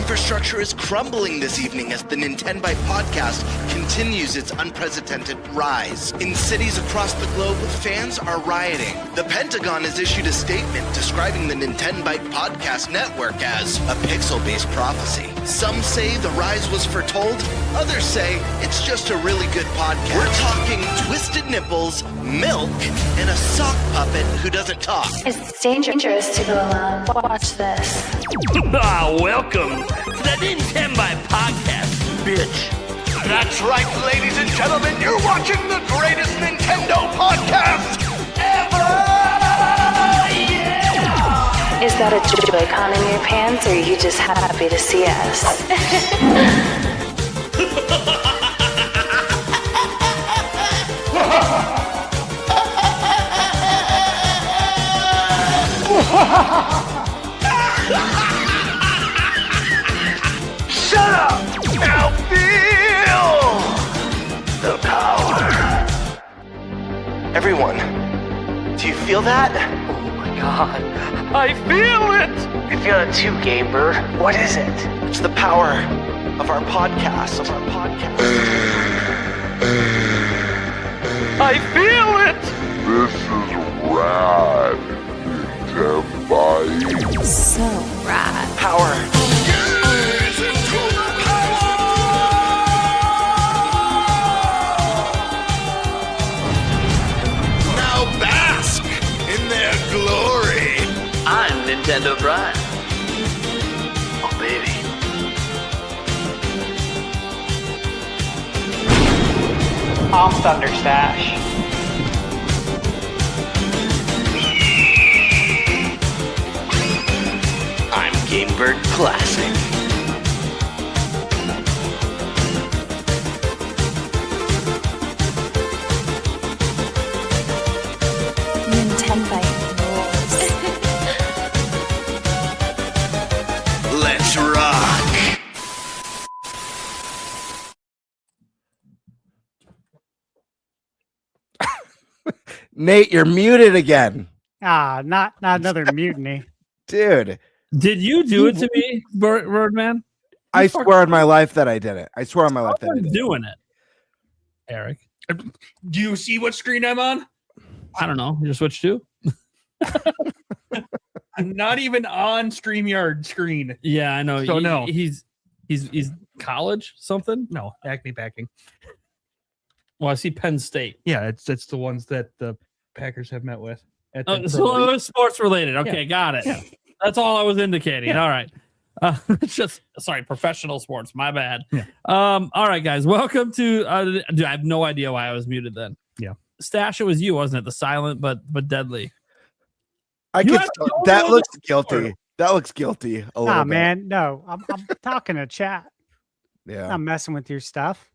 infrastructure is crumbling this evening as the Nintenbyte Podcast continues its unprecedented rise. In cities across the globe, fans are rioting. The Pentagon has issued a statement describing the Nintenbyte Podcast network as a pixel-based prophecy. Some say the rise was foretold, others say it's just a really good podcast. We're talking twisted nipples, milk, and a sock puppet who doesn't talk. It's dangerous to go alone. Watch this. Welcome to the Nintenbyte Podcast, bitch. That's right, ladies and gentlemen, you're watching the greatest Nintendo podcast ever! Yeah! Is that a Joy-Con in your pants, or are you just happy to see us? Shut up! Now feel the power. Everyone, do you feel that? Oh my god, I feel it! I feel it too, Gamer. What is it? It's the power of our podcast. I feel it! This is rad, Nintenbyte. So rad. Power. Now bask in their glory. I'm Nintendo Brian. Oh baby. I'm ThunderStash. I'm Gamebird Classic. Nintenbyte rules. Let's rock. Nate, you're muted again. Not another mutiny. Dude, Did you do it to me, Birdman? I swear on my life that I did it. I swear on my life that I I'm did it. doing it. Eric, Do you see what screen I'm on? I don't know. You switch to? I'm not even on StreamYard screen. Yeah, I know. So no. He's college something. No, Acme Packing. Well, I see Penn State. Yeah, it's the ones that the Packers have met with. At the Oh, so it was sports related. Okay, got it. Yeah. That's all I was indicating. Yeah. All right. Just sorry, professional sports. My bad. Yeah. All right, guys. Welcome to. Dude, I have no idea why I was muted then. Yeah. Stash, it was you, wasn't it? The silent but deadly. I You could, have to that know looks the guilty. story. That looks guilty a little Nah, bit. man, no. I'm talking to chat. Yeah. I'm messing with your stuff.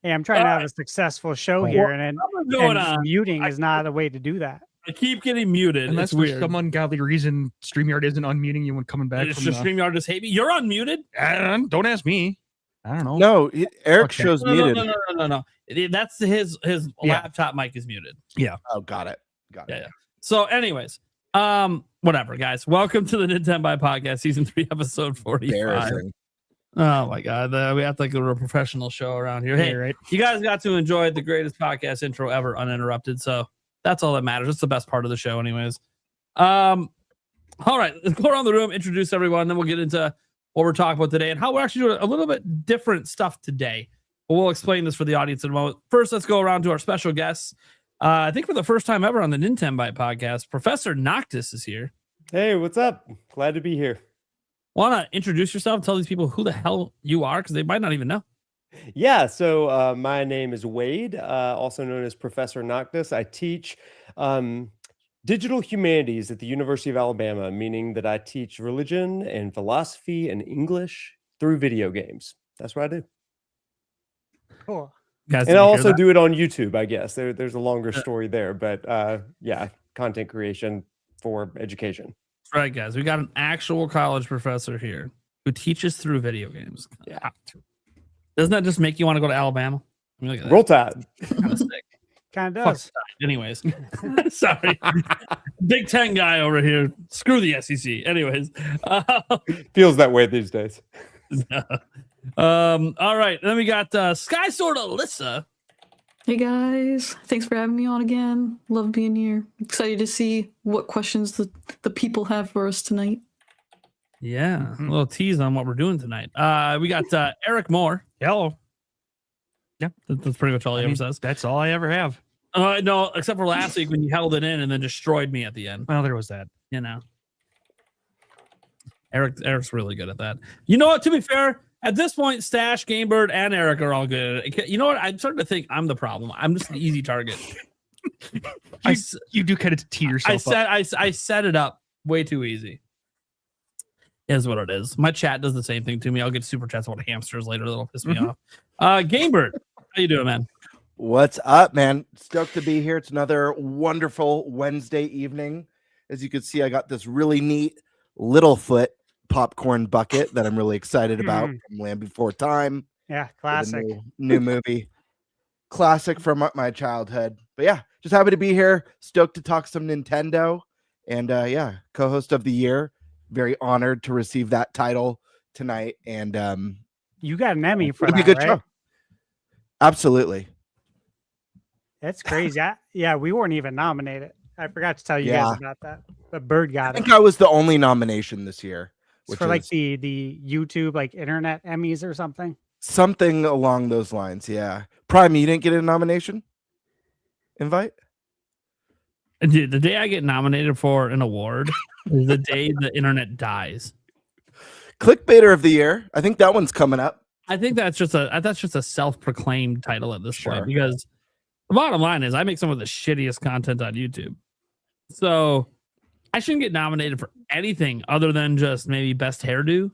Hey, I'm trying to have a successful show here, and What's going on? muting is not a way to do that. I keep getting muted. Unless It's for weird. some ungodly reason StreamYard isn't unmuting you when coming back It's from just StreamYard just hate me. You're unmuted. Don't ask me. I don't know. No, Eric Okay. shows No. muted. That's his Yeah. laptop mic is muted. Oh, got it. Yeah. So, anyways, whatever, guys. Welcome to the Nintenbyte Podcast, Season 3, Episode 45. Embarrassing. Oh my God, we have to go to a professional show around here. Hey, Yeah, right. you guys got to enjoy the greatest podcast intro ever, uninterrupted. So that's all that matters. It's the best part of the show, anyways. All right, let's go around the room, introduce everyone, then we'll get into what we're talking about today and how we're actually doing a little bit different stuff today. But we'll explain this for the audience in a moment. First, let's go around to our special guests. I think for the first time ever on the Nintenbyte Podcast, Professor Noctis is here. Hey, what's up? Glad to be here. Want to introduce yourself? Tell these people who the hell you are, because they might not even know. Yeah, so my name is Wade, also known as Professor Noctis. I teach digital humanities at the University of Alabama, meaning that I teach religion and philosophy and English through video games. That's what I do. Cool. Guys, And I also do it on YouTube, I guess. There's a longer story there, but yeah, content creation for education. That's right, guys. We got an actual college professor here who teaches through video games. Yeah. Doesn't that just make you want to go to Alabama? I mean, look at that. Roll Tide. Kind of sick. Kind of Fuck does. Anyways, sorry, Big Ten guy over here. Screw the SEC. Anyways, Feels that way these days. all right. Then we got Sky Sword Alyssa. Hey guys, thanks for having me on again. Love being here. Excited to see what questions the people have for us tonight. Yeah, a little tease on what we're doing tonight. We got Eric Moore. Hello. Yeah, That's pretty much all he ever says. That's all I ever have. No, except for last week when you held it in and then destroyed me at the end. Well, there was that. You know, Eric's really good at that. You know what? To be fair, at this point, Stash, Gamebird, and Eric are all good at it. You know what? I'm starting to think I'm the problem. I'm just an easy target. You do kind of tee yourself up. I set it up way too easy. Is what it is. My chat does the same thing to me. I'll get super chats about hamsters later. That'll piss me off. Gamebird, how you doing, man? What's up, man? Stoked to be here. It's another wonderful Wednesday evening. As you can see, I got this really neat Littlefoot popcorn bucket that I'm really excited about from Land Before Time. Yeah, classic. New movie. Classic from my childhood. But yeah, just happy to be here. Stoked to talk some Nintendo. And yeah, co-host of the year. Very honored to receive that title tonight. And you got an Emmy for it'll that, be a good right? show. Absolutely. That's crazy. Yeah, we weren't even nominated. I forgot to tell you guys about that. But Bird got it. I think I was the only nomination this year. It's for like the YouTube like internet Emmys or something. Something along those lines, yeah. Prime, you didn't get a nomination? Invite? The day I get nominated for an award is the day the internet dies. Clickbaiter of the year. I think that one's coming up. I think that's just a self-proclaimed title at this point, because the bottom line is I make some of the shittiest content on YouTube. So I shouldn't get nominated for anything other than just maybe best hairdo.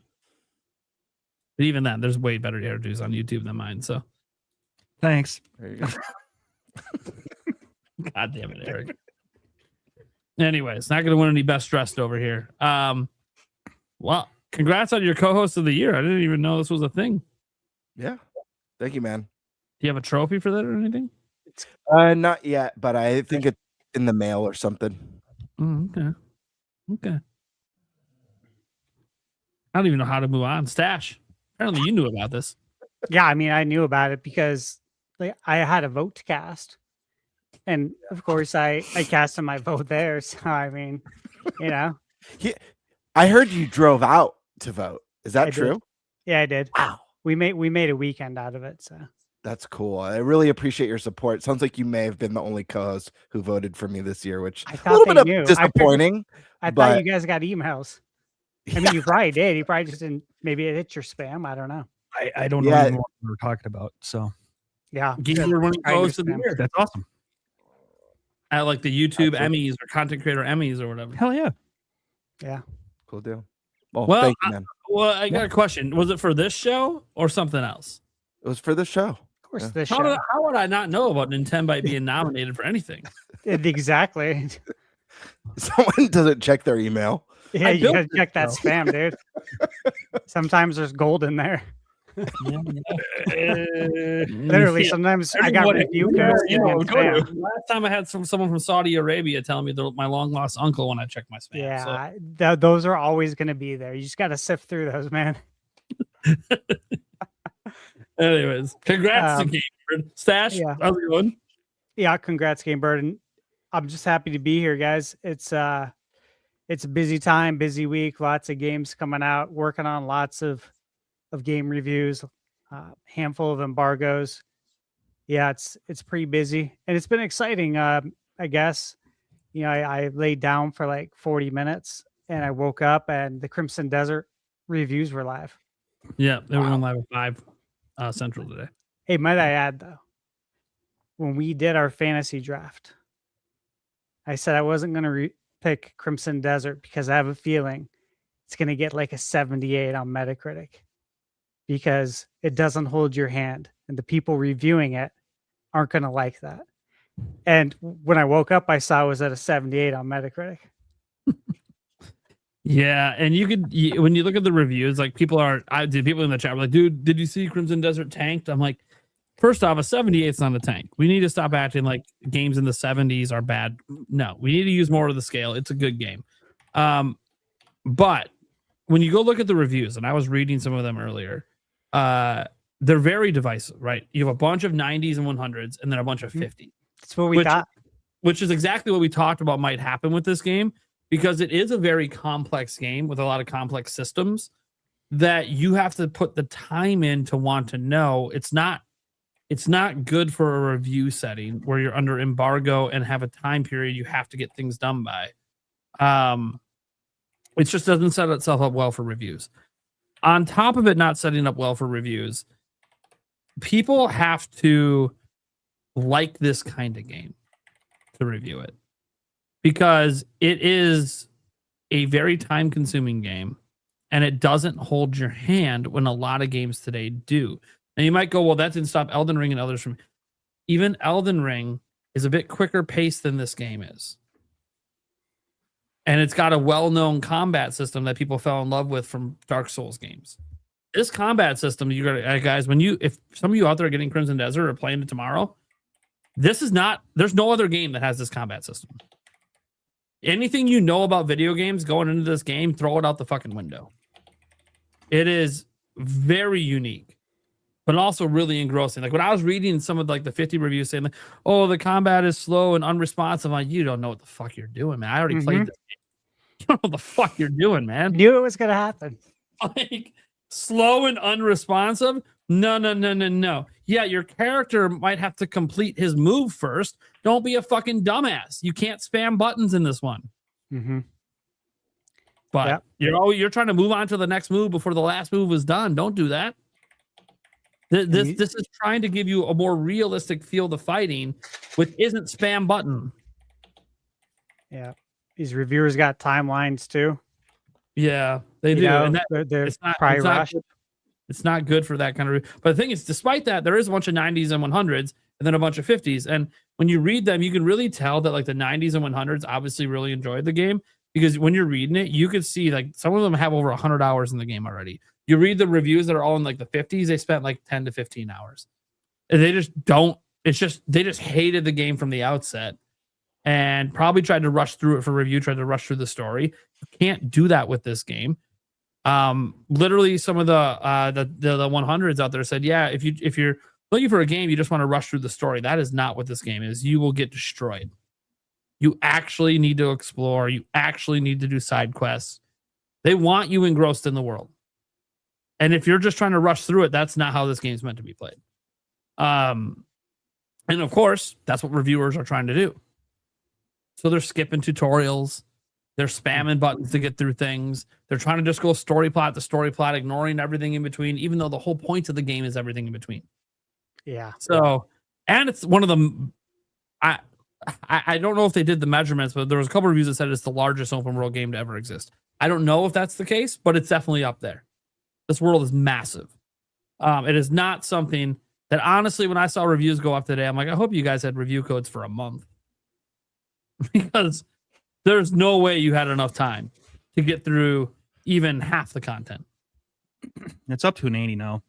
But even then, there's way better hairdos on YouTube than mine. So thanks. There you go. God damn it, Eric. Anyways, not going to win any best dressed over here. Well, congrats on your co-host of the year. I didn't even know this was a thing. Yeah. Thank you, man. Do you have a trophy for that or anything? Not yet, but I think it's in the mail or something. Okay. I don't even know how to move on. Stash. Apparently you knew about this. Yeah, I mean, I knew about it because like I had a vote to cast. And of course I casted my vote there. So I mean, you know. I heard you drove out to vote. Is that true? Yeah, I did. Wow. We made a weekend out of it. So that's cool. I really appreciate your support. Sounds like you may have been the only co-host who voted for me this year, which a little bit of disappointing. I thought you guys got emails. I mean, you probably did. You probably just didn't. Maybe it hit your spam. I don't know. I don't know what we were talking about. So yeah, that's awesome. At like the YouTube Emmys or content creator Emmys or whatever. Hell yeah. Yeah. Cool deal. Well, thank you, man. I got a question. Was it for this show or something else? It was for the show. Of course, Yeah. this How show. how would I not know about Nintenbyte being nominated for anything? Exactly. Someone doesn't check their email. Yeah, you gotta check that spam, dude. Sometimes there's gold in there. Literally, sometimes I got review codes. Last time I had someone from Saudi Arabia telling me they're my long lost uncle when I checked my spam. Yeah, those are always going to be there. You just got to sift through those, man. Anyways, congrats to Gamebird. Stash, how's it going? Yeah, congrats, Gamebird. And I'm just happy to be here, guys. It's a busy time, busy week. Lots of games coming out. Working on lots of game reviews, handful of embargoes. Yeah, it's pretty busy, and it's been exciting. I guess, you know, I laid down for like 40 minutes, and I woke up, and the Crimson Desert reviews were live. Yeah, they were on live at 5 Central today. Hey, might I add though, when we did our fantasy draft, I said I wasn't going to pick Crimson Desert because I have a feeling it's going to get like a 78 on Metacritic, because it doesn't hold your hand and the people reviewing it aren't going to like that. And when I woke up, I saw it was at a 78 on Metacritic. Yeah, and when you look at the reviews, like people in the chat were like, dude, did you see Crimson Desert tanked? I'm like, first off, a 78 is not a tank. We need to stop acting like games in the 70s are bad. No, we need to use more of the scale. It's a good game. But when you go look at the reviews, and I was reading some of them earlier, they're very divisive, right? You have a bunch of 90s and 100s, and then a bunch of 50s. That's what we got. Which is exactly what we talked about might happen with this game, because it is a very complex game with a lot of complex systems that you have to put the time in to want to know. It's not good for a review setting where you're under embargo and have a time period you have to get things done by. It just doesn't set itself up well for reviews. On top of it not setting up well for reviews, people have to like this kind of game to review it, because it is a very time-consuming game, and it doesn't hold your hand when a lot of games today do. And you might go, well, that didn't stop Elden Ring and others from... Even Elden Ring is a bit quicker paced than this game is. And it's got a well-known combat system that people fell in love with from Dark Souls games. This combat system, you got guys, if some of you out there are getting Crimson Desert or playing it tomorrow, there's no other game that has this combat system. Anything you know about video games going into this game, throw it out the fucking window. It is very unique, but also really engrossing. Like when I was reading some of like the 50 reviews saying, like, oh, the combat is slow and unresponsive. I'm like, you don't know what the fuck you're doing, man. I already played this game. You don't know what the fuck you're doing, man. Knew it was gonna happen. Like slow and unresponsive? No. Yeah, your character might have to complete his move first. Don't be a fucking dumbass. You can't spam buttons in this one. Mm-hmm. But you're trying to move on to the next move before the last move was done. Don't do that. This is trying to give you a more realistic feel to fighting, which isn't spam button. Yeah, these reviewers got timelines too. Yeah, they do. Know, and that, they're it's not, probably it's not rushed. good. It's not good for that kind of. But the thing is, despite that, there is a bunch of 90s and 100s, and then a bunch of 50s. And when you read them, you can really tell that like the 90s and 100s obviously really enjoyed the game, because when you're reading it, you can see like some of them have over 100 hours in the game already. You read the reviews that are all in like the 50s, they spent like 10 to 15 hours. And they just don't. They just hated the game from the outset, and probably tried to rush through it for review, tried to rush through the story. You can't do that with this game. Literally some of the 100s out there said, yeah, if you're looking for a game, you just want to rush through the story. That is not what this game is. You will get destroyed. You actually need to explore. You actually need to do side quests. They want you engrossed in the world. And if you're just trying to rush through it, that's not how this game's meant to be played. And of course, that's what reviewers are trying to do. So they're skipping tutorials. They're spamming buttons to get through things. They're trying to just go story plot to story plot, ignoring everything in between, even though the whole point of the game is everything in between. Yeah. So, and it's one of them. I don't know if they did the measurements, but there was a couple of reviews that said it's the largest open world game to ever exist. I don't know if that's the case, but it's definitely up there. This world is massive. It is not something that, honestly, when I saw reviews go up today, I'm like, I hope you guys had review codes for a month. Because there's no way you had enough time to get through even half the content. It's up to an 80 now.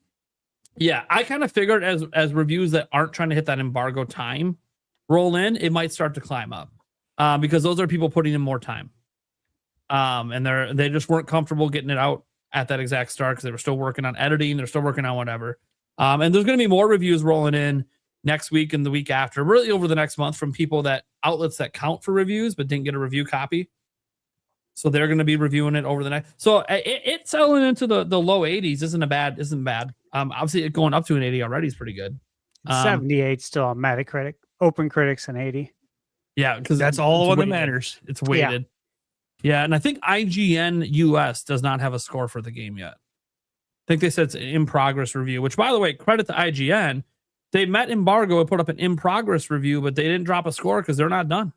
Yeah, I kind of figured as reviews that aren't trying to hit that embargo time roll in, it might start to climb up, because those are people putting in more time, and they just weren't comfortable getting it out at that exact start because they were still working on editing, they're still working on whatever. And there's going to be more reviews rolling in next week and the week after, really over the next month, from outlets that count for reviews but didn't get a review copy. So they're going to be reviewing it over the next. So it's selling into the low 80s. Isn't bad. Obviously, it going up to an 80 already is pretty good. 78 still on Metacritic. Open Critics an 80. Yeah, because that's all that matters. It's weighted. Yeah, and I think IGN US does not have a score for the game yet. I think they said it's an in progress review, which, by the way, credit to IGN. They met embargo and put up an in progress review, but they didn't drop a score because they're not done.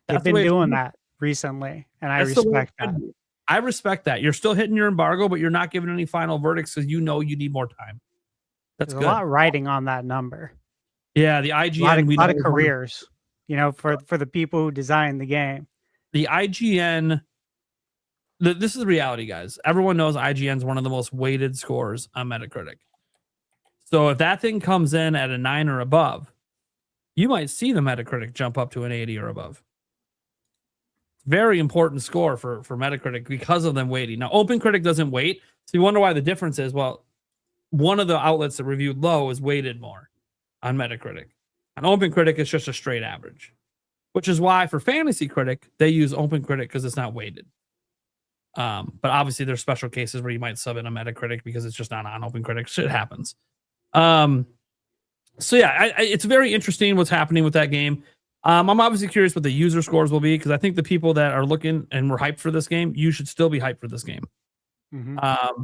They've been doing that recently, and I respect that. I respect that. You're still hitting your embargo, but you're not giving any final verdicts because you know you need more time. That's There's good. a lot riding on that number. Yeah, the IGN. A lot of careers, for the people who designed the game. The IGN. This is the reality, guys. Everyone knows IGN is one of the most weighted scores on Metacritic. So if that thing comes in at a 9 or above, you might see the Metacritic jump up to an 80 or above. Very important score for Metacritic because of them weighting. Now, OpenCritic doesn't weight, so you wonder why the difference is. Well, one of the outlets that reviewed low is weighted more on Metacritic. On OpenCritic, it's just a straight average, which is why for Fantasy Critic, they use OpenCritic because it's not weighted. But obviously, there's special cases where you might sub in a Metacritic because it's just not on OpenCritic. Shit happens. So yeah, it's very interesting what's happening with that game. I'm obviously curious what the user scores will be because I think the people that are looking and were hyped for this game, you should still be hyped for this game. Mm-hmm.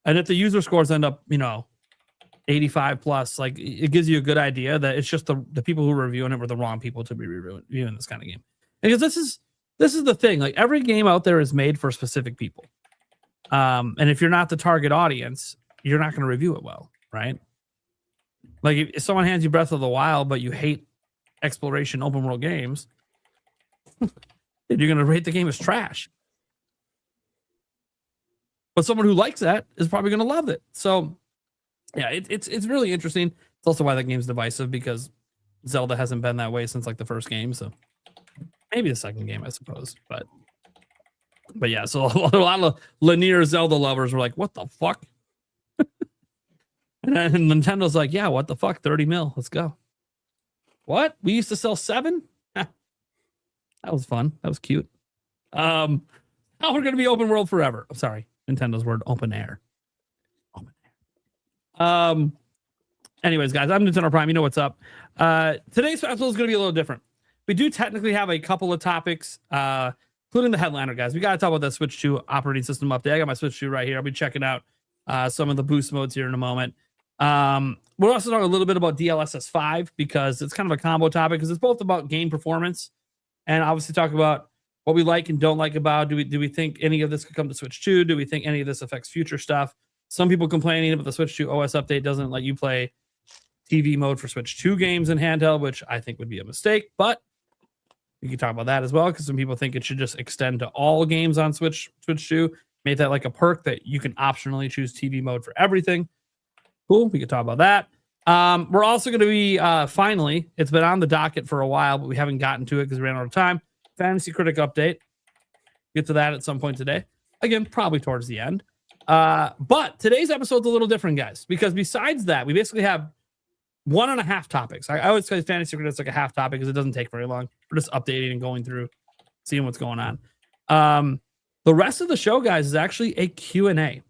And if the user scores end up, 85 plus, like it gives you a good idea that it's just the people who are reviewing it were the wrong people to be reviewing this kind of game. Because this is the thing, like every game out there is made for specific people. And if you're not the target audience, you're not going to review it well, right? Like if someone hands you Breath of the Wild, but you hate exploration open world games, you're going to rate the game as trash. But someone who likes that is probably going to love it. So yeah, it's really interesting. It's also why that game's divisive because Zelda hasn't been that way since like the first game. So maybe the second game, I suppose. But yeah, so a lot of linear Zelda lovers were like, what the fuck? And then Nintendo's like, yeah, what the fuck? 30 mil. Let's go. What? We used to sell 7? That was fun. That was cute. Now we're going to be open world forever. I'm sorry. Nintendo's word, open air. Open air. Anyways, guys, I'm Nintendo Prime. You know what's up. Today's festival is going to be a little different. We do technically have a couple of topics, including the headliner, guys. We got to talk about that Switch 2 operating system update. I got my Switch 2 right here. I'll be checking out some of the boost modes here in a moment. We're also talking a little bit about DLSS 5 because it's kind of a combo topic because it's both about game performance and obviously talk about what we like and don't like about. Do we think any of this could come to Switch 2? Do we think any of this affects future stuff? Some people complaining about the Switch 2 OS update doesn't let you play TV mode for Switch 2 games in handheld, which I think would be a mistake, but we can talk about that as well because some people think it should just extend to all games on Switch 2. Make that like a perk that you can optionally choose TV mode for everything. Cool. We could talk about that. We're also going to be finally, it's been on the docket for a while, but we haven't gotten to it because we ran out of time. Fantasy Critic update. Get to that at some point today. Again, probably towards the end. But today's episode's a little different, guys, because besides that, we basically have 1.5 topics. I always say Fantasy Critic is like a half topic because it doesn't take very long. We're just updating and going through, seeing what's going on. The rest of the show, guys, is actually a Q&A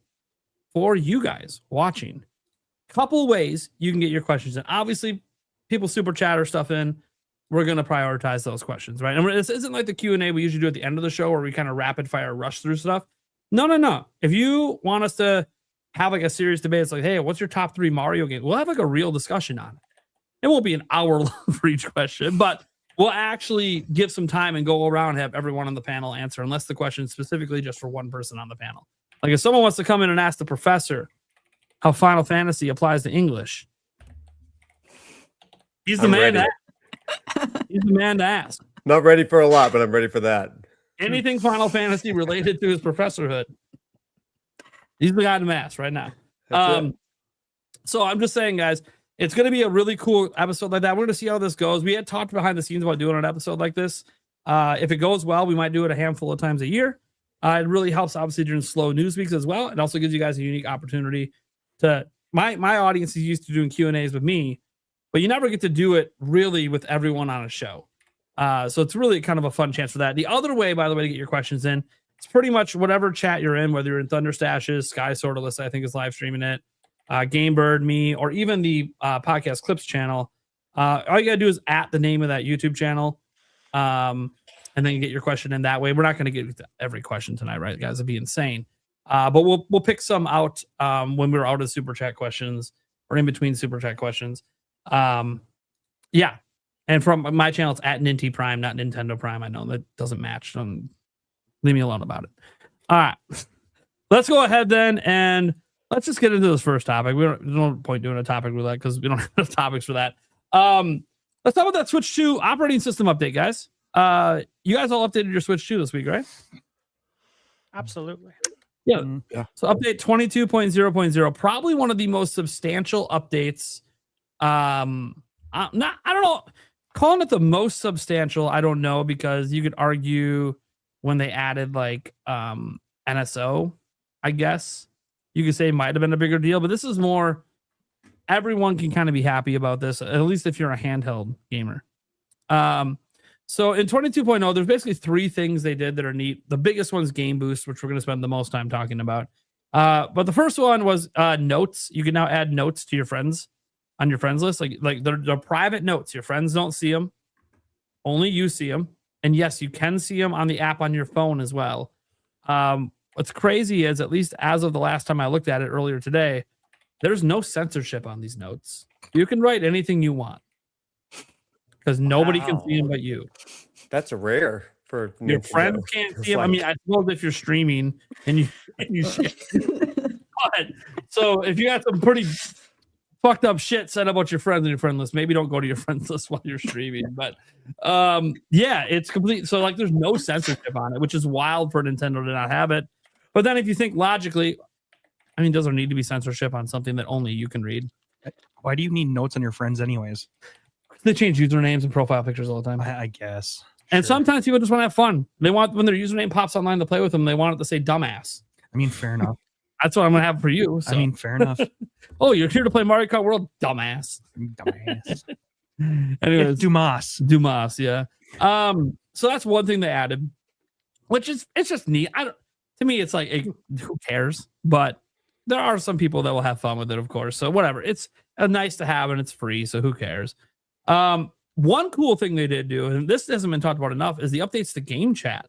for you guys watching. Couple ways you can get your questions in. Obviously, people super chat or stuff in. We're going to prioritize those questions, right? And this isn't like the Q&A we usually do at the end of the show where we kind of rapid fire rush through stuff. No. If you want us to have like a serious debate, it's like, hey, what's your top 3 Mario games? We'll have like a real discussion on it. It won't be an hour long for each question, but we'll actually give some time and go around and have everyone on the panel answer, unless the question is specifically just for one person on the panel. Like if someone wants to come in and ask the professor how Final Fantasy applies to English, he's the man to ask. He's the man to ask. Not ready for a lot, but I'm ready for that. Anything Final Fantasy related to his professorhood, he's the guy to ask right now. So I'm just saying, guys, it's going to be a really cool episode like that. We're going to see how this goes. We had talked behind the scenes about doing an episode like this. If it goes well, we might do it a handful of times a year. It really helps, obviously, during slow news weeks as well. It also gives you guys a unique opportunity to my audience is used to doing Q&As with me, but you never get to do it really with everyone on a show. So it's really kind of a fun chance for that. The other way, by the way, to get your questions in, it's pretty much whatever chat you're in, whether you're in ThunderStashes, Sky Sortalist, I think is live streaming it, Gamebird, me, or even the Podcast Clips channel. All you got to do is at the name of that YouTube channel, and then you get your question in that way. We're not going to get to every question tonight, right, guys? It'd be insane. But we'll pick some out when we're out of super chat questions or in between super chat questions. Yeah. And from my channel, it's at Ninty Prime, not Nintendo Prime. I know that doesn't match. Don't leave me alone about it. All right. Let's go ahead then and let's just get into this first topic. There's no point doing a topic roulette because we don't have enough topics for that. Let's talk about that Switch 2 operating system update, guys. You guys all updated your Switch 2 this week, right? Absolutely. Yeah. Yeah. So update 22.0.0, probably one of the most substantial updates. I don't know. Calling it the most substantial, I don't know, because you could argue when they added like NSO, I guess you could say it might have been a bigger deal, but this is more, everyone can kind of be happy about this, at least if you're a handheld gamer. So in 22.0, there's basically 3 things they did that are neat. The biggest one's Game Boost, which we're going to spend the most time talking about. But the first one was notes. You can now add notes to your friends on your friends list. Like they're private notes. Your friends don't see them. Only you see them. And yes, you can see them on the app on your phone as well. What's crazy is, at least as of the last time I looked at it earlier today, there's no censorship on these notes. You can write anything you want because nobody can see them but you. That's rare for Your Nintendo. friends can't see them. I mean, I suppose if you're streaming and you share. But so if you got some pretty fucked up shit said about your friends on your friend list, maybe don't go to your friends list while you're streaming. But yeah, it's complete. So like, there's no censorship on it, which is wild for Nintendo to not have it. But then if you think logically, I mean, does there need to be censorship on something that only you can read? Why do you need notes on your friends anyways? They change usernames and profile pictures all the time. I guess. And sometimes people just want to have fun. They want, when their username pops online to play with them, they want it to say dumbass. I mean, fair enough. That's what I'm going to have for you. So. I mean, fair enough. Oh, you're here to play Mario Kart World? Dumbass. Dumbass. Anyways, Dumas, yeah. So that's one thing they added, which is, it's just neat. To me, it's like, who cares? But there are some people that will have fun with it, of course. So whatever. It's nice to have and it's free. So who cares? One cool thing they did do, and this hasn't been talked about enough, is the updates to game chat.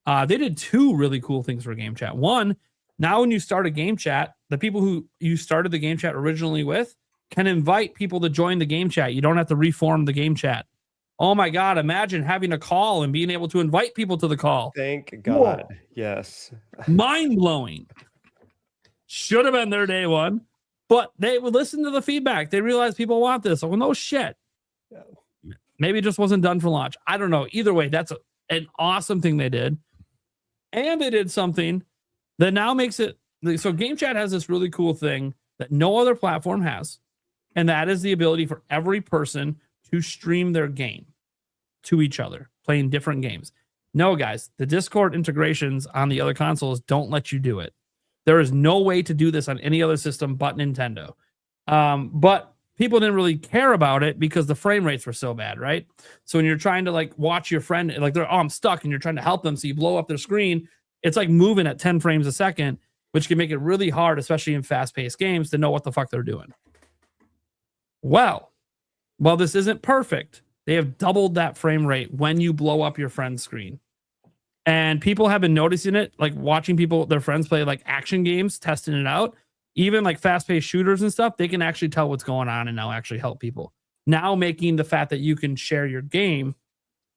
They did 2 really cool things for game chat. One, now when you start a game chat, the people who you started the game chat originally with can invite people to join the game chat. You don't have to reform the game chat. Oh my God, imagine having a call and being able to invite people to the call. Thank God. Whoa. Yes. Mind-blowing. Should have been their day one, but they would listen to the feedback. They realized people want this. Well, no shit. Yeah. Maybe it just wasn't done for launch. I don't know. Either way, that's an awesome thing they did. And they did something that now makes it, so Game Chat has this really cool thing that no other platform has, and that is the ability for every person to stream their game to each other, playing different games. No, guys, the Discord integrations on the other consoles don't let you do it. There is no way to do this on any other system but Nintendo. But people didn't really care about it because the frame rates were so bad, right? So when you're trying to like watch your friend, like they're, I'm stuck, and you're trying to help them, so you blow up their screen, it's like moving at 10 frames a second, which can make it really hard, especially in fast-paced games, to know what the fuck they're doing. Well, while this isn't perfect, they have doubled that frame rate when you blow up your friend's screen. And people have been noticing it, like watching people, their friends play like action games, testing it out. Even like fast-paced shooters and stuff, they can actually tell what's going on and now actually help people. Now making the fact that you can share your game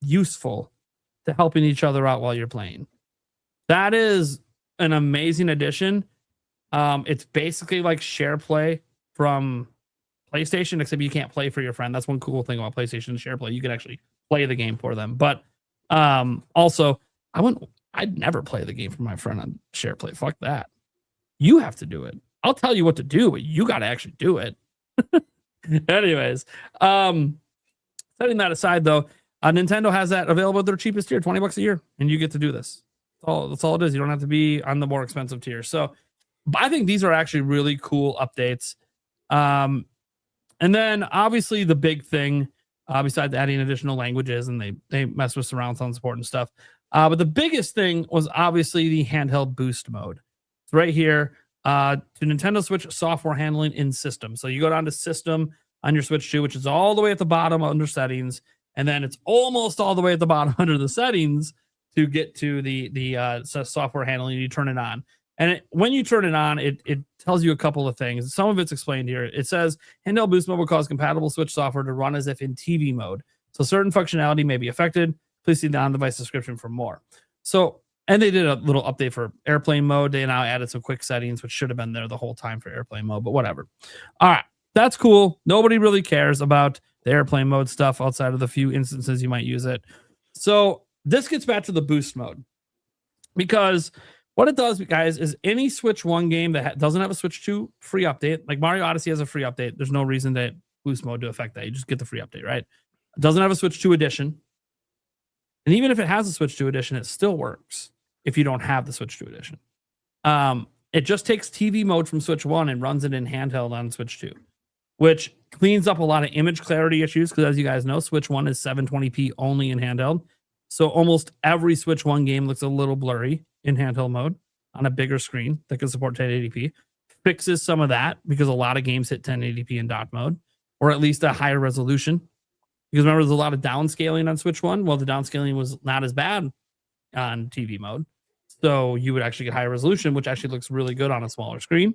useful to helping each other out while you're playing. That is an amazing addition. It's basically like share play from PlayStation, except you can't play for your friend. That's one cool thing about PlayStation share play. You can actually play the game for them. But also, I'd never play the game for my friend on share play. Fuck that. You have to do it. I'll tell you what to do, but you got to actually do it. Anyways, setting that aside, though, Nintendo has that available at their cheapest tier, $20 a year, and you get to do this. That's all it is. You don't have to be on the more expensive tier. So I think these are actually really cool updates. And then obviously the big thing, besides adding additional languages, and they mess with surround sound support and stuff. But the biggest thing was obviously the handheld boost mode. It's right here. To Nintendo Switch software handling in system. So you go down to system on your Switch 2, which is all the way at the bottom under settings, and then it's almost all the way at the bottom under the settings to get to the software handling. You turn it on, and when you turn it on, it tells you a couple of things. Some of it's explained here. It says handheld boost mode will cause compatible Switch software to run as if in TV mode, so certain functionality may be affected. Please see the on-device description for more. So, and they did a little update for airplane mode. They now added some quick settings, which should have been there the whole time for airplane mode, but whatever. All right, that's cool. Nobody really cares about the airplane mode stuff outside of the few instances you might use it. So this gets back to the boost mode, because What it does, guys, is any Switch 1 game that doesn't have a Switch 2 free update, like Mario Odyssey has a free update. There's no reason that boost mode to affect that. You just get the free update, right? It doesn't have a Switch 2 edition. And even if it has a Switch 2 edition, it still works if you don't have the Switch 2 edition. It just takes TV mode from Switch 1 and runs it in handheld on Switch 2, which cleans up a lot of image clarity issues because, as you guys know, Switch 1 is 720p only in handheld. So almost every Switch 1 game looks a little blurry in handheld mode on a bigger screen that can support 1080p. Fixes some of that because a lot of games hit 1080p in dock mode, or at least a higher resolution. Because remember, there's a lot of downscaling on Switch 1. Well, the downscaling was not as bad on TV mode. So you would actually get higher resolution, which actually looks really good on a smaller screen.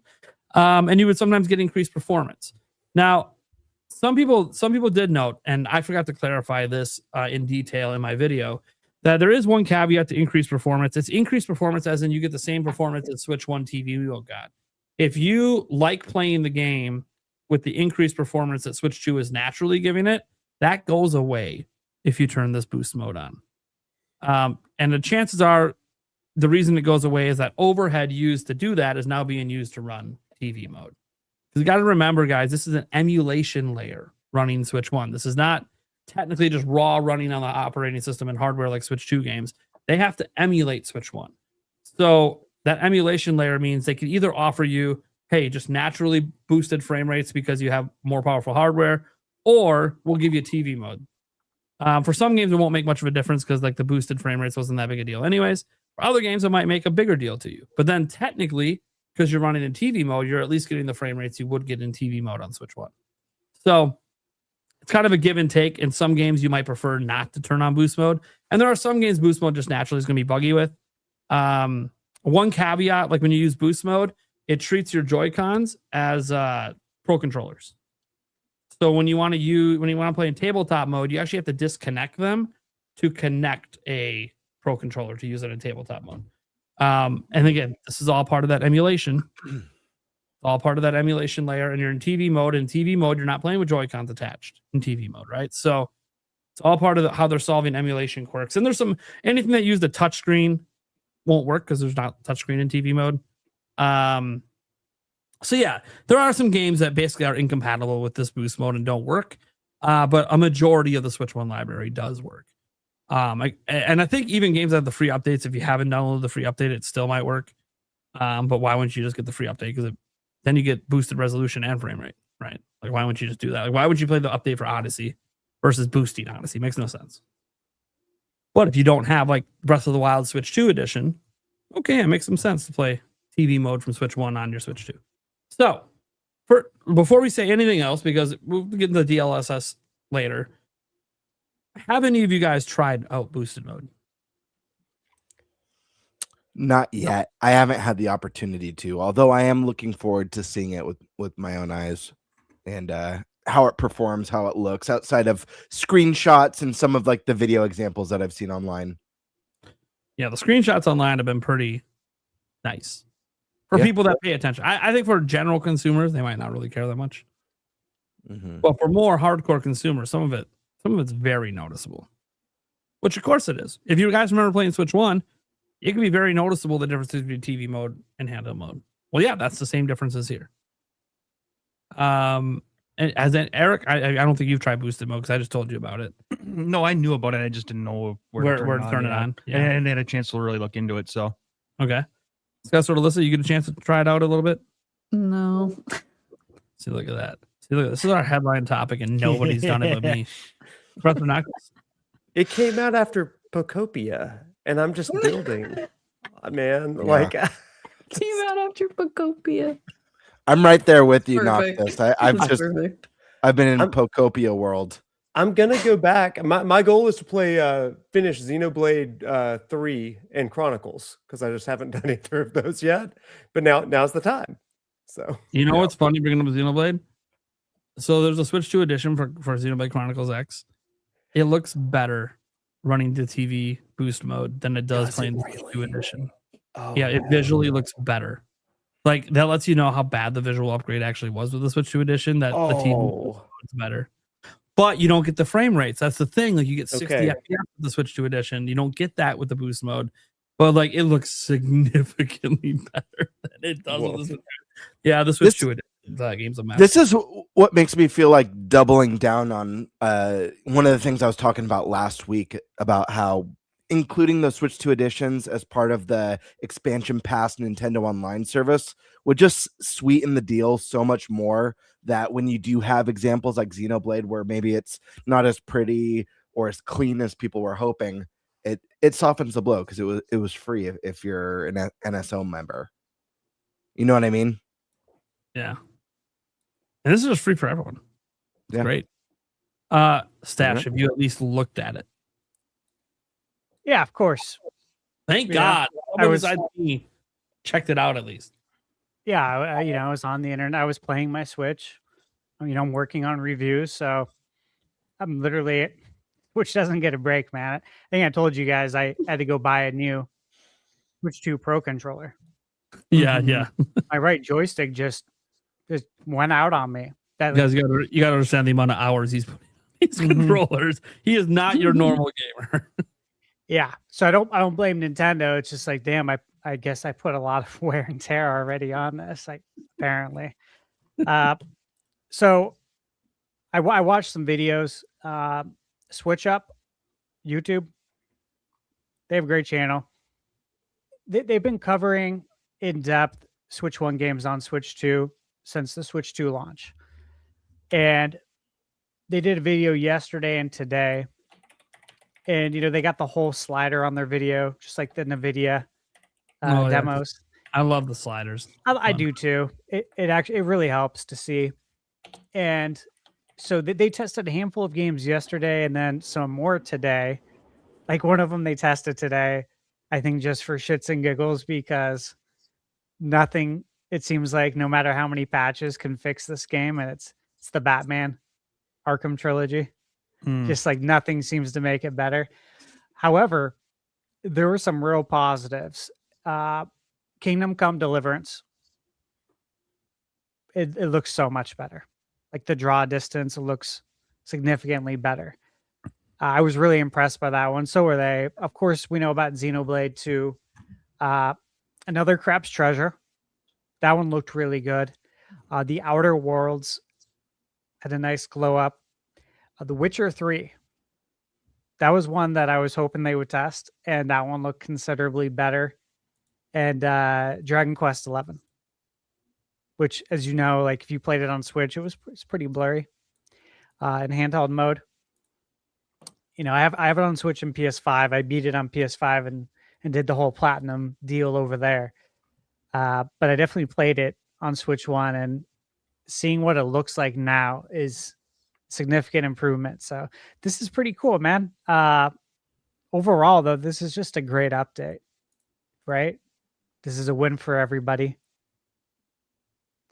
And you would sometimes get increased performance. Now, some people did note, and I forgot to clarify this in detail in my video, that there is one caveat to increased performance. It's increased performance as in you get the same performance that Switch 1 TV mode got. If you like playing the game with the increased performance that Switch 2 is naturally giving it, that goes away if you turn this boost mode on. And the chances are the reason it goes away is that overhead used to do that is now being used to run TV mode. Because you got to remember, guys, this is an emulation layer running Switch 1. This is not technically just raw running on the operating system and hardware like Switch 2 games. They have to emulate Switch 1. So that emulation layer means they can either offer you, hey, just naturally boosted frame rates because you have more powerful hardware, or we'll give you TV mode. For some games, it won't make much of a difference because like the boosted frame rates wasn't that big a deal anyways. For other games, it might make a bigger deal to you. But then technically, because you're running in TV mode, you're at least getting the frame rates you would get in TV mode on Switch 1. So it's kind of a give and take. In some games, you might prefer not to turn on boost mode. And there are some games boost mode just naturally is going to be buggy with. One caveat, like when you use boost mode, it treats your Joy-Cons as Pro controllers. So when you want to play in tabletop mode, you actually have to disconnect them to connect a Pro controller to use it in tabletop mode. And again, this is all part of that emulation. All part of that emulation layer, and you're in TV mode. In TV mode, you're not playing with Joy-Cons attached in TV mode, right? So it's all part of how they're solving emulation quirks. And there's anything that used a touchscreen won't work because there's not touchscreen in TV mode. So yeah, there are some games that basically are incompatible with this boost mode and don't work. But a majority of the Switch 1 library does work. And I think even games that have the free updates, if you haven't downloaded the free update, it still might work. But why wouldn't you just get the free update? Because then you get boosted resolution and frame rate, right? Like, why wouldn't you just do that? Like, why would you play the update for Odyssey versus boosting Odyssey? Makes no sense. But if you don't have like Breath of the Wild Switch 2 edition, okay, it makes some sense to play TV mode from Switch 1 on your Switch 2. So, before we say anything else, because we'll get into the DLSS later, have any of you guys tried out boosted mode? Not yet. I haven't had the opportunity to, although I am looking forward to seeing it with my own eyes and how it performs, how it looks outside of screenshots and some of like the video examples that I've seen online. Yeah, the screenshots online have been pretty nice for people that pay attention. I think for general consumers, they might not really care that much. Mm-hmm. But for more hardcore consumers, some of it's very noticeable, which of course it is. If you guys remember playing Switch 1, it can be very noticeable the difference between TV mode and handheld mode. Well, yeah, that's the same differences here. And as in Eric, I don't think you've tried boosted mode because I just told you about it. No, I knew about it. I just didn't know where to turn it on. Yeah. And I had a chance to really look into it. So okay, Scott, sort of Alyssa, you get a chance to try it out a little bit. No. See, look at that. This is our headline topic, and nobody's done it but me. Professor Knox. It came out after Pocopia, and I'm just building. Man, like came out after Pocopia. I'm right there with you, Perfect. Noctis. I've been in Pocopia world. I'm gonna go back. My goal is to play finish Xenoblade 3 and Chronicles because I just haven't done either of those yet. But now's the time. So you know what's funny bringing up Xenoblade? So there's a Switch 2 edition for Xenoblade Chronicles X. It looks better running the TV boost mode than it does playing the Switch 2 edition. Oh, yeah, it visually looks better. Like that lets you know how bad the visual upgrade actually was with the Switch 2 edition. That the TV is better, but you don't get the frame rates. That's the thing. Like you get 60 FPS with the Switch 2 edition. You don't get that with the boost mode. But like it looks significantly better than it does on the Switch. Yeah, the Switch 2 game's a mess. This is what makes me feel like doubling down on one of the things I was talking about last week about how including the Switch 2 editions as part of the expansion pass Nintendo Online service would just sweeten the deal so much more that when you do have examples like Xenoblade where maybe it's not as pretty or as clean as people were hoping, it softens the blow because it was free if you're an NSO member. You know what I mean? Yeah. And this is just free for everyone. It's great. Stash, have you at least looked at it? Yeah, of course. Thank God. I checked it out at least. Yeah, I was on the internet. I was playing my Switch. I'm working on reviews, so I'm literally, Switch doesn't get a break, man. I think I told you guys I had to go buy a new Switch 2 Pro controller. Yeah, yeah. My right joystick just went out on me. You guys got to understand the amount of hours he's putting in these controllers. He is not your normal gamer. Yeah, so I don't blame Nintendo. It's just like, damn, I guess I put a lot of wear and tear already on this, like apparently. So I watched some videos. Switch Up, YouTube. They have a great channel. They've been covering in depth Switch 1 games on Switch 2 since the Switch 2 launch, and they did a video yesterday and today. And, they got the whole slider on their video, just like the NVIDIA demos. I love the sliders. I do too. It really helps to see. And so they tested a handful of games yesterday and then some more today. Like one of them they tested today, I think just for shits and giggles, because nothing, it seems like no matter how many patches can fix this game. And it's the Batman Arkham trilogy. Just like nothing seems to make it better. However, there were some real positives. Kingdom Come Deliverance. It looks so much better. Like the draw distance looks significantly better. I was really impressed by that one. So were they. Of course, we know about Xenoblade 2. Another Crap's Treasure. That one looked really good. The Outer Worlds had a nice glow up. The Witcher 3. That was one that I was hoping they would test, and that one looked considerably better. And Dragon Quest 11, which, as you know, like if you played it on Switch, it's pretty blurry in handheld mode. I have it on Switch and PS5. I beat it on PS5 and did the whole platinum deal over there. But I definitely played it on Switch 1, and seeing what it looks like now is significant improvement. So this is pretty cool, man. Overall, though, this is just a great update, right? This is a win for everybody.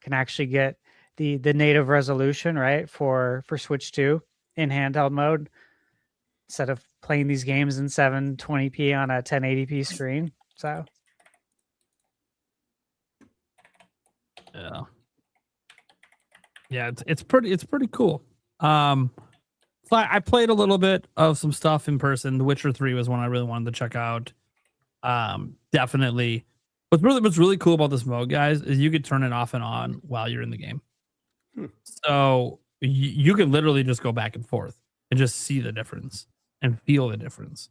Can actually get the native resolution, right, for Switch 2 in handheld mode instead of playing these games in 720p on a 1080p screen. So yeah, it's pretty cool. So I played a little bit of some stuff in person. The Witcher 3 was one I really wanted to check out. Definitely. What's really cool about this mode, guys, is you could turn it off and on while you're in the game. So you can literally just go back and forth and just see the difference and feel the difference.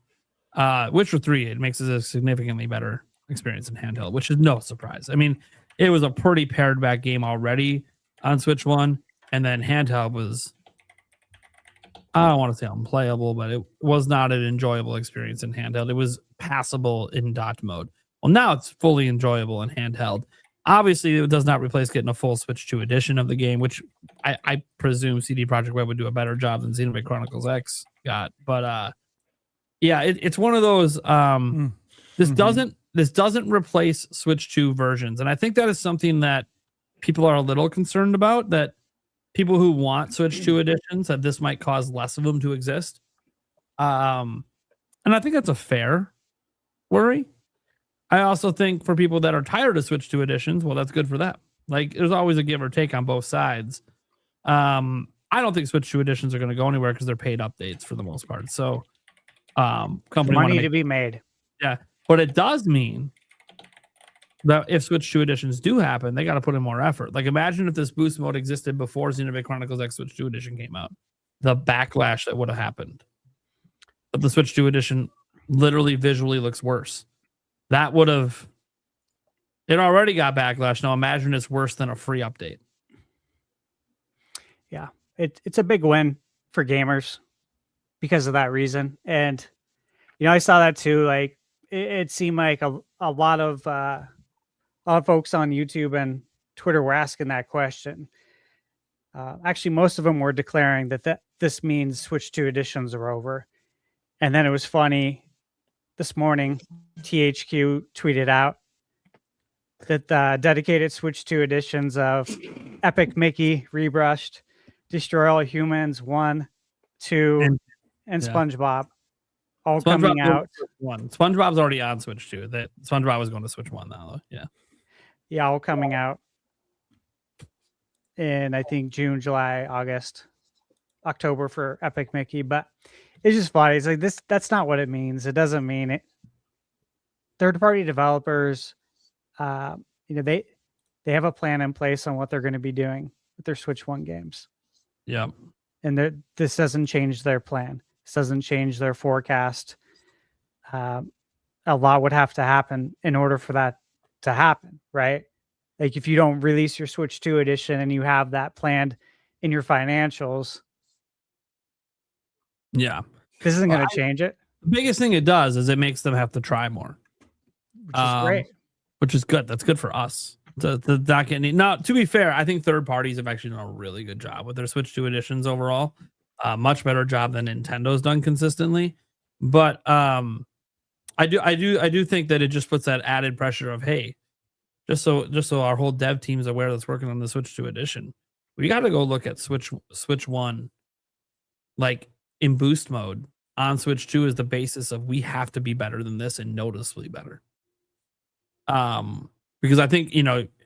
Witcher 3, it makes it a significantly better experience in handheld, which is no surprise. I mean, it was a pretty pared back game already on Switch 1, and then handheld was, I don't want to say unplayable, but it was not an enjoyable experience in handheld. It was passable in dot mode. Well, now it's fully enjoyable in handheld. Obviously, it does not replace getting a full Switch 2 edition of the game, which I presume CD Projekt Red would do a better job than Xenoblade Chronicles X got. But yeah, it's one of those. This doesn't replace Switch 2 versions, and I think that is something that people are a little concerned about. That people who want Switch 2 editions, that this might cause less of them to exist. And I think that's a fair worry. I also think for people that are tired of Switch 2 editions, well, that's good for them. Like, there's always a give or take on both sides. I don't think Switch 2 editions are going to go anywhere because they're paid updates for the most part. So, money to be made. Yeah, But it does mean that if Switch 2 editions do happen, they got to put in more effort. Like, imagine if this boost mode existed before Xenoblade Chronicles X Switch 2 edition came out. The backlash that would have happened. But the Switch 2 edition literally visually looks worse. That would have... It already got backlash. Now imagine it's worse than a free update. Yeah, it's a big win for gamers because of that reason. And, I saw that too. Like, it seemed like a lot of folks on YouTube and Twitter were asking that question. Actually, most of them were declaring that this means Switch 2 editions are over. And then it was funny. This morning, THQ tweeted out that dedicated Switch 2 editions of Epic Mickey Rebrushed, Destroy All Humans 1, 2, and SpongeBob all coming out. SpongeBob's already on Switch 2. That SpongeBob was going to Switch 1 now, though. Yeah, all coming out in, I think, June, July, August, October for Epic Mickey. But it's just funny. It's like this. That's not what it means. It doesn't mean it. Third-party developers, they have a plan in place on what they're going to be doing with their Switch 1 games. Yeah. And this doesn't change their plan. This doesn't change their forecast. A lot would have to happen in order for that to happen, right? Like, if you don't release your Switch 2 edition and you have that planned in your financials, this isn't going to change it. The biggest thing it does is it makes them have to try more. Which is great. Which is good. That's good for us. To not get any. Now, to be fair, I think third parties have actually done a really good job with their Switch 2 editions overall. Much better job than Nintendo's done consistently. But I do think that it just puts that added pressure of, hey, just so our whole dev team is aware that's working on the Switch 2 edition, we got to go look at Switch 1, like in boost mode on Switch 2 is the basis of we have to be better than this and noticeably better. Because I think,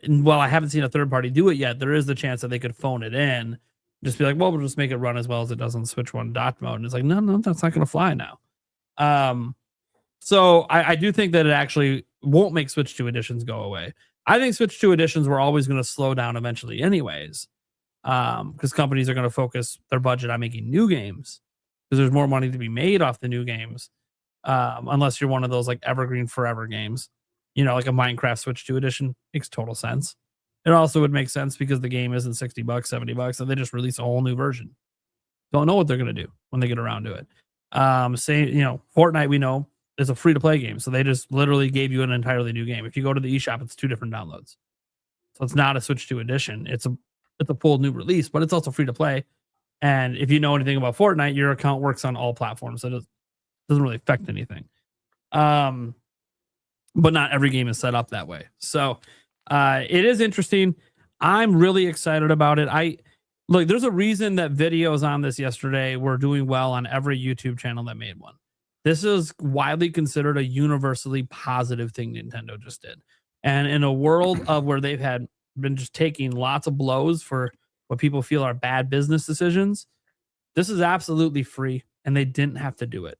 while I haven't seen a third party do it yet, there is the chance that they could phone it in, just be like, well, we'll just make it run as well as it does on Switch 1 dot mode. And it's like, no, that's not going to fly now. So I do think that it actually won't make Switch 2 editions go away. I think Switch 2 editions were always going to slow down eventually anyways, because companies are going to focus their budget on making new games because there's more money to be made off the new games, unless you're one of those like evergreen forever games. Like a Minecraft Switch 2 edition makes total sense. It also would make sense because the game isn't $60, $70, and they just release a whole new version. Don't know what they're going to do when they get around to it. Fortnite, we know, is a free-to-play game, so they just literally gave you an entirely new game. If you go to the eShop, it's 2 different downloads. So it's not a Switch 2 edition. It's a full new release, but it's also free-to-play. And if you know anything about Fortnite, your account works on all platforms, so it doesn't really affect anything. But not every game is set up that way. So it is interesting. I'm really excited about it. Look, there's a reason that videos on this yesterday were doing well on every YouTube channel that made one. This is widely considered a universally positive thing Nintendo just did. And in a world of where they've been just taking lots of blows for what people feel are bad business decisions, this is absolutely free, and they didn't have to do it.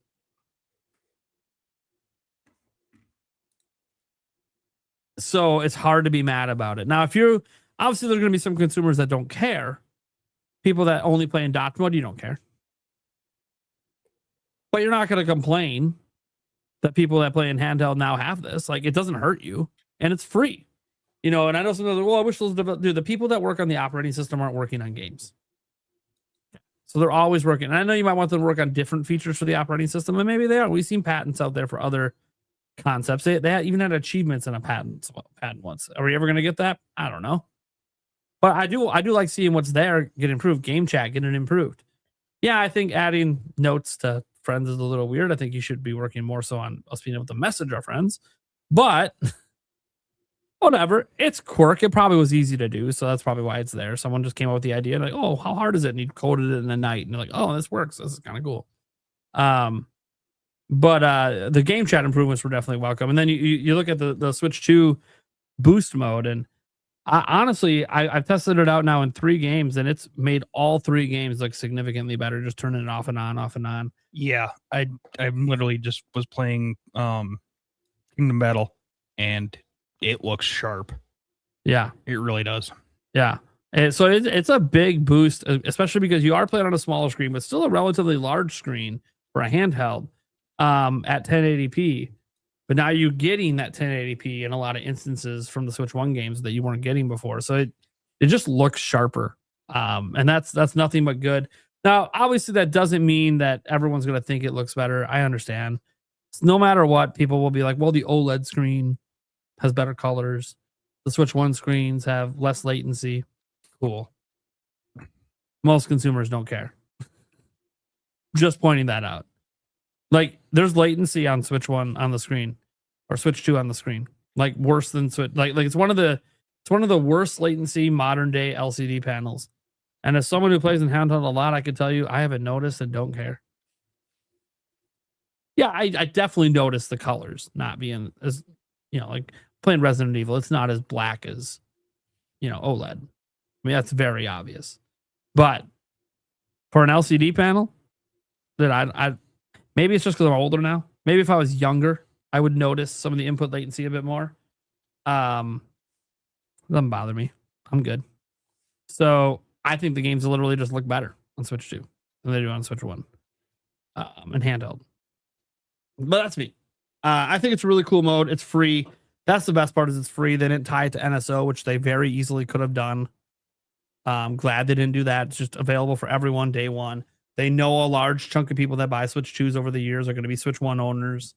So it's hard to be mad about it. Now, obviously there's going to be some consumers that don't care. People that only play in dot mode, you don't care. But you're not going to complain that people that play in handheld now have this. Like, it doesn't hurt you, and it's free. And I know some of I wish those the people that work on the operating system aren't working on games. So they're always working. And I know you might want them to work on different features for the operating system, and maybe they are. We've seen patents out there for other concepts. They even had achievements in a patent once. Are we ever going to get that? I don't know. But I do like seeing what's there get improved. Game chat getting improved. Yeah, I think adding notes to friends is a little weird. I think you should be working more so on us being able to message our friends. But whatever. It's quirk. It probably was easy to do, so that's probably why it's there. Someone just came up with the idea like, oh, how hard is it? And you coded it in a night. And you're like, oh, this works. This is kind of cool. But the game chat improvements were definitely welcome. And then you look at the Switch 2 boost mode, and honestly, I've tested it out now in 3 games, and it's made all 3 games look significantly better, just turning it off and on, off and on. Yeah, I literally just was playing Kingdom Battle, and it looks sharp. Yeah, it really does. Yeah. And so it's a big boost, especially because you are playing on a smaller screen, but still a relatively large screen for a handheld at 1080p. But now you're getting that 1080p in a lot of instances from the Switch 1 games that you weren't getting before. So it just looks sharper. And that's nothing but good. Now, obviously, that doesn't mean that everyone's going to think it looks better. I understand. No matter what, people will be like, well, the OLED screen has better colors. The Switch 1 screens have less latency. Cool. Most consumers don't care. Just pointing that out. Like, there's latency on Switch 1 on the screen, or Switch 2 on the screen. Like, worse than Switch. Like it's one of the worst latency modern day LCD panels. And as someone who plays in handheld a lot, I can tell you I haven't noticed and don't care. Yeah, I definitely noticed the colors not being as, like playing Resident Evil, it's not as black as, OLED. I mean, that's very obvious. But for an LCD panel, that I maybe it's just because I'm older now. Maybe if I was younger, I would notice some of the input latency a bit more. Doesn't bother me. I'm good. So I think the games literally just look better on Switch 2 than they do on Switch 1 and handheld. But that's me. I think it's a really cool mode. It's free. That's the best part, is it's free. They didn't tie it to NSO, which they very easily could have done. I'm glad they didn't do that. It's just available for everyone day one. They know a large chunk of people that buy Switch 2s over the years are going to be Switch 1 owners.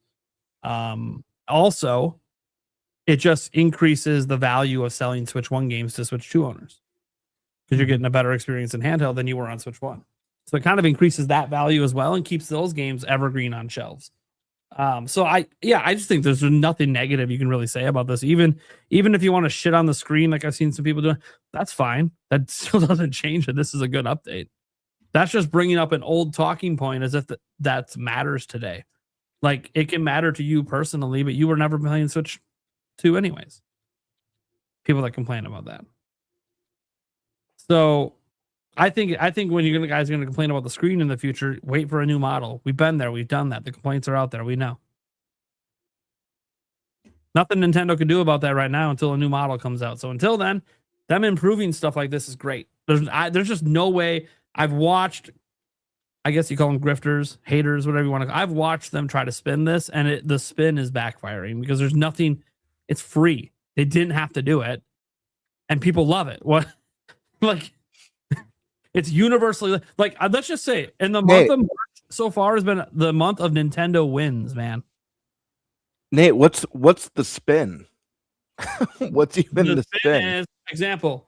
Also, it just increases the value of selling Switch 1 games to Switch 2 owners, because you're getting a better experience in handheld than you were on Switch 1. So it kind of increases that value as well and keeps those games evergreen on shelves. So I just think there's nothing negative you can really say about this. Even if you want to shit on the screen, like I've seen some people doing, that's fine. That still doesn't change that this is a good update. That's just bringing up an old talking point as if that matters today. Like, it can matter to you personally, but you were never playing Switch 2 anyways. People that complain about that. So I think when guys are going to complain about the screen in the future, wait for a new model. We've been there. We've done that. The complaints are out there. We know. Nothing Nintendo can do about that right now until a new model comes out. So until then, them improving stuff like this is great. There's just no way. I've watched, I guess you call them grifters, haters, whatever you want to. I've watched them try to spin this, and the spin is backfiring because there's nothing. It's free. They didn't have to do it, and people love it. What, like? It's universally like, let's just say, in the month of March so far has been the month of Nintendo wins, man. Nate, what's the spin? What's even the spin? Is, example.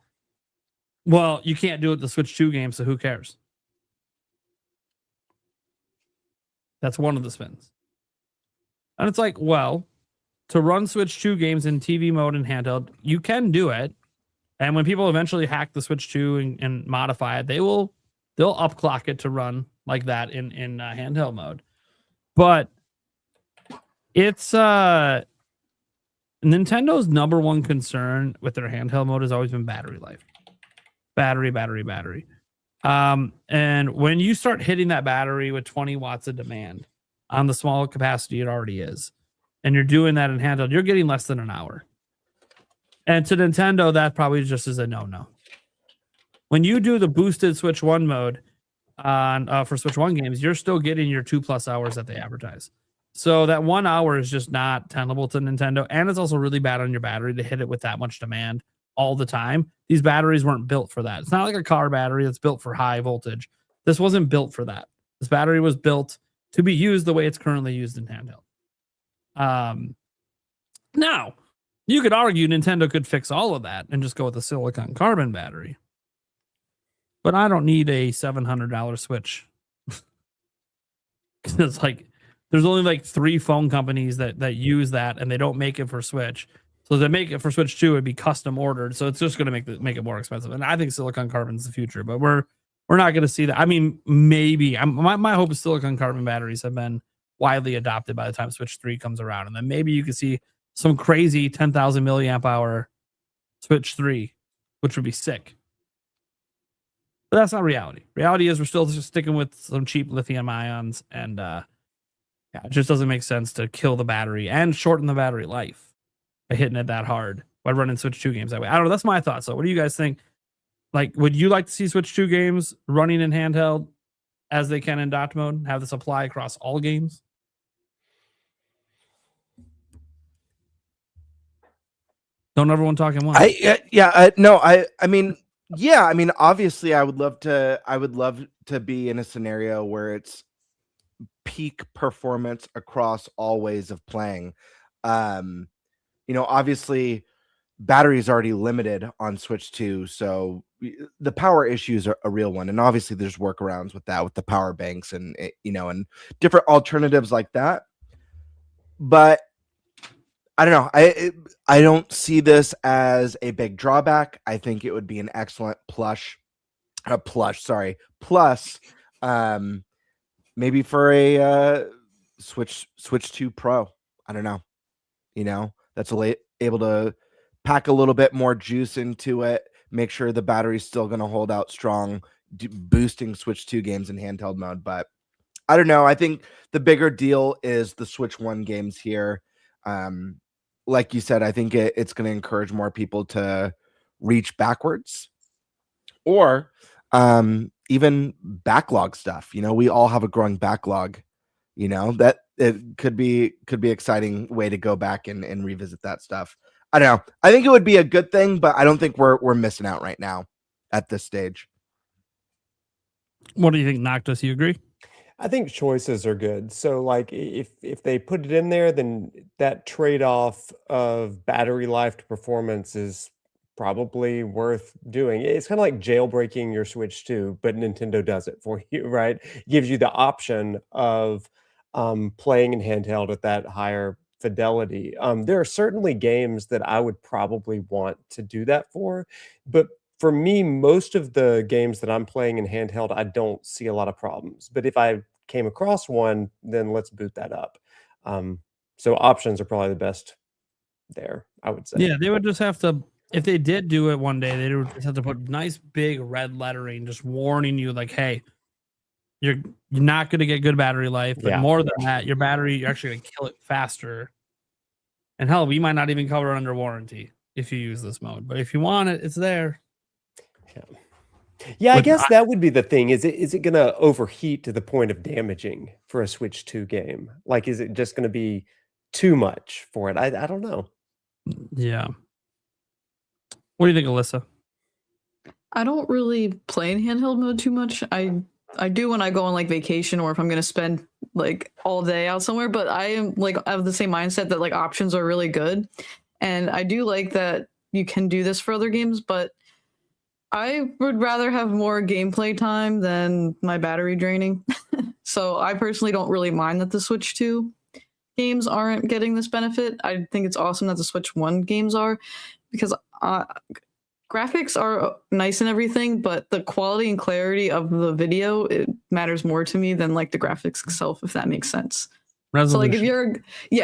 Well, you can't do it the Switch 2 game, so who cares? That's one of the spins. And it's like, well, to run Switch 2 games in TV mode and handheld, you can do it. And when people eventually hack the Switch 2 and modify it, they'll upclock it to run like that in handheld mode. But it's Nintendo's number one concern with their handheld mode has always been battery life. Battery. And when you start hitting that battery with 20 watts of demand on the small capacity it already is, and you're doing that in handheld, you're getting less than an hour. And to Nintendo, that probably just is a no-no. When you do the boosted Switch 1 mode on for Switch 1 games, you're still getting your 2+ hours that they advertise. So that 1 hour is just not tenable to Nintendo. And it's also really bad on your battery to hit it with that much demand all the time. These batteries weren't built for that. It's not like a car battery that's built for high voltage. This wasn't built for that. This battery was built to be used the way it's currently used in handheld. Now, you could argue Nintendo could fix all of that and just go with a silicon carbon battery. But I don't need a $700 Switch. It's like, there's only like 3 phone companies that use that, and they don't make it for Switch. So they make it for Switch 2, it'd be custom ordered. So it's just going to make it more expensive. And I think silicon carbon is the future, but we're not going to see that. I mean, maybe. My hope is silicon carbon batteries have been widely adopted by the time Switch 3 comes around. And then maybe you can see some crazy 10,000 milliamp hour Switch 3, which would be sick. But that's not reality. Reality is we're still just sticking with some cheap lithium ions and Yeah, it just doesn't make sense to kill the battery and shorten the battery life by hitting it that hard by running Switch 2 games that way. I don't know. That's my thoughts. So what do you guys think? Like, would you like to see Switch 2 games running in handheld as they can in docked mode? Have this apply across all games? Don't everyone talk at once. I mean, obviously, I would love to be in a scenario where it's peak performance across all ways of playing. Obviously, battery is already limited on Switch 2, so the power issues are a real one, and obviously, there's workarounds with that, with the power banks and and different alternatives like that. But I don't know. I don't see this as a big drawback. I think it would be an excellent plus. Maybe for a Switch 2 Pro. I don't know. That's able to pack a little bit more juice into it. Make sure the battery's still going to hold out strong, boosting Switch 2 games in handheld mode. But I don't know. I think the bigger deal is the Switch 1 games here. Like you said, I think it's going to encourage more people to reach backwards or even backlog stuff. We all have a growing backlog, that it could be exciting way to go back and revisit that stuff. I don't know. I think it would be a good thing, but I don't think we're missing out right now at this stage. What do you think, Noctis? You agree? I think choices are good. So like if they put it in there, then that trade-off of battery life to performance is probably worth doing. It's kind of like jailbreaking your Switch 2, but Nintendo does it for you, right? Gives you the option of playing in handheld at that higher fidelity. There are certainly games that I would probably want to do that for, but for me, most of the games that I'm playing in handheld, I don't see a lot of problems. But if I came across one, then let's boot that up. So options are probably the best there, I would say. Yeah, they would just have to, if they did do it one day, they would just have to put nice big red lettering just warning you like, hey, you're not going to get good battery life, but more than that, your battery, you're actually going to kill it faster. And hell, we might not even cover it under warranty if you use this mode. But if you want it, it's there. Yeah, I guess that would be the thing. Is it going to overheat to the point of damaging for a Switch 2 game? Like, is it just going to be too much for it? I don't know. Yeah. What do you think, Alyssa? I don't really play in handheld mode too much. I do when I go on like vacation or if I'm going to spend like all day out somewhere, but I am like, I have the same mindset that like options are really good. And I do like that you can do this for other games, but I would rather have more gameplay time than my battery draining. So I personally don't really mind that the Switch 2 games aren't getting this benefit. I think it's awesome that the Switch 1 games are, because graphics are nice and everything, but the quality and clarity of the video, it matters more to me than like the graphics itself, if that makes sense. Resolution. So like if you're,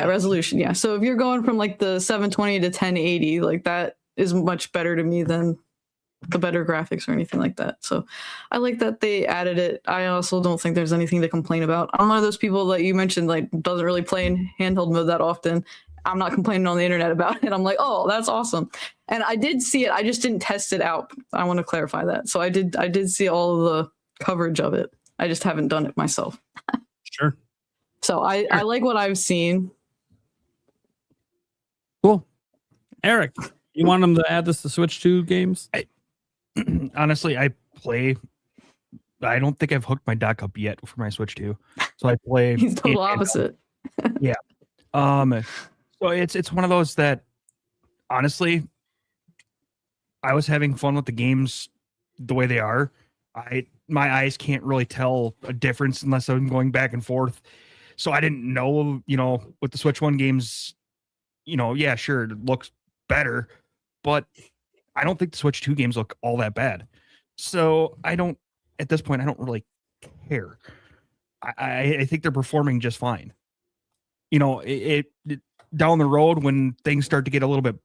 resolution. Yeah. So if you're going from like the 720 to 1080, like that is much better to me than the better graphics or anything like that. So I like that they added it. I also don't think there's anything to complain about. I'm one of those people that you mentioned, like doesn't really play in handheld mode that often. I'm not complaining on the internet about it. I'm like, oh, that's awesome. And I did see it. I just didn't test it out. I want to clarify that. So I did see all of the coverage of it. I just haven't done it myself. Sure. So I like what I've seen. Cool. Eric, you want them to add this to Switch 2 games? Honestly, I don't think I've hooked my dock up yet for my Switch 2. So I play. He's total opposite. Yeah. So it's one of those that honestly, I was having fun with the games the way they are. My eyes can't really tell a difference unless I'm going back and forth. So I didn't know, with the Switch 1 games, yeah, sure, it looks better, but I don't think the Switch 2 games look all that bad. So at this point, I don't really care. I think they're performing just fine. It down the road when things start to get a little bit,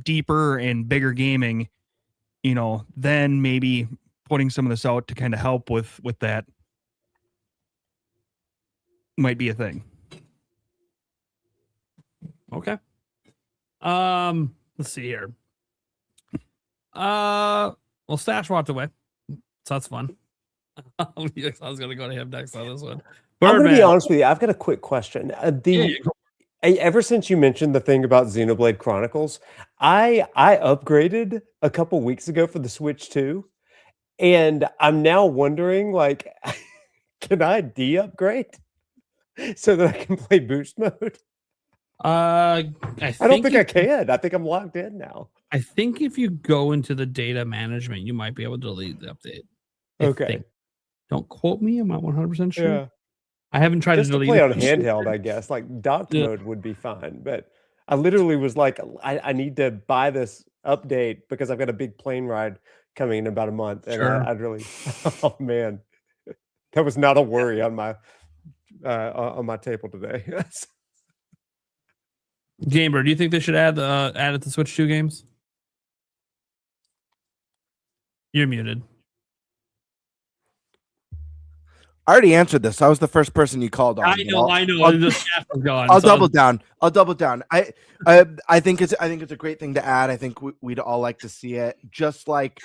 deeper and bigger gaming, then maybe putting some of this out to kind of help with that. might be a thing. Okay. Let's see here. Well, Stash walked away, so that's fun. I was gonna go to him next on this one. I'm gonna be Birdman. honest with you. I've got a quick question. Ever since you mentioned the thing about Xenoblade Chronicles, I upgraded a couple weeks ago for the Switch 2, and I'm now wondering, like, can I de-upgrade so that I can play boost mode? I don't think I can. I think I'm locked in now. I think if you go into the data management, you might be able to delete the update. Okay. Don't quote me. I'm not 100% sure. Yeah. I haven't tried Just to to delete play it. on handheld, I guess. Like docked mode would be fine, but I literally was like, I need to buy this update because I've got a big plane ride coming in about a month, and Sure. I'd really, oh man, that was not a worry on my table today. Gamer, do you think they should add it to Switch 2 games? You're muted. I already answered this. I was the first person you called on. I know. The chat was gone, I'll so- double down. I think it's a great thing to add. I think we'd all like to see it. Just like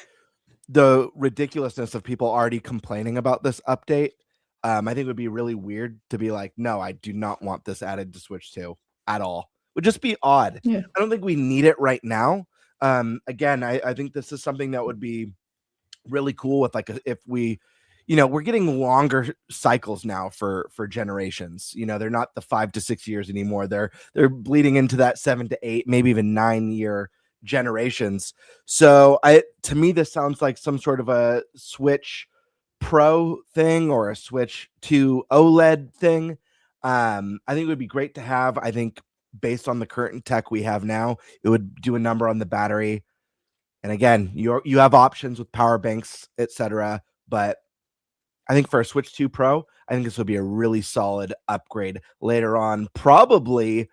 the ridiculousness of people already complaining about this update. I think it would be really weird to be like, no, I do not want this added to Switch 2 at all. It would just be odd. Yeah. I don't think we need it right now. Again, I think this is something that would be really cool with if we, we're getting longer cycles now for generations. They're not the 5 to 6 years anymore. They're bleeding into that 7 to 8, maybe even 9-year generations. So to me, this sounds like some sort of a Switch Pro thing or a Switch 2 OLED thing. I think it would be great to have. I think based on the current tech we have now, it would do a number on the battery. And again, you have options with power banks, etc. But I think for a Switch 2 Pro, I think this would be a really solid upgrade later on, probably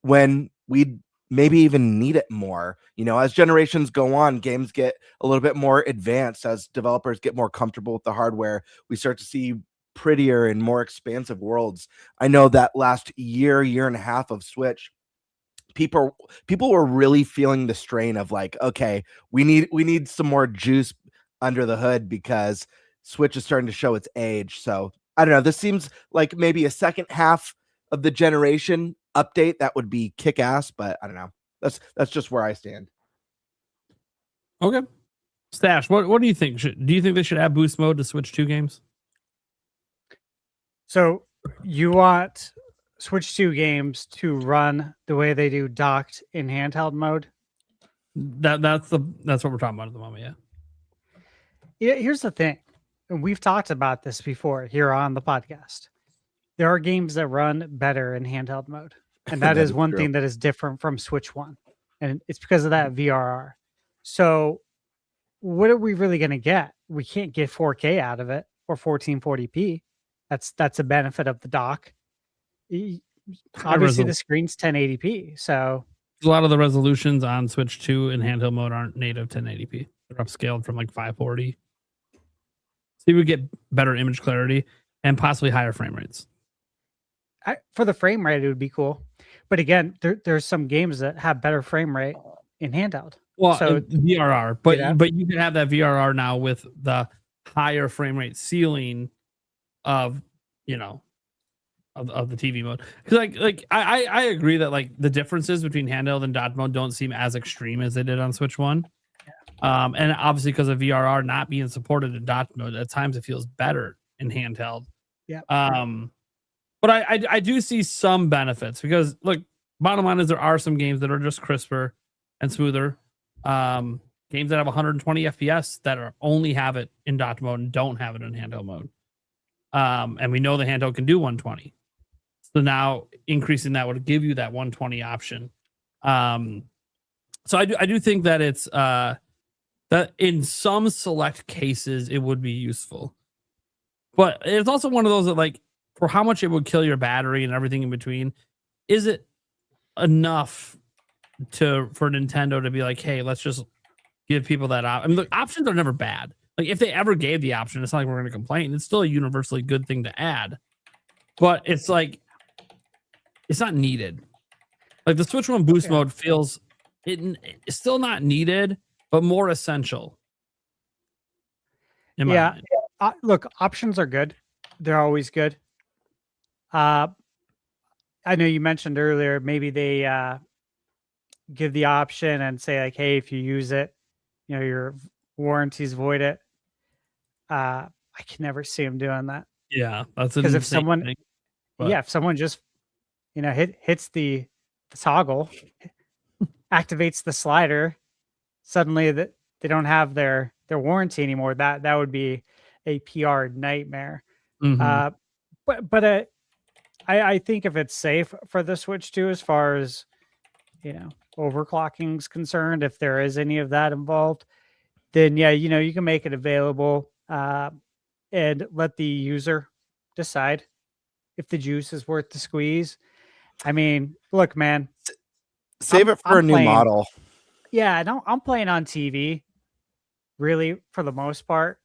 when we maybe even need it more. As generations go on, games get a little bit more advanced. As developers get more comfortable with the hardware, we start to see prettier and more expansive worlds. I know that last year and a half of Switch, people were really feeling the strain of like, okay, we need some more juice under the hood because Switch is starting to show its age. So I don't know. This seems like maybe a second half of the generation update that would be kick ass, but I don't know. That's just where I stand. Okay. Stash, what do you think? Do you think they should add boost mode to Switch 2 games? So you want Switch 2 games to run the way they do docked in handheld mode? That's what we're talking about at the moment, yeah. Yeah, here's the thing. And we've talked about this before here on the podcast. There are games that run better in handheld mode. And that is one thing that is different from Switch 1. And it's because of that VRR. So what are we really going to get? We can't get 4K out of it or 1440p. That's a benefit of the dock. Obviously, the screen's 1080p. So a lot of the resolutions on Switch 2 in handheld mode aren't native 1080p. They're upscaled from like 540. So you would get better image clarity and possibly higher frame rates. For the frame rate, it would be cool. But again, there's some games that have better frame rate in handheld. Well, so VRR, but you can have that VRR now with the higher frame rate ceiling of of the TV mode. Because I agree that like the differences between handheld and dock mode don't seem as extreme as they did on Switch 1. And obviously because of VRR not being supported in dock mode, at times it feels better in handheld. Yeah. But I do see some benefits because look, bottom line is there are some games that are just crisper and smoother. Games that have 120 FPS that only have it in dock mode and don't have it in handheld mode. And we know the handheld can do 120. So now increasing that would give you that 120 option. So I do think that it's that in some select cases it would be useful. But it's also one of those that like for how much it would kill your battery and everything in between, is it enough for Nintendo to be like, hey, let's just give people that option? I mean, look, options are never bad. Like if they ever gave the option, it's not like we're going to complain. It's still a universally good thing to add. but it's like it's not needed. Like the Switch One boost mode feels it's still not needed, but more essential. Yeah. Look, options are good. They're always good. I know you mentioned earlier, maybe they give the option and say like, hey, if you use it, your warranties void it. I can never see them doing that. Yeah, that's because if someone, thing, if someone just, hits the toggle, activates the slider, suddenly that they don't have their warranty anymore. That would be a PR nightmare. Mhm. But I think if it's safe for the Switch 2, as far as overclocking is concerned, if there is any of that involved, then you can make it available and let the user decide if the juice is worth the squeeze. I mean, look, man, Save it for a new model. Yeah, no, I'm playing on TV, really, for the most part.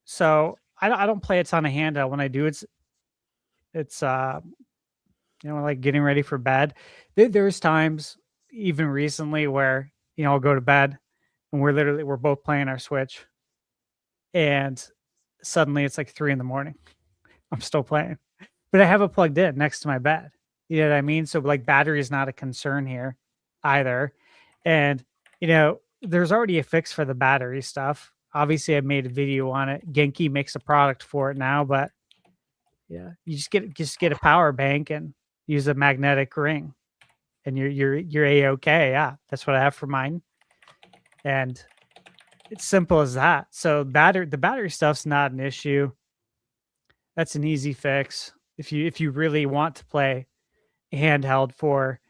So I don't play a ton of handheld. When I do, it's like getting ready for bed. There's times, even recently, where I'll go to bed and we're both playing our Switch, and suddenly it's like 3 a.m. I'm still playing, but I have it plugged in next to my bed. You know what I mean? So like battery is not a concern here either. And there's already a fix for the battery stuff. Obviously, I made a video on it. Genki makes a product for it now, but yeah, you just get a power bank and use a magnetic ring, and you're A-okay. Yeah, that's what I have for mine. And it's simple as that. So the battery stuff's not an issue. That's an easy fix if you really want to play handheld for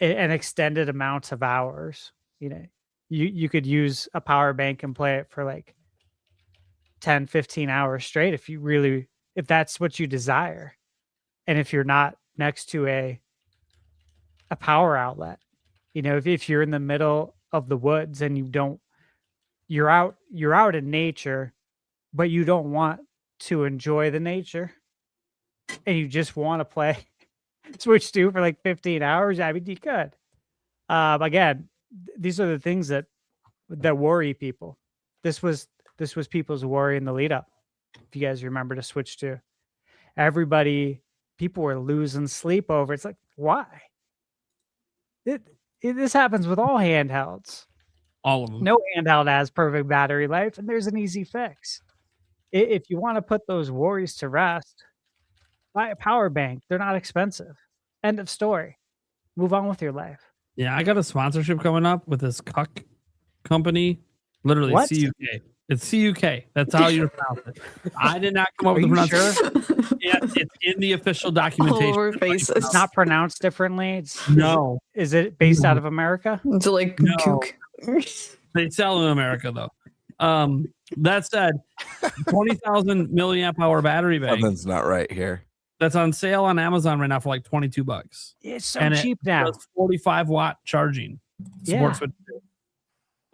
an extended amount of hours. You could use a power bank and play it for like 10-15 hours straight if that's what you desire, and if you're not next to a power outlet. If you're in the middle of the woods and you're out in nature, but you don't want to enjoy the nature, and you just want to play Switch 2 for like 15 hours, I mean, you could. Again, these are the things that worry people. This was people's worry in the lead up. If you guys remember to Switch 2, people were losing sleep over. It's like, why? This happens with all handhelds. All of them. No handheld has perfect battery life, and there's an easy fix. If you want to put those worries to rest, buy a power bank. They're not expensive. End of story. Move on with your life. Yeah, I got a sponsorship coming up with this cuck company. Literally, What? CUK. It's CUK. That's how you pronounce it. I did not come up with the pronunciation. Yeah, it's in the official documentation. All over faces. It's not pronounced differently. No. Is it based out of America? It's like No. kook. They sell in America though. That said, 20,000 milliamp hour battery bank. Something's not right here. That's on sale on Amazon right now for like $22. It's so And cheap it now. does 45-watt charging. Supports with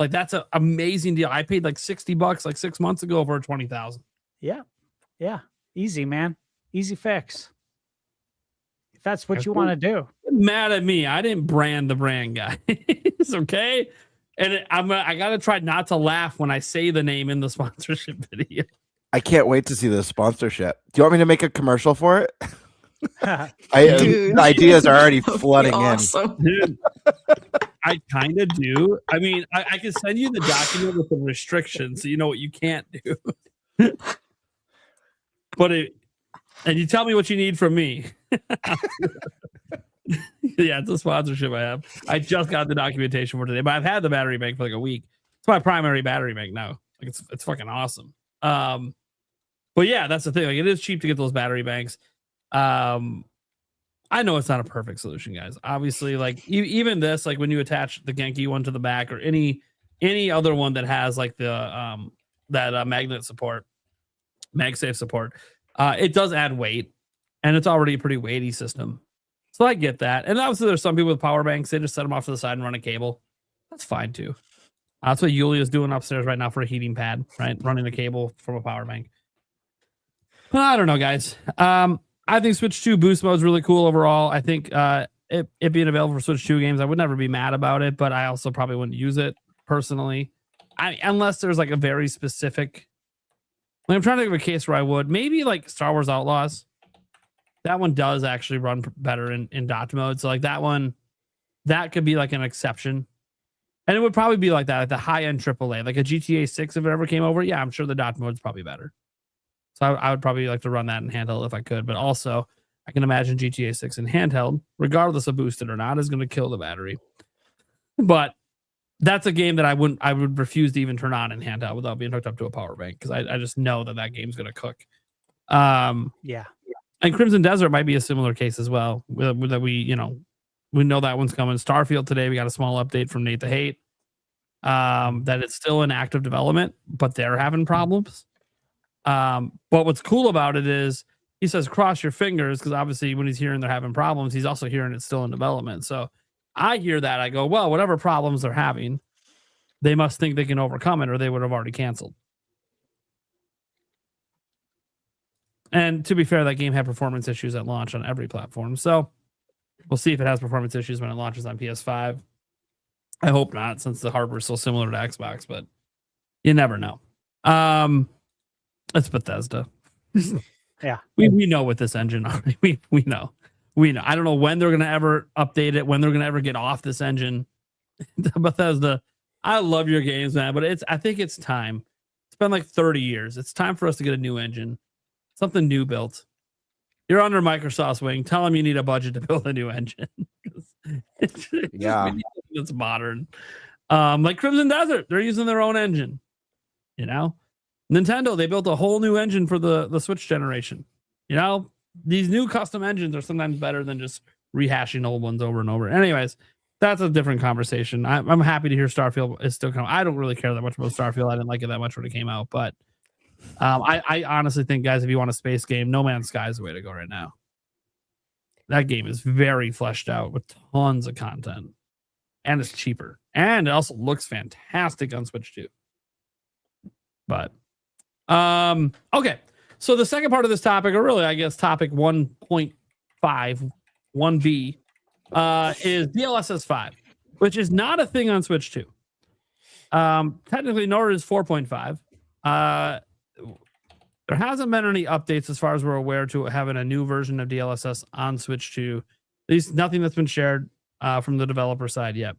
like that's an amazing deal. I paid like $60 like 6 months ago for 20,000. Yeah. Easy, man. Easy fix. If that's what you want to do. Mad at me. I didn't brand the brand, guys. Okay. And I gotta try not to laugh when I say the name in the sponsorship video. I can't wait to see the sponsorship. Do you want me to make a commercial for it? Dude. The ideas are already flooding Awesome. Dude, I kind of do. I mean, I can send you the document with the restrictions so you know what you can't do. And you tell me what you need from me. Yeah, it's a sponsorship I have. I just got the documentation for today, but I've had the battery bank for like a week. It's my primary battery bank now. Like it's fucking awesome. But yeah, that's the thing. Like it is cheap to get those battery banks. I know it's not a perfect solution, guys. Obviously, like even this, like when you attach the Genki one to the back or any other one that has like the magnet support, MagSafe support, it does add weight, and it's already a pretty weighty system. So I get that. And obviously there's some people with power banks, they just set them off to the side and run a cable. That's fine too. That's what Yulia's doing upstairs right now for a heating pad, right? Running a cable from a power bank. I don't know, guys. I think Switch 2 boost mode is really cool overall. I think it being available for Switch 2 games, I would never be mad about it, but I also probably wouldn't use it personally. Unless there's like a very specific. Like, I'm trying to think of a case where I would. Maybe like Star Wars Outlaws. That one does actually run better in dot mode. So like that one, that could be like an exception. And it would probably be like that, like the high-end AAA, like a GTA 6 if it ever came over. Yeah, I'm sure the dot mode's probably better. So I would probably like to run that in handheld if I could. But also, I can imagine GTA 6 in handheld, regardless of boosted or not, is going to kill the battery. But that's a game that I would refuse to even turn on in handheld without being hooked up to a power bank, because I just know that game's going to cook. Yeah. And Crimson Desert might be a similar case as well. That we know that one's coming. Starfield today, we got a small update from Nate the Hate. That it's still in active development, but they're having problems. But what's cool about it is he says cross your fingers, because obviously when he's hearing they're having problems, he's also hearing it's still in development. So I hear that, I go, well, whatever problems they're having, they must think they can overcome it, or they would have already canceled. And to be fair, that game had performance issues at launch on every platform. So we'll see if it has performance issues when it launches on PS5. I hope not, since the hardware is so similar to Xbox, but you never know. It's Bethesda. Yeah. We know with this engine already. We know. I don't know when they're gonna ever update it, when they're gonna ever get off this engine. Bethesda, I love your games, man, but I think it's time. It's been like 30 years. It's time for us to get a new engine. Something new built. You're under Microsoft's wing. Tell them you need a budget to build a new engine. Yeah. It's modern. Like Crimson Desert, they're using their own engine. Nintendo, they built a whole new engine for the Switch generation. These new custom engines are sometimes better than just rehashing old ones over and over. Anyways, that's a different conversation. I'm happy to hear Starfield is still coming. I don't really care that much about Starfield. I didn't like it that much when it came out, but I honestly think, guys, if you want a space game, No Man's Sky is the way to go right now. That game is very fleshed out with tons of content, and it's cheaper, and it also looks fantastic on Switch 2. But okay, so the second part of this topic, or really I guess topic 1.5 1B, is DLSS 5, which is not a thing on Switch 2. Technically, nor is 4.5. There hasn't been any updates as far as we're aware to having a new version of DLSS on Switch 2. At least nothing that's been shared from the developer side yet.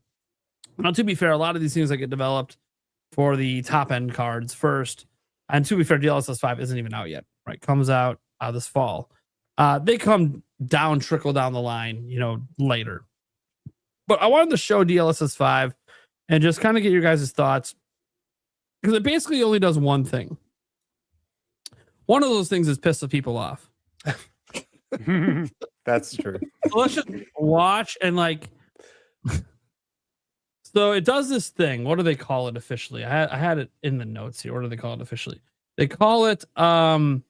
Now, to be fair, a lot of these things that get developed for the top end cards first, and to be fair, DLSS 5 isn't even out yet, right? Comes out this fall. They come down, trickle down the line, later. But I wanted to show DLSS 5 and just kind of get your guys' thoughts, because it basically only does one thing. One of those things is piss the people off. That's true. So let's just watch and so it does this thing. What do they call it officially? I had it in the notes here. What do they call it officially? They call it a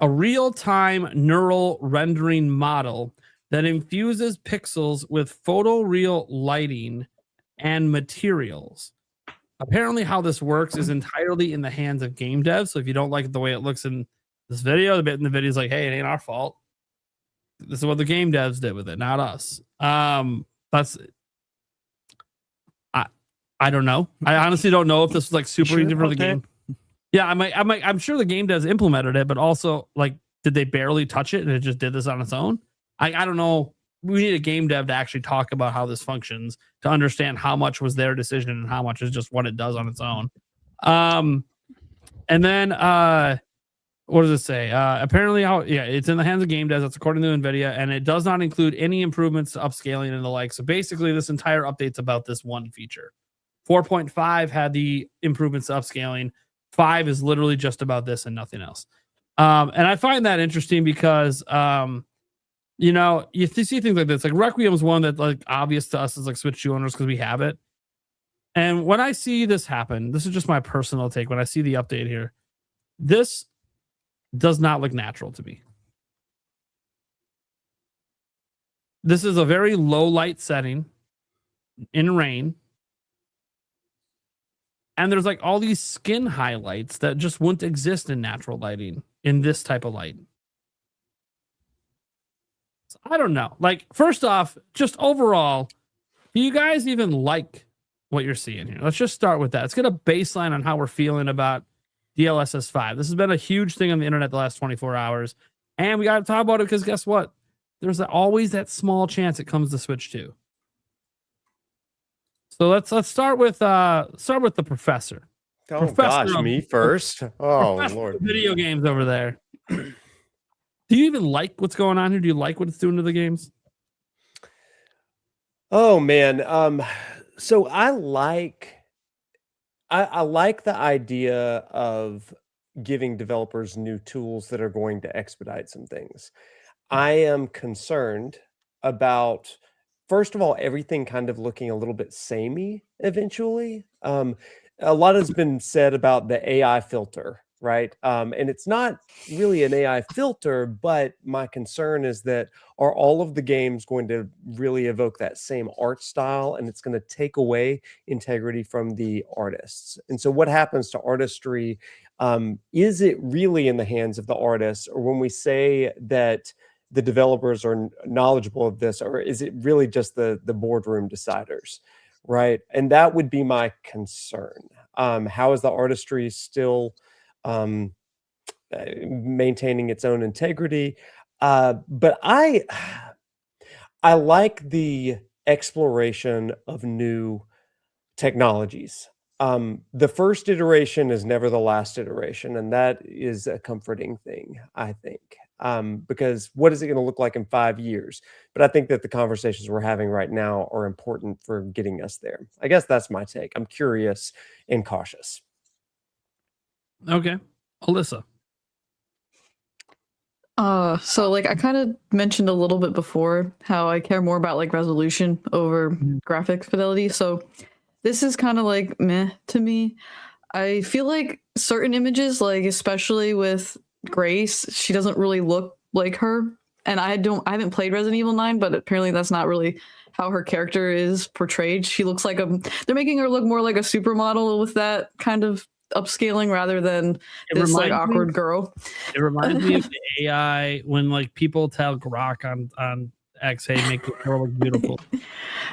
real-time neural rendering model that infuses pixels with photoreal lighting and materials. Apparently how this works is entirely in the hands of game devs. So if you don't like the way it looks in this video, the bit in the video is like, hey, it ain't our fault. This is what the game devs did with it, not us. That's I don't know. I honestly don't know if this was like super easy for the game. Yeah, I'm sure the game devs implemented it, but also did they barely touch it and it just did this on its own? I don't know. We need a game dev to actually talk about how this functions to understand how much was their decision and how much is just what it does on its own. And then what does it say? Apparently, it's in the hands of game devs. That's according to NVIDIA, and it does not include any improvements to upscaling and the like. So basically, this entire update's about this one feature. 4.5 had the improvements to upscaling. 5 is literally just about this and nothing else. And I find that interesting because you see things like this. Like Requiem's one that obvious to us as Switch 2 owners because we have it. And when I see this happen, this is just my personal take. When I see the update here, this does not look natural to me. This is a very low light setting in rain. And there's all these skin highlights that just wouldn't exist in natural lighting. in this type of light? So I don't know. Like, first off, just overall, do you guys even like what you're seeing here? Let's just start with that. Let's get a baseline on how we're feeling about DLSS 5. This has been a huge thing on the internet the last 24 hours. And we got to talk about it because guess what? There's always that small chance it comes to Switch 2. So let's start with the professor. Oh Professor gosh, me first. Oh Professor Lord. of video games over there. Do you even like what's going on here? Do you like what it's doing to the games? Oh man. So I like the idea of giving developers new tools that are going to expedite some things. I am concerned about, first of all, everything kind of looking a little bit samey eventually. A lot has been said about the AI filter, right? And it's not really an AI filter, but my concern is that are all of the games going to really evoke that same art style, and it's going to take away integrity from the artists? And so what happens to artistry? Is it really in the hands of the artists, or when we say that the developers are knowledgeable of this, or is it really just the boardroom deciders, right? And that would be my concern. How is the artistry still maintaining its own integrity? But I like the exploration of new technologies. The first iteration is never the last iteration, and that is a comforting thing, I think. Because what is it going to look like in 5 years? But I think that the conversations we're having right now are important for getting us there. I guess that's my take. I'm curious and cautious. Okay. Alyssa. So like I kind of mentioned a little bit before how I care more about like resolution over graphic fidelity. So this is kind of like meh to me. I feel like certain images, like especially with Grace, she doesn't really look like her. And I haven't played Resident Evil 9, but apparently that's not really how her character is portrayed. She looks like they're making her look more like a supermodel with that kind of upscaling rather than this like awkward girl. It reminds me of the AI when like people tell Grok on X, hey, make the girl look beautiful.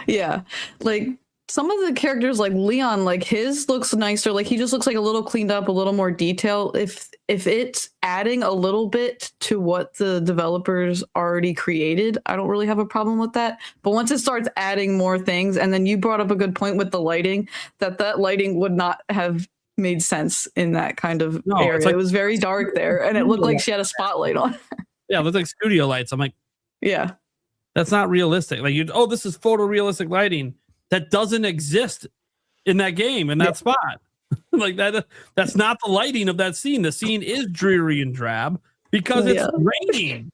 Yeah. Like some of the characters like Leon, like his looks nicer. Like he just looks like a little cleaned up, a little more detail. If it's adding a little bit to what the developers already created, I don't really have a problem with that. But once it starts adding more things, and then you brought up a good point with the lighting, that lighting would not have made sense in that kind of area. Like, it was very dark there, and it looked like she had a spotlight on. Yeah, it looked like studio lights. I'm like, yeah, that's not realistic. Like this is photorealistic lighting. That doesn't exist in that game, in that spot. Like that's not the lighting of that scene. The scene is dreary and drab because it's raining.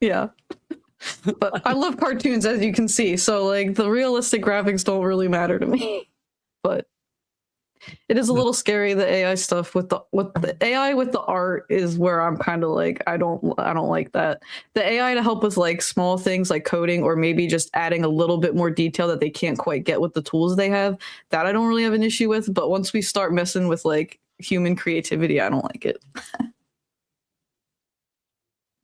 Yeah. But I love cartoons, as you can see. So like the realistic graphics don't really matter to me. But it is a little scary, the AI stuff with the AI with the art is where I'm kind of like I don't like that. The AI to help with like small things like coding or maybe just adding a little bit more detail that they can't quite get with the tools they have, that I don't really have an issue with. But once we start messing with like human creativity, I don't like it.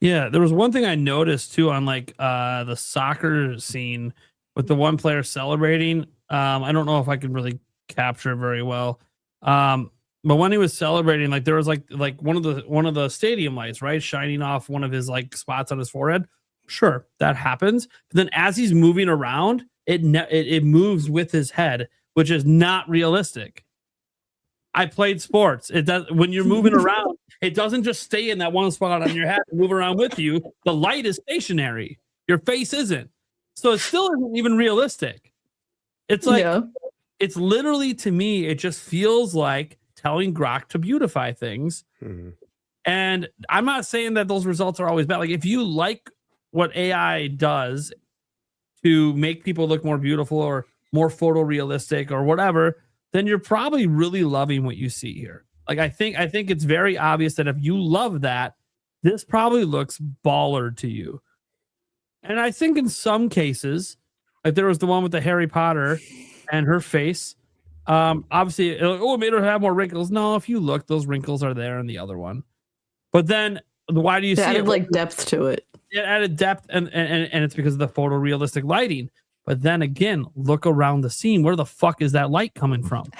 Yeah, there was one thing I noticed too on like the soccer scene with the one player celebrating. I don't know if I can really capture very well, but when he was celebrating, like there was like one of the stadium lights, right, shining off one of his like spots on his forehead. Sure, that happens, but then as he's moving around, it moves with his head, which is not realistic. I played sports. It does, when you're moving around, it doesn't just stay in that one spot on your head and move around with you. The light is stationary. Your face isn't. So it still isn't even realistic. It's like it's literally, to me, it just feels like telling Grok to beautify things. Mm-hmm. And I'm not saying that those results are always bad. Like if you like what AI does to make people look more beautiful or more photorealistic or whatever, then you're probably really loving what you see here. Like I think it's very obvious that if you love that, this probably looks baller to you. And I think in some cases, like there was the one with the Harry Potter and her face. Obviously, it made her have more wrinkles. No, if you look, those wrinkles are there in the other one. But then why do you They see added it? like depth to it. It added depth, and it's because of the photorealistic lighting. But then again, look around the scene. Where the fuck is that light coming from?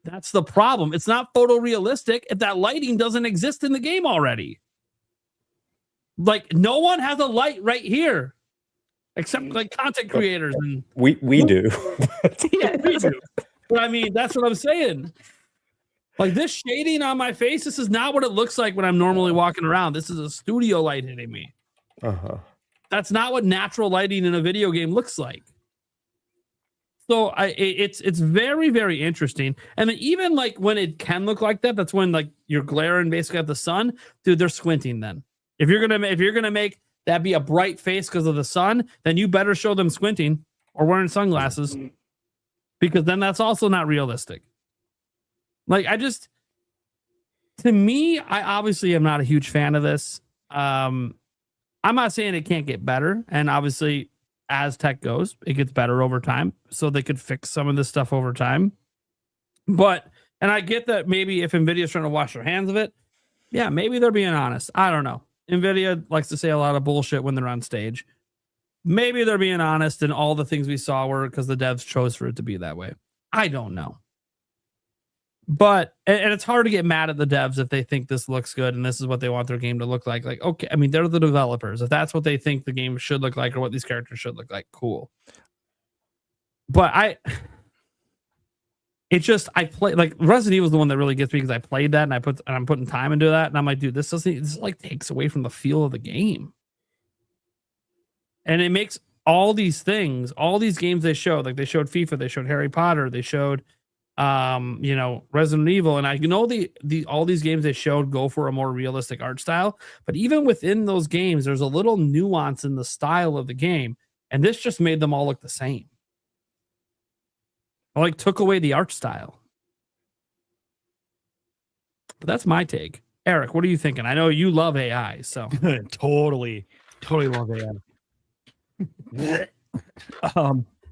That's the problem. It's not photorealistic if that lighting doesn't exist in the game already. Like, no one has a light right here, except like content creators. And We do. yeah, we do. But I mean, that's what I'm saying. Like, this shading on my face, this is not what it looks like when I'm normally walking around. This is a studio light hitting me. That's not what natural lighting in a video game looks like. So it's very, very interesting. And then even like when it can look like that, that's when like you're glaring basically at the sun, dude. They're squinting. Then if you're gonna make that be a bright face because of the sun, then you better show them squinting or wearing sunglasses, because then that's also not realistic. Like, to me, I obviously am not a huge fan of this. I'm not saying it can't get better, and obviously, as tech goes, it gets better over time. So they could fix some of this stuff over time. But, and I get that maybe if NVIDIA's trying to wash their hands of it, yeah, maybe they're being honest. I don't know. NVIDIA likes to say a lot of bullshit when they're on stage. Maybe they're being honest, and all the things we saw were because the devs chose for it to be that way. I don't know. But, and it's hard to get mad at the devs if they think this looks good and this is what they want their game to look like. Like, okay, I mean, they're the developers. If that's what they think the game should look like or what these characters should look like, cool. But I play, like, Resident Evil is the one that really gets me, because I played that and I'm putting time into that, and I'm like, dude, this like takes away from the feel of the game. And it makes all these things, all these games they showed, like they showed FIFA, they showed Harry Potter, they showed Resident Evil, and I know all these games they showed go for a more realistic art style, but even within those games there's a little nuance in the style of the game, and this just made them all look the same. I like took away the art style. But that's my take. Eric, what are you thinking? I know you love AI, so totally love AI.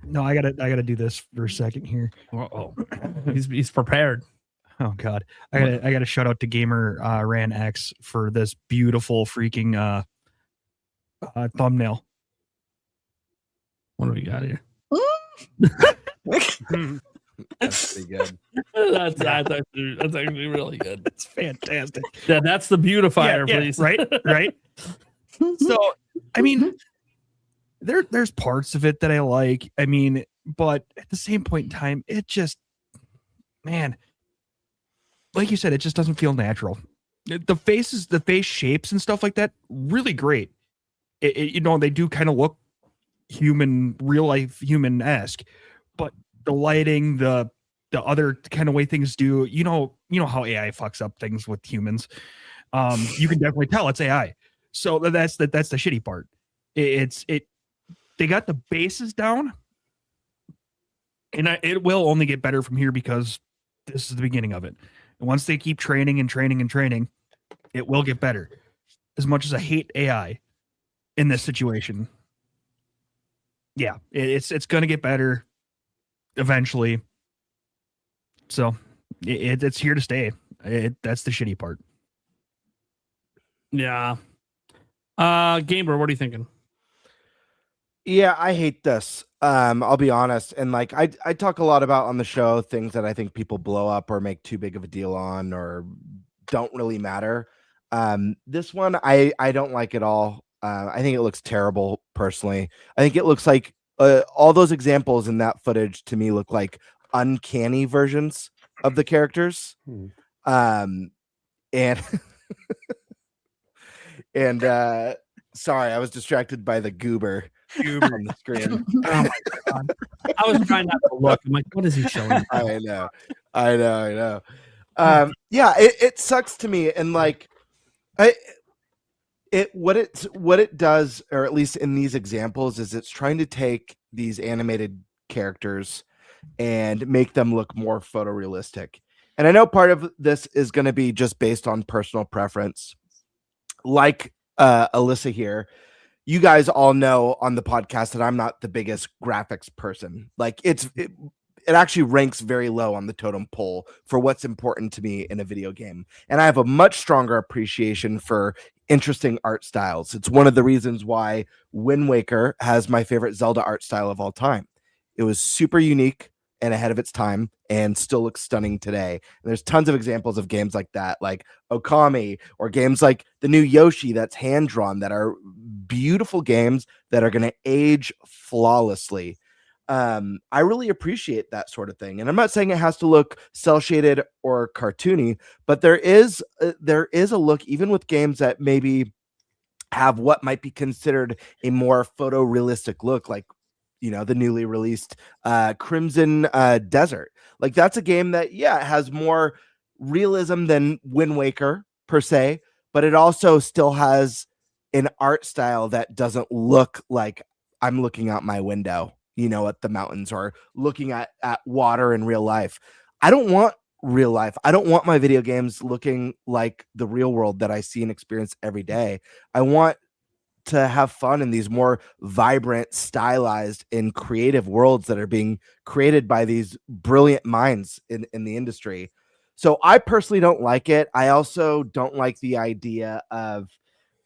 No, I gotta do this for a second here. Uh-oh. He's prepared. Oh God, I gotta shout out to Gamer Ran X for this beautiful freaking thumbnail. What do we got here? That's pretty good. That's actually really good. It's fantastic. Yeah, that's the beautifier, yeah, please. Right. So, I mean, there's parts of it that I like. I mean, but at the same point in time, it just, man, like you said, it just doesn't feel natural. The face shapes and stuff like that, really great. They do kind of look human, real life human-esque, but the lighting, the other kind of way things do, you know how AI fucks up things with humans. You can definitely tell it's AI. So that's the shitty part. They got the bases down, and it will only get better from here, because this is the beginning of it. And once they keep training and training and training, it will get better. As much as I hate AI in this situation, yeah, it's going to get better eventually. So it's here to stay. That's the shitty part. Yeah. Gamer, what are you thinking? Yeah, I hate this. I'll be honest. And like I talk a lot about on the show things that I think people blow up or make too big of a deal on or don't really matter. This one I don't like at all. I think it looks terrible personally. I think it looks like all those examples in that footage to me look like uncanny versions of the characters. And and sorry, I was distracted by the goober on the screen. Oh my God. I was trying not to look. I'm like, what is he showing? I know. Yeah, it sucks to me, and like what it does, or at least in these examples, is it's trying to take these animated characters and make them look more photorealistic. And I know part of this is going to be just based on personal preference. Like Alyssa here, you guys all know on the podcast that I'm not the biggest graphics person. Like it actually ranks very low on the totem pole for what's important to me in a video game. And I have a much stronger appreciation for interesting art styles. It's one of the reasons why Wind Waker has my favorite Zelda art style of all time. It was super unique and ahead of its time and still looks stunning today. And there's tons of examples of games like that, like Okami, or games like the new Yoshi that's hand-drawn, that are beautiful games that are going to age flawlessly. I really appreciate that sort of thing. And I'm not saying it has to look cel-shaded or cartoony, but there is a look, even with games that maybe have what might be considered a more photorealistic look, like, you know, the newly released Crimson Desert. Like, that's a game that, yeah, it has more realism than Wind Waker per se, but it also still has an art style that doesn't look like I'm looking out my window, you know, at the mountains, or looking at water in real life. I don't want real life. I don't want my video games looking like the real world that I see and experience every day. I want to have fun in these more vibrant, stylized, and creative worlds that are being created by these brilliant minds in the industry. So I personally don't like it. I also don't like the idea of,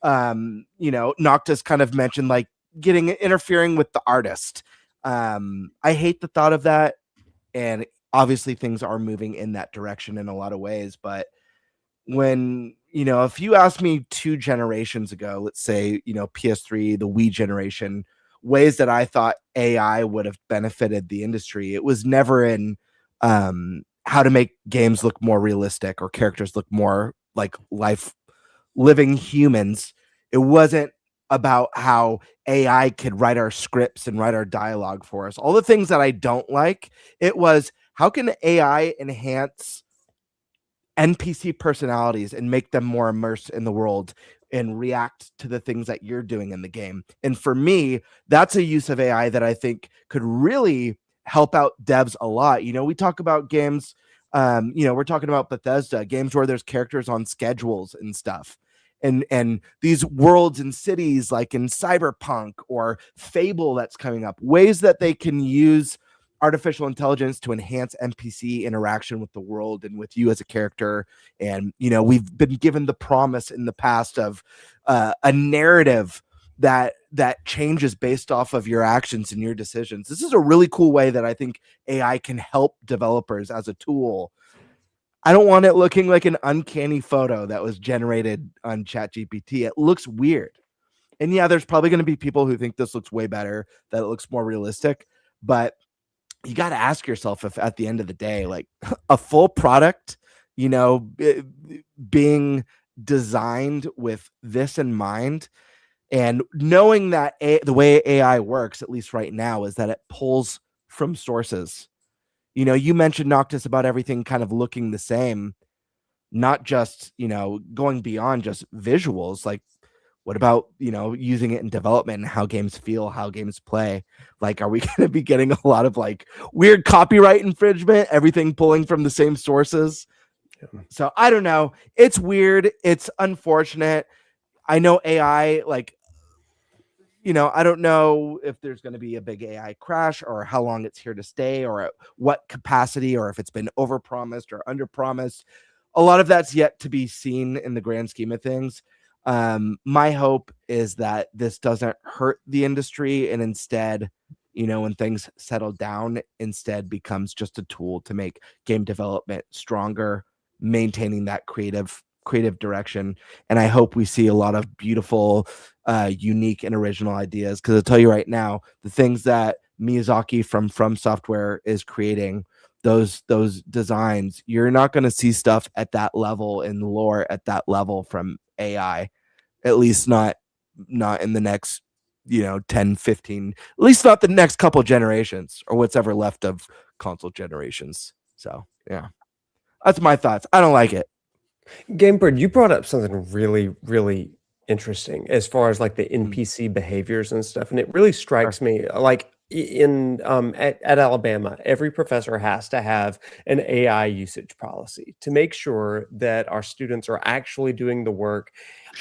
you know, Noctis kind of mentioned, like, interfering with the artist. I hate the thought of that. And obviously things are moving in that direction in a lot of ways. But when, you know, if you asked me 2 generations ago, let's say, you know, PS3, the Wii generation, ways that I thought AI would have benefited the industry, it was never in how to make games look more realistic or characters look more like living humans. It wasn't about how AI could write our scripts and write our dialogue for us. All the things that I don't like, it was, how can AI enhance NPC personalities and make them more immersed in the world and react to the things that you're doing in the game? And for me, that's a use of AI that I think could really help out devs a lot. You know, we talk about games, you know, we're talking about Bethesda, games where there's characters on schedules and stuff. And these worlds and cities like in Cyberpunk or Fable that's coming up, ways that they can use artificial intelligence to enhance NPC interaction with the world and with you as a character. And, you know, we've been given the promise in the past of a narrative that changes based off of your actions and your decisions. This is a really cool way that I think AI can help developers as a tool. I don't want it looking like an uncanny photo that was generated on ChatGPT. It looks weird. And yeah, there's probably going to be people who think this looks way better, that it looks more realistic. But you got to ask yourself if at the end of the day, like, a full product, you know, being designed with this in mind, and knowing that the way AI works, at least right now, is that it pulls from sources. You know, you mentioned, Noctis, about everything kind of looking the same, not just, you know, going beyond just visuals. Like, what about, you know, using it in development and how games feel, how games play? Like, are we going to be getting a lot of like weird copyright infringement, everything pulling from the same sources? Yeah. So I don't know. It's weird. It's unfortunate. I know AI, like, you know, I don't know if there's going to be a big AI crash or how long it's here to stay or at what capacity, or if it's been overpromised or underpromised. A lot of that's yet to be seen in the grand scheme of things. My hope is that this doesn't hurt the industry, and instead, you know, when things settle down, instead becomes just a tool to make game development stronger, maintaining that creative direction. And I hope we see a lot of beautiful, unique and original ideas, because I'll tell you right now, the things that Miyazaki from Software is creating, those designs, you're not going to see stuff at that level in lore at that level from AI, at least not in the next, you know, 10, 15, at least not the next couple generations, or what's ever left of console generations. So yeah, that's my thoughts. I don't like it. Gamebird, you brought up something really, really interesting as far as like the NPC behaviors and stuff. And it really strikes me, like, at Alabama, every professor has to have an AI usage policy to make sure that our students are actually doing the work,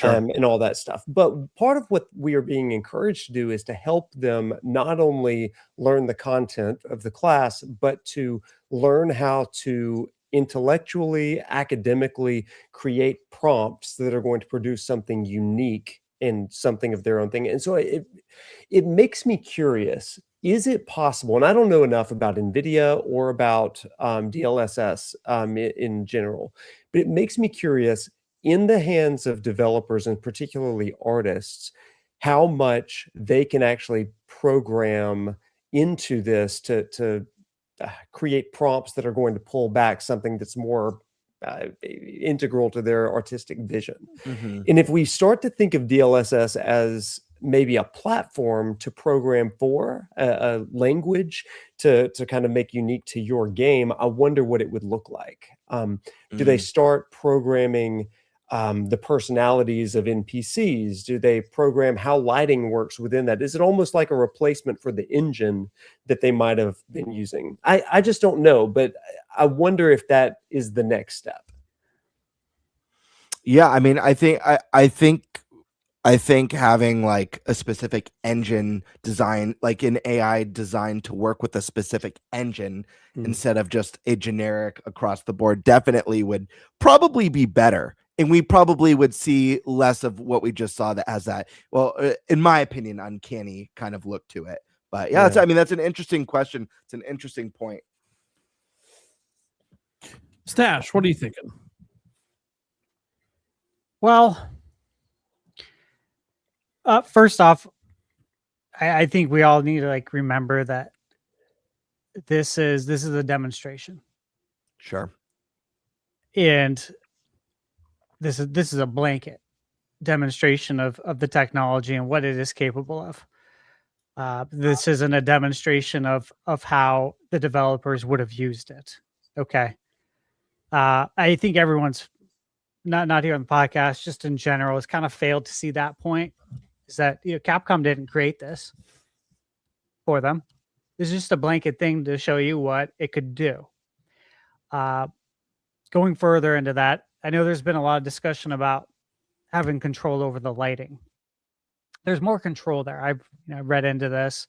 and all that stuff. But part of what we are being encouraged to do is to help them not only learn the content of the class, but to learn how to intellectually, academically create prompts that are going to produce something unique and something of their own thing. And so it makes me curious. Is it possible? And I don't know enough about NVIDIA or about DLSS in general, but it makes me curious in the hands of developers and particularly artists, how much they can actually program into this to create prompts that are going to pull back something that's more integral to their artistic vision. And if we start to think of DLSS as maybe a platform to program for, a language to kind of make unique to your game, I wonder what it would look like. Do they start programming the personalities of NPCs? Do they program how lighting works within that? Is it almost like a replacement for the engine that they might have been using? I just don't know, but I wonder if that is the next step. Yeah, I mean, I think having like a specific engine design, like an AI designed to work with a specific engine instead of just a generic across the board, definitely would probably be better. And we probably would see less of what we just saw that has that, well, in my opinion, uncanny kind of look to it. But yeah, I mean, that's an interesting question. It's an interesting point. Stash, what are you thinking? Well, first off, I think we all need to like remember that this is a demonstration. Sure. And this is a blanket demonstration of the technology and what it is capable of. This isn't a demonstration of how the developers would have used it. Okay. I think everyone's not here on the podcast, just in general, has kind of failed to see that point. Is that Capcom didn't create this for them. This is just a blanket thing to show you what it could do. Going further into that, I know there's been a lot of discussion about having control over the lighting. There's more control there. I've read into this.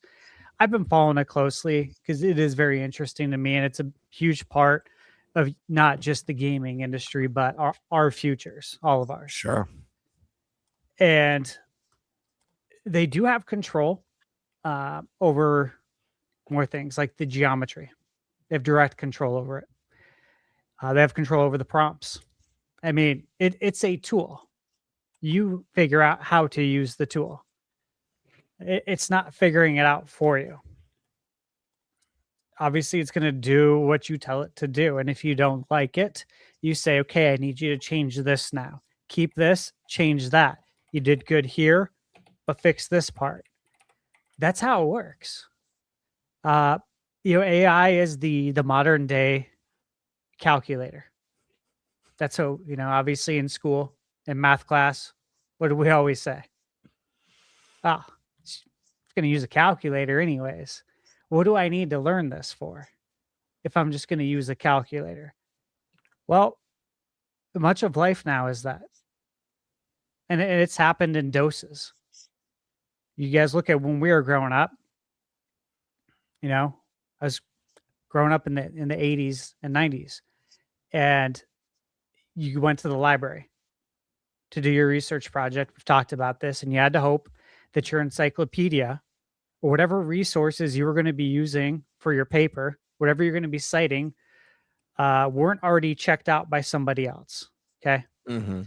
I've been following it closely because it is very interesting to me, and it's a huge part of not just the gaming industry, but our futures, all of ours. Sure. And they do have control over more things like the geometry. They have direct control over it. They have control over the prompts. I mean, it's a tool. You figure out how to use the tool. It's not figuring it out for you. Obviously, it's going to do what you tell it to do. And if you don't like it, you say, okay, I need you to change this now. Keep this, change that. You did good here, but fix this part. That's how it works. AI is the modern day calculator. That's so, obviously in school, in math class, what do we always say? It's going to use a calculator anyways. What do I need to learn this for if I'm just going to use a calculator? Well, much of life now is that. And it's happened in doses. You guys look at when we were growing up, I was growing up in the 80s and 90s, and you went to the library to do your research project. We've talked about this, and you had to hope that your encyclopedia or whatever resources you were going to be using for your paper, whatever you're going to be citing, weren't already checked out by somebody else. Okay. Mm-hmm.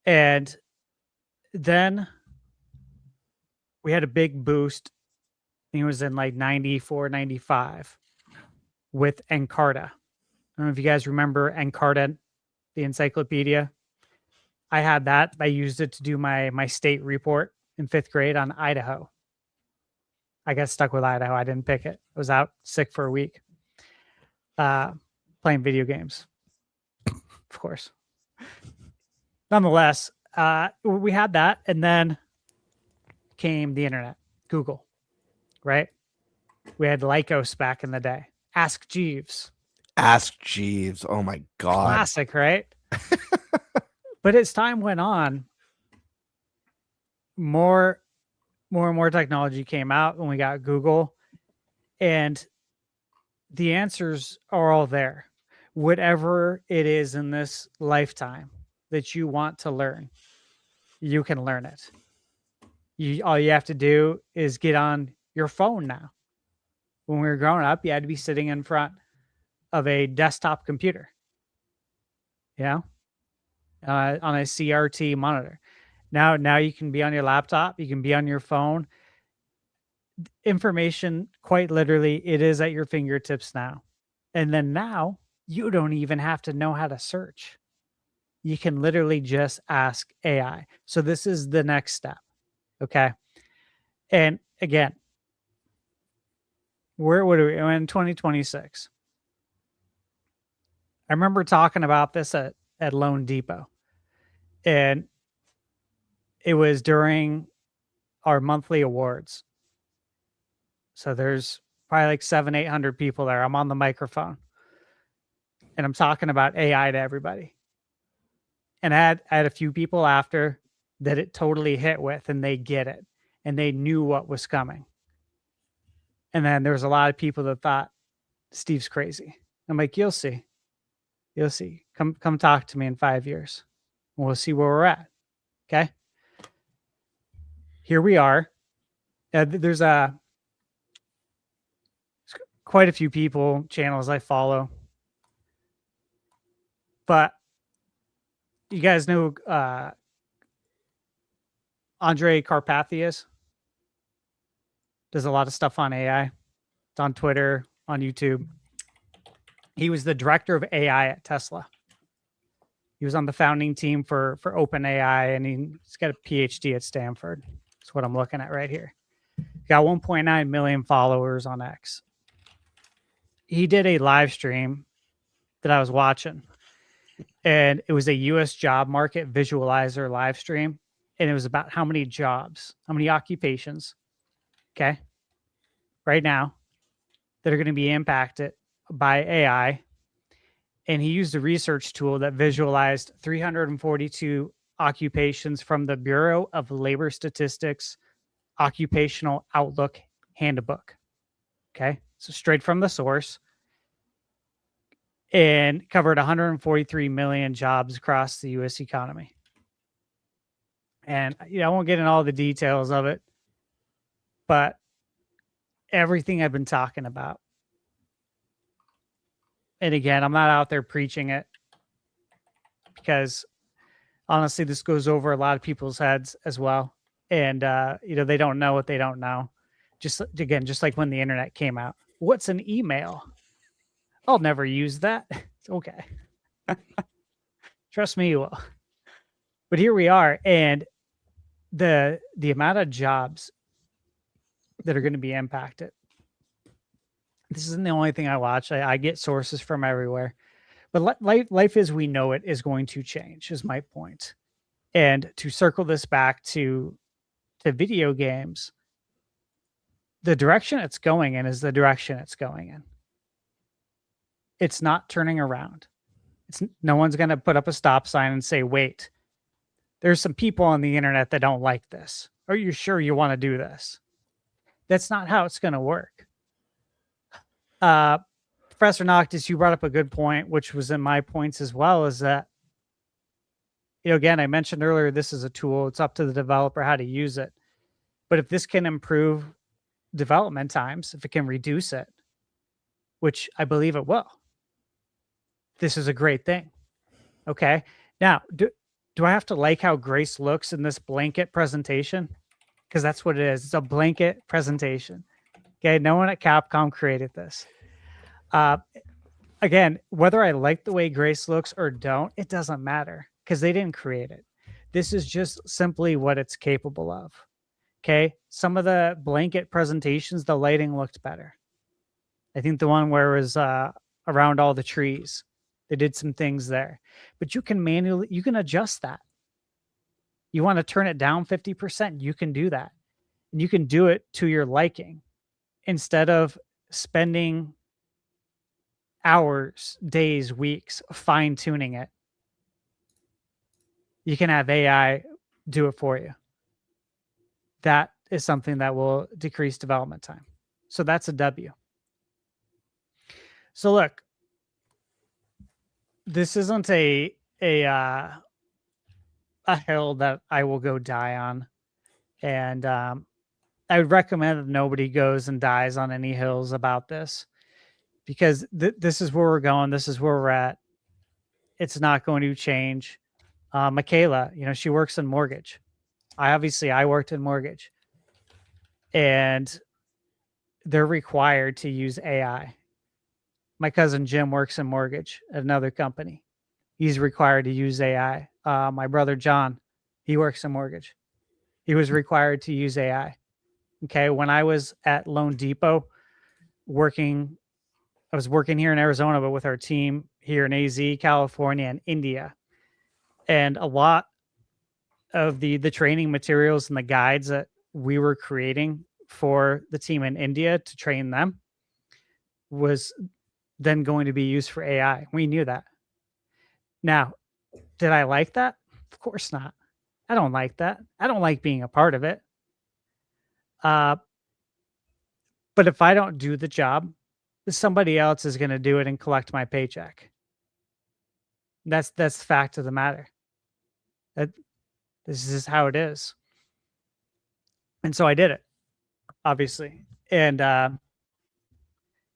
And then we had a big boost. I think it was in like 94, 95 with Encarta. I don't know if you guys remember Encarta, the encyclopedia. I had that. I used it to do my state report in 5th grade on Idaho. I got stuck with Idaho. I didn't pick it. I was out sick for a week. Playing video games. Of course. Nonetheless, we had that, and then came the internet, Google, right? We had Lycos back in the day. Ask Jeeves. Ask Jeeves. Oh my God. Classic, right? But as time went on, more and more technology came out when we got Google, and the answers are all there. Whatever it is in this lifetime that you want to learn, you can learn it. All you have to do is get on your phone now. When we were growing up, you had to be sitting in front of a desktop computer, on a CRT monitor. Now you can be on your laptop, you can be on your phone. Information, quite literally, it is at your fingertips now. And then now you don't even have to know how to search. You can literally just ask AI. So this is the next step. Okay. And again, we're in 2026. I remember talking about this at Loan Depot, and it was during our monthly awards. So there's probably like 700-800 people there. I'm on the microphone and I'm talking about AI to everybody. And I had a few people after that it totally hit with, and they get it and they knew what was coming. And then there was a lot of people that thought Steve's crazy. I'm like, you'll see. You'll see. Come talk to me in 5 years. And we'll see where we're at. Okay. Here we are. There's quite a few channels I follow. But you guys know Andre Carpathius does a lot of stuff on AI. It's on Twitter, on YouTube. He was the director of AI at Tesla. He was on the founding team for OpenAI, and he's got a PhD at Stanford. That's what I'm looking at right here. Got 1.9 million followers on X. He did a live stream that I was watching, and it was a U.S. job market visualizer live stream, and it was about how many jobs, how many occupations, okay, right now that are going to be impacted by AI. And he used a research tool that visualized 342 occupations from the Bureau of Labor Statistics Occupational Outlook Handbook. Okay, so straight from the source, and covered 143 million jobs across the U.S. economy. And I won't get into all the details of it, but everything I've been talking about. And again, I'm not out there preaching it, because honestly, this goes over a lot of people's heads as well. And, they don't know what they don't know. Just like when the internet came out. What's an email? I'll never use that. It's okay. Trust me, you will. But here we are. And the amount of jobs that are going to be impacted. This isn't the only thing I watch. I get sources from everywhere. But life as we know it is going to change, is my point. And to circle this back to video games, the direction it's going in is the direction it's going in. It's not turning around. No one's going to put up a stop sign and say, wait, there's some people on the internet that don't like this. Are you sure you want to do this? That's not how it's going to work. Professor Noctis, you brought up a good point, which was in my points as well, is that, again, I mentioned earlier, this is a tool. It's up to the developer how to use it. But if this can improve development times, if it can reduce it, which I believe it will, this is a great thing. Okay. Now, do I have to like how Grace looks in this blanket presentation? Because that's what it is. It's a blanket presentation. Okay. No one at Capcom created this. Again, whether I like the way Grace looks or don't, it doesn't matter, because they didn't create it. This is just simply what it's capable of. Okay. Some of the blanket presentations, the lighting looked better. I think the one where it was around all the trees, they did some things there, but you can adjust that. You want to turn it down 50%, you can do that. And you can do it to your liking. instead of spending hours, days, weeks fine tuning it, you can have AI do it for you. That is something that will decrease development time. So that's a W. So look, this isn't a hill that I will go die on. And I would recommend that nobody goes and dies on any hills about this, because this is where we're going. This is where we're at. It's not going to change. Michaela, she works in mortgage. I worked in mortgage, and they're required to use AI. My cousin Jim works in mortgage at another company. He's required to use AI. My brother John, he works in mortgage. He was required to use AI. Okay. When I was at Loan Depot I was working here in Arizona, but with our team here in AZ, California, and India. And a lot of the training materials and the guides that we were creating for the team in India to train them was then going to be used for AI. We knew that. Now, did I like that? Of course not. I don't like that. I don't like being a part of it. But if I don't do the job, somebody else is going to do it and collect my paycheck. That's the fact of the matter. This is how it is. And so I did it, obviously. And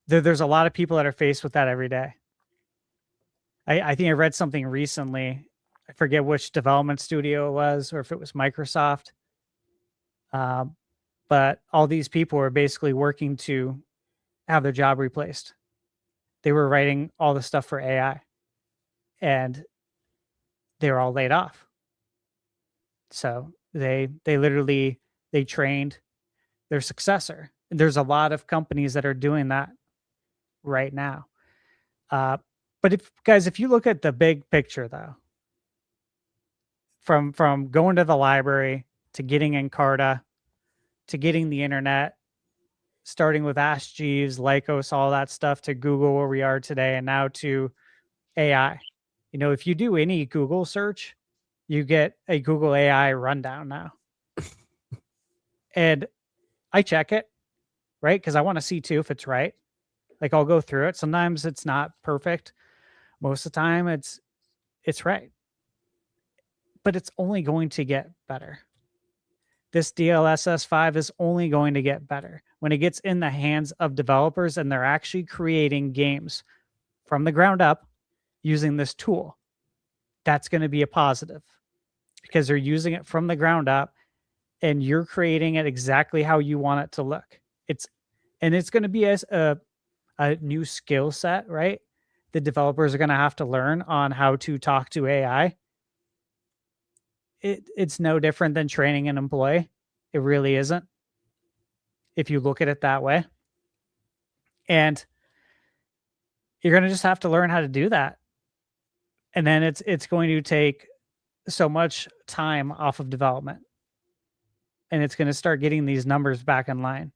there's a lot of people that are faced with that every day. I think I read something recently. I forget which development studio it was, or if it was Microsoft. But all these people were basically working to have their job replaced. They were writing all the stuff for AI, and they were all laid off. So they trained their successor. There's a lot of companies that are doing that right now. But if you look at the big picture, though, from going to the library to getting Encarta to getting the internet, starting with Ask Jeeves, Lycos, all that stuff, to Google, where we are today, and now to AI. If you do any Google search, you get a Google AI rundown now. And I check it, right? Because I want to see too if it's right. Like, I'll go through it. Sometimes it's not perfect. Most of the time it's right. But it's only going to get better. This DLSS 5 is only going to get better when it gets in the hands of developers and they're actually creating games from the ground up using this tool. That's going to be a positive, because they're using it from the ground up and you're creating it exactly how you want it to look. It's going to be as a new skill set, right? The developers are going to have to learn on how to talk to AI. It's no different than training an employee. It really isn't, if you look at it that way. And you're going to just have to learn how to do that. And then it's going to take so much time off of development. And it's going to start getting these numbers back in line.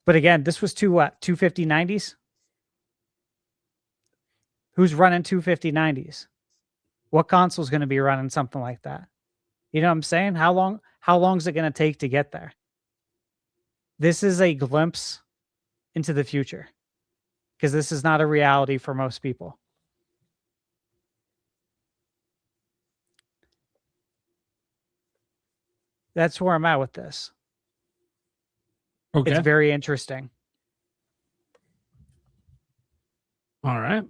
But again, this was 250-90s? Who's running 250-90s? What console is going to be running something like that? You know what I'm saying? How long is it going to take to get there? This is a glimpse into the future, because this is not a reality for most people. That's where I'm at with this. Okay. It's very interesting. All right.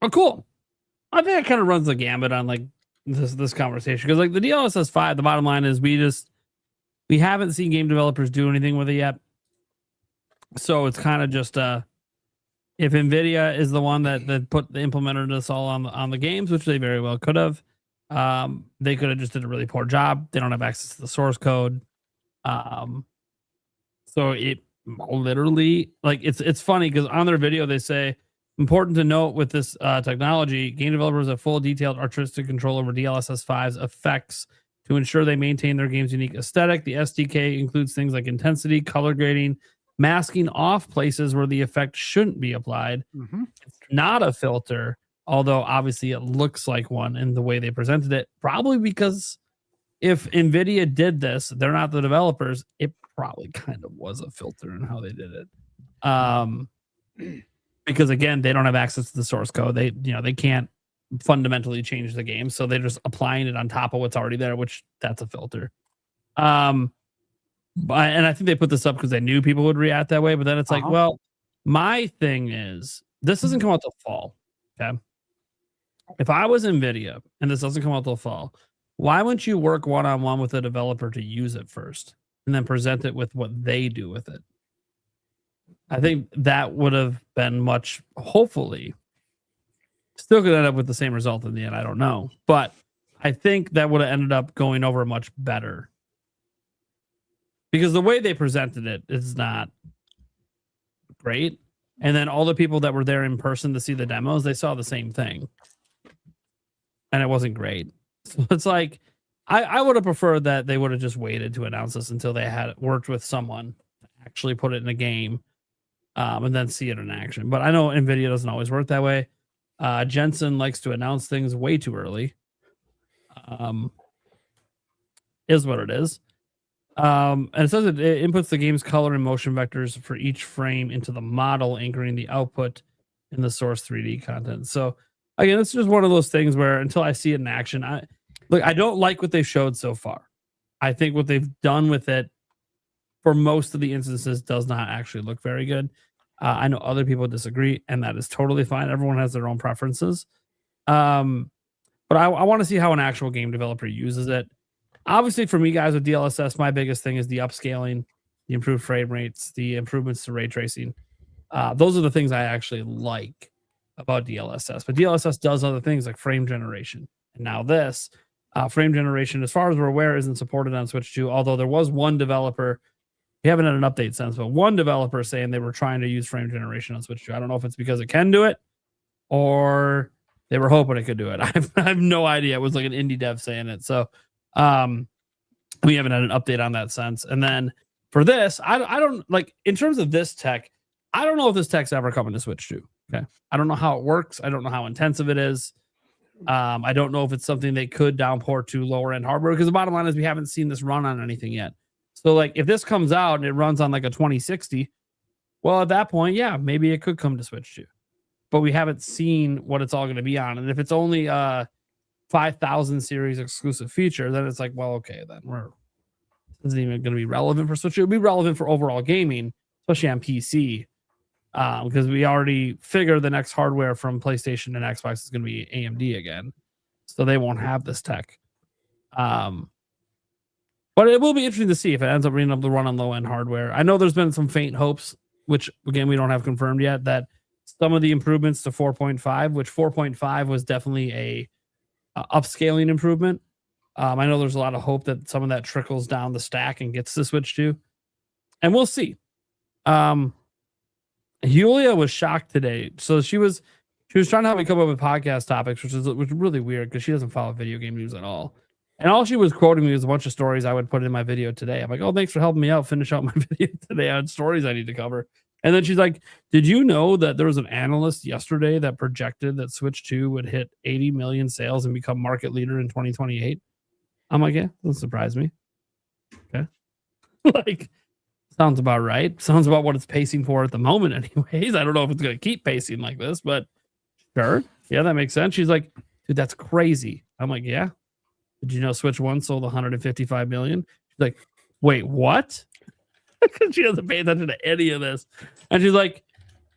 Oh, cool. I think that kind of runs the gambit on like this conversation, because like the DLSS 5, the bottom line is we haven't seen game developers do anything with it yet. So it's kind of just if Nvidia is the one that implemented this all on the games, which they very well could have, they could have just did a really poor job. They don't have access to the source code. So it literally, like, it's funny because on their video they say, important to note with this technology, game developers have full detailed artistic control over DLSS 5's effects to ensure they maintain their game's unique aesthetic. The SDK includes things like intensity, color grading, masking off places where the effect shouldn't be applied. It's not a filter, although obviously it looks like one in the way they presented it, probably because if NVIDIA did this, they're not the developers, it probably kind of was a filter in how they did it. Because again, they don't have access to the source code. They can't fundamentally change the game, so they're just applying it on top of what's already there, which that's a filter. And I think they put this up because they knew people would react that way, but then it's like, well, my thing is this doesn't come out till fall. Okay. If I was NVIDIA and this doesn't come out till fall, why wouldn't you work one-on-one with a developer to use it first and then present it with what they do with it? I think that would have been much, hopefully, still could end up with the same result in the end. I don't know. But I think that would have ended up going over much better. Because the way they presented it is not great. And then all the people that were there in person to see the demos, they saw the same thing. And it wasn't great. So it's like, I would have preferred that they would have just waited to announce this until they had worked with someone to actually put it in a game and then see it in action. But I know NVIDIA doesn't always work that way. Jensen likes to announce things way too early. Is what it is. And it says it inputs the game's color and motion vectors for each frame into the model, anchoring the output in the source 3D content. So again, it's just one of those things where until I see it in action, I don't like what they've showed so far. I think what they've done with it for most of the instances does not actually look very good. I know other people disagree, and that is totally fine. Everyone has their own preferences. But I want to see how an actual game developer uses it. Obviously, for me, guys, with DLSS, my biggest thing is the upscaling, the improved frame rates, the improvements to ray tracing. Those are the things I actually like about DLSS. But DLSS does other things like frame generation. And now this frame generation, as far as we're aware, isn't supported on Switch 2, although there was one developer. We haven't had an update since, but one developer saying they were trying to use frame generation on Switch 2. I don't know if it's because it can do it or they were hoping it could do it. I have no idea. It was like an indie dev saying it. So we haven't had an update on that since. And then for this, I don't like, in terms of this tech, I don't know if this tech's ever coming to Switch 2. Okay. I don't know how it works. I don't know how intensive it is. I don't know if it's something they could downport to lower end hardware, because the bottom line is we haven't seen this run on anything yet. So like if this comes out and it runs on like a 2060, well, at that point, yeah, maybe it could come to Switch 2. But we haven't seen what it's all going to be on. And if it's only 5000 series exclusive feature, then it's like, well, okay, then this isn't even going to be relevant for Switch. It would be relevant for overall gaming, especially on PC, because we already figure the next hardware from PlayStation and Xbox is going to be AMD again. So they won't have this tech. But it will be interesting to see if it ends up being able to run on low-end hardware. I know there's been some faint hopes, which, again, we don't have confirmed yet, that some of the improvements to 4.5, which 4.5 was definitely a upscaling improvement. I know there's a lot of hope that some of that trickles down the stack and gets to Switch 2. And we'll see. Julia was shocked today. So she was trying to help me come up with podcast topics, which is really weird because she doesn't follow video game news at all. And all she was quoting me was a bunch of stories I would put in my video today. I'm like, oh, thanks for helping me out, finish out my video today on stories I need to cover. And then she's like, did you know that there was an analyst yesterday that projected that Switch 2 would hit 80 million sales and become market leader in 2028? I'm like, yeah, doesn't surprise me. Okay. Like, sounds about right. Sounds about what it's pacing for at the moment anyways. I don't know if it's going to keep pacing like this, but sure. Yeah, that makes sense. She's like, dude, that's crazy. I'm like, yeah. Did you know Switch 1 sold 155 million? She's like, wait, what? She doesn't pay attention to any of this. And she's like,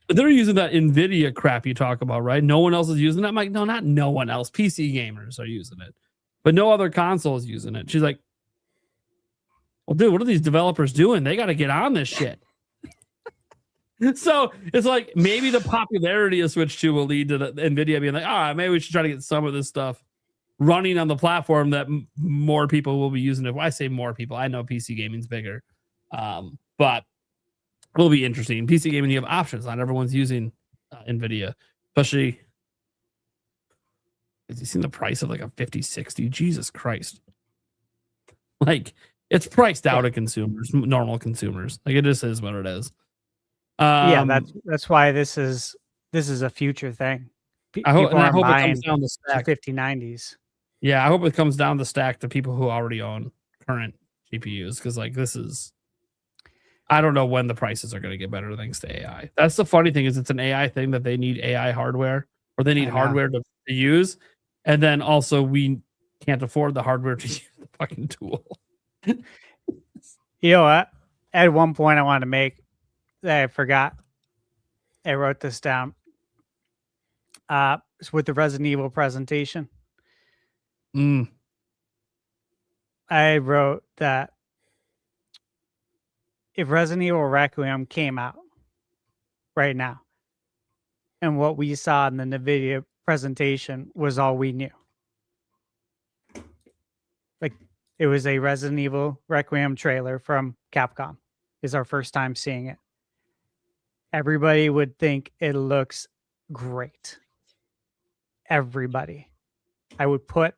they're using that NVIDIA crap you talk about, right? No one else is using it. I'm like, no, not no one else. PC gamers are using it, but no other console is using it. She's like, well, dude, what are these developers doing? They got to get on this shit. So it's like maybe the popularity of Switch 2 will lead to the NVIDIA being like, maybe we should try to get some of this stuff running on the platform that more people will be using it. Well, I say more people. I know PC gaming's bigger, but it will be interesting. PC gaming, you have options. Not everyone's using NVIDIA, especially. Have you seen the price of like a 5060? Jesus Christ. Like it's priced out of consumers, normal consumers. Like it just is what it is. Yeah, that's why this is a future thing. I hope People aren't it buying comes down the stack. 5090s. Yeah, I hope it comes down the stack to people who already own current GPUs because like this is. I don't know when the prices are going to get better thanks to AI. That's the funny thing is it's an AI thing that they need AI hardware or they need hardware to use. And then also we can't afford the hardware to use the fucking tool. You know what? At one point I wanted to make that I forgot. I wrote this down. It's with the Resident Evil presentation. I wrote that if Resident Evil Requiem came out right now and what we saw in the NVIDIA presentation was all we knew. Like it was a Resident Evil Requiem trailer from Capcom. Is our first time seeing it. Everybody would think it looks great. Everybody. I would put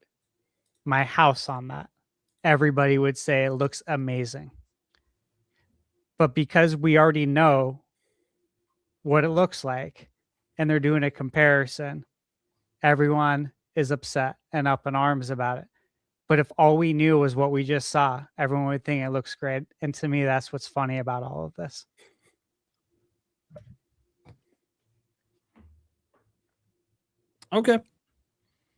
my house on that. Everybody would say it looks amazing. But because we already know what it looks like and they're doing a comparison, everyone is upset and up in arms about it. But if all we knew was what we just saw, everyone would think it looks great. And to me, that's what's funny about all of this. Okay.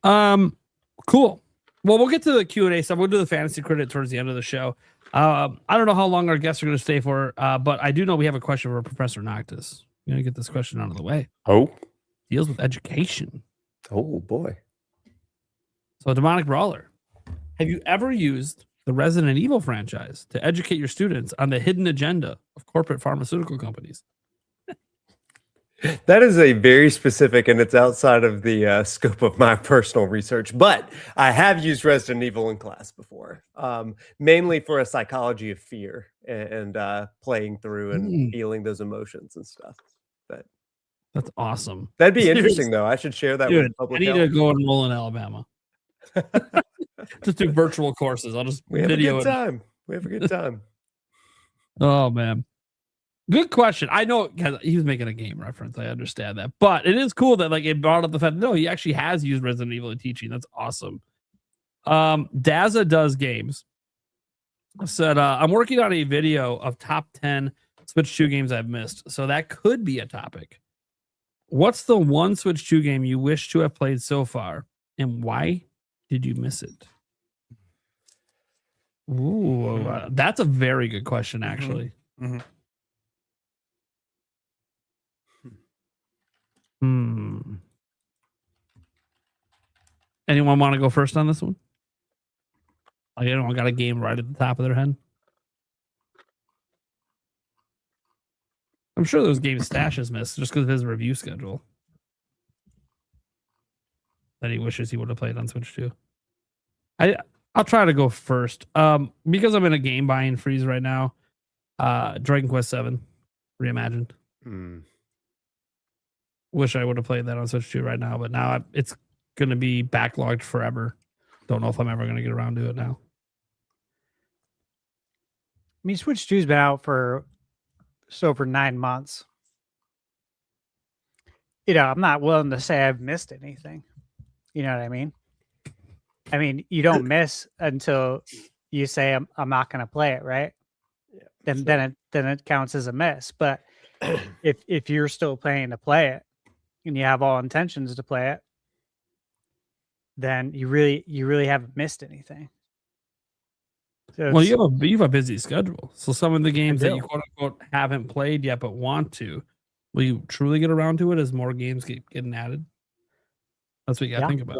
Cool. Well, we'll get to the Q&A stuff. We'll do the Fantasy Critic towards the end of the show. I don't know how long our guests are going to stay for, but I do know we have a question for Professor Noctis. I'm going to get this question out of the way. Oh. Deals with education. Oh, boy. So, Demonic Brawler, have you ever used the Resident Evil franchise to educate your students on the hidden agenda of corporate pharmaceutical companies? That is a very specific, and it's outside of the scope of my personal research. But I have used Resident Evil in class before, mainly for a psychology of fear and playing through and feeling those emotions and stuff. But that's awesome. That'd be interesting, though. I should share that with public health. I need to go enroll in Alabama. Just do virtual courses. I'll just video it. We have a good time. Oh man. Good question. I know because he was making a game reference. I understand that, but it is cool that like it brought up the fact. No, he actually has used Resident Evil in teaching. That's awesome. Daza does games. Said I'm working on a video of top 10 Switch 2 games I've missed. So that could be a topic. What's the one Switch 2 game you wish to have played so far, and why did you miss it? Ooh, that's a very good question, actually. Mm-hmm. Anyone want to go first on this one? Like anyone got a game right at the top of their head? I'm sure those games Stash has missed just because of his review schedule that he wishes he would have played on Switch 2. I'll try to go first. Because I'm in a game buying freeze right now. Dragon Quest 7 Reimagined. Wish I would have played that on Switch 2 right now, but now it's going to be backlogged forever. Don't know if I'm ever going to get around to it now. I mean, Switch 2's been out for over 9 months. You know, I'm not willing to say I've missed anything. You know what I mean? I mean, you don't miss until you say I'm not going to play it, right? Yeah, then it counts as a miss. But if you're still planning to play it and you have all intentions to play it, then you really haven't missed anything. So well, you have a busy schedule. So some of the games that you quote unquote haven't played yet but want to, will you truly get around to it as more games get getting added? That's what you got to think about.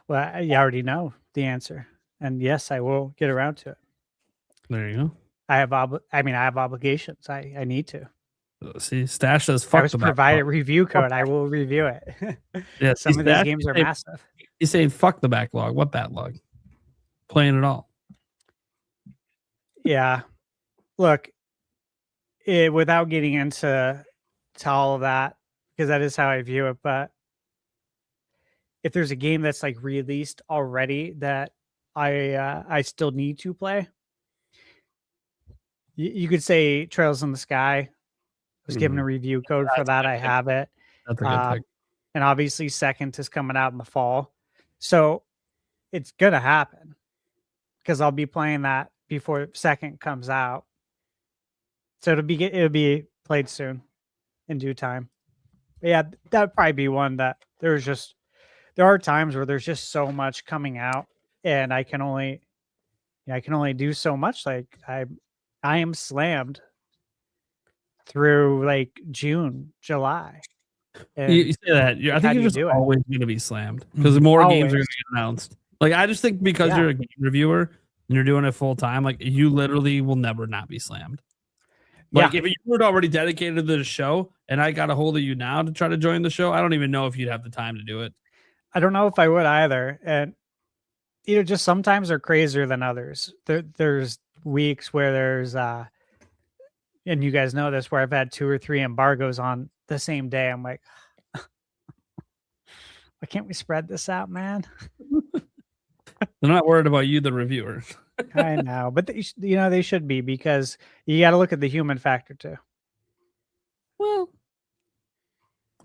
Well, you already know the answer, and yes, I will get around to it. There you go. I have obligations. I need to. See, Stash says fuck. I was provided a review code. I will review it. Yeah, some of these games are massive. He's saying fuck the backlog. What backlog? Playing it all. Yeah. Look, without getting into all of that, because that is how I view it, but if there's a game that's like released already that I still need to play. You could say Trails in the Sky. I was given a review code for that. I have it. That's a good pick. And obviously Second is coming out in the fall. So it's going to happen because I'll be playing that before Second comes out. So it'll be played soon in due time. But yeah, that'd probably be one that there are times where there's just so much coming out and I can only do so much. Like I am slammed through like June, July. You say that. I think you're just always going to be slammed because more games are going to get announced. Like I just think because you're a game reviewer and you're doing it full time, like you literally will never not be slammed. Like if you were already dedicated to the show and I got a hold of you now to try to join the show, I don't even know if you'd have the time to do it. I don't know if I would either. And just sometimes they're crazier than others. There's weeks where there's and you guys know this, where I've had 2 or 3 embargoes on the same day. I'm like, why can't we spread this out, man? They're not worried about you, the reviewer. I know, but they should be, because you got to look at the human factor too. Well,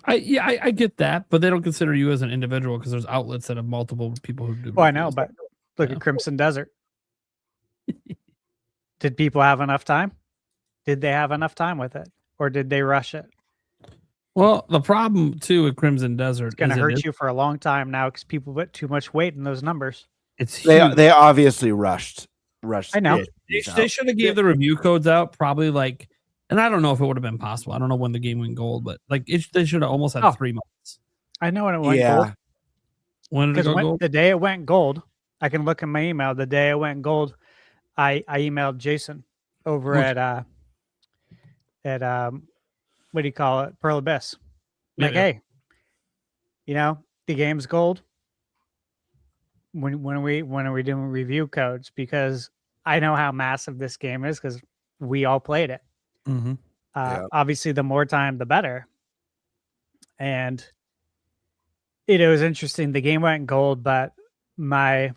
I get that, but they don't consider you as an individual because there's outlets that have multiple people who do. Well, I know, but look at Crimson Desert. Did people have enough time? Did they have enough time with it, or did they rush it? Well, the problem too with Crimson Desert is going to hurt you for a long time now because people put too much weight in those numbers. It's huge. They obviously rushed. I know. They should have gave the review codes out probably like, and I don't know if it would have been possible. I don't know when the game went gold, but like they should have almost had 3 months. I know when it went gold. When did it go gold? The day it went gold, I can look in my email. The day it went gold, I emailed Jason over at what do you call it? Pearl Abyss. Like, hey, the game's gold. When are we doing review codes? Because I know how massive this game is because we all played it. Mm-hmm. Obviously, the more time, the better. And it was interesting. The game went gold, but my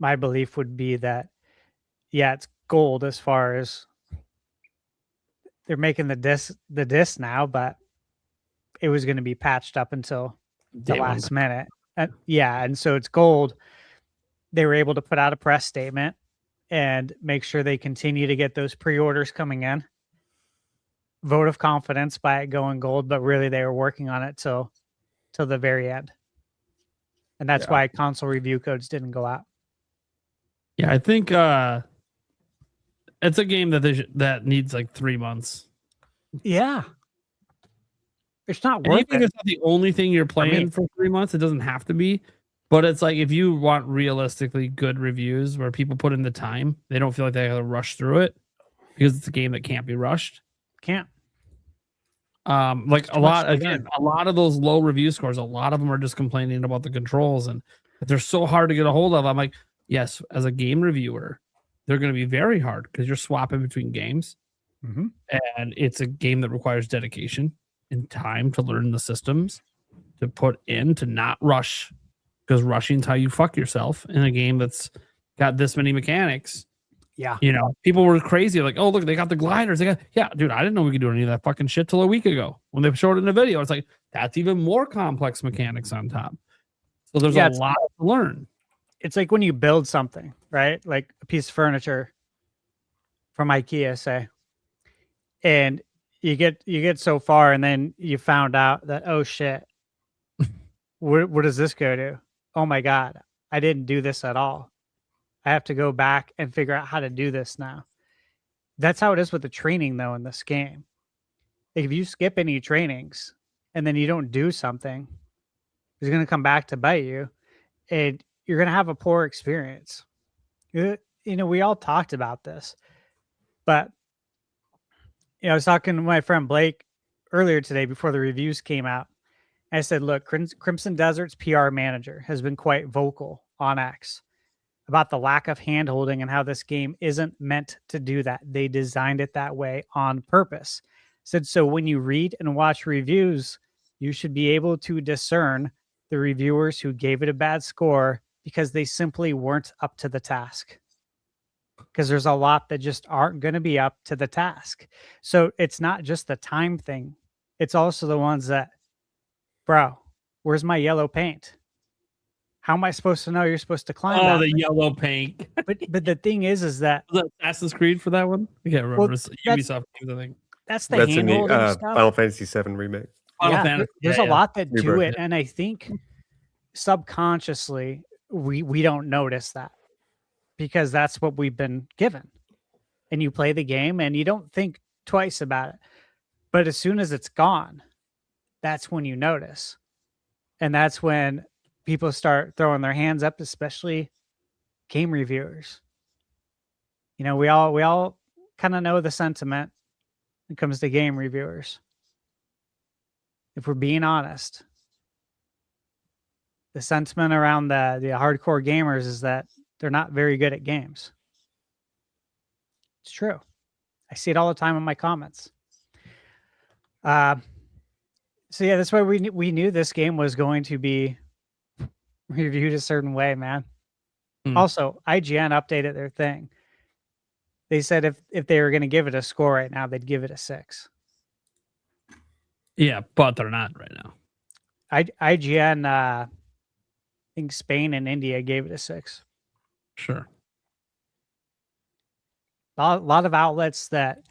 belief would be that, it's gold as far as they're making the disc now, but it was going to be patched up until the last minute. And so it's gold. They were able to put out a press statement and make sure they continue to get those pre-orders coming in. Vote of confidence by it going gold, but really they were working on it till the very end. And that's why console review codes didn't go out. Yeah, I think it's a game that needs like 3 months. Yeah. It's not worth it. It's not the only thing you're playing for 3 months. It doesn't have to be. But it's like if you want realistically good reviews where people put in the time, they don't feel like they have to rush through it because it's a game that can't be rushed. Can't. Like a lot of those low review scores, a lot of them are just complaining about the controls and they're so hard to get a hold of. I'm like, yes, as a game reviewer, they're going to be very hard because you're swapping between games. Mm-hmm. And it's a game that requires dedication and time to learn the systems, to put in, to not rush, because rushing is how you fuck yourself in a game that's got this many mechanics. Yeah. People were crazy. Like, oh, look, they got the gliders. Dude, I didn't know we could do any of that fucking shit till a week ago when they showed it in the video. It's like, that's even more complex mechanics on top. So there's a lot to learn. It's like when you build something, right? Like a piece of furniture from IKEA, say, and you get so far and then you found out that, oh shit, where does this go to? Oh my God, I didn't do this at all. I have to go back and figure out how to do this now. That's how it is with the training though in this game. Like, if you skip any trainings and then you don't do something, it's going to come back to bite you and you're going to have a poor experience. We all talked about this, but I was talking to my friend Blake earlier today before the reviews came out. I said, look, Crimson Desert's PR manager has been quite vocal on X about the lack of handholding and how this game isn't meant to do that. They designed it that way on purpose. Said, so when you read and watch reviews, you should be able to discern the reviewers who gave it a bad score because they simply weren't up to the task. Because there's a lot that just aren't going to be up to the task. So it's not just the time thing. It's also the ones that, bro, where's my yellow paint? How am I supposed to know you're supposed to climb that? The yellow paint. But the thing is that Was that Assassin's Creed for that one? I can't remember. Well, It's that's- Ubisoft games, I think. that's the That's in the hand-holding stuff. Final Fantasy VII remake. Final Fantasy, There's yeah, a lot that do Rebirth, it, and I think subconsciously we don't notice that because that's what we've been given. And you play the game and you don't think twice about it. But as soon as it's gone, that's when you notice. And that's when people start throwing their hands up, especially game reviewers. You know, we all kind of know the sentiment when it comes to game reviewers. If we're being honest, the sentiment around the hardcore gamers is that they're not very good at games. It's true. I see it all the time in my comments. So yeah, that's why we knew this game was going to be reviewed a certain way, man. Also, IGN updated their thing. They said if they were going to give it a score right now, they'd give it a 6. Yeah, but they're not right now. IGN, I think Spain and India gave it a 6. Sure. A lot of outlets that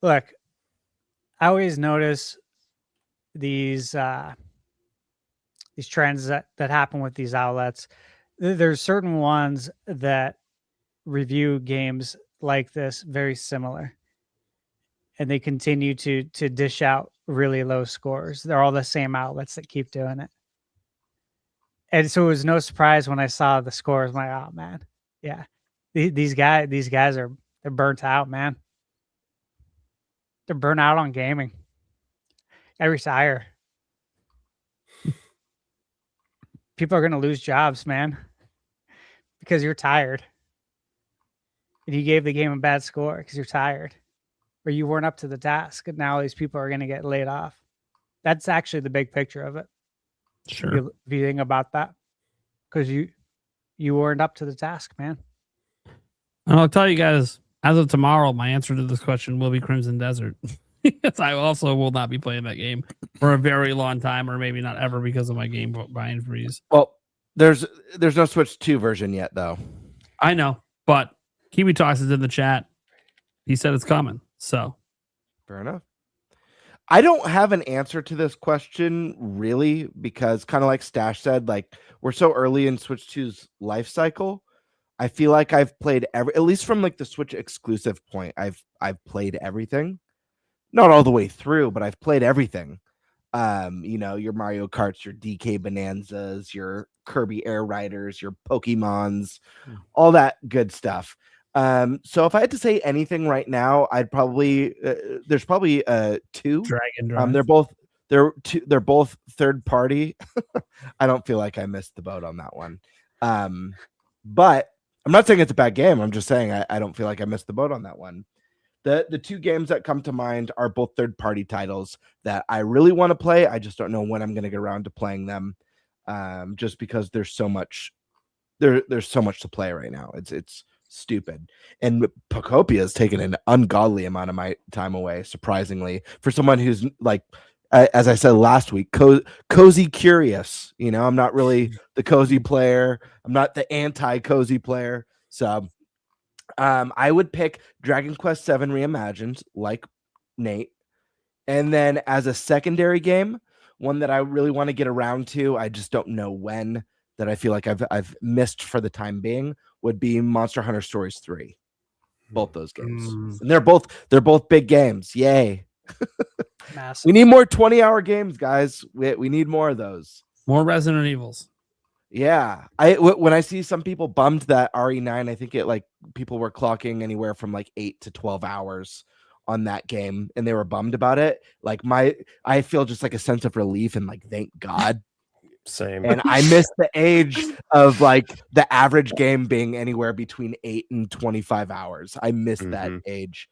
look. I always notice these trends that happen with these outlets. There's certain ones that review games like this very similar, and they continue to dish out really low scores. They're all the same outlets that keep doing it. And so it was no surprise when I saw the scores. I'm like, oh man, yeah, these guys they're burnt out, man. They're burnt out on gaming. I retire. People are gonna lose jobs, man, because you're tired. And you gave the game a bad score because you're tired, or you weren't up to the task. And now these people are gonna get laid off. That's actually the big picture of it. Sure. If you think about that, because you weren't up to the task, man. And I'll tell you guys, as of tomorrow, my answer to this question will be Crimson Desert. Yes, I also will not be playing that game for a very long time, or maybe not ever, because of my game buying freeze. Well, there's no Switch 2 version yet, though. I know, but Kiwi Talks is in the chat. He said it's coming, so Fair enough. I don't have an answer to this question really, because kind of like Stash said, like we're so early in Switch 2's life cycle. I feel like I've played at least from like the Switch exclusive point, I've played everything. Not all the way through, but I've played everything. You know, your Mario Karts, your DK Bonanzas, your Kirby Air Riders, your Pokemons, all that good stuff. So if I had to say anything right now, I'd probably there's probably 2. Dragon Drive. They're both third party. I don't feel like I missed the boat on that one. But I'm not saying it's a bad game. I'm just saying I don't feel like I missed the boat on that one. The 2 games that come to mind are both third party titles that I really want to play. I just don't know when I'm going to get around to playing them. Just because there's so much to play right now. It's stupid. And Pocopia has taken an ungodly amount of my time away, surprisingly, for someone who's like, as I said last week, cozy curious. You know, I'm not really the cozy player. I'm not the anti-cozy player. So I would pick Dragon Quest VII Reimagined, like Nate. And then as a secondary game, one that I really want to get around to, I just don't know when, that I feel like I've missed for the time being, would be Monster Hunter Stories 3. Both those games. And they're both big games. Yay. Massive. We need more 20-hour games, guys. We need more of those. More Resident Evils. Yeah. When I see some people bummed that RE9, I think people were clocking anywhere from like 8 to 12 hours on that game, and they were bummed about it. Like I feel just like a sense of relief and like, thank God. Same. And I miss the age of like the average game being anywhere between 8 and 25 hours. I miss that age.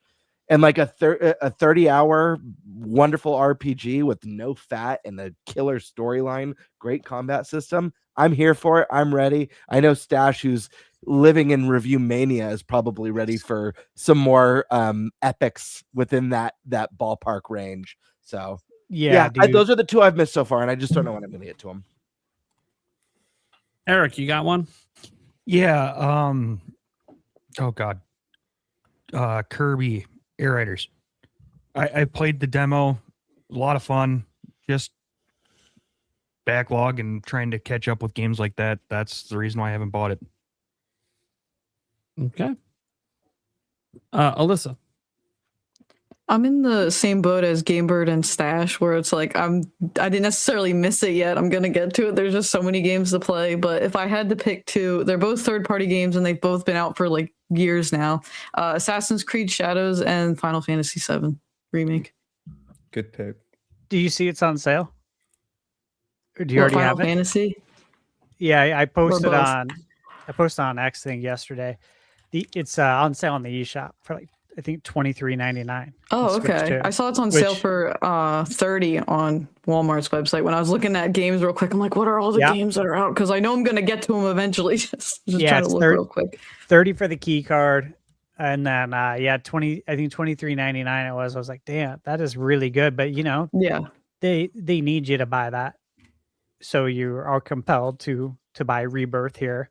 and like a 30-hour wonderful RPG with no fat and a killer storyline, great combat system, I'm here for it. I'm ready. I know Stash, who's living in review mania, is probably ready for some more epics within that ballpark range. So Yeah, those are the two I've missed so far, and I just don't know when I'm going to get to them. Eric, you got one? Yeah. Oh God. Kirby Air Raiders. I played the demo. A lot of fun. Just backlog and trying to catch up with games like that. That's the reason why I haven't bought it. Okay. Alyssa. I'm in the same boat as Gamebird and Stash, where it's like I didn't necessarily miss it yet. I'm gonna get to it. There's just so many games to play. But if I had to pick two, they're both third-party games and they've both been out for like years now. Assassin's Creed Shadows and Final Fantasy VII Remake. Good pick. Do you see it's on sale? Or do you What, already Final have it? Fantasy? Yeah, I posted both? on X thing yesterday. It's on sale on the eShop for like I think $23.99. Oh, okay. I saw it's on sale for $30 on Walmart's website. When I was looking at games real quick, I'm like, what are all the games that are out? Because I know I'm gonna get to them eventually. just trying to look real quick. 30 for the key card, and then 20. I think $23.99 it was. I was like, damn, that is really good. But they need you to buy that, so you are compelled to buy Rebirth here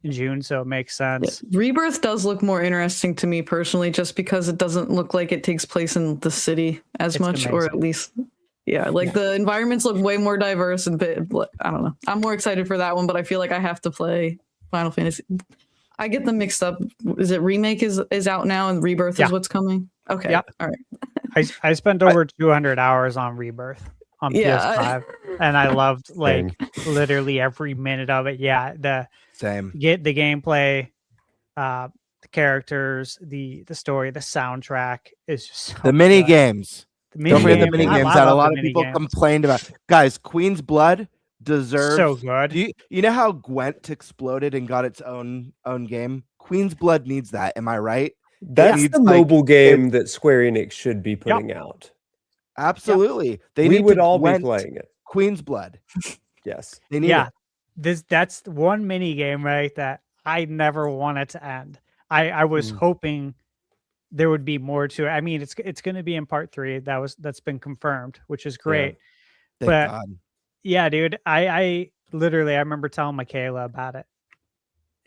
in June, so it makes sense. Yeah. Rebirth does look more interesting to me personally, just because it doesn't look like it takes place in the city as much, or at least, the environments look way more diverse and I don't know. I'm more excited for that one, but I feel like I have to play Final Fantasy. I get them mixed up. Is it Remake is out now and Rebirth is what's coming? Okay, all right. I spent over 200 hours on Rebirth on PS5, and I loved literally every minute of it. Yeah, the gameplay, the characters, the story, the soundtrack is just so the mini good. games. Don't forget the mini games that a lot of people games. complained about. Guys, Queen's Blood deserves so good. You know how Gwent exploded and got its own game? Queen's Blood needs that. Am I right? That's the mobile game that Square Enix should be putting out. Absolutely. We would all be playing it. Queen's Blood. Yes. They need it. That's one mini game, right? That I never wanted to end. I was hoping there would be more to it. I mean, it's going to be in part 3. That's been confirmed, which is great. Yeah. But God. Yeah, dude, I literally I remember telling Michaela about it,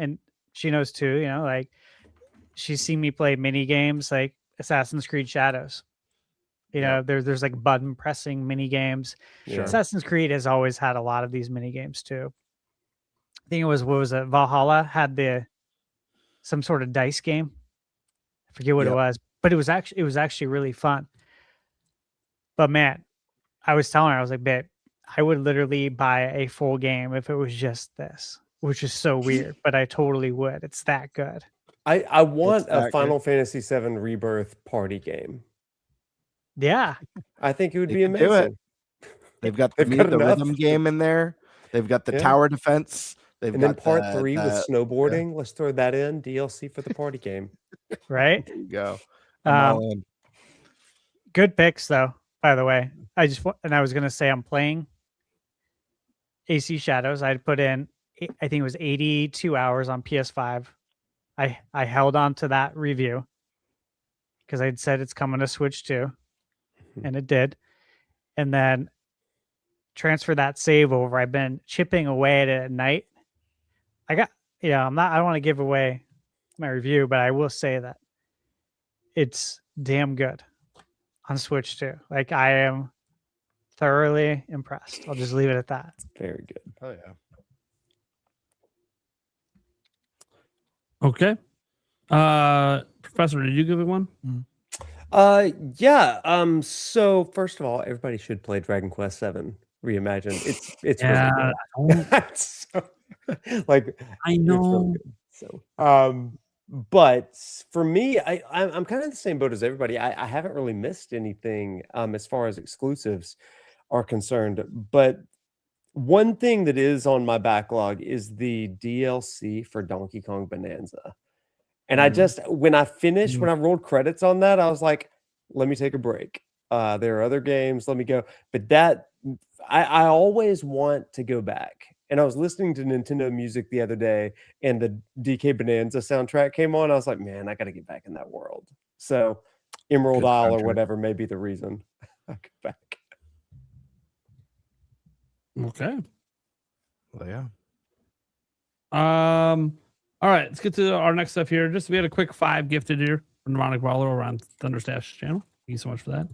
and she knows too. You know, like she's seen me play mini games like Assassin's Creed Shadows. You know, there's like button pressing mini games. Sure. Assassin's Creed has always had a lot of these mini games too. I think it was Valhalla had some sort of dice game. I forget what it was, but it was actually really fun. But man, I was telling her, I was like, babe, I would literally buy a full game if it was just this, which is so weird, but I totally would. It's that good. I want a Final Fantasy VII Rebirth party game. Yeah. I think it would be amazing. They've got the rhythm game in there. They've got the tower defense. And then part 3 with snowboarding. Yeah. Let's throw that in. DLC for the party game. Right? There you go. I'm all in. Good picks, though, by the way. I was going to say I'm playing AC Shadows. I'd put in, I think it was 82 hours on PS5. I held on to that review because I'd said it's coming to Switch too, and it did. And then transfer that save over. I've been chipping away at it at night. I don't want to give away my review, but I will say that it's damn good on Switch too. Like, I am thoroughly impressed. I'll just leave it at that. Very good. Oh yeah. Okay. Professor, did you give it one? Yeah. So first of all, everybody should play Dragon Quest VII Reimagined. It's really good. So, like, I know. Really so but for me, I'm kind of the same boat as everybody. I haven't really missed anything as far as exclusives are concerned. But one thing that is on my backlog is the DLC for Donkey Kong Bonanza. And I just, when I rolled credits on that, I was like, Let me take a break. There are other games. Let me go. But that I always want to go back. And I was listening to Nintendo music the other day, and the DK Bonanza soundtrack came on. I was like, man, I got to get back in that world. So Emerald Good Isle or soundtrack. whatever may be the reason I go back. Okay. Well, yeah. All right, let's get to our next stuff here. Just we had a quick 5 gifted here from Demonic Brawler over on ThunderStash channel. Thank you so much for that.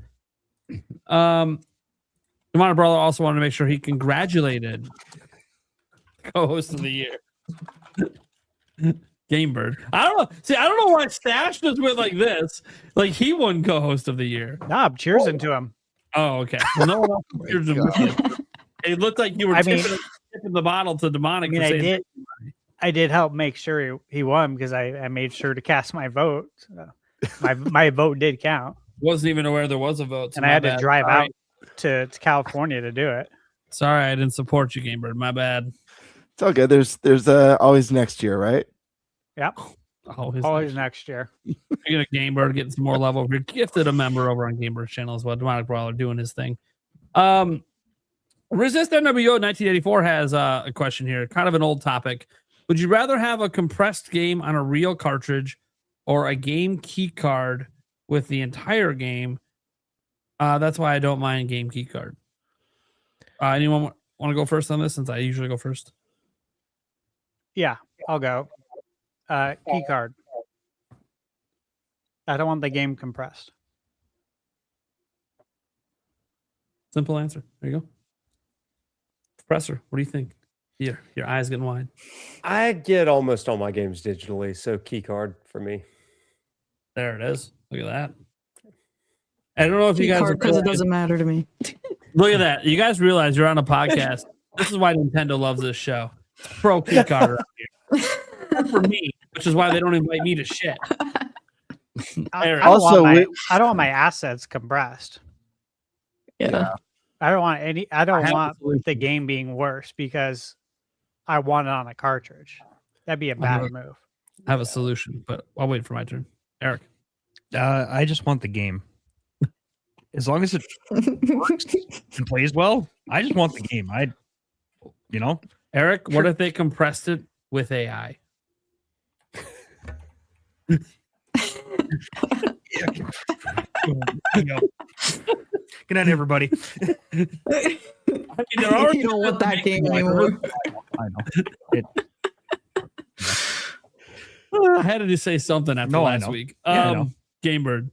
Demonic Brawler also wanted to make sure he congratulated co-host of the year, Game Bird. I don't know. See, I don't know why Stash just went like this. Like he won co-host of the year. Nah, I'm cheersing to him. Oh, okay. Well, no one else cheers him with you. It looked like you were tipping the bottle to Demonic. I mean, I did help make sure he won because I made sure to cast my vote. So my vote did count. Wasn't even aware there was a vote. And I had to drive out to California to do it. Sorry, I didn't support you, Game Bird. My bad. It's all good. There's always next year, right? Yep. Always next year. You're gonna Game Bird getting some more level. We're gifted a member over on Game Bird's channel as well. Demonic Brawler doing his thing. Resist NWO 1984 has a question here, kind of an old topic. Would you rather have a compressed game on a real cartridge or a game key card with the entire game? That's why I don't mind game key card. Anyone want to go first on this since I usually go first? Yeah, I'll go. Key card. I don't want the game compressed. Simple answer. There you go. Professor, what do you think? Your eyes getting wide. I get almost all my games digitally, so key card for me. There it is. Look at that. I don't know if Key you guys card because it doesn't matter to me. look at that. You guys realize you're on a podcast. This is why Nintendo loves this show. It's pro key card around here. Except for me, which is why they don't invite me to shit. I don't want my assets compressed. Yeah. I don't want the game being worse because I want it on a cartridge. That'd be a bad move. I have a solution, but I'll wait for my turn. Eric. I just want the game. As long as it works and plays well, I just want the game. Eric, what if they compressed it with AI? Good night, everybody. I mean, they're already You don't want that game anymore. I know. I had to say something after last week. Game Bird.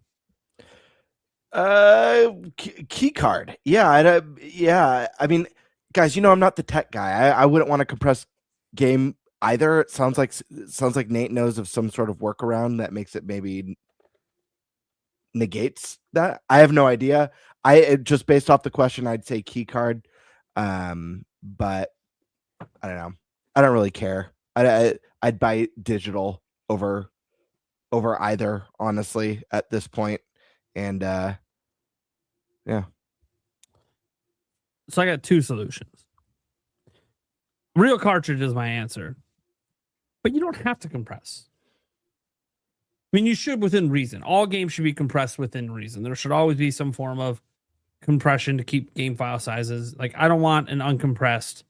Key card. Yeah, yeah. I mean, guys, I'm not the tech guy. I wouldn't want to compress game either. It sounds like Nate knows of some sort of workaround that makes it maybe negates that. I have no idea. Just based off the question, I'd say key card. But I don't know. I don't really care. I'd buy digital over either, honestly, at this point. And yeah. So I got 2 solutions. Real cartridge is my answer. But you don't have to compress. I mean, you should within reason. All games should be compressed within reason. There should always be some form of compression to keep game file sizes. Like, I don't want an uncompressed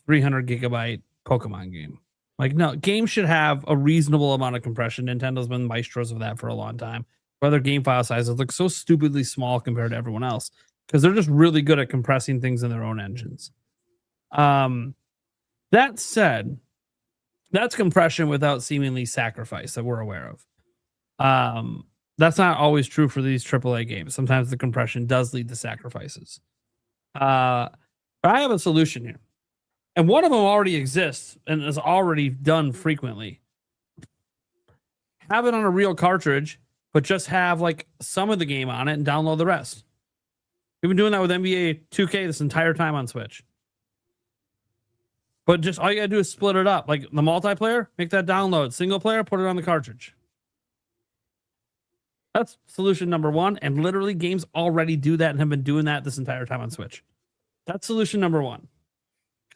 300 gigabyte Pokemon game. Like, no, games should have a reasonable amount of compression. Nintendo's been maestros of that for a long time. Where their game file sizes look so stupidly small compared to everyone else because they're just really good at compressing things in their own engines. That said, that's compression without seemingly sacrifice that we're aware of. That's not always true for these AAA games. Sometimes the compression does lead to sacrifices. But I have a solution here. And one of them already exists and is already done frequently. Have it on a real cartridge, but just have like some of the game on it and download the rest. We've been doing that with NBA 2K this entire time on Switch. But just all you gotta do is split it up. Like the multiplayer, make that download. Single player, put it on the cartridge. That's solution number 1. And literally games already do that and have been doing that this entire time on Switch. That's solution number 1.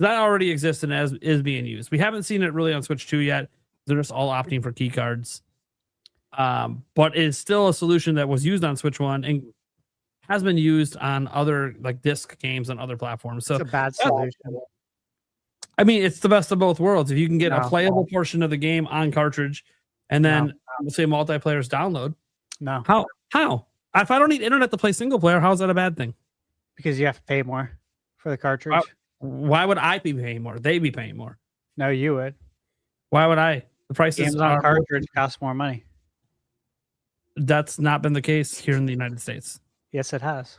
That already exists and is being used. We haven't seen it really on Switch 2 yet. They're just all opting for key cards. but it's still a solution that was used on Switch 1 and has been used on other like disc games on other platforms. So It's a bad solution. I mean, it's the best of both worlds. If you can get a No. playable portion of the game on cartridge and then say multiplayer's download, No, how? If I don't need internet to play single player, how's that a bad thing? because you have to pay more for the cartridge. Why would I be paying more? They'd be paying more. No, you would. Why would I? The prices Games on are cartridge cost more money. That's not been the case here in the United States. Yes, it has.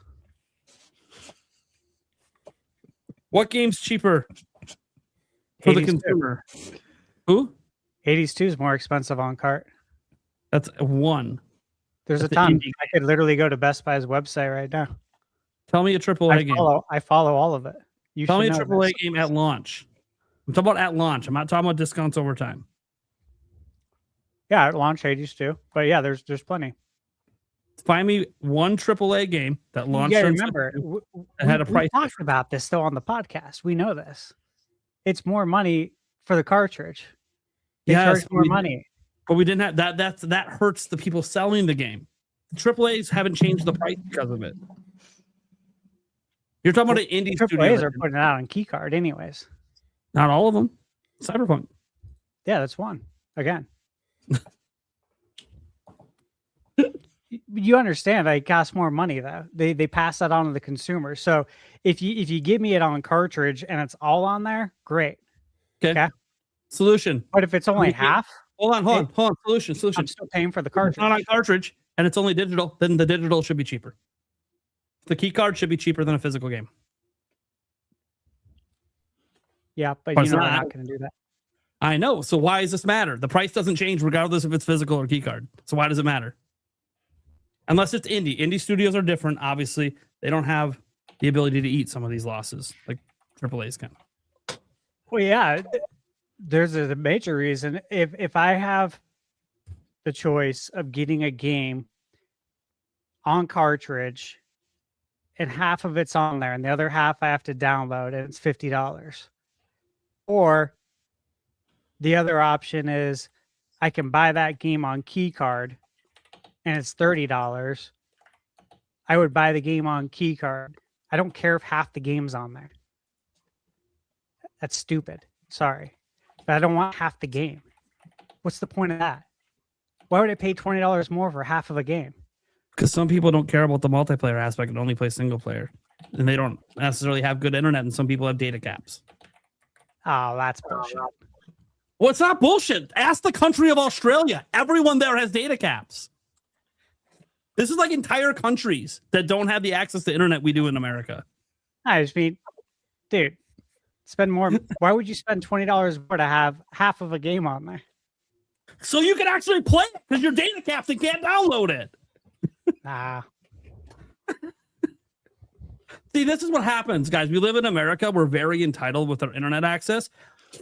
What game's cheaper for the 82. consumer? Who? 82 is more expensive on cart. That's one. There's That's a the ton. indie I could literally go to Best Buy's website right now. Tell me a AAA game. I follow all of it. You Tell me a should know AAA this. game at launch. I'm talking about at launch. I'm not talking about discounts over time. Yeah, at launch 82. But yeah, there's plenty. Find me one AAA game that launched. Yeah, on remember, Switch that had a price. We talked about this though on the podcast. We know this. It's more money for the cartridge. They Yes, charge more money. But we didn't have that. That hurts the people selling the game. The AAAs haven't changed the price because of it. You're talking about an indie studio. AAAs are putting it out on keycard anyways. Not all of them. Cyberpunk. Yeah, that's one. Again. You understand it costs more money though. They pass that on to the consumer. So if you give me it on cartridge and it's all on there, great. Okay. Solution. But if it's only We can't- half, Hold on. Solution. I'm still paying for the If cartridge. it's not on cartridge and it's only digital, then the digital should be cheaper. The key card should be cheaper than a physical game. Yeah, but But you it's know we're not. not going to do that. I know. So why does this matter? The price doesn't change regardless if it's physical or key card. So why does it matter? Unless it's indie. Indie studios are different. Obviously, they don't have the ability to eat some of these losses like AAA's can. Well, yeah, there's a major reason. If I have the choice of getting a game on cartridge and half of it's on there and the other half I have to download and it's $50. Or the other option is I can buy that game on key card and it's $30. I would buy the game on key card. I don't care if half the game's on there. That's stupid. Sorry. But I don't want half the game. What's the point of that? Why would I pay $20 more for half of a game? Because some people don't care about the multiplayer aspect and only play single player. And they don't necessarily have good internet, and some people have data caps. Oh, that's bullshit. Well, it's not bullshit. Ask the country of Australia. Everyone there has data caps. This is like entire countries that don't have the access to internet we do in America. I just mean, dude, spend more. Why would you spend $20 more to have half of a game on there? So you can actually play it because your data caps and can't download it. Nah. See, this is what happens, guys. We live in America. We're very entitled with our internet access.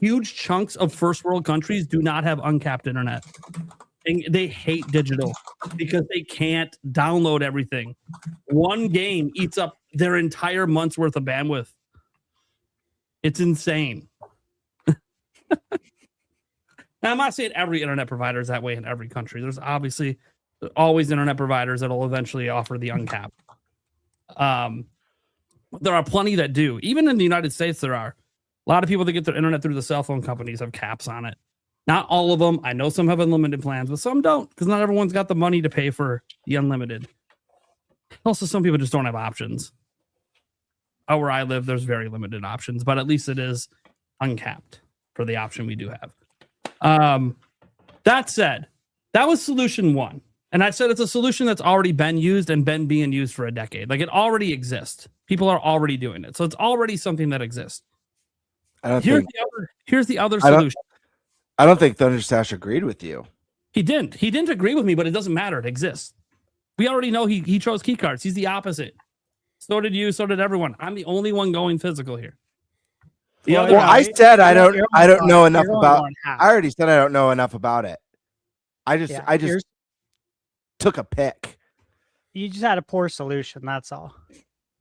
Huge chunks of first world countries do not have uncapped internet. And they hate digital because they can't download everything. One game eats up their entire month's worth of bandwidth. It's insane. Now, I'm not saying every internet provider is that way in every country. There's obviously always internet providers that will eventually offer the uncapped. There are plenty that do. Even in the United States, there are. A lot of people that get their internet through the cell phone companies have caps on it. Not all of them. I know some have unlimited plans, but some don't because not everyone's got the money to pay for the unlimited. Also, some people just don't have options. Out where I live, there's very limited options, but at least it is uncapped for the option we do have. That said, that was solution one. And I said it's a solution that's already been used and been being used for a decade. Like it already exists. People are already doing it. So it's already something that exists. Here's the other solution. I don't think ThunderStash agreed with you. He didn't agree with me, but it doesn't matter. It exists. We already know he chose key cards. He's the opposite. So did you. So did everyone. I'm the only one going physical here. I said I don't know enough about. I already said I don't know enough about it. I just took a pick. You just had a poor solution. That's all.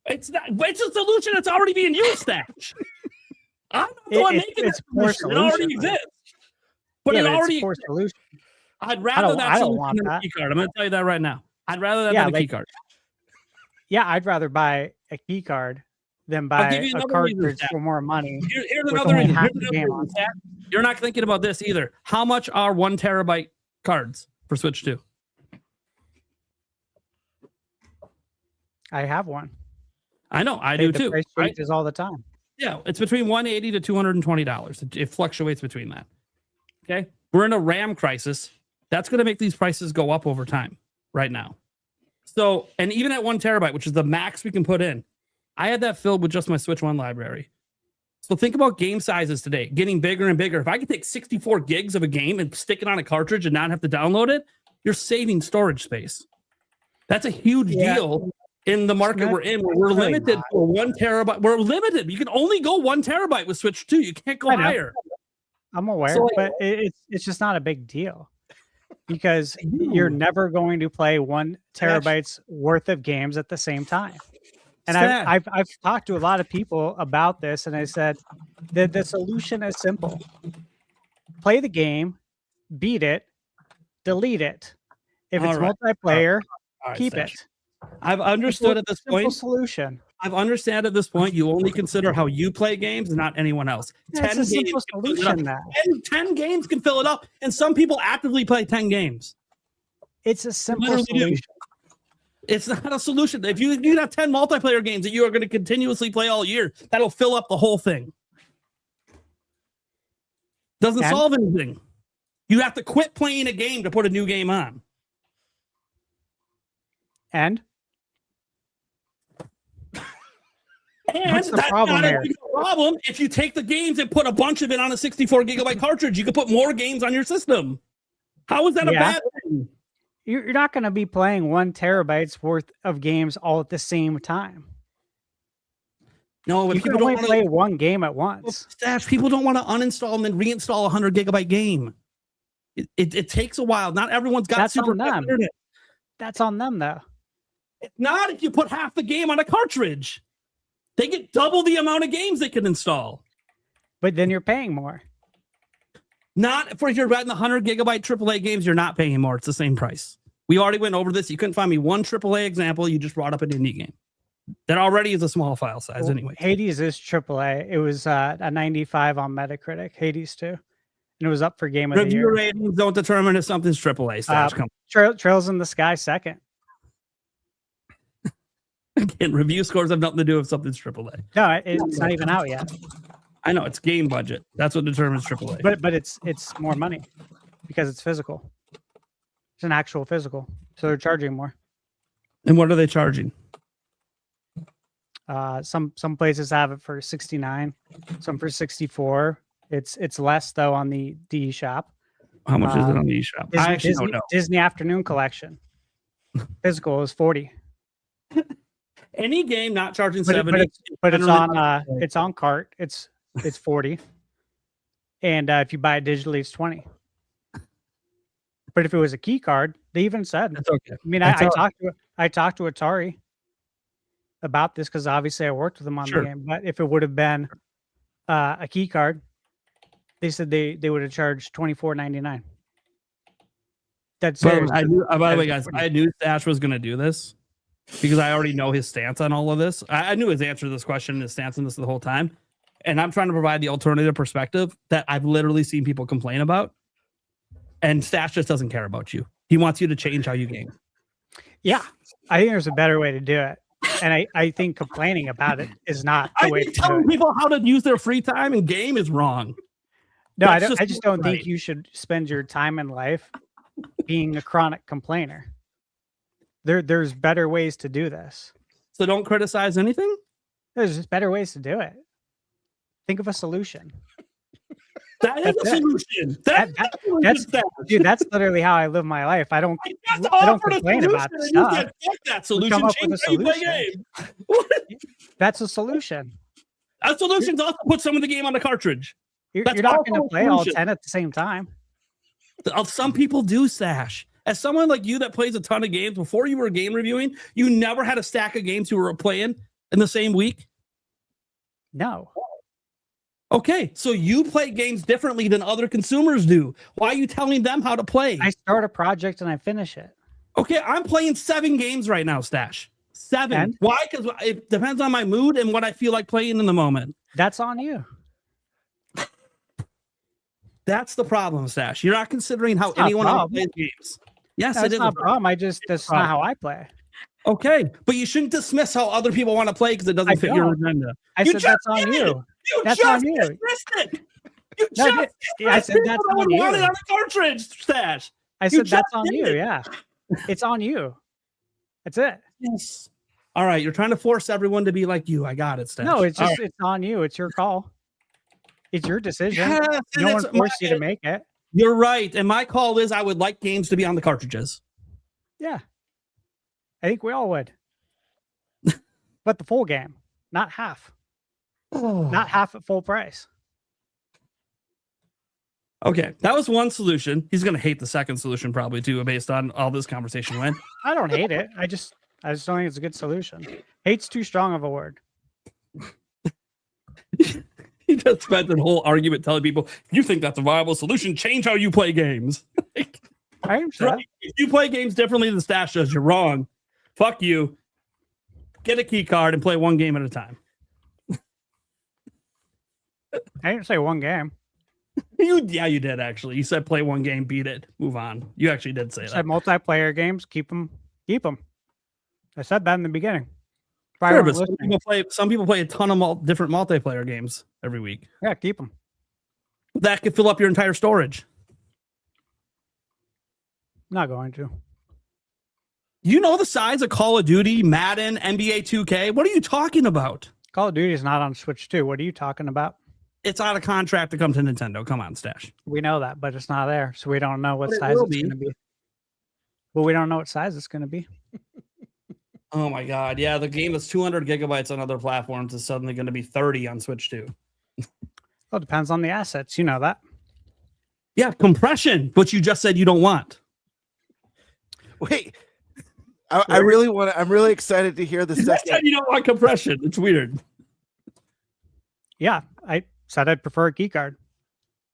It's not. It's a solution that's already being used, Stash. I'm not the one making this solution. It already exists. But it already poor solution. I'd rather that I don't solution want than a that. key card. I'm going to tell you that right now. I'd rather that Yeah, than a key like- card. Yeah, I'd rather buy a key card than I'll buy give you a another reason, cartridge Zach. for more money. Here's with another only reason. half Here's the another game reason, on. Zach. You're not thinking about this either. How much are 1 terabyte cards for Switch 2? I have one. I know, I Hey, do the too. price Right? changes all the time. Yeah, it's between $180 to $220. It fluctuates between that. Okay, we're in a RAM crisis. That's going to make these prices go up over time. Right now, so and even at 1 terabyte, which is the max we can put in, I had that filled with just my Switch 1 library. So think about game sizes today, getting bigger and bigger. If I could take 64 gigs of a game and stick it on a cartridge and not have to download it, you're saving storage space. That's a huge deal in the market we're in, where we're really limited not. for 1 terabyte. We're limited. You can only go 1 terabyte with Switch 2. You can't go I know. higher. I'm aware, So, but it's just not a big deal because you're never going to play 1 terabyte's worth of games at the same time. And I've talked to a lot of people about this, and I said that the solution is simple: play the game, beat it, delete it. If it's All right. multiplayer, All right, keep Stash. it. I've understood at this Simple point. solution. I've understand at this point you only consider how you play games and not anyone else. Yeah, it's a simple games can fill it solution. up. That 10 games can fill it up, and some people actively play 10 games. it's a simple Literally do. solution. It's not a solution. If you have 10 multiplayer games that you are going to continuously play all year, that'll fill up the whole thing. Doesn't And- solve anything. You have to quit playing a game to put a new game on. And And What's the that's problem not here? a big problem. If you take the games and put a bunch of it on a 64 gigabyte cartridge, you can put more games on your system. How is that a Yeah. bad thing? you're not going to be playing 1 terabyte's worth of games all at the same time. No, but You can people only don't play want one game at to. once. Stash, people don't want to uninstall and then reinstall a 100 gigabyte game. It takes a while. Not everyone's got That's super on fast them. internet. That's on them, though. It's not if you put half the game on a cartridge. They get double the amount of games they can install. But then you're paying more. Not for if you're betting the 100 gigabyte AAA games, you're not paying more. It's the same price. We already went over this. You couldn't find me one AAA example. You just brought up an indie game. That already is a small file size Well, anyway. Hades is AAA. It was a 95 on Metacritic. Hades too, and it was up for Game of the Review Year. ratings don't determine if something's AAA. Stash, come Trails in the Sky second. again. Review scores have nothing to do if something's AAA. No, it's not even out yet. I know it's game budget. That's what determines AAA. But it's more money because it's physical. It's an actual physical, so they're charging more. And what are they charging? Some places have it for 69, some for 64. It's less though on the D shop. How much is it on the eShop? I actually don't know. Disney Afternoon Collection. Physical is 40. Any game not charging But, 70. but it's generally- on it's on cart. It's 40. And if you buy it digitally, it's 20. But if it was a key card, they even said. That's okay. I mean, That's I all- talked to Atari about this because obviously I worked with them on Sure. the game. But if it would have been a key card, they said they would have charged $24.99. That's But serious. I knew, by the way, That's guys, I knew Stash was going to do this because I already know his stance on all of this. I knew his answer to this question and his stance on this the whole time. And I'm trying to provide the alternative perspective that I've literally seen people complain about. And Stash just doesn't care about you. He wants you to change how you game. Yeah, I think there's a better way to do it. And I think complaining about it is not the I way think to do telling it. people how to use their free time and game is wrong. No, That's I just just not don't right. think you should spend your time in life being a chronic complainer. There's better ways to do this. So don't criticize anything. There's just better ways to do it. Think of a solution. That is That's a it. solution. That's dude. That's literally how I live my life. I don't Just I don't offered a complain about solution and you stuff. said, "Fuck that We solution. come up Change with a how you play solution. game." That's a solution. A solution's also put some of the game on the cartridge. You're That's not also going to a play all solution. 10 at the same time. Some people do, Stash. As someone like you that plays a ton of games, before you were game reviewing, you never had a stack of games you were playing in the same week. No. Okay, so you play games differently than other consumers do. Why are you telling them how to play? I start a project and I finish it. Okay, I'm playing 7 games right now, Stash. 7. And? Why? Because it depends on my mood and what I feel like playing in the moment. That's on you. That's the problem, Stash. You're not considering how It's not a anyone else problem. plays games. Yes, That's it is. not a problem. That's not how I play. Okay, but you shouldn't dismiss how other people want to play because it doesn't fit your agenda. I You said just that's on did. you. You That's just on you. dismissed it. You No, just I said dismissed that's people that on would want you. it on the cartridge, Stash. I You said just that's on did you. it. Yeah, it's on you. That's it. Yes. All right, you're trying to force everyone to be like you. I got it, Stash. No, it's All just right. it's on you. It's your call. It's your decision. Yes, and No one it's forced you to make it. You're right, and my call is I would like games to be on the cartridges. Yeah, I think we all would. But the full game, not half. Not half at full price. Okay, that was one solution. He's gonna hate the second solution probably too, based on all this conversation went. I don't hate it. I just don't think it's a good solution. Hate's too strong of a word. He just spent the whole argument telling people, if you think that's a viable solution, change how you play games. I am sure. Right? If you play games differently than Stash does, you're wrong. Fuck you. Get a key card and play one game at a time. I didn't say one game. You did actually. You said play one game, beat it, move on. You actually did say I that. said multiplayer games, keep them. I said that in the beginning. Sure, Probably but weren't listening. some people play a ton of different multiplayer games every week. Yeah, keep them. That could fill up your entire storage. Not going to. You know the size of Call of Duty, Madden, NBA 2K? What are you talking about? Call of Duty is not on Switch 2. What are you talking about? It's out of contract to come to Nintendo. Come on, Stash. We know that, but it's not there, so we don't know what But it size will it's be. going to be. But we don't know what size it's going to be. Oh my God. Yeah, the game that's 200 gigabytes on other platforms is suddenly going to be 30 on Switch 2. Well, it depends on the assets. You know that. Yeah, compression, which you just said you don't want. Wait, I really want to. I'm really excited to hear the You just second. said you don't want compression. It's weird. Yeah, I said I'd prefer a key card.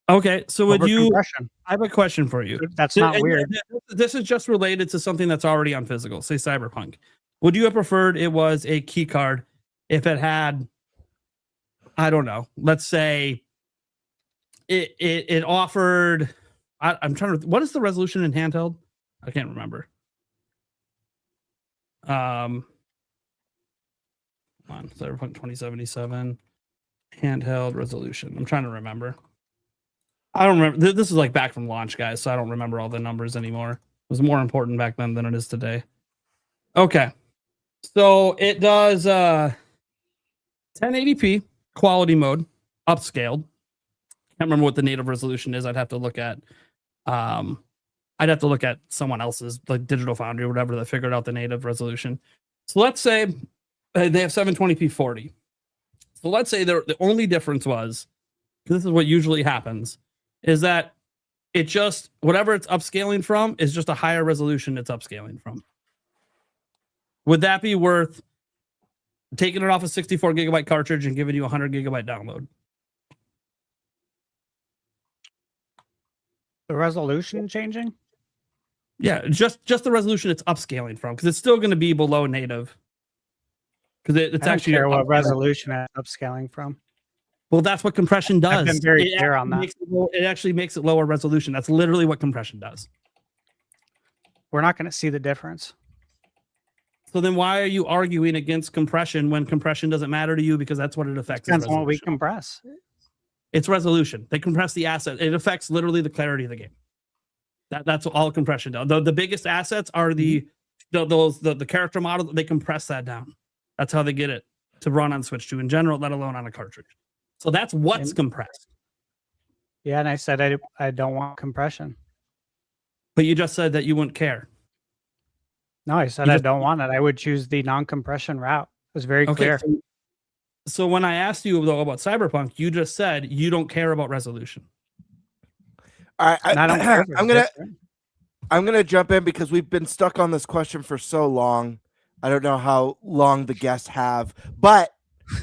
Okay, so would over you? compression. I have a question for you. That's not And weird. This is just related to something that's already on physical, say Cyberpunk. Would you have preferred it was a key card if it had, I don't know, let's say it offered, I'm trying to, what is the resolution in handheld? I can't remember. Come on, Cyberpunk 2077 handheld resolution. I'm trying to remember. I don't remember. This is like back from launch, guys, so I don't remember all the numbers anymore. It was more important back then than it is today. Okay. So it does 1080p quality mode, upscaled. Can't remember what the native resolution is. I'd have to look at someone else's, like Digital Foundry or whatever, that figured out the native resolution. So let's say they have 720p 40. So let's say the only difference was, this is what usually happens, is that it just, whatever it's upscaling from is just a higher resolution it's upscaling from. Would that be worth taking it off a 64 gigabyte cartridge and giving you a 100 gigabyte download? The resolution changing? Yeah, just the resolution it's upscaling from, because it's still going to be below native. Because it's I don't actually care what resolution it's upscaling from. Well, that's what compression does. I've been very It clear on that. it actually makes it lower resolution. That's literally what compression does. We're not going to see the difference. So then why are you arguing against compression when compression doesn't matter to you, because that's what it affects? Depends on what we compress. It's resolution. They compress the asset. It affects literally the clarity of the game. That's all compression does. The biggest assets are the character model. They compress that down. That's how they get it to run on Switch 2 in general, let alone on a cartridge. So that's what's compressed. Yeah, and I said I don't want compression. But you just said that you wouldn't care. No, I said You I just- don't want it. I would choose the non-compression route. It was very clear. So when I asked you though about Cyberpunk, you just said you don't care about resolution. All right, And I don't care if it's different. I'm gonna jump in because we've been stuck on this question for so long. I don't know how long the guests have, but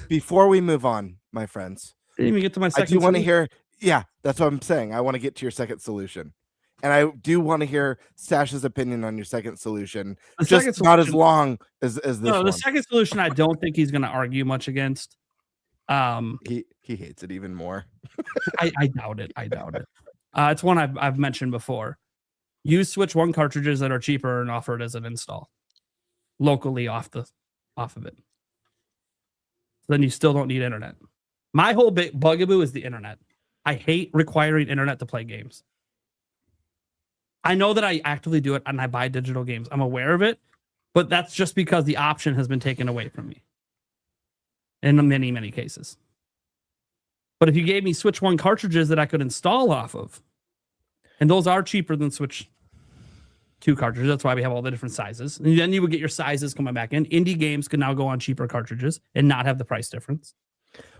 before we move on, my friends, Didn't even get to my I second. do want to solution. hear. Yeah, that's what I'm saying. I want to get to your second solution, and I do want to hear Stash's opinion on your second solution. The Just second not as solution- long as this No, one. the second solution I don't think he's going to argue much against. He hates it even more. I doubt it. I doubt it. It's one I've mentioned before. Use Switch 1 cartridges that are cheaper and offer it as an install locally off of it. Then you still don't need internet. My whole big bugaboo is the internet. I hate requiring internet to play games. I know that I actively do it and I buy digital games. I'm aware of it, but that's just because the option has been taken away from me in many, many cases. But if you gave me Switch 1 cartridges that I could install off of, and those are cheaper than Switch 2 cartridges, that's why we have all the different sizes. And then you would get your sizes coming back in. Indie games can now go on cheaper cartridges and not have the price difference.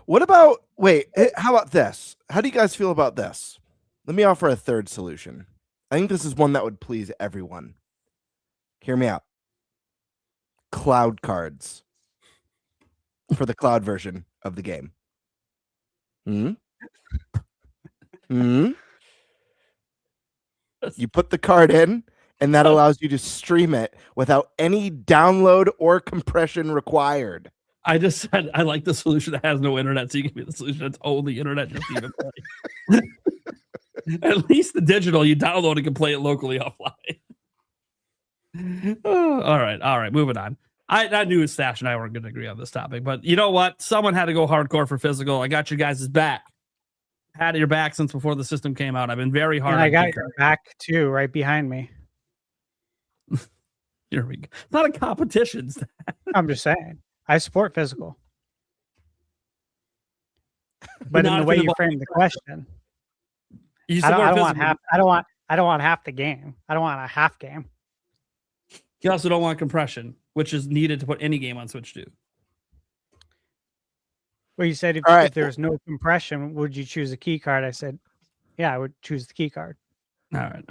What about how about this? How do you guys feel about this? Let me offer a third solution. I think this is one that would please everyone. Hear me out. Cloud cards for the cloud version of the game. You put the card in, and that allows you to stream it without any download or compression required. I just said I like the solution that has no internet, so you give me the solution that's only internet just even play. At least the digital, you download and can play it locally offline. All right, moving on. I knew Stash and I weren't going to agree on this topic, but you know what? Someone had to go hardcore for physical. I got you guys' back. Had your back since before the system came out. I've been very hard. And I got your back too, right behind me. Here we go. It's not a competition. I'm just saying. I support physical. But in Not the if way you're you the frame the question, You I don't support want physical. half. I don't want half the game. I don't want a half game. You also don't want compression, which is needed to put any game on Switch 2. Well, you said All right. if there was no compression, would you choose a key card? I said, yeah, I would choose the key card. All right.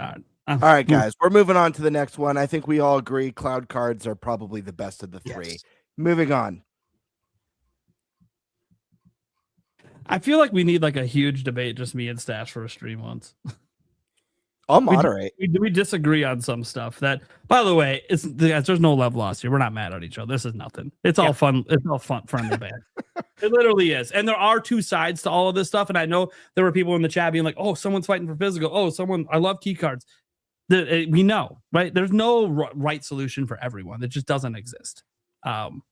All right, guys, we're moving on to the next one. I think we all agree cloud cards are probably the best of the three. Yes. Moving on. I feel like we need like a huge debate, just me and Stash for a stream once. I'll moderate. We disagree on some stuff. That, by the way, there's no love lost here. We're not mad at each other. This is nothing. It's all fun. It's all fun, friendly band. It literally is. And there are two sides to all of this stuff. And I know there were people in the chat being like, "Oh, someone's fighting for physical. Oh, I love key cards." We know, right? There's no right solution for everyone. It just doesn't exist. And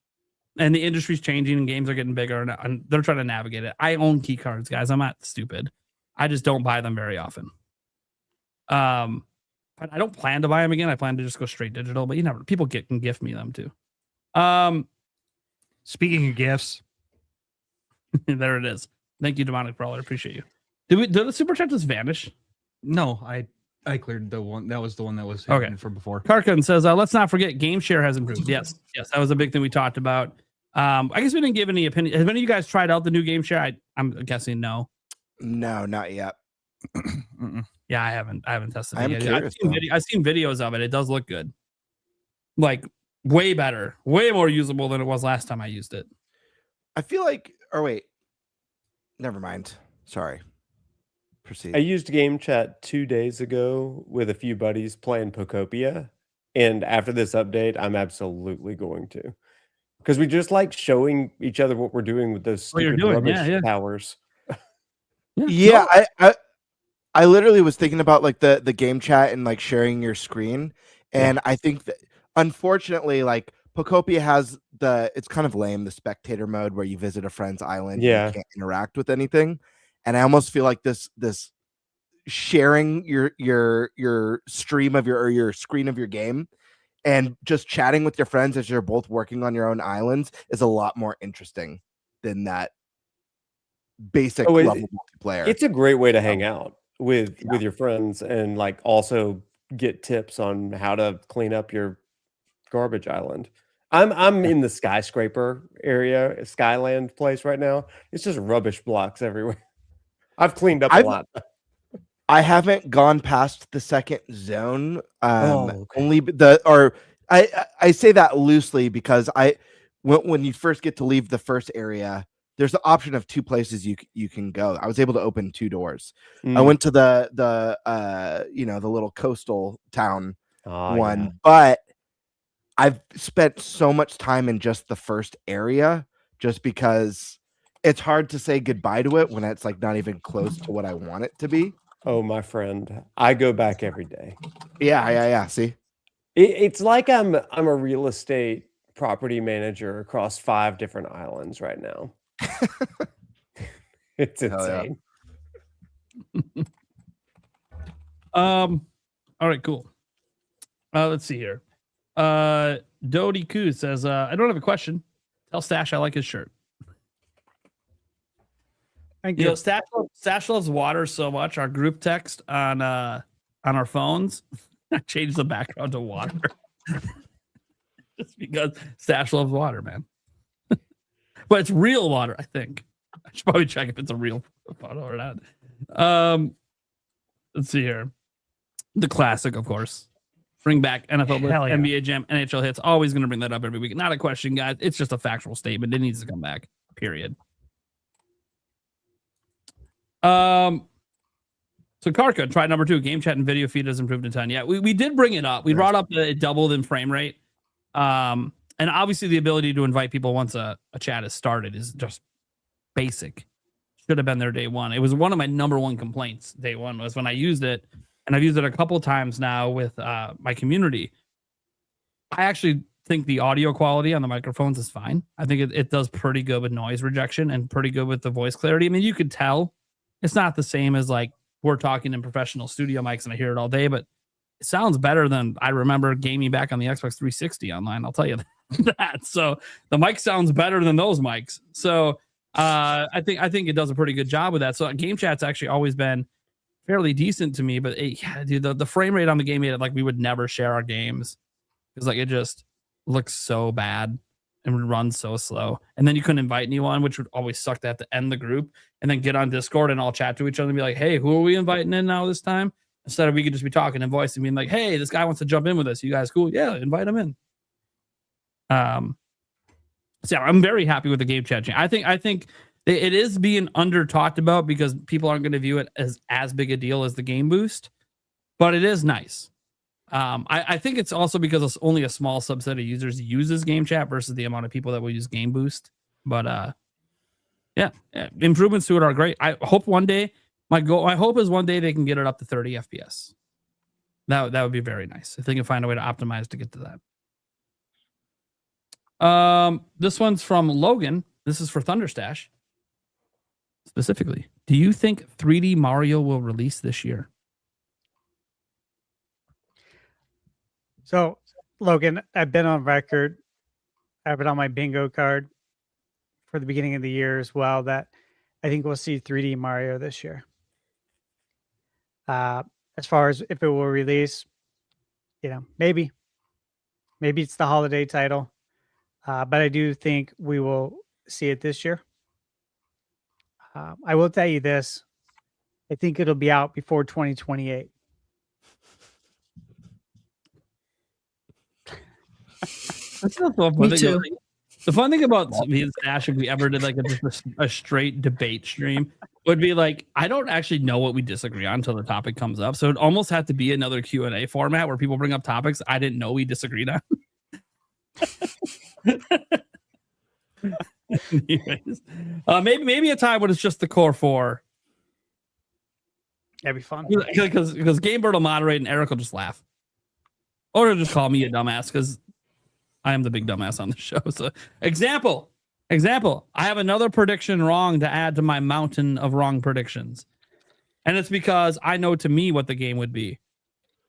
the industry's changing, and games are getting bigger, and they're trying to navigate it. I own key cards, guys. I'm not stupid. I just don't buy them very often. But I don't plan to buy them again. I plan to just go straight digital, but people can gift me them too. Speaking of gifts, there it is. Thank you, Demonic Brawler. Appreciate you. Did the super chat just vanish? no, I cleared the one. That was the one that was Okay. hidden from before. Karkin says, let's not forget game share has improved. Yes, that was a big thing we talked about. I guess we didn't give any opinion. Have any of you guys tried out the new game share? I'm guessing no. No, not yet. Yeah, I haven't tested I'm it yet. curious, I've seen videos of it. It does look good. Like way better, way more usable than it was last time I used it. I feel like, or wait, never mind. Sorry. Proceed. I used game chat 2 days ago with a few buddies playing Pocopia, and after this update, I'm absolutely going to, because we just like showing each other what we're doing with those What you're stupid doing, rubbish yeah. towers. Yeah, I literally was thinking about like the game chat and like sharing your screen, and I think that unfortunately, like Pocopia has it's kind of lame, the spectator mode where you visit a friend's island, and you can't interact with anything, and I almost feel like this sharing your stream of your screen of your game and just chatting with your friends as you're both working on your own islands is a lot more interesting than that basic level multiplayer. It's a great way to hang out with your friends and like also get tips on how to clean up your garbage island. I'm in the skyscraper area, Skyland place right now. It's just rubbish blocks everywhere. I've cleaned up a lot. I haven't gone past the second zone. Okay. Only I say that loosely because when you first get to leave the first area, there's the option of 2 places you can go. I was able to open 2 doors. I Mm. went to the the little coastal town one, Yeah. but I've spent so much time in just the first area just because it's hard to say goodbye to it when it's like not even close to what I want it to be. Oh, my friend, I go back every day. Yeah. See, It's like I'm a real estate property manager across 5 different islands right now. It's Hell yeah. insane. All right, cool. Let's see here. Dodie Koo says, I don't have a question. Tell Stash I like his shirt. Thank You you. know, Stash loves water so much. Our group text on our phones, I changed the background to water. Just because Stash loves water, man. But it's real water, I think. I should probably check if it's a real photo or not. Let's see here. The classic, of course. Bring back NFL Blitz, Hell yeah. NBA Jam, NHL hits. Always going to bring that up every week. Not a question, guys. It's just a factual statement. It needs to come back. Period. So Karka, try number 2. Game chat and video feed has improved a ton. Yeah, we did bring it up. We brought up that it doubled in frame rate. And obviously the ability to invite people once a chat is started is just basic. Should have been there day one. It was one of my number 1 complaints day one was when I used it, and I've used it a couple times now with my community. I actually think the audio quality on the microphones is fine. I think it does pretty good with noise rejection and pretty good with the voice clarity. I mean, you could tell it's not the same as like we're talking in professional studio mics and I hear it all day, but it sounds better than I remember gaming back on the Xbox 360 online. I'll tell you that. So the mic sounds better than those mics. So I think it does a pretty good job with that. So game chat's actually always been fairly decent to me, but dude, the frame rate on the game made it like we would never share our games because like it just looks so bad and runs so slow. And then you couldn't invite anyone, which would always suck to have to end the group and then get on Discord and all chat to each other and be like, hey, who are we inviting in now this time? Instead of we could just be talking in voice and being like, hey, this guy wants to jump in with us. You guys cool? Yeah, invite him in. So yeah, I'm very happy with the game chat change. I think it is being under talked about because people aren't going to view it as big a deal as the game boost, but it is nice. I think it's also because it's only a small subset of users uses game chat versus the amount of people that will use game boost. But yeah, improvements to it are great. I hope one day my hope is one day they can get it up to 30 FPS. That would be very nice if they can find a way to optimize to get to that. This one's from Logan. This is for ThunderStash. Specifically, do you think 3D Mario will release this year? So, Logan, I've been on record. I have it on my bingo card for the beginning of the year as well that I think we'll see 3D Mario this year. As far as if it will release, maybe it's the holiday title, but I do think we will see it this year. I will tell you this. I think it'll be out before 2028. That's not the fun Me thing. too. The fun thing about me and Stash, if we ever did like a straight debate stream, would be like I don't actually know what we disagree on until the topic comes up. So it almost had to be another Q&A format where people bring up topics I didn't know we disagreed on. Anyways, maybe a time when it's just the core 4. That'd be fun. Because Game Bird will moderate and Eric will just laugh. Or he'll just call me a dumbass because I am the big dumbass on the show. So example, I have another prediction wrong to add to my mountain of wrong predictions. And it's because I know to me what the game would be.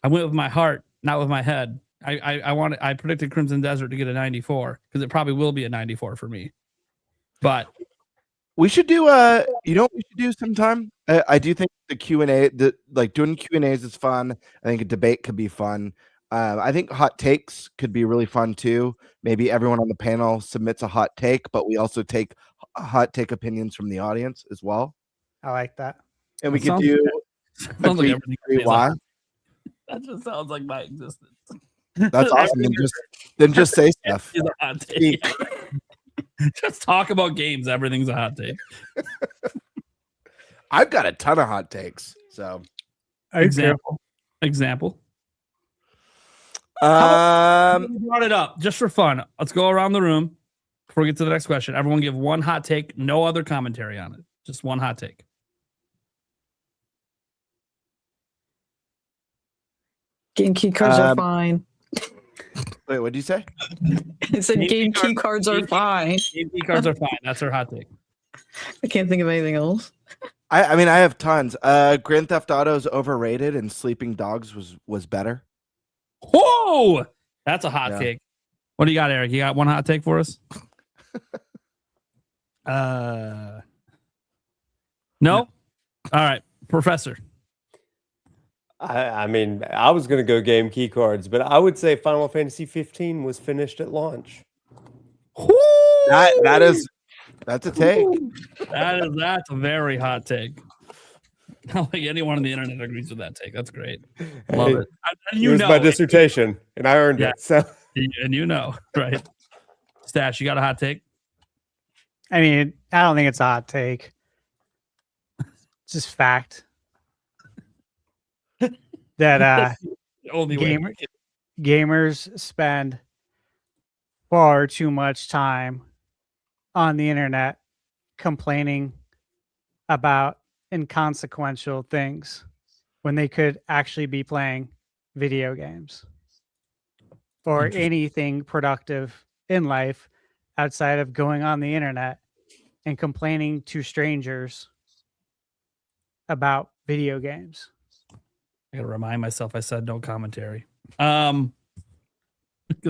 I went with my heart, not with my head. I predicted Crimson Desert to get a 94 because it probably will be a 94 for me. But we should do you know what we should do sometime? I do think the Q&A, doing Q&As is fun. I think a debate could be fun. I think hot takes could be really fun too. Maybe everyone on the panel submits a hot take, but we also take hot take opinions from the audience as well. I like that. And we could do sounds like everything why. That just sounds like my existence. That's awesome. Then just say stuff. Is a hot take. Just talk about games. Everything's a hot take. I've got a ton of hot takes. So Example. You brought it up just for fun. Let's go around the room before we get to the next question. Everyone give one hot take, no other commentary on it. Just one hot take. Game key cards are fine. Wait, what did you say? I said game key cards are fine. Game key cards are fine. That's our hot take. I can't think of anything else. I mean, I have tons. Grand Theft Auto is overrated, and Sleeping Dogs was better. Whoa, that's a hot take. What do you got, Eric? You got one hot take for us? No. All right, Professor. I mean, I was going to go game key cards, but I would say Final Fantasy 15 was finished at launch. That's a take. That's a very hot take. I don't think anyone on the internet agrees with that take. That's great. Love it. It was my dissertation, and I earned it. So, and right? Stash, you got a hot take? I mean, I don't think it's a hot take. It's just fact that gamers spend far too much time on the internet complaining about inconsequential things when they could actually be playing video games or anything productive in life outside of going on the internet and complaining to strangers about video games. I gotta remind myself I said no commentary. Because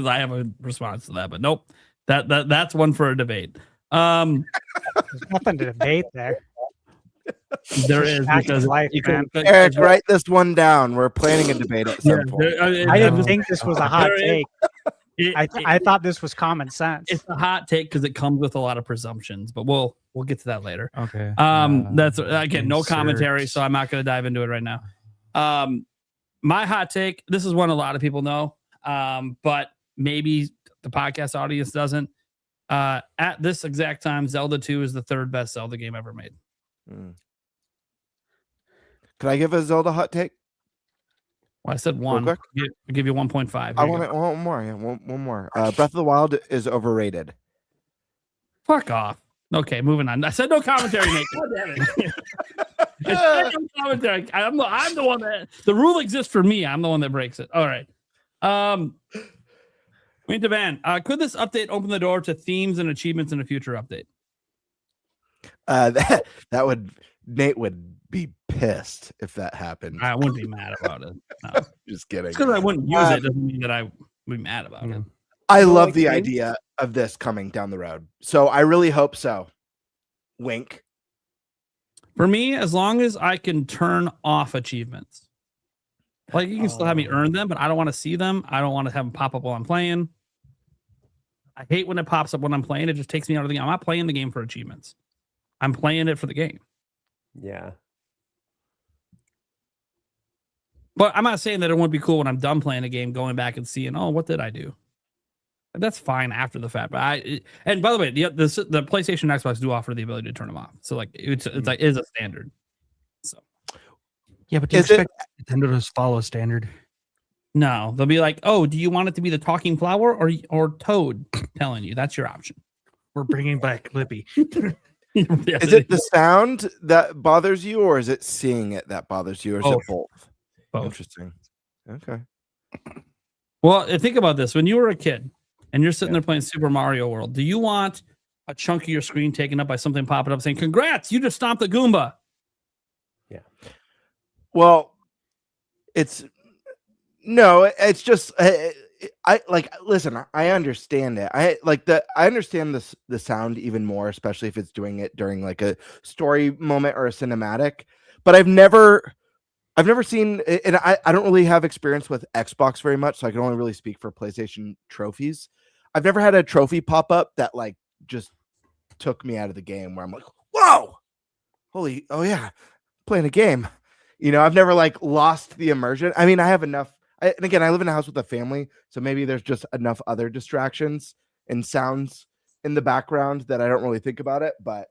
I have a response to that, but nope. That's one for a debate. There's nothing to debate there. There is, because life, Eric, write this one down. We're planning a debate at some point. I didn't think this was a hot take. I thought this was common sense. It's a hot take because it comes with a lot of presumptions, but we'll get to that later. Okay. That's again no commentary, so I'm not going to dive into it right now. My hot take. This is one a lot of people know, but maybe the podcast audience doesn't. At this exact time, Zelda 2 is the third best Zelda game ever made. Could I give a Zelda hot take? Well, I said one. I'll give you 1.5. I want one more. Yeah, one more. Breath of the Wild is overrated. Fuck off. Okay, moving on. I said no commentary, mate. God damn it. I said no commentary. I'm the one that the rule exists for me. I'm the one that breaks it. All right. Van, could this update open the door to themes and achievements in a future update? Nate would be pissed if that happened. I wouldn't be mad about it. No. Just kidding. Because I wouldn't use it doesn't mean that I would be mad about it. I love the idea of this coming down the road. So I really hope so. Wink. For me, as long as I can turn off achievements. Like you can still have me earn them, but I don't want to see them. I don't want to have them pop up while I'm playing. I hate when it pops up when I'm playing. It just takes me out of the game. I'm not playing the game for achievements. I'm playing it for the game. Yeah. But I'm not saying that it won't be cool when I'm done playing a game, going back and seeing, oh, what did I do? That's fine after the fact. But and by the way, the PlayStation and Xbox do offer the ability to turn them off. So like it's like is a standard. So yeah, but do you expect Nintendo to follow standard? No, they'll be like, oh, do you want it to be the talking flower or Toad telling you? That's your option. We're bringing back Lippy. Is it the sound that bothers you, or is it seeing it that bothers you, or is it both? Interesting. Okay. Well, think about this. When you were a kid and you're sitting there playing Super Mario World, do you want a chunk of your screen taken up by something popping up saying, congrats, you just stomped a Goomba? Yeah. Well, it's just listen, I understand it. I understand the sound even more, especially if it's doing it during like a story moment or a cinematic. But I've never seen, and I don't really have experience with Xbox very much, so I can only really speak for PlayStation trophies. I've never had a trophy pop up that like just took me out of the game where I'm like, whoa, oh yeah, playing a game. I've never like lost the immersion. I mean, I have enough. And again, I live in a house with a family, so maybe there's just enough other distractions and sounds in the background that I don't really think about it, but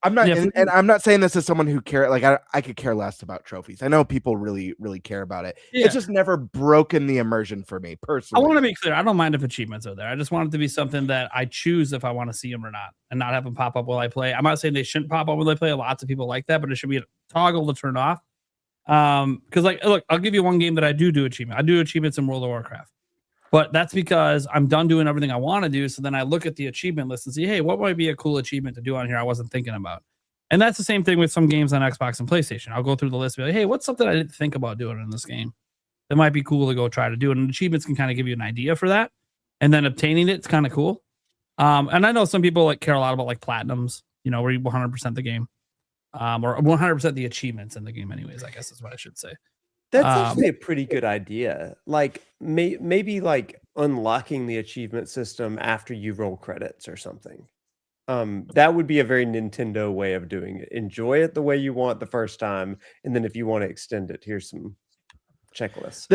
I'm not, Yeah, and I'm not saying this as someone who care. Like I could care less about trophies. I know people really, really care about it. Yeah. It's just never broken the immersion for me I personally. want to be clear. I don't mind if achievements are there. I just want it to be something that I choose if I want to see them or not, and not have them pop up while I play. I'm not saying they shouldn't pop up when they play. Lots of people like that, but it should be a toggle to turn off. Because like, look, I'll give you one game that I do achievement. I do achievements in World of Warcraft, but that's because I'm done doing everything I want to do. So then I look at the achievement list and see, hey, what might be a cool achievement to do on here I wasn't thinking about. And that's the same thing with some games on Xbox and PlayStation. I'll go through the list and be like, hey, what's something I didn't think about doing in this game that might be cool to go try to do? And achievements can kind of give you an idea for that. And then obtaining it's kind of cool. And I know some people like care a lot about like platinums, you know, where you 100% the game, or 100% the achievements in the game anyways, I guess is what I should say. That's actually a pretty good idea. Like maybe like unlocking the achievement system after you roll credits or something. That would be a very Nintendo way of doing it. Enjoy it the way you want the first time, and then if you want to extend it, here's some checklists.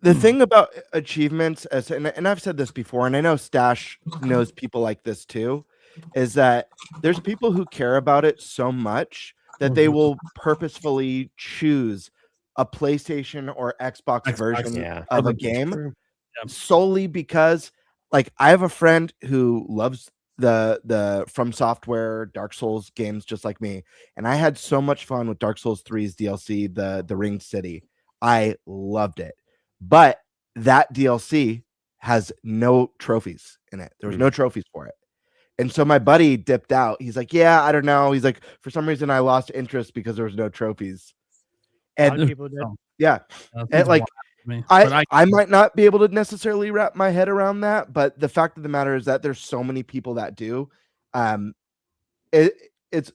The thing about achievements, and I've said this before, and I know Stash knows people like this too, is that there's people who care about it so much that they will purposefully choose a PlayStation or Xbox version of a game solely because, like, I have a friend who loves the From Software Dark Souls games just like me, and I had so much fun with Dark Souls 3's DLC, the Ringed City. I loved it, but that DLC has no trophies in it. There was no trophies for it, and so my buddy dipped out. He's like, yeah, I don't know. He's like, for some reason I lost interest because there was no trophies. And people did. Yeah, and like I might not be able to necessarily wrap my head around that, but the fact of the matter is that there's so many people that do. It's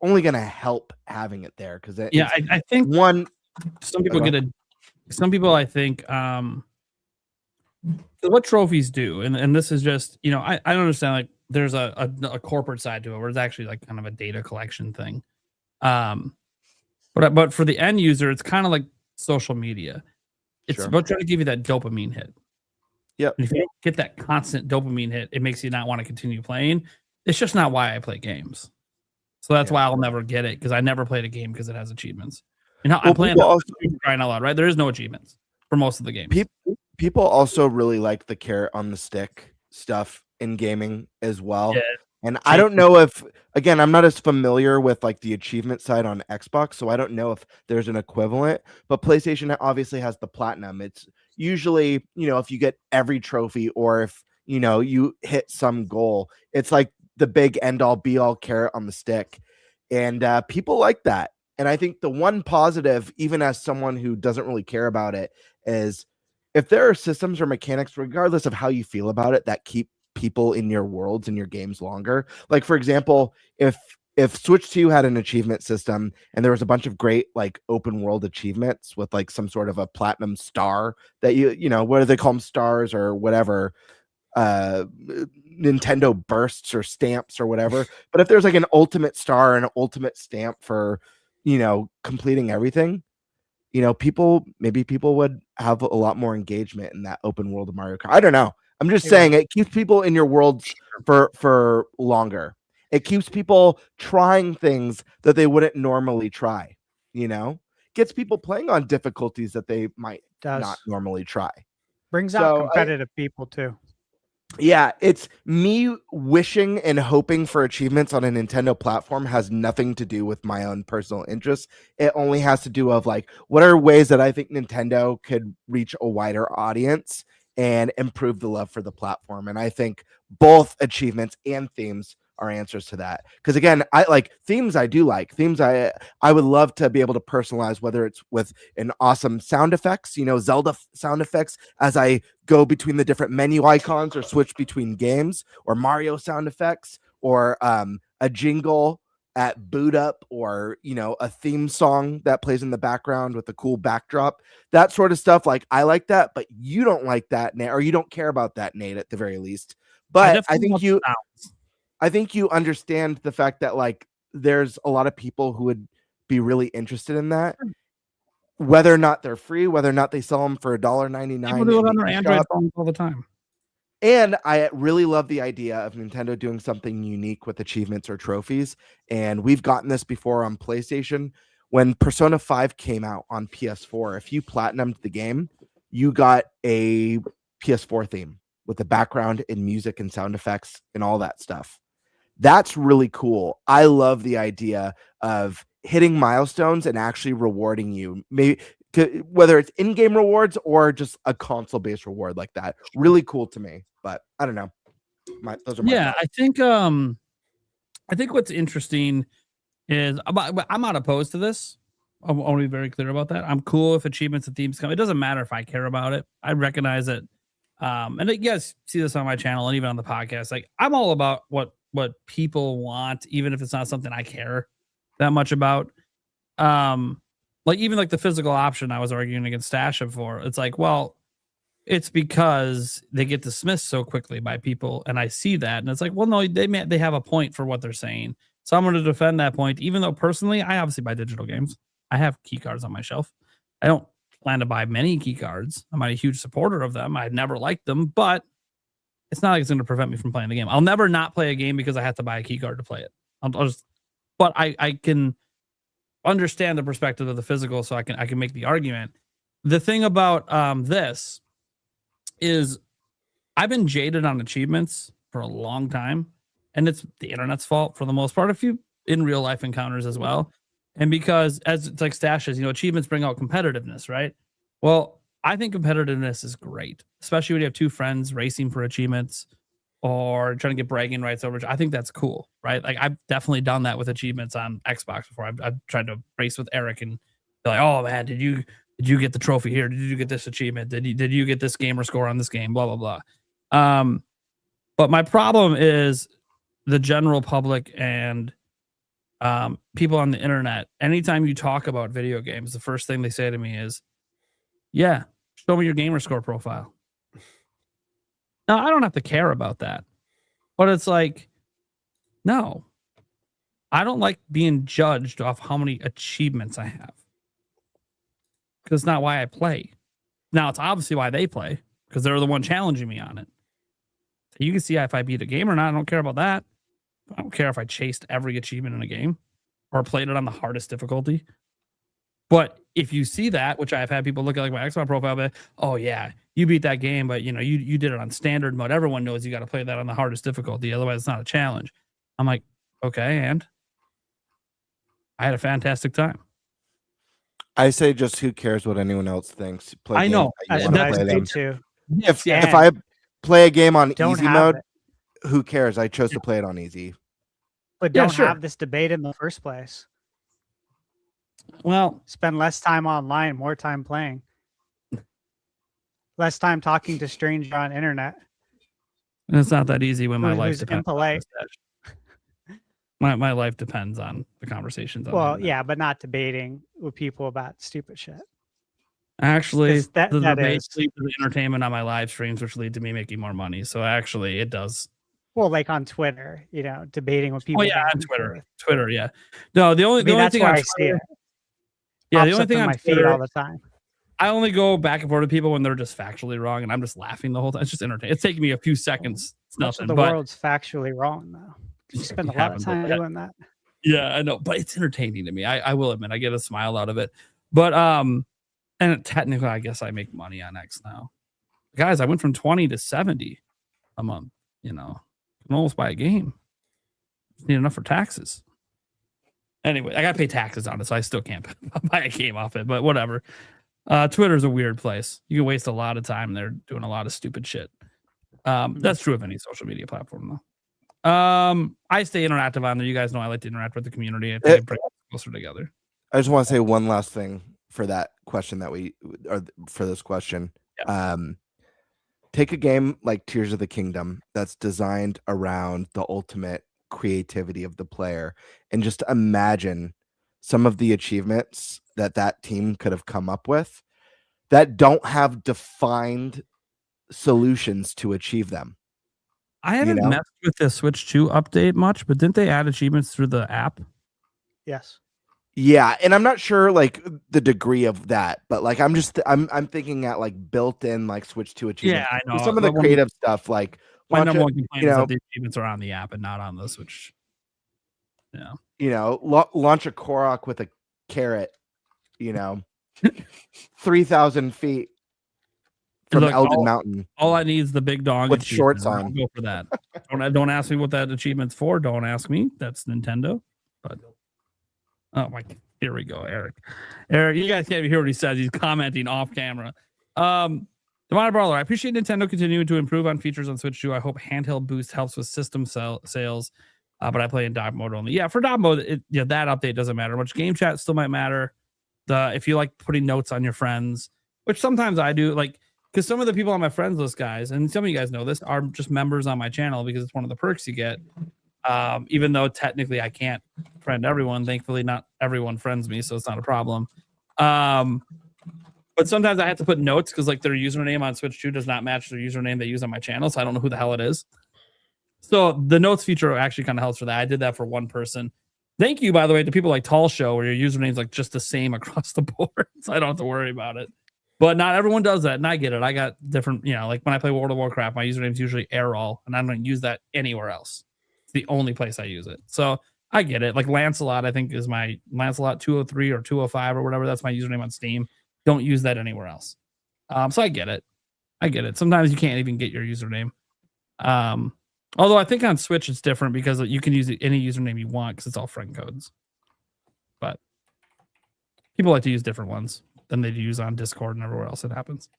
only going to help having it there because I think some people some people I think what trophies do, and this is just, you know, I understand like there's a corporate side to it where it's actually like kind of a data collection thing. But for the end user, it's kind of like social media. It's about trying to give you that dopamine hit. Yeah. If you don't get that constant dopamine hit, it makes you not want to continue playing. It's just not why I play games. So that's why I'll never get it, because I never played a game because it has achievements. You know, I'm playing crying out loud, right? There is no achievements for most of the games. People also really like the carrot on the stick stuff in gaming as well. Yeah. And I don't know if, again, I'm not as familiar with like the achievement side on Xbox, so I don't know if there's an equivalent, but PlayStation obviously has the platinum. It's usually, you know, if you get every trophy or if, you know, you hit some goal, it's like the big end all be all carrot on the stick. And people like that. And I think the one positive, even as someone who doesn't really care about it, is if there are systems or mechanics, regardless of how you feel about it, that keep people in your worlds and your games longer. Like, for example, if Switch 2 had an achievement system and there was a bunch of great like open world achievements with like some sort of a platinum star that you know, what do they call them, stars or whatever, Nintendo bursts or stamps or whatever. But if there's like an ultimate star and an ultimate stamp for, you know, completing everything, you know, maybe people would have a lot more engagement in that open world of Mario Kart. I don't know. I'm just saying it keeps people in your worlds for longer. It keeps people trying things that they wouldn't normally try, you know? Gets people playing on difficulties that they might not normally try. Brings out competitive people too. Yeah, it's me wishing and hoping for achievements on a Nintendo platform has nothing to do with my own personal interests. It only has to do of like, what are ways that I think Nintendo could reach a wider audience and improve the love for the platform. And I think both achievements and themes are answers to that. Because again, I like themes. I do like themes. I would love to be able to personalize, whether it's with an awesome sound effects, you know, Zelda sound effects as I go between the different menu icons or switch between games, or Mario sound effects, or a jingle at boot up, or, you know, a theme song that plays in the background with a cool backdrop, that sort of stuff. Like, I like that, but you don't like that, Nate, or you don't care about that, Nate, at the very least. But I think you understand the fact that like there's a lot of people who would be really interested in that, whether or not they're free, whether or not they sell them for $1.99. People do it on their Android phones all the time. And I really love the idea of Nintendo doing something unique with achievements or trophies. And we've gotten this before on PlayStation. When Persona 5 came out on PS4, if you platinumed the game, you got a PS4 theme with the background and music and sound effects and all that stuff. That's really cool. I love the idea of hitting milestones and actually rewarding you. Maybe whether it's in-game rewards or just a console-based reward like that. Really cool to me. But I don't know. Those are my thoughts. I think what's interesting is I'm not opposed to this. I want to be very clear about that. I'm cool if achievements and themes come. It doesn't matter if I care about it. I recognize it. And you guys see this on my channel and even on the podcast. Like, I'm all about what people want, even if it's not something I care that much about. Like even like the physical option I was arguing against Stash for. It's like, well, it's because they get dismissed so quickly by people, and I see that, and it's like, well, no, they have a point for what they're saying. So I'm going to defend that point, even though personally, I obviously buy digital games. I have key cards on my shelf. I don't plan to buy many key cards. I'm not a huge supporter of them. I've never liked them, but it's not like it's going to prevent me from playing the game. I'll never not play a game because I have to buy a key card to play it. But I can understand the perspective of the physical, so I can make the argument. The thing about this is I've been jaded on achievements for a long time, and it's the internet's fault for the most part, a few in real life encounters as well. And because, as it's like Stash says, achievements bring out competitiveness, right? Well, I think competitiveness is great, especially when you have two friends racing for achievements or trying to get bragging rights over. I think that's cool, right? Like, I've definitely done that with achievements on Xbox before. I've tried to race with Eric and be like, oh man, did you get the trophy here? Did you get this achievement? Did you get this gamer score on this game? Blah, blah, blah. But my problem is the general public and people on the internet. Anytime you talk about video games, the first thing they say to me is, yeah, show me your gamer score profile. Now, I don't have to care about that, but it's like, no, I don't like being judged off how many achievements I have, because it's not why I play. Now, it's obviously why they play, because they're the one challenging me on it. So you can see if I beat a game or not. I don't care about that. I don't care if I chased every achievement in a game or played it on the hardest difficulty. But if you see that, which I've had people look at like my Xbox profile, but oh yeah, you beat that game, but you did it on standard mode. Everyone knows you got to play that on the hardest difficulty, otherwise it's not a challenge. I'm like, okay, and I had a fantastic time. I say just who cares what anyone else thinks. Play I know. That's what I say too. If I play a game on Don't easy have mode, it. who cares? I chose to play it on easy. But don't have this debate in the first place. Well, spend less time online, more time playing. Less time talking to strangers on internet. And it's not that easy when my life depends. Impolite. My life depends on the conversations. Well, yeah, but not debating with people about stupid shit. Actually, the debate leads to the entertainment on my live streams, which lead to me making more money. So actually, it does. Well, like on Twitter, debating with people. Oh yeah, on Twitter, yeah. No, the only thing I on see Twitter, it. Yeah, the only thing on my Twitter feed all the time. I only go back and forth with people when they're just factually wrong, and I'm just laughing the whole time. It's just entertaining. It's taking me a few seconds. It's Most nothing. of the but world's factually wrong, though. You spend a lot of time doing that. Yeah, I know, but it's entertaining to me. I will admit, I get a smile out of it. But and technically, I guess I make money on X now. Guys, I went from 20 to 70 a month. I can almost buy a game. Just need enough for taxes. Anyway, I gotta pay taxes on it, so I still can't buy a game off it. But whatever. Twitter's a weird place. You can waste a lot of time there doing a lot of stupid shit. That's true of any social media platform, though. I stay interactive on there. You guys know I like to interact with the community. I think it brings us closer together. I just want to say one last thing for that question for this question. Yeah. Take a game like Tears of the Kingdom that's designed around the ultimate creativity of the player, and just imagine some of the achievements that team could have come up with that don't have defined solutions to achieve them. I haven't messed with the Switch 2 update much, but didn't they add achievements through the app? Yes. Yeah, and I'm not sure like the degree of that, but like I'm thinking at like built-in like Switch 2 achievements. Yeah, I know. Some of the creative stuff, like My launch number a- one complaint you is know, that the achievements are on the app and not on the Switch. Yeah. Launch a Korok with a carrot, 3,000 feet from Look, Elden Mountain. All I need is the big dong With achievement, shorts and I'll on. go for that. Don't ask me what that achievement's for. Don't ask me. That's Nintendo. But oh my, here we go, Eric. Eric, you guys can't even hear what he says. He's commenting off camera. Demonic Brawler, I appreciate Nintendo continuing to improve on features on Switch 2. I hope handheld boost helps with system sales. But I play in dock mode only. Yeah, for dock mode, that update doesn't matter much. Game chat still might matter. If you like putting notes on your friends, which sometimes I do, like because some of the people on my friends list, guys, and some of you guys know this, are just members on my channel because it's one of the perks you get. Even though technically I can't friend everyone, thankfully not everyone friends me, so it's not a problem. But sometimes I have to put notes because like their username on Switch 2 does not match their username they use on my channel, so I don't know who the hell it is. So the notes feature actually kind of helps for that. I did that for one person. Thank you, by the way, to people like Tall Show, where your username's like just the same across the board, so I don't have to worry about it. But not everyone does that, and I get it. I got different, like when I play World of Warcraft, my username's usually Airall, and I don't use that anywhere else. It's the only place I use it. So I get it. Like Lancelot, I think is my Lancelot 203 or 205 or whatever. That's my username on Steam. Don't use that anywhere else. So I get it. Sometimes you can't even get your username. Although I think on Switch it's different because you can use any username you want because it's all friend codes. But people like to use different ones than they use on Discord and everywhere else it happens.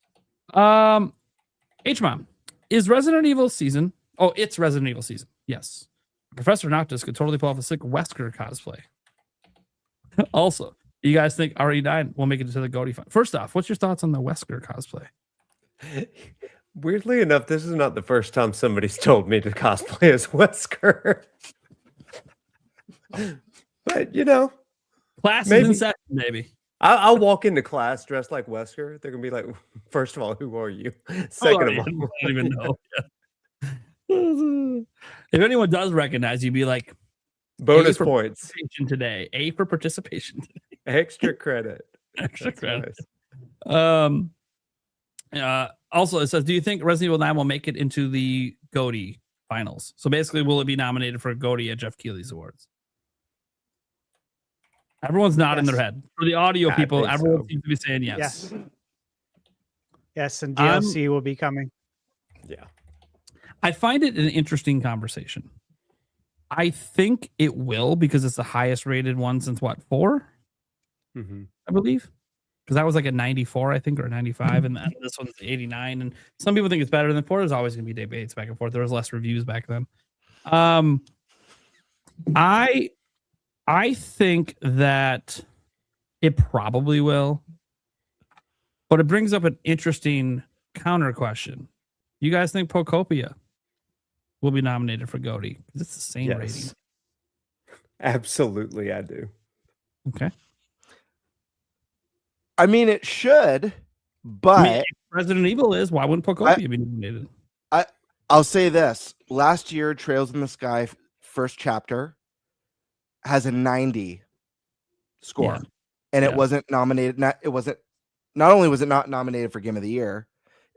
H-Mom, is Resident Evil season? Oh, it's Resident Evil season. Yes. Professor Noctis could totally pull off a sick Wesker cosplay. Also, you guys think RE9 will make it to the GOTY final? First off, what's your thoughts on the Wesker cosplay? Weirdly enough, this is not the first time somebody's told me to cosplay as Wesker. But class is in session, maybe. I'll walk into class dressed like Wesker. They're gonna be like, first of all, who are you? Second of all, I don't even know. If anyone does recognize you, be like, bonus points today. A for participation today. Extra credit. Extra That's credit. Nice. Also, it says, do you think Resident Evil 9 will make it into the GOTY finals? So basically, will it be nominated for a GOTY at Jeff Keighley's Awards? Everyone's nodding their head. For the audio people, everyone seems to be saying yes. Yes, and DLC will be coming. Yeah. I find it an interesting conversation. I think it will because it's the highest rated one since what, 4? Mm-hmm. I believe. Because that was like a 94, I think, or a 95, and this one's 89. And some people think it's better than 4. There's always going to be debates back and forth. There was less reviews back then. I think that it probably will, but it brings up an interesting counter question. You guys think Pocopia will be nominated for GOTY? It's the same rating. Absolutely, I do. Okay. I mean, it should, but if Resident Evil is. Why wouldn't Pocopia be nominated? I'll say this: last year, Trails in the Sky first chapter has a 90 score, and it wasn't nominated. Not only was it not nominated for Game of the Year,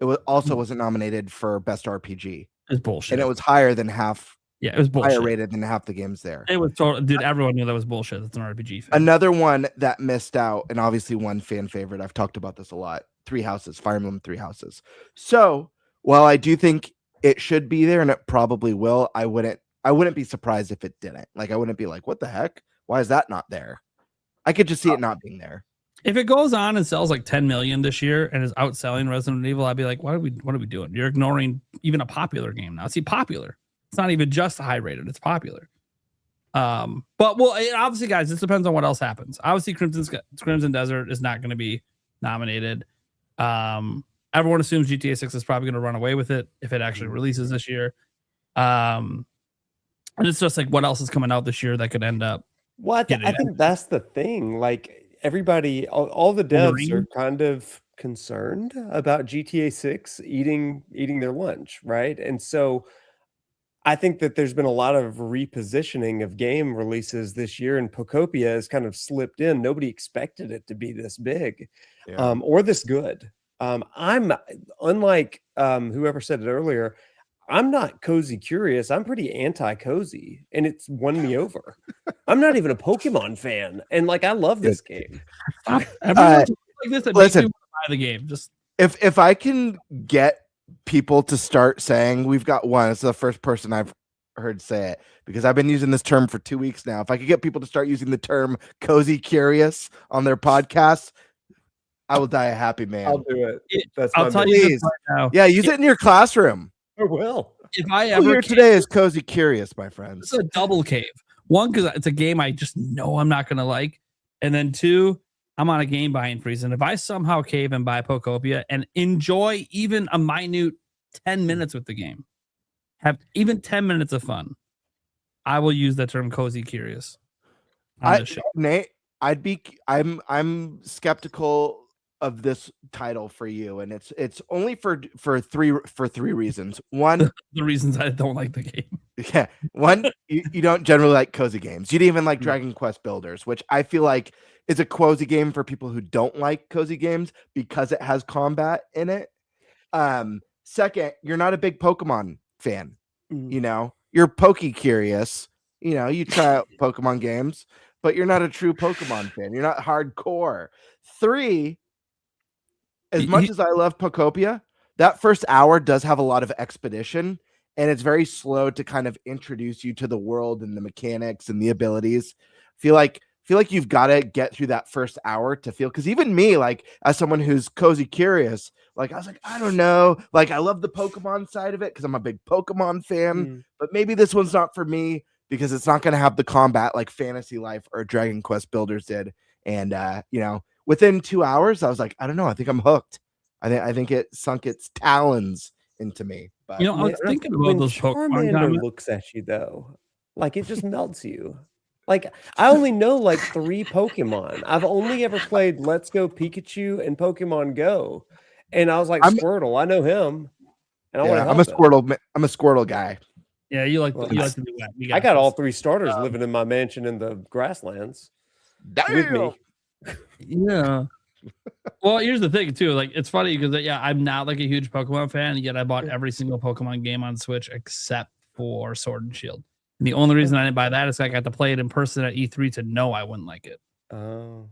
it was also wasn't nominated for Best RPG. It's bullshit, and it was higher than half. Yeah, it was bullshit. Higher rated than half the games there. It was total, dude. Everyone knew that was bullshit. It's an RPG fan. Another one that missed out, and obviously one fan favorite. I've talked about this a lot. 3 Houses, Fire Emblem 3 Houses. So while I do think it should be there, and it probably will, I wouldn't be surprised if it didn't. Like I wouldn't be like, what the heck? Why is that not there? I could just see it not being there. If it goes on and sells like 10 million this year and is outselling Resident Evil, I'd be like, what are we doing? You're ignoring even a popular game now. See, popular. It's not even just high rated. It's popular. But obviously, guys, this depends on what else happens. Obviously, Crimson Desert is not going to be nominated. Everyone assumes GTA 6 is probably going to run away with it if it actually releases this year. And it's just like what else is coming out this year that could end up. Well, I think that's the thing. Like everybody, all the devs are kind of concerned about GTA 6 eating their lunch, right? And so I think that there's been a lot of repositioning of game releases this year, and Pocopia has kind of slipped in. Nobody expected it to be this big, or this good. I'm unlike whoever said it earlier. I'm not cozy curious. I'm pretty anti-cozy, and it's won me over. I'm not even a Pokemon fan, and like I love this game. Everyone's like this. It makes Listen, me want to buy the game. Just if I can get people to start saying, we've got one, it's the first person I've heard say it, because I've been using this term for 2 weeks now. If I could get people to start using the term cozy curious on their podcasts, I will die a happy man. I'll do it. That's I'll tell you this right now. Yeah, use it in your classroom. I will. If I Who ever here today is cozy curious, my friends. it's a double cave. One, because it's a game I just know I'm not gonna like, and then two, I'm on a game buying freeze. And if I somehow cave and buy Pocopia and enjoy even a minute 10 minutes with the game, have even 10 minutes of fun, I will use the term cozy curious on the show. Nate, I'm skeptical of this title for you, and it's only for three reasons. One, The reasons I don't like the game. yeah, one, you don't generally like cozy games. You didn't even like Dragon Quest Builders, which I feel like is a cozy game for people who don't like cozy games because it has combat in it. Second, you're not a big Pokemon fan. You know, you're Poke curious. You know, you try out Pokemon games, but you're not a true Pokemon fan. You're not hardcore. Three, as much as I love Pocopia, that first hour does have a lot of expedition, and it's very slow to kind of introduce you to the world and the mechanics and the abilities. Feel like you've got to get through that first hour to feel, because even me, like as someone who's cozy curious, like I was like, I don't know, like I love the Pokemon side of it because I'm a big Pokemon fan, but maybe this one's not for me because it's not going to have the combat like Fantasy Life or Dragon Quest Builders did. And you know, within 2 hours, I was like, I don't know, I think I'm hooked. I think it sunk its talons into me. But You know, I was thinking about When those Pokemon Charmander comments. looks at you though, like it just melts you. Like I only know like 3 Pokemon. I've only ever played Let's Go Pikachu and Pokemon Go, and I was like Squirtle. I know him, and I want to help I'm a him. Squirtle. I'm a Squirtle guy. Yeah, you like Well, you like to do that. You I got this. all 3 starters living in my mansion in the grasslands with me. Yeah. Well, here's the thing too. Like, it's funny because I'm not like a huge Pokemon fan, yet I bought every single Pokemon game on Switch except for Sword and Shield. And the only reason I didn't buy that is I got to play it in person at E3 to know I wouldn't like it. Oh.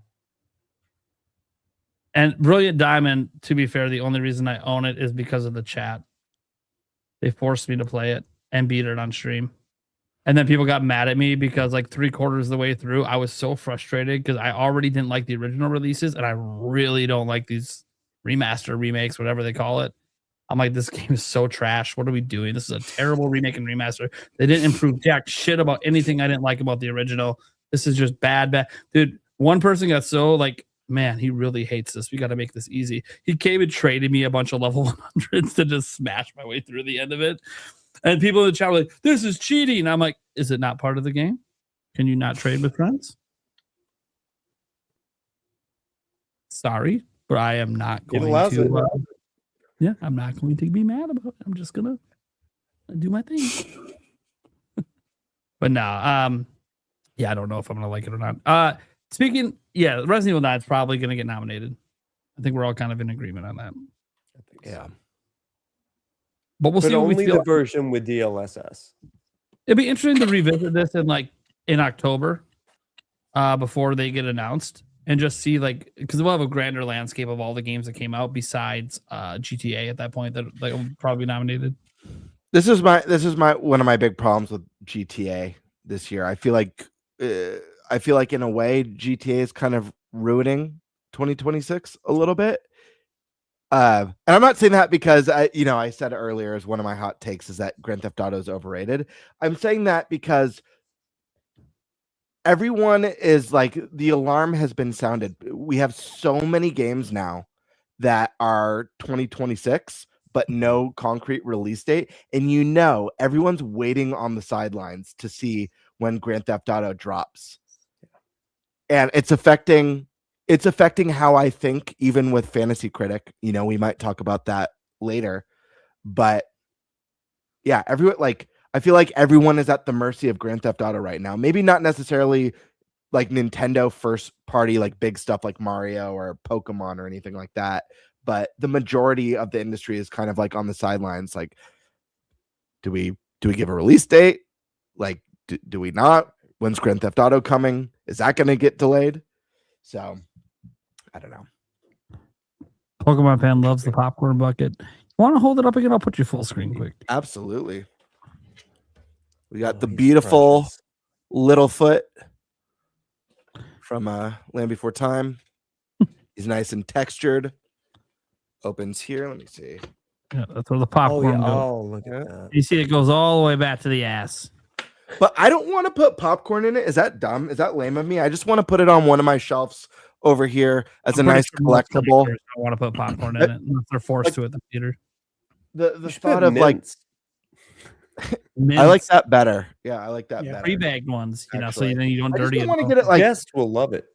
And Brilliant Diamond, to be fair, the only reason I own it is because of the chat. They forced me to play it and beat it on stream. And then people got mad at me because like 3/4 of the way through, I was so frustrated because I already didn't like the original releases, and I really don't like these remaster, remakes, whatever they call it. I'm like, this game is so trash. What are we doing? This is a terrible remake and remaster. They didn't improve jack shit about anything I didn't like about the original. This is just bad. Dude, one person got so like, man, he really hates this. We got to make this easy. He came and traded me a bunch of level 100s to just smash my way through the end of it. And people in the chat were like, this is cheating. I'm like, is it not part of the game? Can you not trade with friends? Sorry, but I am not going to. Yeah, I'm not going to be mad about it. I'm just going to do my thing. But no, yeah, I don't know if I'm going to like it or not. Speaking, Resident Evil 9 is probably going to get nominated. I think we're all kind of in agreement on that. Yeah. But we'll see what only we feel. the version with DLSS. It'd be interesting to revisit this in October, before they get announced, and just see because we'll have a grander landscape of all the games that came out besides GTA at that point that will probably be nominated. This is my one of my big problems with GTA this year. I feel like in a way GTA is kind of ruining 2026 a little bit. And I'm not saying that because I said earlier as one of my hot takes is that Grand Theft Auto is overrated. I'm saying that because everyone is like, the alarm has been sounded. We have so many games now that are 2026, but no concrete release date. And everyone's waiting on the sidelines to see when Grand Theft Auto drops. And it's affecting how I think, even with Fantasy Critic. We might talk about that later. But yeah, I I feel like everyone is at the mercy of Grand Theft Auto right now. Maybe not necessarily like Nintendo first party, like big stuff like Mario or Pokemon or anything like that. But the majority of the industry is kind of like on the sidelines. Like, do we give a release date? Like, do we not? When's Grand Theft Auto coming? Is that going to get delayed? So, I don't know. Pokemon fan loves the popcorn bucket. Want to hold it up again? I'll put you full screen quick. Absolutely. We got the beautiful precious. Littlefoot from Land Before Time. He's nice and textured. Opens here. Let me see. Yeah, that's where the popcorn goes. Oh, look at that. You see, it goes all the way back to the ass. But I don't want to put popcorn in it. Is that dumb? Is that lame of me? I just want to put it on one of my shelves over here as a nice collectible. I want to put popcorn in it unless they're forced to at the theater. The thought of like, Mints, I like that better. Yeah, I like that better. pre-bagged ones, you know, so Actually. then you don't I just dirty don't it. want to get it like. Guests will love it.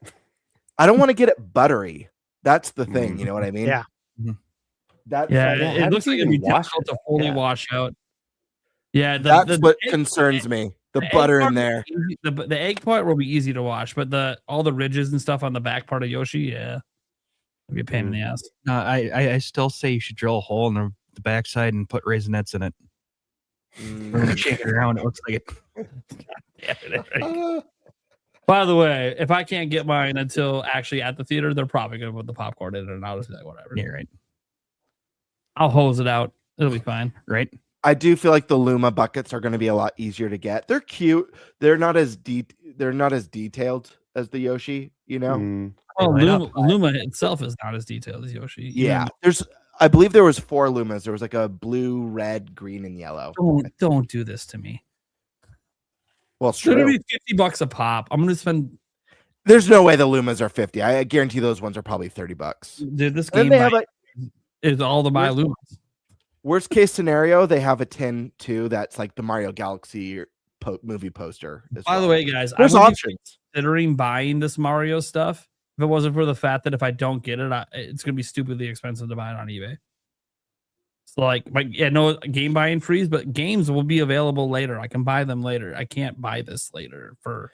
I don't want to get it buttery. That's the thing. You know what I mean? Yeah. That's Yeah, Yeah, it how looks do like you it'd be wash difficult it? to fully Yeah. wash out. Yeah, that's what egg- concerns me. The egg butter part in there. will be easy- The egg part will be easy to wash, but all the ridges and stuff on the back part of Yoshi, yeah, it'd be a pain in the ass. I still say you should drill a hole in the backside and put raisinets in it. When you shake it around, it looks like it. Damn it, Eric. By the way, if I can't get mine until actually at the theater, they're probably gonna put the popcorn in it, and I'll just be like, whatever. Yeah, right. I'll hose it out. It'll be fine. Right. I do feel like the Luma buckets are going to be a lot easier to get. They're cute. They're not as detailed as the Yoshi, you know? Mm. Oh, light up. Luma itself is not as detailed as Yoshi. Yeah. I believe there was 4 Lumas. There was like a blue, red, green, and yellow. Don't do this to me. Well, it's It's gonna true. be $50 a pop. I'm gonna spend. There's no way the Lumas are 50. I guarantee those ones are probably $30. Dude, this And game they have a is all the my Lumas. worst case scenario. They have a tin too. That's like the Mario Galaxy movie poster. As By the well. way, guys, There's I would be options. considering buying this Mario stuff if it wasn't for the fact that if I don't get it, it's gonna be stupidly expensive to buy it on eBay. So no game buying freeze, but games will be available later. I can buy them later. I can't buy this later for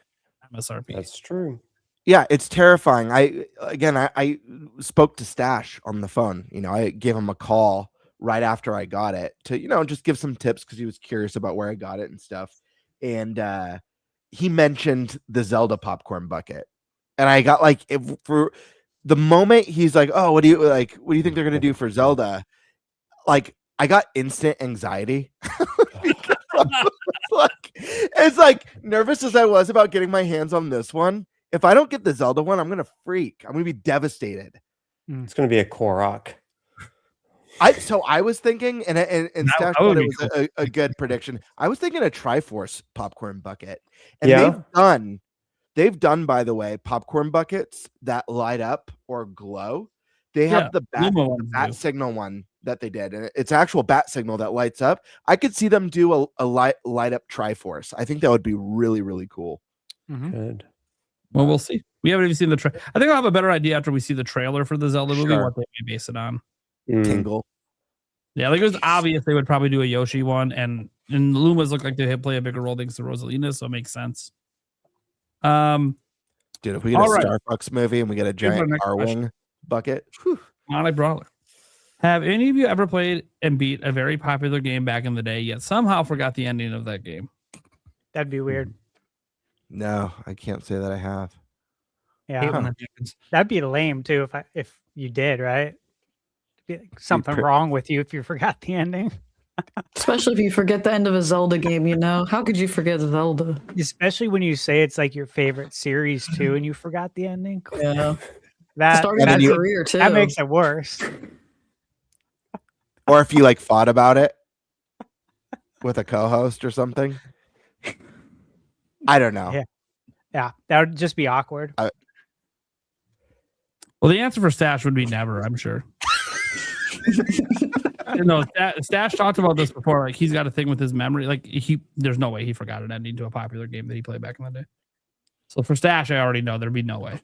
MSRP. That's true. Yeah, it's terrifying. I spoke to Stash on the phone. You know, I gave him a call right after I got it to, just give some tips because he was curious about where I got it and stuff. And he mentioned the Zelda popcorn bucket. And I got for the moment he's like, "Oh, what do you think they're gonna do for Zelda?" Like, I got instant anxiety. It's like nervous as I was about getting my hands on this one. If I don't get the Zelda one, I'm gonna freak. I'm gonna be devastated. It's going to be a Korok. I was thinking, and Stash that would thought it be was a good prediction. I was thinking a Triforce popcorn bucket, and Yeah. they've done, by the way, popcorn buckets that light up or glow. They have the Luma ones bat do. signal one that they did, and it's actual bat signal that lights up. I could see them do a light up Triforce. I think that would be really, really cool. Good. Well, we'll see. We haven't even seen the trailer. I think I'll have a better idea after we see the trailer for the Zelda movie, Sure. what they may base it on. Mm. Tingle. Yeah, it was obvious they would probably do a Yoshi one, and Lumas look like they play a bigger role thanks to Rosalina, so it makes sense. Dude, if we get All a right. Star Fox movie and we get a our giant next R question. wing bucket, whew. Monty Brawler. Have any of you ever played and beat a very popular game back in the day, yet somehow forgot the ending of that game? That'd be weird. No, I can't say that I have. Yeah, Hate when that happens. that'd be lame too if you did, right? Be like something wrong with you if you forgot the ending. Especially if you forget the end of a Zelda game, How could you forget Zelda? Especially when you say it's like your favorite series too, and you forgot the ending. Yeah. That Starting and then your you- career too. that makes it worse. Or if you fought about it with a co-host or something. I don't know. Yeah, that would just be awkward. Well, the answer for Stash would be never, I'm sure. Stash talked about this before. Like, he's got a thing with his memory. Like, there's no way he forgot an ending to a popular game that he played back in the day. So for Stash, I already know there'd be no way.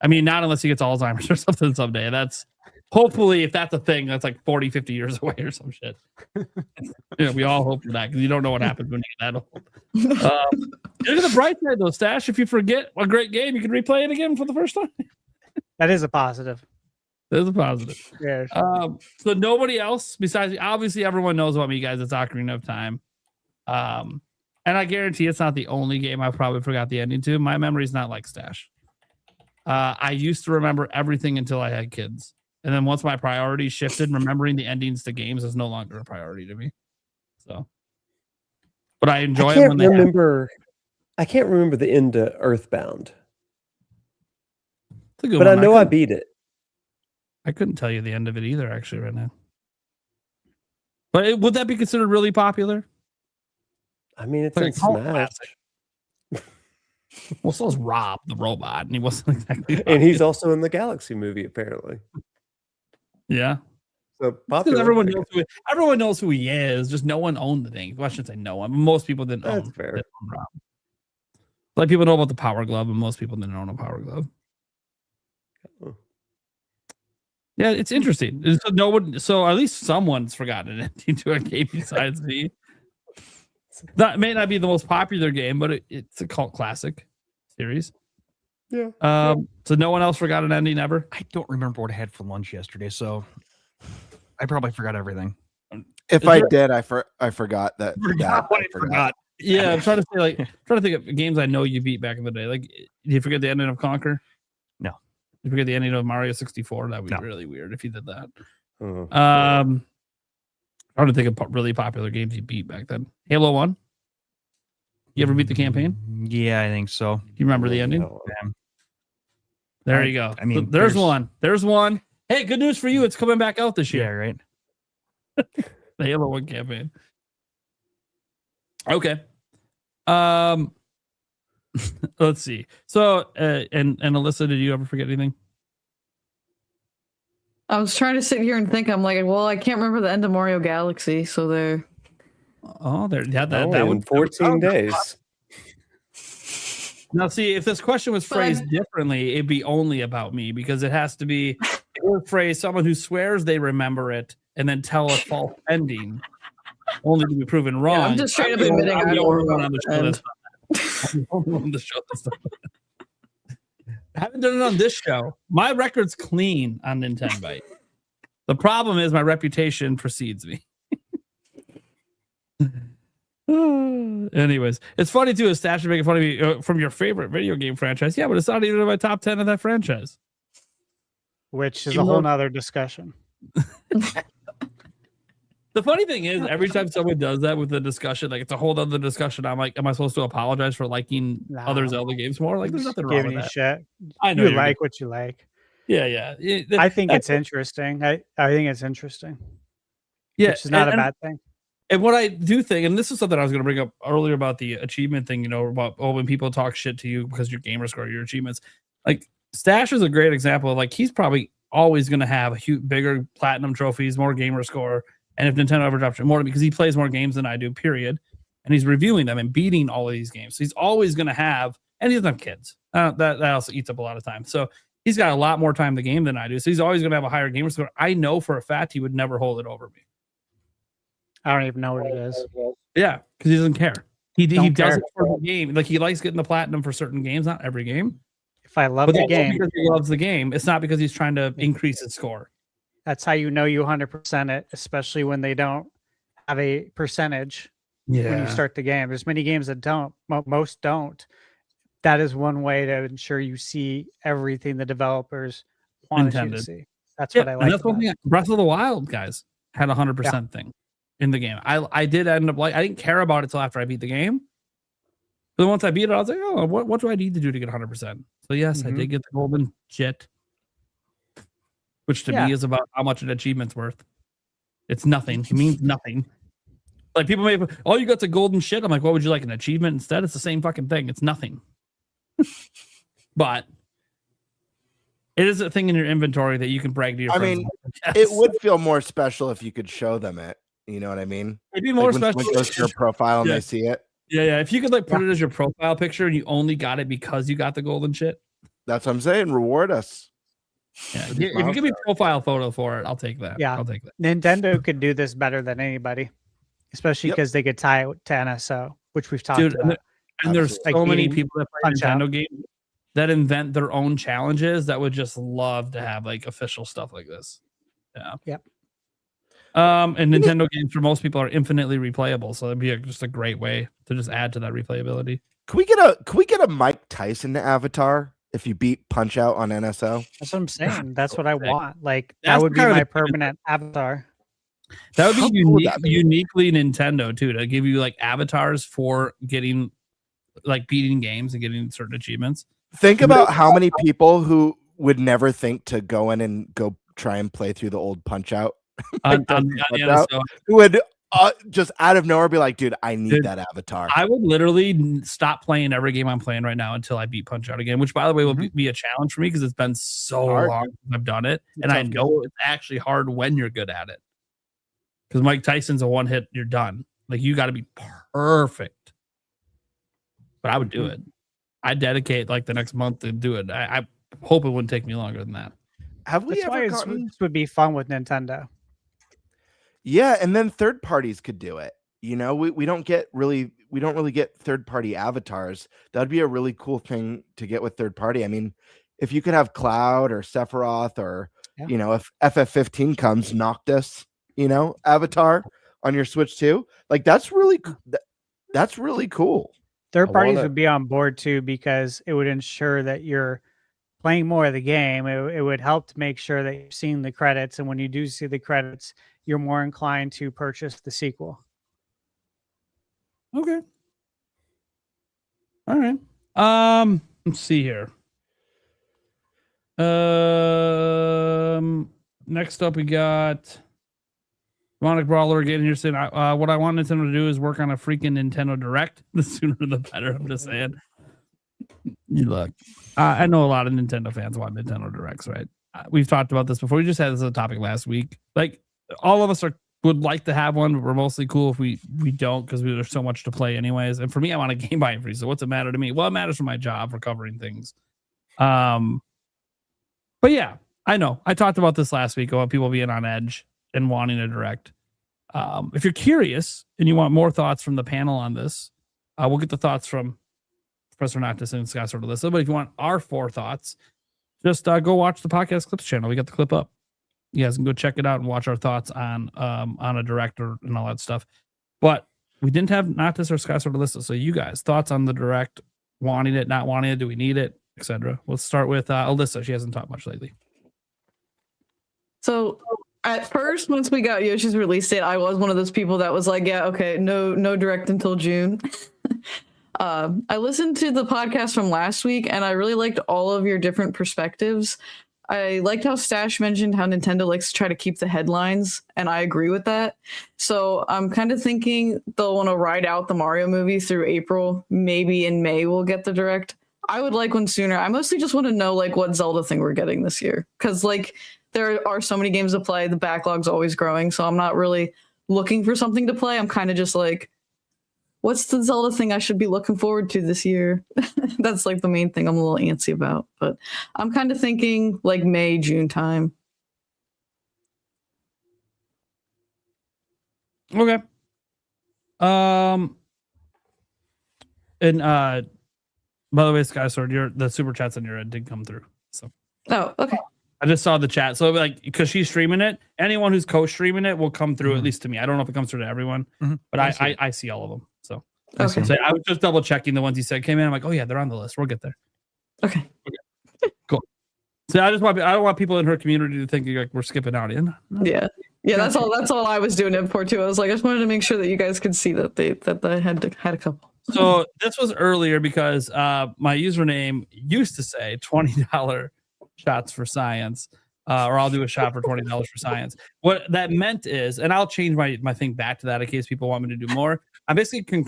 I mean, not unless he gets Alzheimer's or something someday. That's Hopefully, if that's a thing, that's like 40, 50 years away or some shit. We all hope for that because you don't know what happens when you get that old. Look at the bright side, though, Stash. If you forget a great game, you can replay it again for the first time. That is a positive. There's a positive. Yeah. So nobody else besides me. Obviously, everyone knows about me, guys. It's Ocarina of Time. And I guarantee it's not the only game I probably forgot the ending to. My memory's not like Stash. I used to remember everything until I had kids. And then once my priorities shifted, remembering the endings to games is no longer a priority to me. So, but I enjoy it when they happen. I can't remember the end to Earthbound. It's a good But one. I know I beat it. I couldn't tell you the end of it either, actually, right now. But would that be considered really popular? I mean, it's Like in a cult Smash. Well, so is Rob the robot, and he wasn't exactly. And he's also in the Galaxy movie, apparently. Yeah. So Because popular. everyone knows who he is. Just no one owned the thing. Well, I shouldn't say no one. But most people didn't That's own. fair. Didn't own Rob. Like people know about the Power Glove, and most people didn't own a Power Glove. Oh. Yeah, it's interesting. So no one. So at least someone's forgotten it into a game besides me. That may not be the most popular game, but it's a cult classic series. Yeah. So no one else forgot an ending ever. I don't remember what I had for lunch yesterday, so I probably forgot everything. If I did, I forgot that. I forgot. Yeah, I'm trying to think of games I know you beat back in the day. Like, did you forget the ending of Conquer? No. Did you forget the ending of Mario 64? That would be No. really weird if you did that. Oh. I'm trying to think of really popular games you beat back then. Halo 1? You ever beat the campaign? Yeah, I think so. You remember the ending? No. There you go. I mean, So there's one. There's one. Hey, good news for you. It's coming back out this Yeah, year. right. The Halo 1 campaign. Okay. Let's see. So, and Alyssa, did you ever forget anything? I was trying to sit here and think. I'm like, well, I can't remember the end of Mario Galaxy, so there. Oh, there. Yeah, that in would 14 days. Now, see, if this question was phrased differently, it'd be only about me because it has to be phrased someone who swears they remember it and then tell a false ending, only to be proven wrong. Yeah, I'm just straight up admitting I'm I the don't only one remember on the show the that's I'm the only one on the show that's done that. I haven't done it on this show. My record's clean on Nintenbyte. The problem is my reputation precedes me. Anyways, it's funny too. Is Stash making fun of me from your favorite video game franchise? Yeah, but it's not even in my top 10 of that franchise. Which is a whole nother discussion. The funny thing is, every time someone does that with a discussion, like it's a whole other discussion. I'm like, am I supposed to apologize for liking other Zelda games more? Like, there's nothing wrong with that. Shit. I know you like what you like. Yeah. I think it's interesting. I think it's interesting. Yeah, which is not a bad thing. And what I do think, and this is something I was going to bring up earlier about the achievement thing, about when people talk shit to you because your gamer score, your achievements. Like Stash is a great example of he's probably always going to have a bigger platinum trophies, more gamer score. And if Nintendo ever drops it more, because he plays more games than I do, period. And he's reviewing them and beating all of these games. So he's always going to have, and he doesn't have kids. That also eats up a lot of time. So he's got a lot more time in the game than I do. So he's always going to have a higher gamer score. I know for a fact he would never hold it over me. I don't even know what it is. Yeah, because he doesn't care. He does care. it for the game. Like he likes getting the platinum for certain games, not every game. If I love But the that's game, because he loves the game. It's not because he's trying to increase his score. that's how you know you 100% it, especially when they don't have a percentage when you start the game. There's many games that don't. Most don't. That is one way to ensure you see everything the developers wanted you to see. That's what I like. And that's one thing. Breath of the Wild guys had 100% thing in the game. I did end up I didn't care about it till after I beat the game. But once I beat it, I was like, oh, what do I need to do to get 100%? So yes, I did get the golden jet, which to me is about how much an achievement's worth. It's nothing. It means nothing. Like people may, oh, you got the golden shit. I'm like, what would you like, an achievement instead? It's the same fucking thing. It's nothing. But it is a thing in your inventory that you can brag to your friends. It would feel more special if you could show them it. You know what I mean? It'd be more special. When it goes to your profile and they see it. Yeah. If you could put it as your profile picture and you only got it because you got the golden shit. That's what I'm saying. Reward us. Yeah, if you give me a profile photo for it, I'll take that. Yeah. I'll take that. Nintendo could do this better than anybody, especially because they could tie it to NSO, which we've talked about. And there's Like so many beating people that play Punch-Out. Nintendo games that invent their own challenges that would just love to have like official stuff like this. Yeah. Yep. And Nintendo games for most people are infinitely replayable, so it'd be just a great way to just add to that replayability. Can we get a Mike Tyson avatar if you beat Punch Out on NSO? That's what I'm saying. That's what I want. Like That's that would be kind of my the- permanent avatar. That would How be cool would that be? uniquely Nintendo too, to give you like avatars for getting like beating games and getting certain achievements. Think about how many people who would never think to go in and go try and play through the old Punch Out On the Punch-Out, NSO. who would just out of nowhere be like, dude, I need Dude, that avatar. I would literally stop playing every game I'm playing right now until I beat Punch Out again, which by the way will be a challenge for me because it's been so Hard. long since I've done it. It's And I tough know it's actually hard when you're good at it. Because Mike Tyson's a one hit, you're done. Like you got to be perfect. But I would do it. I'd dedicate like the next month to do it. I hope it wouldn't take me longer than that. Have we That's why ever this gotten? would be fun with Nintendo. Yeah, and then third parties could do it. You know, we don't really get third party avatars. That'd be a really cool thing to get with third party. I mean, if you could have Cloud or Sephiroth or Yeah. you know, if FF15 comes, Noctis, you know, avatar on your Switch too, like that's really cool. Third I parties wanna- would be on board too because it would ensure that you're playing more of the game. It would help to make sure that you're seeing the credits, and when you do see the credits, you're more inclined to purchase the sequel. Okay. All right. Let's see here. Next up we got Demonic Brawler getting here saying, what I want Nintendo to do is work on a freaking Nintendo Direct. The sooner the better. I'm just saying. You look. I know a lot of Nintendo fans want Nintendo Directs, right? We've talked about this before. We just had this as a topic last week. Like all of us would like to have one, but we're mostly cool if we don't because there's so much to play anyways. And for me, I want a game buy free. So what's it matter to me? Well, it matters for my job for covering things. But yeah, I know. I talked about this last week about people being on edge and wanting a direct. If you're curious and you want more thoughts from the panel on this, we'll get the thoughts from Professor Noctis and Scott Sort of Lissa. But if you want our 4 thoughts, just go watch the podcast clips channel. We got the clip up. You guys can go check it out and watch our thoughts on a director and all that stuff. But we didn't have Noctis or Scott Sort of Lissa. So you guys, thoughts on the direct, wanting it, not wanting it, do we need it, etc. Let's start with Alyssa. She hasn't talked much lately. So at first, once we got Yoshi's release date, I was one of those people that was like, yeah, okay, no direct until June. I listened to the podcast from last week and I really liked all of your different perspectives. I liked how Stash mentioned how Nintendo likes to try to keep the headlines, and I agree with that. So I'm kind of thinking they'll want to ride out the Mario movie through April. Maybe in May we'll get the direct. I would like one sooner. I mostly just want to know like what Zelda thing we're getting this year, because like there are so many games to play. The backlog's always growing, so I'm not really looking for something to play. I'm kind of just like, what's the Zelda thing I should be looking forward to this year? That's like the main thing I'm a little antsy about. But I'm kind of thinking like May, June time. Okay. And by the way, Sky Sword, the super chats on your end did come through. So Oh, okay. I just saw the chat. So like, because she's streaming it, anyone who's co-streaming it will come through at least to me. I don't know if it comes through to everyone, but I see all of them. So, Okay. so I was just double checking the ones you said came in. I'm like, oh yeah, they're on the list. We'll get there. Okay. Cool. So I don't want people in her community to think like we're skipping out in. Yeah. Yeah, that's all I was doing it for too. I was like, I just wanted to make sure that you guys could see that they had a couple. So this was earlier because my username used to say $20 shots for science, or I'll do a shot for $20 for science. What that meant is, and I'll change my thing back to that in case people want me to do more. I'm basically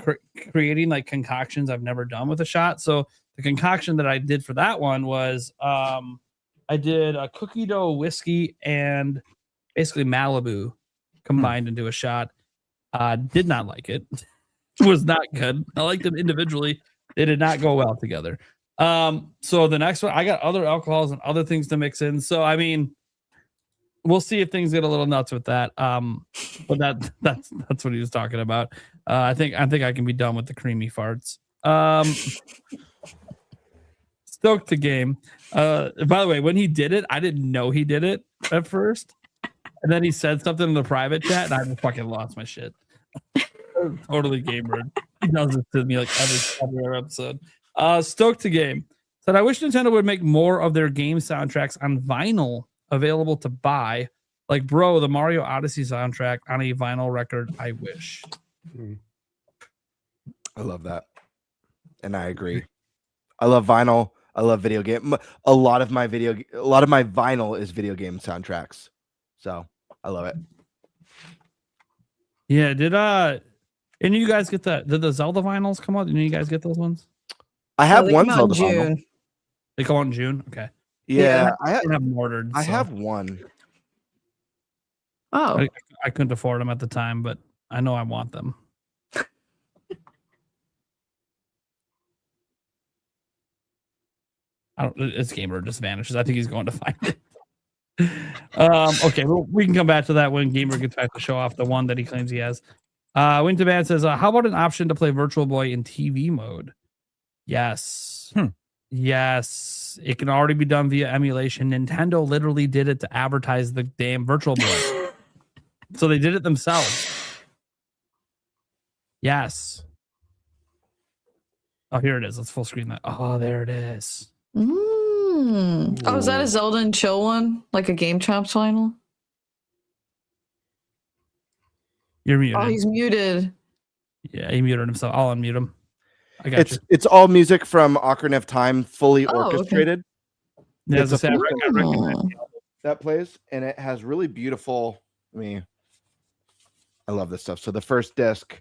creating like concoctions I've never done with a shot. So the concoction that I did for that one was I did a cookie dough whiskey and basically Malibu combined into a shot. Did not like it. Was not good. I liked them individually. They did not go well together. So the next one, I got other alcohols and other things to mix in. So I mean, we'll see if things get a little nuts with that. But that's what he was talking about. I think I can be done with the creamy farts. Stoked to game. By the way, when he did it, I didn't know he did it at first. And then he said something in the private chat, and I just fucking lost my shit. Totally gamer. He does this to me like every other episode. Stoked to game. Said, I wish Nintendo would make more of their game soundtracks on vinyl available to buy. Like, bro, the Mario Odyssey soundtrack on a vinyl record, I wish. I love that. And I agree. I love vinyl. I love video game. A lot of my vinyl is video game soundtracks. So I love it. Yeah, and you guys get did the Zelda vinyls come out? Did you guys get those ones? I have they one come out in Zelda vinyl. June. They come out in June? Okay. Yeah, I have them ordered. I so have one. Oh, I couldn't afford them at the time, but I know I want them. This gamer just vanishes. I think he's going to find it. Okay, well, we can come back to that when Gamer gets back to show off the one that he claims he has. Winterman says, how about an option to play Virtual Boy in TV mode? Yes. Yes. It can already be done via emulation. Nintendo literally did it to advertise the damn Virtual Boy. So they did it themselves. Yes. Oh, here it is. Let's full screen that. Oh, there it is. Oh, is that a Zelda and Chill one? Like a Game Chops vinyl? You're muted. Oh, he's muted. Yeah, he muted himself. I'll unmute him. I got you. It's all music from Ocarina of Time, fully Oh, okay. orchestrated. Yeah, It's as I a said, full- I recognize that plays, and it has really beautiful. I love this stuff. So the first disc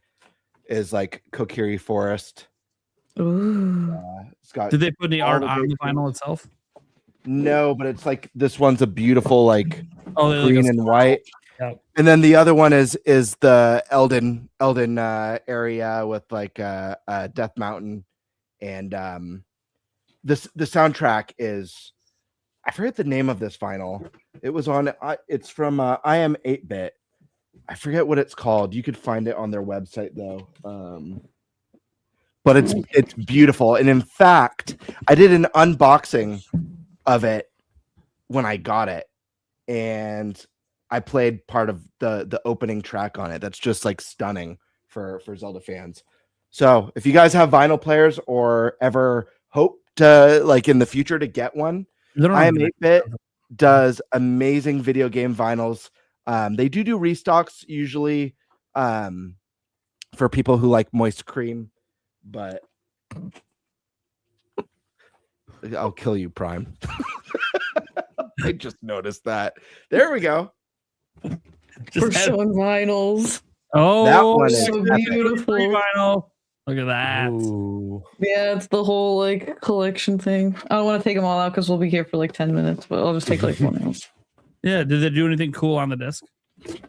is like Kokiri Forest. Ooh. It's got Did they put any all art the on great the vinyl itself? No, but it's like this one's a beautiful like Oh, they green like and white. Yep. And then the other one is the Elden area with like Death Mountain, and the soundtrack is, I forget the name of this vinyl. It was on it's from I Am 8-Bit. I forget what it's called. You could find it on their website though. But it's beautiful, and in fact, I did an unboxing of it when I got it, and I played part of the opening track on it. That's just like stunning for Zelda fans. So if you guys have vinyl players or ever hope to like in the future to get one, I Am 8-Bit does amazing video game vinyls. They do restocks usually for people who like moist cream, but I'll kill you, Prime. I just noticed that. There we go. We're showing vinyls. Oh, That one is So epic. beautiful. vinyl. Look at that. Ooh. Yeah, it's the whole like collection thing. I don't want to take them all out because we'll be here for like 10 minutes, but I'll just take like one else. Yeah, did they do anything cool on the disc? They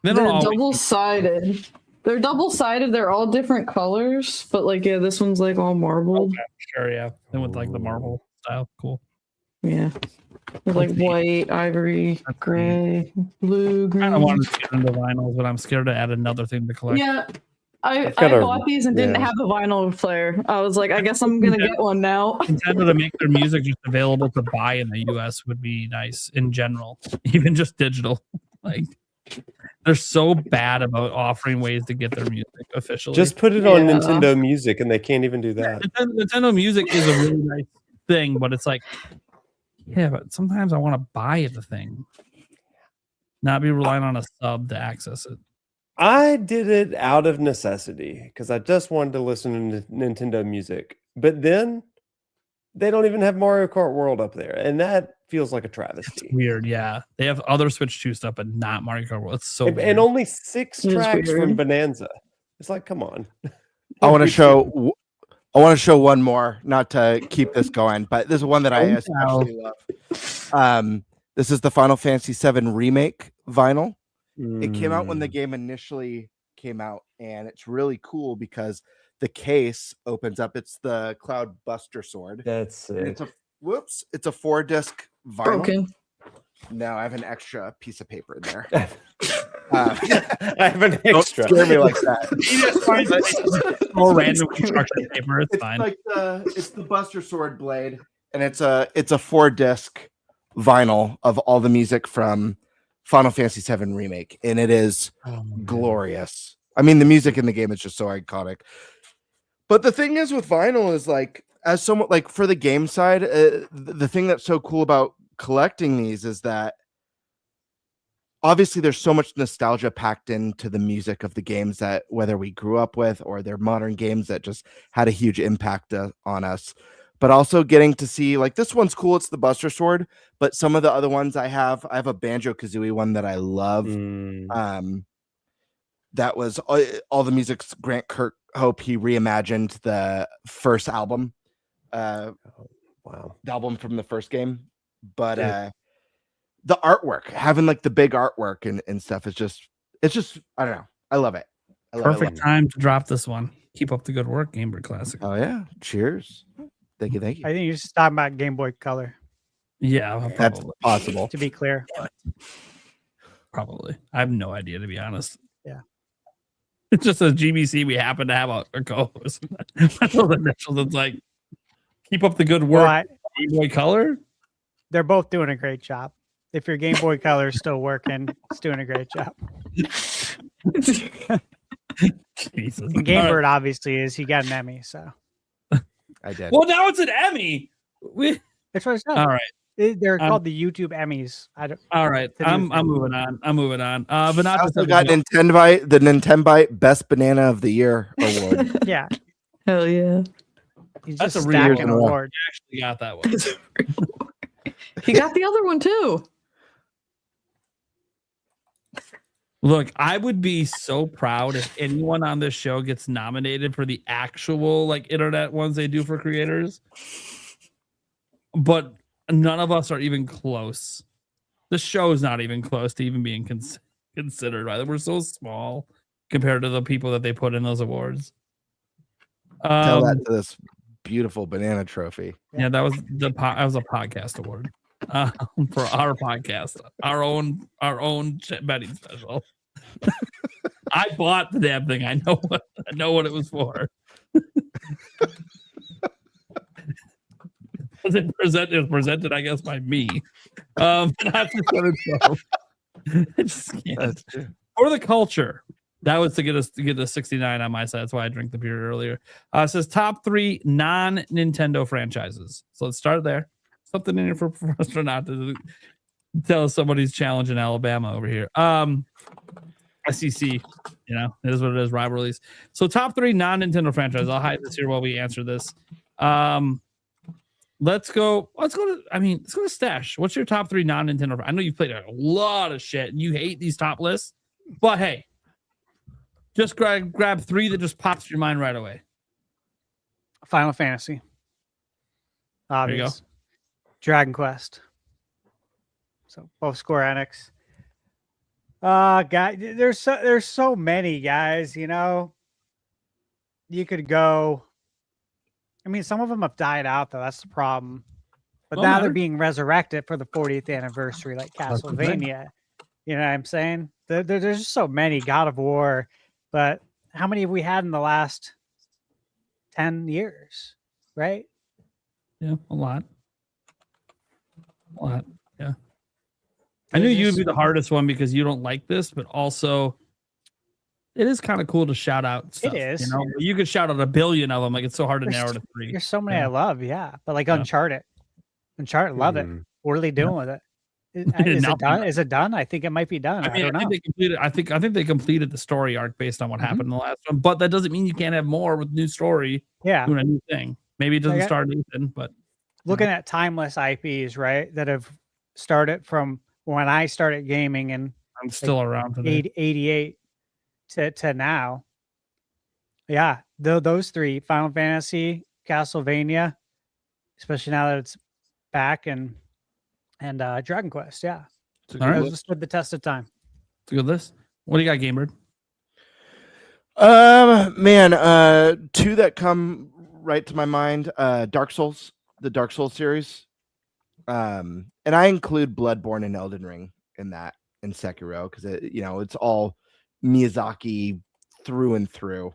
They're don't always. double-sided. They're double-sided. They're all different colors, but like yeah, this one's like all marbled. Okay, sure, yeah. They went like the marble style. Cool. Yeah, with like white, ivory, gray, blue, I green. don't want to get into vinyls, but I'm scared to add another thing to collect. Yeah, I got a- bought these and didn't yeah. have a vinyl player. I was like, I guess I'm gonna get one now. Nintendo to make their music just available to buy in the US would be nice in general, even just digital. Like they're so bad about offering ways to get their music officially. Just put it on Yeah. Nintendo Music, and they can't even do that. Nintendo Music is a really nice thing, but it's like, yeah, but sometimes I want to buy the thing, not be relying on a sub to access it. I did it out of necessity because I just wanted to listen to Nintendo Music. But then they don't even have Mario Kart World up there, and that feels like a travesty. Weird, yeah. They have other Switch 2 stuff, but not Mario Kart World. It's so And weird. only 6 It is tracks from weird. Bonanza. It's like, come on. I want to show one more, not to keep this going, but this is one that I especially love. This is the Final Fantasy VII Remake vinyl. It came out when the game initially came out, and it's really cool because the case opens up. It's the Cloud Buster sword. That's And it. it's a 4-disc vinyl. Broken. No, I have an extra piece of paper in there. I have an Don't extra. scare me like that. More random construction paper. It's It's fine. like it's the Buster Sword blade, and it's a 4-disc vinyl of all the music from Final Fantasy VII Remake, and it is glorious. I mean, the music in the game is just so iconic. But the thing is with vinyl is like, as someone like for the game side, the thing that's so cool about collecting these is that obviously there's so much nostalgia packed into the music of the games that whether we grew up with or they're modern games that just had a huge impact on us. But also getting to see, like, this one's cool, it's the Buster Sword, but some of the other ones I have a Banjo-Kazooie one that I love. That was all the music's Grant Kirkhope. He reimagined the first album. Wow. The album from the first game. But the artwork, having like the big artwork and stuff is just, it's just, I don't know. I love it. Perfect time to drop this one. Keep up the good work, Gamebird Classic. Oh yeah. Cheers. Thank you. I think you're just talking about Game Boy Color, Yeah, That's probably. possible. to be clear. Probably. I have no idea, to be honest. Yeah. It's just a GBC. We happen to have a co-host. That's all the initials. It's like, keep up the good work. Well, Game Boy Color. they're both doing a great job. If your Game Boy Color is still working, it's doing a great job. Jesus. And Game Bird obviously is. He got an Emmy, so I did. Well, now it's an Emmy. that's what I said. All right. They're called the YouTube Emmys. I don't. All right. I'm moving on. But I not also got the Nintenbyte Best Banana of the Year award. Yeah, Hell yeah. he's That's just a real stacking award. awards. actually got that one. He got the other one too. Look, I would be so proud if anyone on this show gets nominated for the actual like internet ones they do for creators. But none of us are even close. The show is not even close to even being considered. Right? We're so small compared to the people that they put in those awards. Tell that to this beautiful banana trophy. Yeah, that was a podcast award for our podcast, our own betting special. I bought the damn thing. I know what it was for. It was presented, I guess, by me. Not just on itself. I just can't. That's true. For the culture. That was to get a 69 on my side. That's why I drank the beer earlier. It says top 3 non-Nintendo franchises. So let's start there. Something in here for Professor not to tell us somebody's challenging Alabama over here. SEC, it is what it is. Rivalries. So top 3 non-Nintendo franchises. I'll hide this here while we answer this. Let's go to Stash. What's your top 3 non-Nintendo? I know you've played a lot of shit and you hate these top lists, but hey, just grab 3 that just pops to your mind right away. Final Fantasy. There you go. Obvious. Dragon Quest. So both Square Enix. Guys, there's so many guys. You could go. I mean, some of them have died out though. That's the problem. But now they're being resurrected for the 40th anniversary, like Castlevania. You know what I'm saying? There's just so many. God of War. But how many have we had in the last 10 years? Right? Yeah, a lot. Yeah. I knew you would be the hardest one because you don't like this, but also it is kind of cool to shout out stuff. It is. You could shout out a billion of them. Like, it's so hard to narrow to 3. There's so many I love, yeah. But like Uncharted. Love it. What are they doing with it? Is it done? Is it done? I think it might be done. I don't know. I think they completed the story arc based on what happened in the last one, but that doesn't mean you can't have more with new story. Yeah. Doing a new thing. Maybe it doesn't start Nathan, but looking at timeless IPs, right? That have started from when I started gaming and I'm still around today. 88 to now. Yeah, those 3, Final Fantasy, Castlevania, especially now that it's back, and Dragon Quest. Yeah, all right, those stood the test of time. It's a good list. What do you got, Gamebird? Two that come right to my mind. Dark Souls, the Dark Souls series. And I include Bloodborne and Elden Ring in that, and Sekiro, because it's all Miyazaki through and through.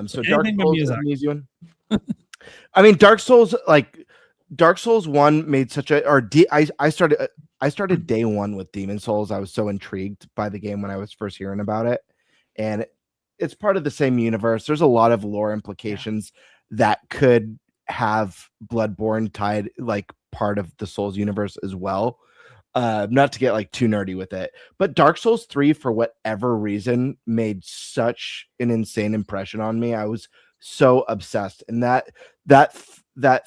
So Dark Anything but Souls is Miyazaki. an easy one. I mean, Dark Souls 1 made such a I started day one with Demon Souls. I was so intrigued by the game when I was first hearing about it, and it's part of the same universe. There's a lot of lore implications that could have Bloodborne tied like part of the Souls universe as well. Not to get like too nerdy with it, but Dark Souls 3, for whatever reason, made such an insane impression on me. I was so obsessed, and that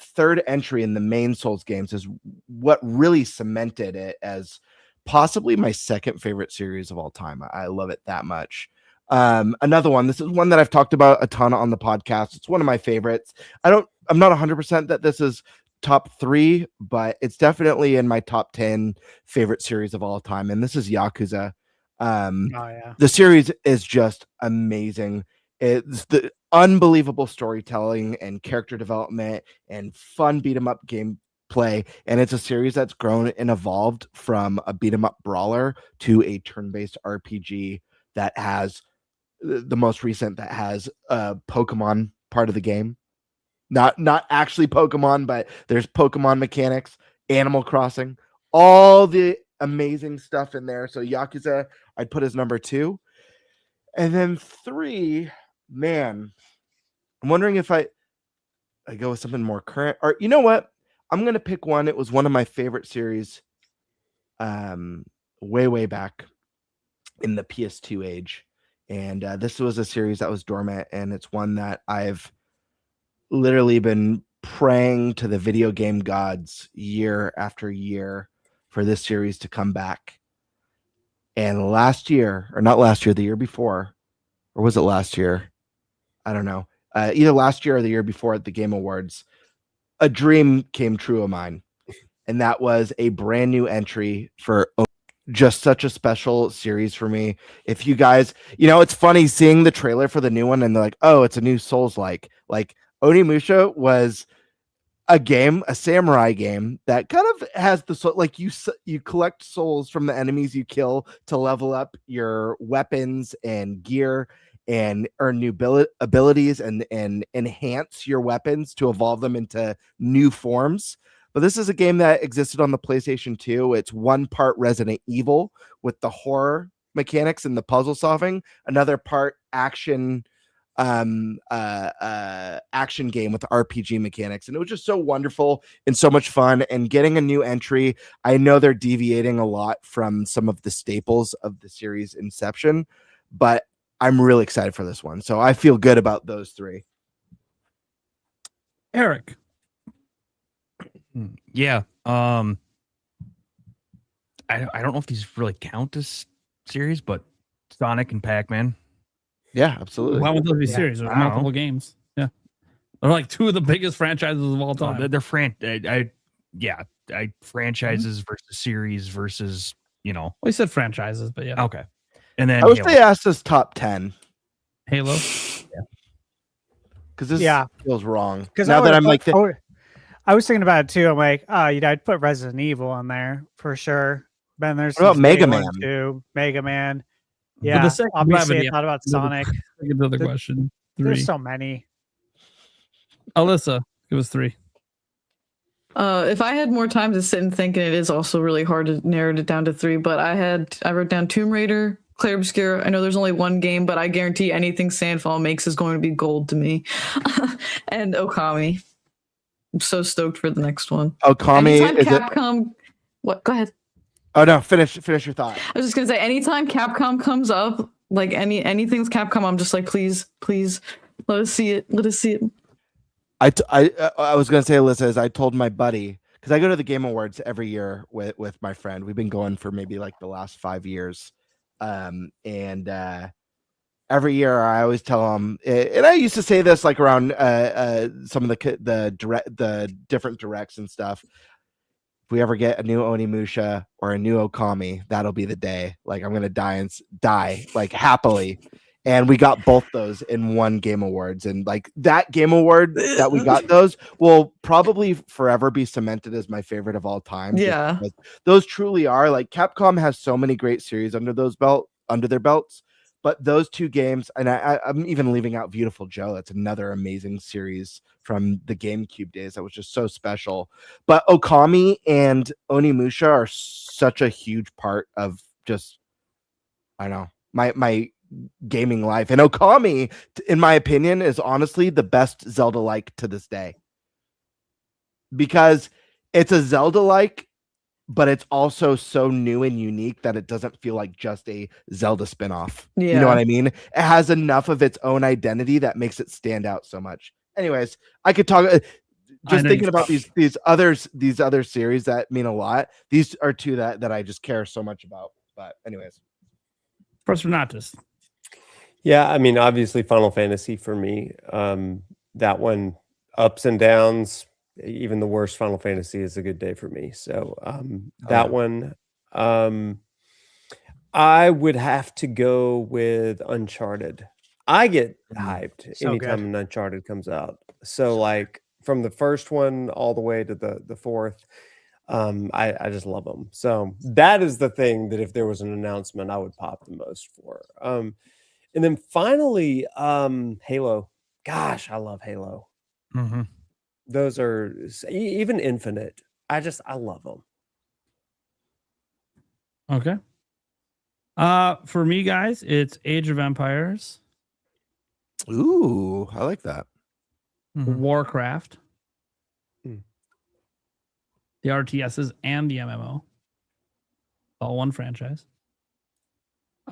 third entry in the main Souls games is what really cemented it as possibly my second favorite series of all time. I love it that much. Another one, this is one that I've talked about a ton on the podcast. It's one of my favorites. I'm not 100% that this is top 3, but it's definitely in my top 10 favorite series of all time, and this is Yakuza. The series is just amazing. It's the unbelievable storytelling and character development and fun beat 'em up gameplay, and it's a series that's grown and evolved from a beat 'em up brawler to a turn-based RPG that has the most recent that has a Pokemon part of the game. Not actually Pokemon, but there's Pokemon mechanics, Animal Crossing, all the amazing stuff in there. So Yakuza, I'd put as number 2. And then 3, man, I'm wondering if I go with something more current, or you know what? I'm going to pick one. It was one of my favorite series way back in the PS2 age. And this was a series that was dormant, and it's one that I've literally been praying to the video game gods year after year for this series to come back. And last year, or not last year, the year before, or was it last year? I don't know. Either last year or the year before at the Game Awards, a dream came true of mine. And that was a brand new entry for just such a special series for me. If you guys, it's funny seeing the trailer for the new one and they're like, oh, it's a new Souls-like. Like Onimusha was a samurai game that kind of has the soul, like you collect souls from the enemies you kill to level up your weapons and gear and earn new abilities and enhance your weapons to evolve them into new forms. But this is a game that existed on the PlayStation 2. It's one part Resident Evil with the horror mechanics and the puzzle solving, another part action game with RPG mechanics, and it was just so wonderful and so much fun. And getting a new entry, I know they're deviating a lot from some of the staples of the series inception, but I'm really excited for this one, so I feel good about those 3. Eric. Yeah. I don't know if these really count as series, but Sonic and Pac-Man. Yeah, absolutely. Why would those be series? There's multiple games. Yeah. They're like 2 of the biggest franchises of all time. They're franchises versus series versus, Well, you said franchises, but yeah. Okay. And then I wish they asked us top 10. Halo. Because this feels wrong. Because now that I'm like, I was thinking about it too. I'm like, I'd put Resident Evil on there for sure. Then there's what about Mega Man? Mega Man. But Yeah, the second obviously gravity- I thought about Sonic. Another question. 3. There's so many. Alyssa, give us 3. If I had more time to sit and think, and it is also really hard to narrow it down to 3, but I wrote down Tomb Raider, Clair Obscur. I know there's only one game, but I guarantee anything Sandfall makes is going to be gold to me. And Okami. I'm so stoked for the next one. Okami Anytime is Capcom. What? Go ahead. Oh no, finish your thought. I was just gonna say, anytime Capcom comes up, like anything's Capcom, I'm just like, please, let us see it. Let us see it. I was gonna say, Alyssa, is I told my buddy, because I go to the Game Awards every year with my friend. We've been going for maybe like the last 5 years, and every year I always tell him, and I used to say this like around some of the different directs and stuff. If we ever get a new Onimusha or a new Okami, that'll be the day. Like I'm gonna die like happily. And we got both those in one Game Awards. And like that Game Award that we got those will probably forever be cemented as my favorite of all time. Yeah. Those truly are. Like Capcom has so many great series under their belts. But those two games, and I'm even leaving out Beautiful Joe. That's another amazing series from the GameCube days that was just so special. But Okami and Onimusha are such a huge part of just, I don't know, my gaming life. And Okami, in my opinion, is honestly the best Zelda-like to this day. Because it's a Zelda-like, but it's also so new and unique that it doesn't feel like just a Zelda spinoff. You know what I mean? It has enough of its own identity that makes it stand out so much. Anyways, I could talk just thinking about these other series that mean a lot. These are two that I just care so much about. But anyways. Professor Noctis. Yeah, I mean, obviously Final Fantasy for me. That one, ups and downs. Even the worst Final Fantasy is a good day for me. So that one, I would have to go with Uncharted. I get hyped anytime an Uncharted comes out. So like from the first one all the way to the fourth, I just love them. So that is the thing that if there was an announcement, I would pop the most for. And then finally, Halo. Gosh, I love Halo. Mm-hmm. Those are even Infinite. I love them. Okay. For me, guys, it's Age of Empires. Ooh, I like that. Warcraft. The RTSs and the MMO. All one franchise.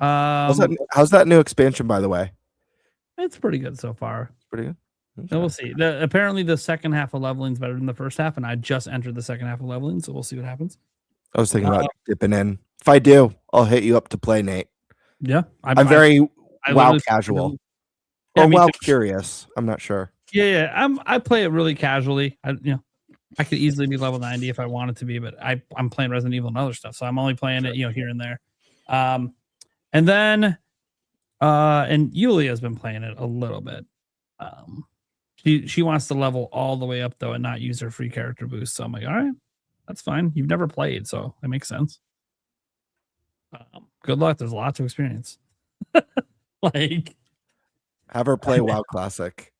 How's that new expansion, by the way? It's pretty good so far. It's pretty good. So we'll see. Apparently, the second half of leveling is better than the first half, and I just entered the second half of leveling, so we'll see what happens. I was thinking about dipping in. If I do, I'll hit you up to play, Nate. Yeah, I'm very WoW casual. Yeah, or WoW too. curious. I'm not sure. Yeah. I play it really casually. I could easily be level 90 if I wanted to be, but I'm playing Resident Evil and other stuff, so I'm only playing it, here and there. And then, and Yulia's been playing it a little bit. She wants to level all the way up though and not use her free character boost. So I'm like, all right, that's fine. You've never played, so that makes sense. Good luck. There's a lot to experience. Like, have her play WoW Classic.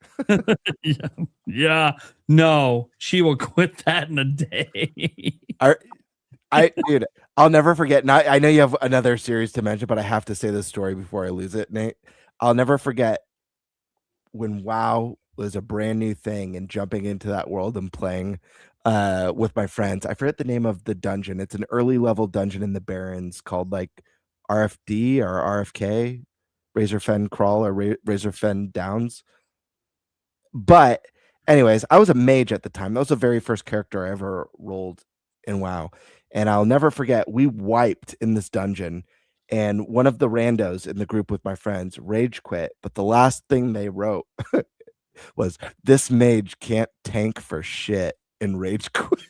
Yeah. No, she will quit that in a day. Dude, I'll never forget. I know you have another series to mention, but I have to say this story before I lose it, Nate. I'll never forget when WoW was a brand new thing and jumping into that world and playing with my friends. I forget the name of the dungeon. It's an early level dungeon in the Barrens called like RFD or RFK, Razorfen Crawl or Razorfen Downs. But anyways, I was a mage at the time. That was the very first character I ever rolled in WoW. And I'll never forget, we wiped in this dungeon. And one of the randos in the group with my friends rage quit. But the last thing they wrote was, "This mage can't tank for shit," and rage quit.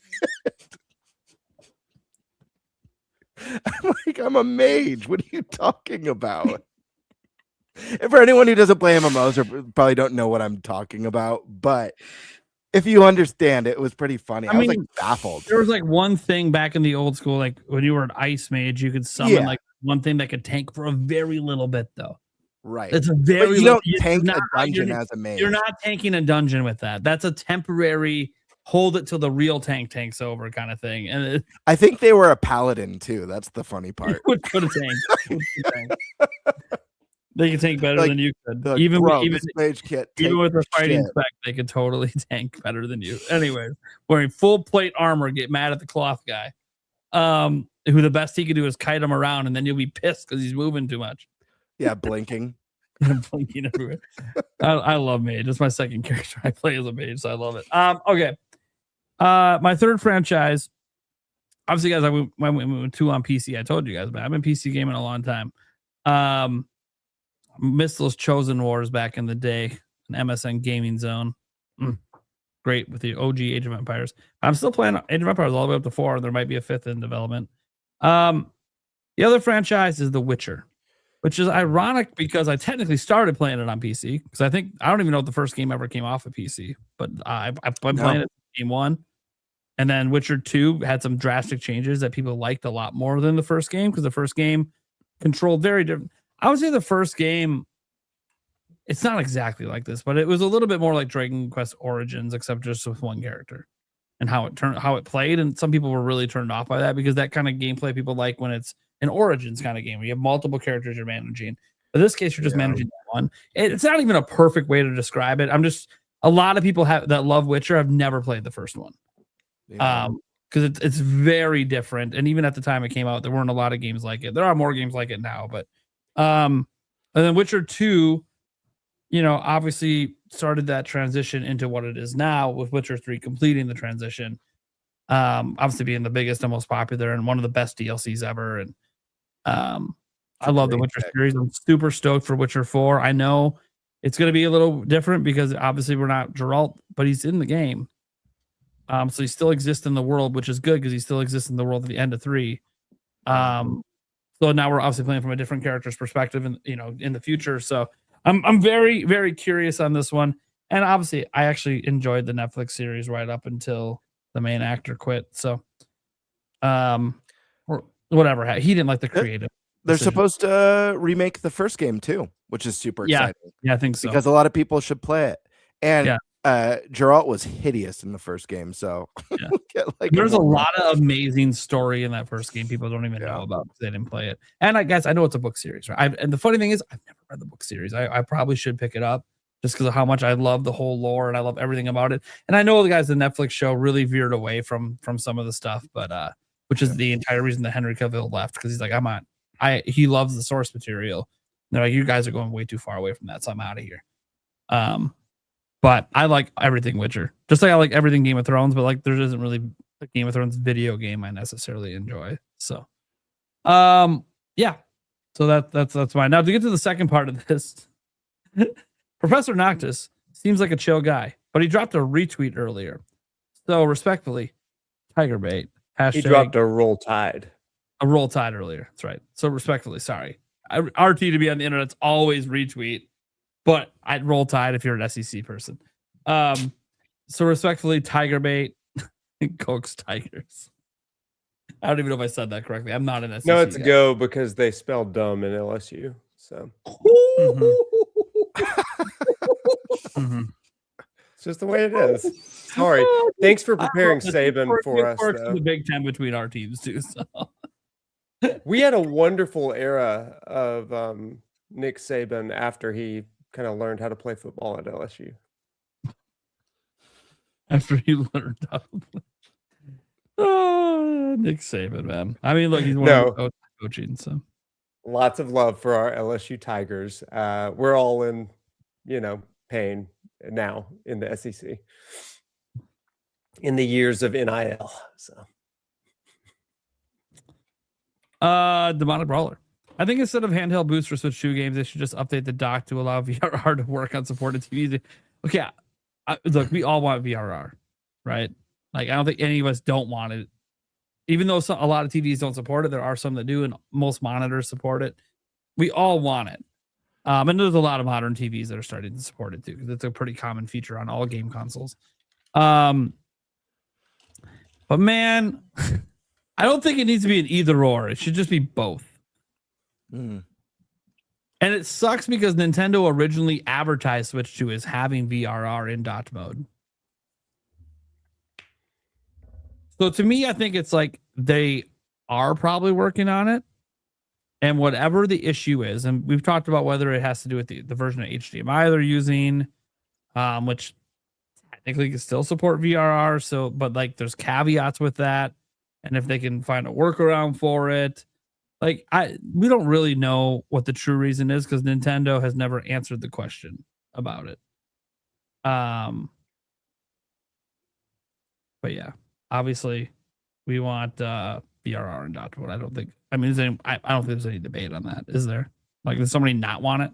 I'm like, I'm a mage. What are you talking about? And for anyone who doesn't play MMOs or probably don't know what I'm talking about, but if you understand, it was pretty funny. I was like baffled. There was like one thing back in the old school, like when you were an ice mage, you could summon like one thing that could tank for a very little bit, though. Right. It's a very but you don't tank a dungeon as a mage. You're not tanking a dungeon with that. That's a temporary hold it till the real tank takes over kind of thing. And I think they were a paladin too. That's the funny part. Would put a tank. They can tank better than you could. Like, even bro, with the fighting spec, they could totally tank better than you. Anyway, wearing full plate armor, get mad at the cloth guy. Who the best he could do is kite him around, and then you'll be pissed because he's moving too much. Yeah, blinking. Blinking everywhere. I love mage. It's my second character I play as a mage, so I love it. Okay. My third franchise. Obviously, guys, I went 2 on PC. I told you guys, but I've been PC gaming a long time. Missed those Chosen Wars back in the day, an MSN Gaming Zone. Great with the OG Age of Empires. I'm still playing Age of Empires all the way up to 4. There might be a 5th in development. The other franchise is The Witcher. which is ironic because I technically started playing it on PC because I don't even know if the first game ever came off of PC, but I've been playing it game 1. And then Witcher 2 had some drastic changes that people liked a lot more than the first game because the first game controlled very different. I would say the first game, it's not exactly like this, but it was a little bit more like Dragon Quest Origins, except just with one character and how it played. And some people were really turned off by that because that kind of gameplay people like when it's an Origins kind of game where you have multiple characters you're managing. But in this case, you're just managing one. It's not even a perfect way to describe it. A lot of people that love Witcher have never played the first one. Because it's very different. And even at the time it came out, there weren't a lot of games like it. There are more games like it now, but and then Witcher 2, obviously started that transition into what it is now, with Witcher 3 completing the transition. Obviously being the biggest and most popular and one of the best DLCs ever. And I love the Witcher series. I'm super stoked for Witcher 4. I know it's going to be a little different because obviously we're not Geralt, but he's in the game. So he still exists in the world, which is good because he still exists in the world at the end of 3. So now we're obviously playing from a different character's perspective and in the future. So I'm very, very curious on this one. And obviously I actually enjoyed the Netflix series right up until the main actor quit. So or whatever. He didn't like the creative. They're decision. supposed to remake the first game too, which is super exciting. Yeah, I think so. Because a lot of people should play it. And Geralt was hideous in the first game, so there's a lot of amazing story in that first game people don't even know about because they didn't play it. And I guess I know it's a book series, right? And the funny thing is, I've never read the book series. I probably should pick it up just because of how much I love the whole lore and I love everything about it. And I know the guys, the Netflix show really veered away from some of the stuff, but which is the entire reason that Henry Cavill left because he's like, he loves the source material. And they're like, you guys are going way too far away from that, so I'm out of here. But I like everything Witcher, just like I like everything Game of Thrones, but like there isn't really a Game of Thrones video game I necessarily enjoy. So, yeah. So that's mine. Now to get to the second part of this, Professor Noctis seems like a chill guy, but he dropped a retweet earlier. So respectfully, Tigerbait. He dropped a Roll Tide. A Roll Tide earlier. That's right. So respectfully, sorry. RT to be on the internet's always retweet. But I'd Roll Tide if you're an SEC person. So respectfully, Tigerbait and Coke's Tigers. I don't even know if I said that correctly. I'm not an SEC. No, it's guy. go because they spell dumb in LSU. So it's just the way it is. Sorry. Thanks for preparing Saban for us. The Big Ten between our teams too. So we had a wonderful era of Nick Saban after he kind of learned how to play football at LSU. After he learned how to play. Oh, Nick Saban, man. I mean, look, he's one of coaching, so lots of love for our LSU Tigers. We're all in, pain now in the SEC in the years of NIL. So Demonic Brawler. I think instead of handheld boosts for Switch 2 games, they should just update the dock to allow VRR to work on supported TVs. Okay, look, we all want VRR, right? Like, I don't think any of us don't want it. Even though a lot of TVs don't support it, there are some that do, and most monitors support it. We all want it. And there's a lot of modern TVs that are starting to support it too, because it's a pretty common feature on all game consoles. But man, I don't think it needs to be an either or. It should just be both. And it sucks because Nintendo originally advertised Switch 2 as having VRR in docked mode. So to me, I think it's like they are probably working on it. And whatever the issue is, and we've talked about whether it has to do with the version of HDMI they're using, which technically can still support VRR. So, but like there's caveats with that. And if they can find a workaround for it, like we don't really know what the true reason is because Nintendo has never answered the question about it. But yeah, obviously we want VRR and docked mode. I don't think there's any debate on that, is there? Like, does somebody not want it?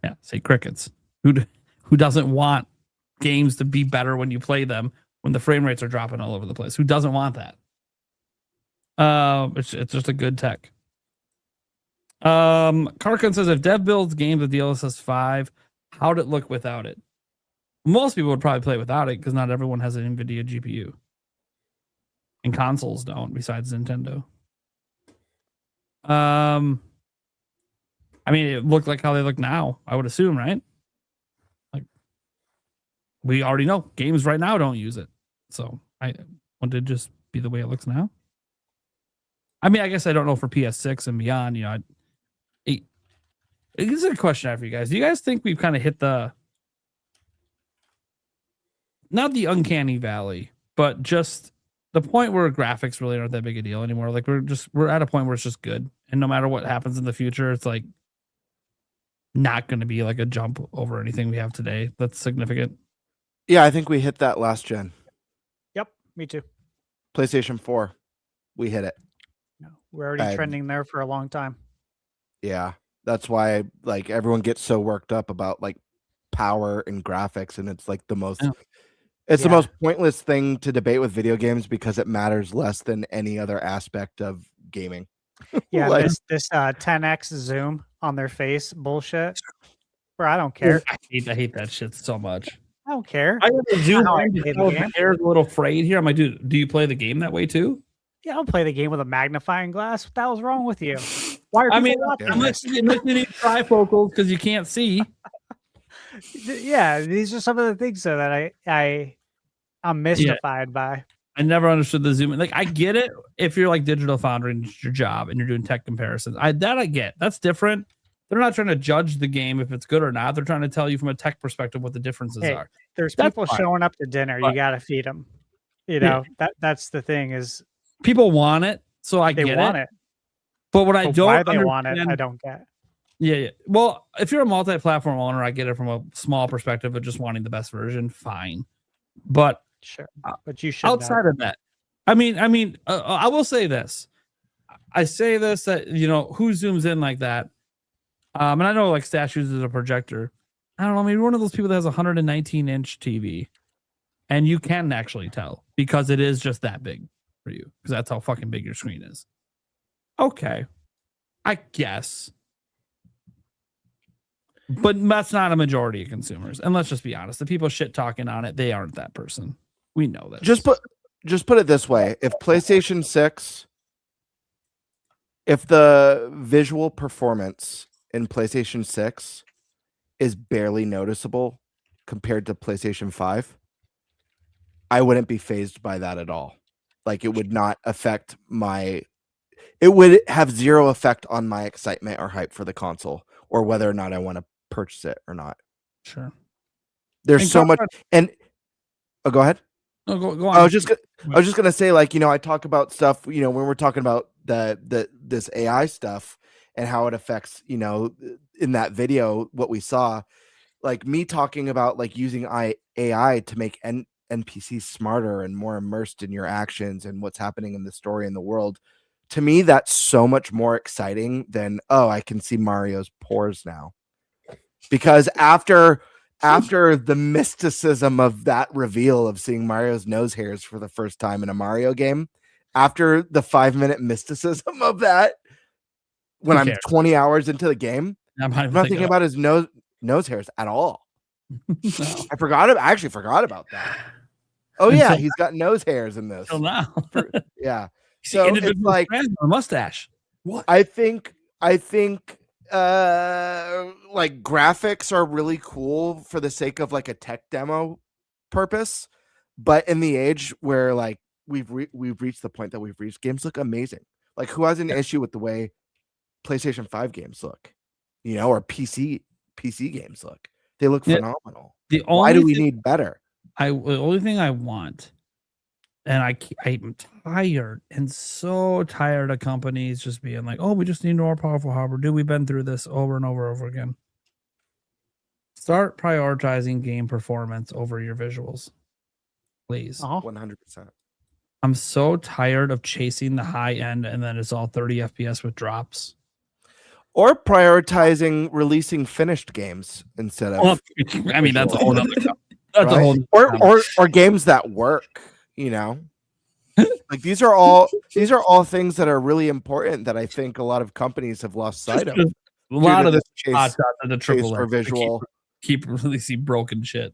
Yeah, say crickets. Who doesn't want games to be better when you play them when the frame rates are dropping all over the place? Who doesn't want that? It's just a good tech. Karkun says if dev builds games with DLSS 5, how'd it look without it? Most people would probably play without it because not everyone has an NVIDIA GPU. And consoles don't, besides Nintendo. I mean, it looked like how they look now, I would assume, right? Like, we already know games right now don't use it. So I want it to just be the way it looks now. I mean, I guess I don't know for PS6 and beyond, you know. It's a question I have for you guys. Do you guys think we've kind of hit not the uncanny valley, but just the point where graphics really aren't that big a deal anymore? Like we're at a point where it's just good. And no matter what happens in the future, it's like not going to be like a jump over anything we have today that's significant. Yeah, I think we hit that last gen. Yep, me too. PlayStation 4, we hit it. No, we're already trending there for a long time. Yeah, that's why like everyone gets so worked up about like power and graphics, and it's like the most. Yeah. It's the most pointless thing to debate with video games because it matters less than any other aspect of gaming. Yeah, Like- this 10x zoom on their face bullshit. Bro, I don't care. I hate that shit so much. I don't care. I have to zoom how I in play the because game. my hair's a little frayed here. I'm like, dude, do you play the game that way too? Yeah, I don't play the game with a magnifying glass. What the hell's wrong with you? Why are people I mean, watching unless this? you need trifocals because you can't see. Yeah, these are some of the things that I'm mystified by. I never understood the zoom in. Like, I get it if you're like Digital Foundry and it's your job and you're doing tech comparisons. I get. That's different. They're not trying to judge the game if it's good or not. They're trying to tell you from a tech perspective what the differences are. There's That's people fine. showing up to dinner. But- You got to feed them. You know, that's the thing is People want it, so I they get want it. But what I But don't why they want it, understand- I don't get. Yeah. Well, if you're a multi-platform owner, I get it from a small perspective of just wanting the best version. Fine, but Sure, but you should outside of that, I mean, I will say this. I say this that who zooms in like that, and I know like Stash uses a projector. I don't know. Maybe one of those people that has a 119-inch TV, and you can actually tell because it is just that big for you because that's how fucking big your screen is. Okay, I guess. But that's not a majority of consumers. And let's just be honest. The people shit talking on it, they aren't that person. We know that. Just put it this way. If PlayStation 6, if the visual performance in PlayStation 6 is barely noticeable compared to PlayStation 5, I wouldn't be fazed by that at all. Like it would not affect it would have zero effect on my excitement or hype for the console or whether or not I want to purchase it or not. Sure. There's And so much go ahead. No, go on. I was just gonna say, like, I talk about stuff, when we're talking about this AI stuff and how it affects, in that video, what we saw, like me talking about like using AI to make NPCs smarter and more immersed in your actions and what's happening in the story in the world. To me, that's so much more exciting than, I can see Mario's pores now. Because after the mysticism of that reveal of seeing Mario's nose hairs for the first time in a Mario game, after the 5-minute mysticism of that, when I'm 20 hours into the game, I'm not thinking about his nose hairs at all. No. I actually forgot about that. Oh yeah, he's got nose hairs in this. Till now. Yeah. So it's like a mustache. What? I think like graphics are really cool for the sake of like a tech demo purpose, but in the age where like we've reached the point that we've reached, games look amazing. Like who has an issue with the way PlayStation 5 games look, or PC games look? They look phenomenal. Why do we need better? The only thing I want, and I'm tired and so tired of companies just being like, oh, we just need more powerful hardware. Dude, we've been through this over and over again. Start prioritizing game performance over your visuals, please. 100%. I'm so tired of chasing the high end and then it's all 30 FPS with drops. Or prioritizing releasing finished games instead of. Well, I mean, that's a whole other. That's right? a whole. Or games that work. Like these are all things that are really important that I think a lot of companies have lost sight of. A lot of this the hot shots at the chase triple for A visual. keep releasing broken shit.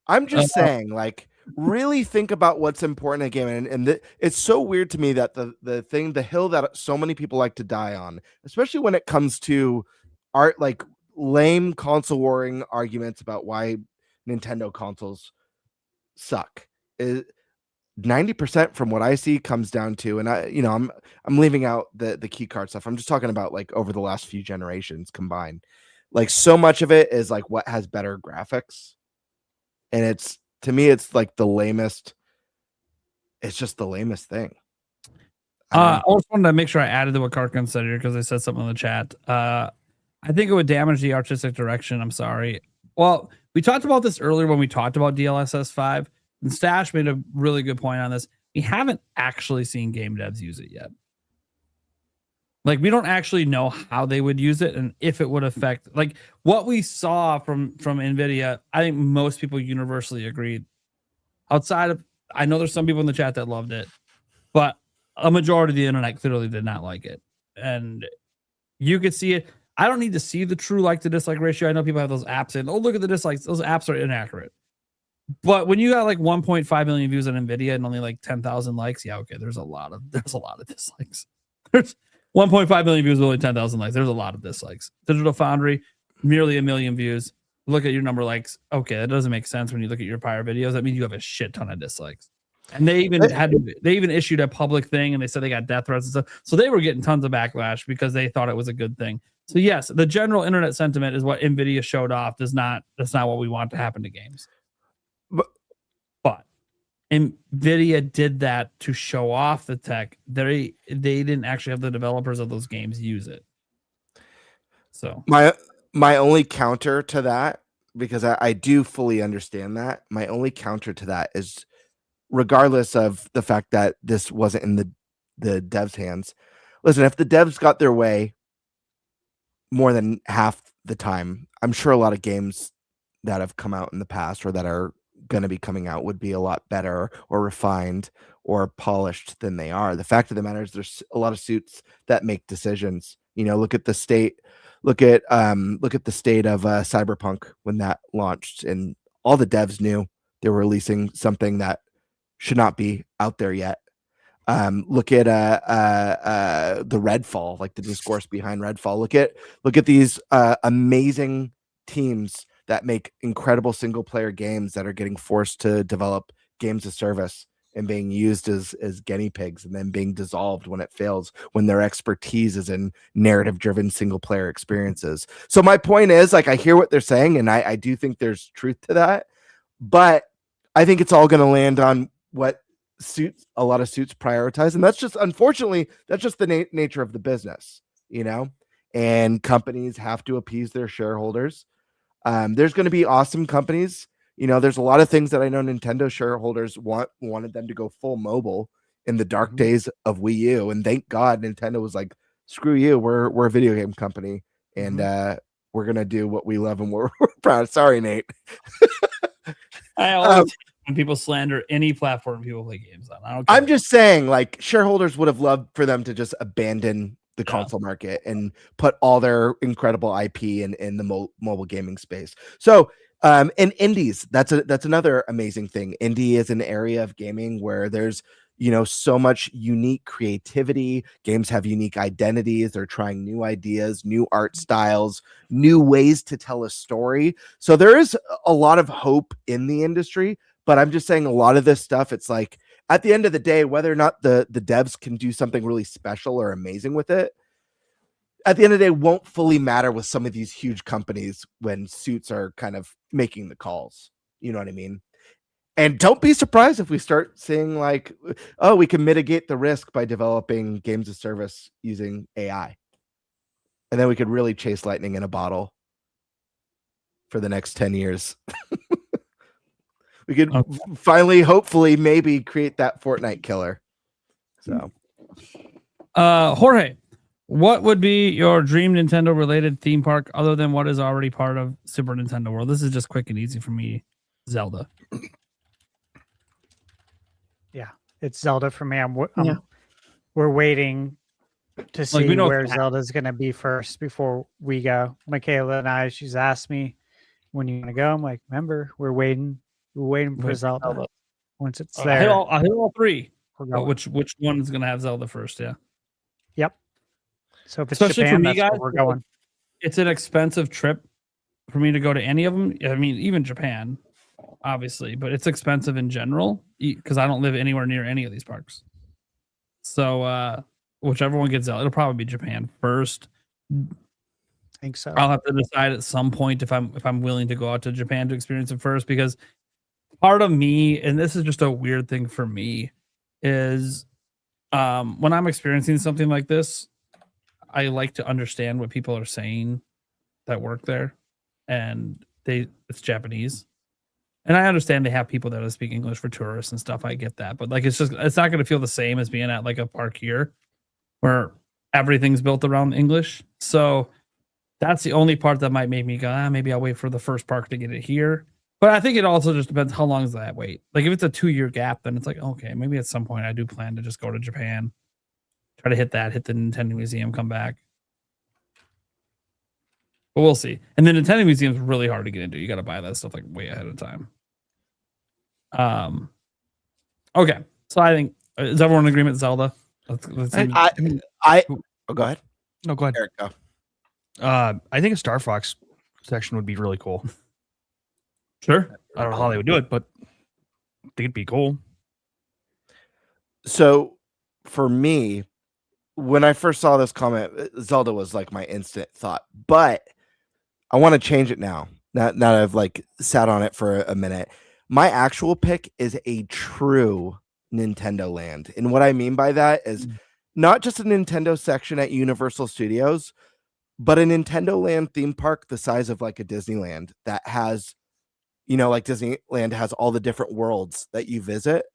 I'm just saying, like, really think about what's important in a game, and it's so weird to me that the hill that so many people like to die on, especially when it comes to art, like lame console warring arguments about why Nintendo consoles suck. 90% from what I see comes down to, and I'm leaving out the key card stuff. I'm just talking about like over the last few generations combined. Like so much of it is like what has better graphics. And to me, it's like the lamest. It's just the lamest thing. I also wanted to make sure I added to what Karkin said here because I said something in the chat. I think it would damage the artistic direction. I'm sorry. Well, we talked about this earlier when we talked about DLSS 5, and Stash made a really good point on this. We haven't actually seen game devs use it yet. Like, we don't actually know how they would use it and if it would affect, like, what we saw from NVIDIA. I think most people universally agreed. Outside of, I know there's some people in the chat that loved it, but a majority of the internet clearly did not like it. And you could see it. I don't need to see the true like to dislike ratio. I know people have those apps and, oh, look at the dislikes. Those apps are inaccurate. But when you got like 1.5 million views on NVIDIA and only like 10,000 likes, yeah, okay, there's a lot of dislikes. There's 1.5 million views with only 10,000 likes. There's a lot of dislikes. Digital Foundry, nearly 1 million views. Look at your number of likes. Okay, that doesn't make sense when you look at your prior videos. That means you have a shit ton of dislikes. And they even issued a public thing and they said they got death threats and stuff. So they were getting tons of backlash because they thought it was a good thing. So yes, the general internet sentiment is what NVIDIA showed off. That's not what we want to happen to games. But NVIDIA did that to show off the tech. They didn't actually have the developers of those games use it. So my only counter to that, because I do fully understand that, my only counter to that is, regardless of the fact that this wasn't in the devs' hands, listen, if the devs got their way more than half the time, I'm sure a lot of games that have come out in the past or that are going to be coming out would be a lot better or refined or polished than they are. The fact of the matter is there's a lot of suits that make decisions. Look at the state of Cyberpunk when that launched, and all the devs knew they were releasing something that should not be out there yet. Look at the Redfall, like the discourse behind Redfall. Look at these amazing teams that make incredible single player games that are getting forced to develop games of service and being used as guinea pigs and then being dissolved when it fails, when their expertise is in narrative driven single player experiences. So my point is, like, I hear what they're saying and I do think there's truth to that, but I think it's all going to land on what a lot of suits prioritize. And that's just, unfortunately, that's just the nature of the business, and companies have to appease their shareholders. There's going to be awesome companies. There's a lot of things that I know Nintendo shareholders wanted them to go full mobile in the dark days of Wii U. And thank God Nintendo was like, screw you. We're a video game company and we're going to do what we love and we're proud. Sorry, Nate. I always when people slander any platform people play games on. I don't care. I'm just saying, like, shareholders would have loved for them to just abandon the console market and put all their incredible IP in the mobile gaming space. So, and indies, that's another amazing thing. Indie is an area of gaming where there's, so much unique creativity. Games have unique identities. They're trying new ideas, new art styles, new ways to tell a story. So there is a lot of hope in the industry, but I'm just saying a lot of this stuff, it's like, at the end of the day, whether or not the devs can do something really special or amazing with it, at the end of the day, won't fully matter with some of these huge companies when suits are kind of making the calls. You know what I mean? And don't be surprised if we start seeing like, oh, we can mitigate the risk by developing games of service using AI. And then we could really chase lightning in a bottle for the next 10 years. We could finally, hopefully, maybe create that Fortnite killer. So, Jorge, what would be your dream Nintendo related theme park other than what is already part of Super Nintendo World? This is just quick and easy for me. Zelda. Yeah. it's Zelda for me. Yeah. We're waiting to we see know where it's Zelda's going to be first before we go. Michaela and I, she's asked me when you going to go. I'm like, remember, we're waiting for Wait for Zelda. Zelda. Once it's I there, hit all three. we're But going. which one is gonna have Zelda first? Yeah. Yep. So if it's Especially Japan, for me, that's guys, where we're going. It's an expensive trip for me to go to any of them. I mean, even Japan, obviously, but it's expensive in general because I don't live anywhere near any of these parks. So whichever one gets out, it'll probably be Japan first. I think so. I'll have to decide at some point if I'm willing to go out to Japan to experience it first, because part of me, and this is just a weird thing for me, is when I'm experiencing something like this, I like to understand what people are saying that work there, and it's Japanese. And I understand they have people that speak English for tourists and stuff. I get that. But like it's not going to feel the same as being at like a park here where everything's built around English. So that's the only part that might make me go, maybe I'll wait for the first park to get it here. But I think it also just depends how long is that wait. Like if it's a 2-year gap, then it's like, okay, maybe at some point I do plan to just go to Japan, try to hit the Nintendo Museum, come back. But we'll see. And the Nintendo Museum is really hard to get into. You got to buy that stuff like way ahead of time. Okay. So I think, is everyone in agreement, Zelda? Let's go ahead. No, go ahead. Eric, go. I think a Star Fox section would be really cool. Sure. I don't know how they would do it, but I think it'd be cool. So for me, when I first saw this comment, Zelda was like my instant thought, but I want to change it now. Now that I've like sat on it for a minute. My actual pick is a true Nintendo Land. And what I mean by that is not just a Nintendo section at Universal Studios, but a Nintendo Land theme park the size of like a Disneyland that has, like Disneyland has all the different worlds that you visit.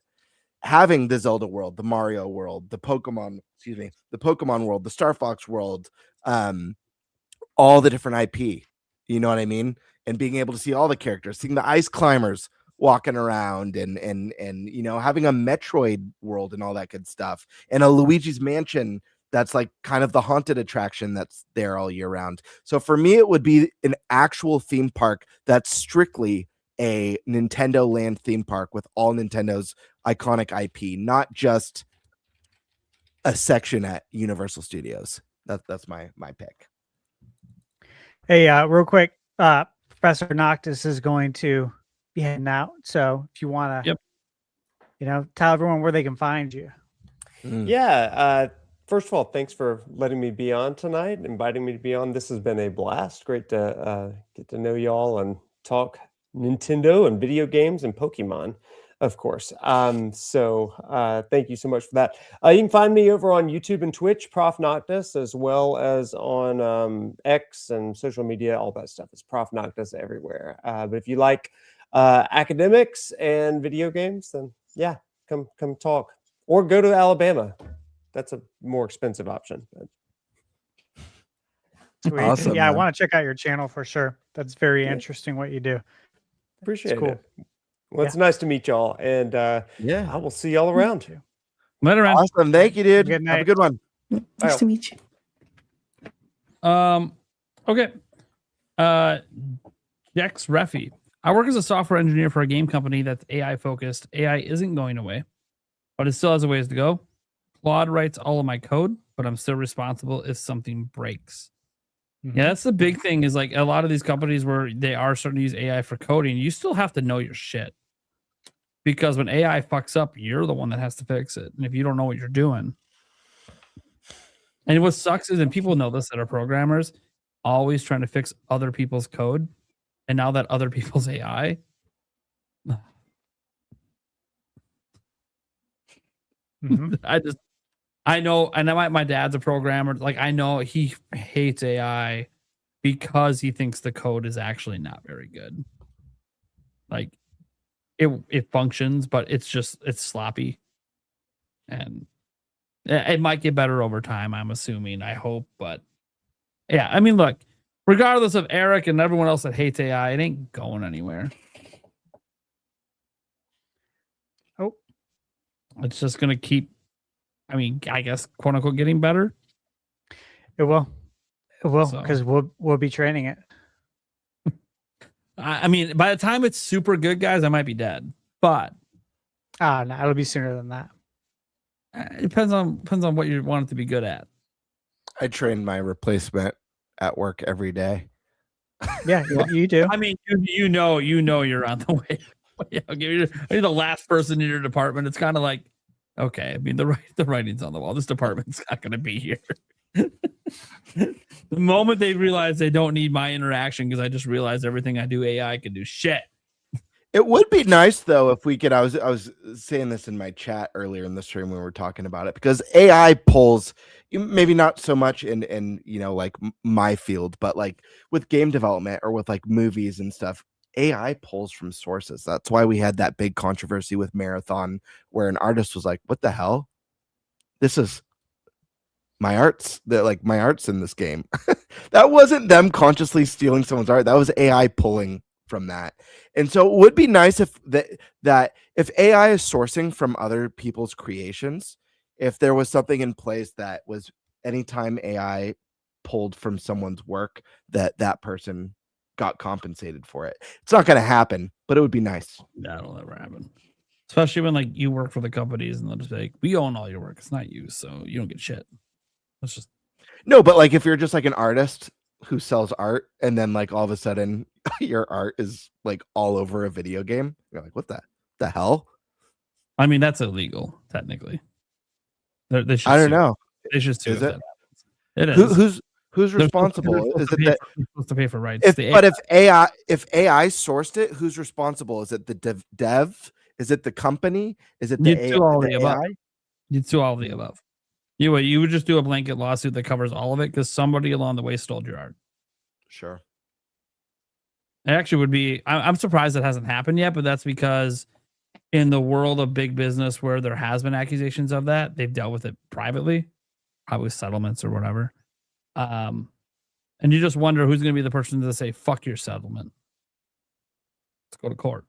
Having the Zelda world, the Mario world, the Pokemon world, the Star Fox world, all the different IP, you know what I mean? And being able to see all the characters, seeing the ice climbers walking around and having a Metroid world and all that good stuff, and a Luigi's Mansion that's like kind of the haunted attraction that's there all year round. So for me, it would be an actual theme park that's strictly a Nintendo Land theme park with all Nintendo's iconic IP, not just a section at Universal Studios. That's my pick. Hey, real quick, Professor Noctis is going to be heading out. So if you want to, tell everyone where they can find you. Yeah. First of all, thanks for letting me be on tonight, inviting me to be on. This has been a blast. Great to get to know y'all and talk Nintendo and video games and Pokemon, of course. So thank you so much for that. You can find me over on YouTube and Twitch, Prof Noctis, as well as on X and social media, all that stuff. It's Prof Noctis everywhere. But if you like academics and video games, then yeah, come talk, or go to Alabama. That's a more expensive option. Sweet. Awesome, yeah, man. I want to check out your channel for sure. That's very interesting what you do. Appreciate cool. it. Well, it's nice to meet y'all, and I will see y'all around. Later, man. Awesome. Thank you, dude. Good night. Have a good one. Nice to meet you. Okay. Jex Reffi. I work as a software engineer for a game company that's AI focused. AI isn't going away, but it still has a ways to go. Claude writes all of my code, but I'm still responsible if something breaks. Mm-hmm. Yeah, that's the big thing, is like a lot of these companies where they are starting to use AI for coding, you still have to know your shit. Because when AI fucks up, you're the one that has to fix it. And if you don't know what you're doing. And what sucks is, and people know this that are programmers, always trying to fix other people's code. And now that other people's AI. Mm-hmm. I know my dad's a programmer. Like, I know he hates AI because he thinks the code is actually not very good. Like, it functions, but it's sloppy. And it might get better over time, I'm assuming. I hope. But yeah, I mean, look, regardless of Eric and everyone else that hates AI, it ain't going anywhere. Oh. It's just going to keep, I mean, I guess, quote unquote, getting better. It will. It will, So- because we'll be training it. I mean, by the time it's super good, guys, I might be dead. But No, it'll be sooner than that. it depends on what you want it to be good at. I train my replacement at work every day. Yeah, you do. I mean, you know you're on the way. You're the last person in your department. It's kind of like, okay, I mean, the writing's on the wall. This department's not going to be here. The moment they realize they don't need my interaction, because I just realized everything I do AI can do shit. It would be nice though if we could. I was saying this in my chat earlier in the stream when we were talking about it, because AI pulls, maybe not so much in like my field, but like with game development or with like movies and stuff. AI pulls from sources. That's why we had that big controversy with Marathon, where an artist was like, "What the hell? This is my art's my art's in this game." That wasn't them consciously stealing someone's art. That was AI pulling from that. And so it would be nice if that if AI is sourcing from other people's creations, if there was something in place that was anytime AI pulled from someone's work, that person got compensated for it. It's not going to happen, but it would be nice. That'll never happen. Especially when like you work for the companies and they'll just be like, we own all your work. It's not you, so you don't get shit. That's just no, but like if you're just like an artist who sells art and then like all of a sudden your art is like all over a video game, you're like, what the hell? I mean, that's illegal technically. They should I don't sue. know. They should sue. Is if it? that happens. It is. Who's responsible? Is Is it that supposed to pay for rights? if AI sourced it, who's responsible? Is it the dev? Is it the company? Is it the You'd sue all of the above. AI? You'd sue all of the above. You would just do a blanket lawsuit that covers all of it because somebody along the way stole your art. Sure. It actually would be. I'm surprised it hasn't happened yet, but that's because in the world of big business where there has been accusations of that, they've dealt with it privately, probably settlements or whatever. And you just wonder who's going to be the person to say, fuck your settlement. Let's go to court.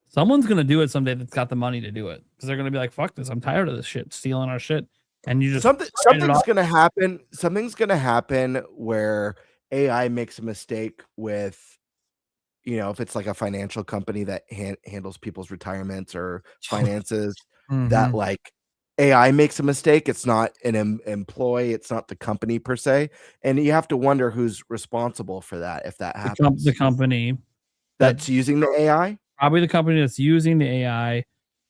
Someone's going to do it someday that's got the money to do it because they're going to be like, fuck this. I'm tired of this shit, stealing our shit. And you just something's going to happen. Something's going to happen where AI makes a mistake with, if it's like a financial company that handles people's retirements or finances, that like AI makes a mistake. It's not an employee. It's not the company per se. And you have to wonder who's responsible for that if that happens. The company that's using the AI? Probably the company that's using the AI.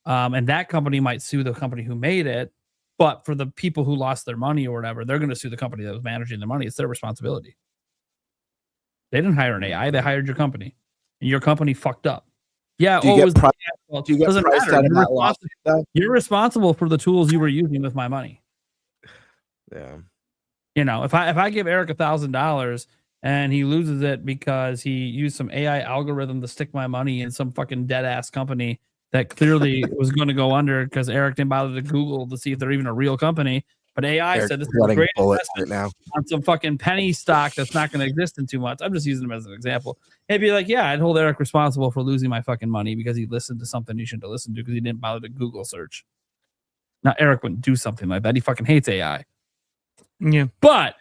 And that company might sue the company who made it. But for the people who lost their money or whatever, they're going to sue the company that was managing their money. It's their responsibility. They didn't hire an AI. They hired your company. And your company fucked up. Yeah. Do you get doesn't priced matter. out of that lawsuit, though? You're responsible for the tools you were using with my money. Yeah. If I give Eric $1,000 and he loses it because he used some AI algorithm to stick my money in some fucking dead ass company that clearly was going to go under because Eric didn't bother to Google to see if they're even a real company. But AI Eric's said this is a great investment now on some fucking penny stock that's not going to exist in 2 months. I'm just using them as an example. It'd be like, yeah, I'd hold Eric responsible for losing my fucking money because he listened to something he shouldn't have listened to because he didn't bother to Google search. Now, Eric wouldn't do something like that. He fucking hates AI. Yeah. But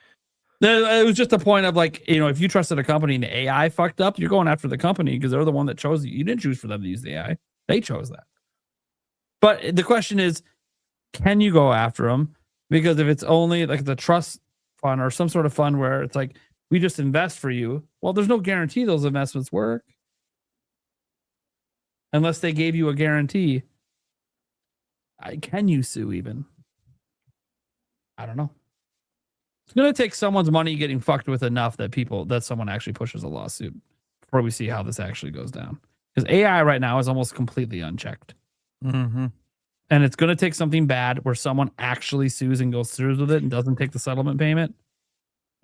it was just a point of like, if you trusted a company and the AI fucked up, you're going after the company because they're the one that chose you. You didn't choose for them to use the AI. They chose that. But the question is, can you go after them? Because if it's only like the trust fund or some sort of fund where it's like, we just invest for you. Well, there's no guarantee those investments work. Unless they gave you a guarantee. Can you sue even? I don't know. It's going to take someone's money getting fucked with enough that someone actually pushes a lawsuit before we see how this actually goes down. Because AI right now is almost completely unchecked. Mm-hmm. And it's going to take something bad where someone actually sues and goes through with it and doesn't take the settlement payment.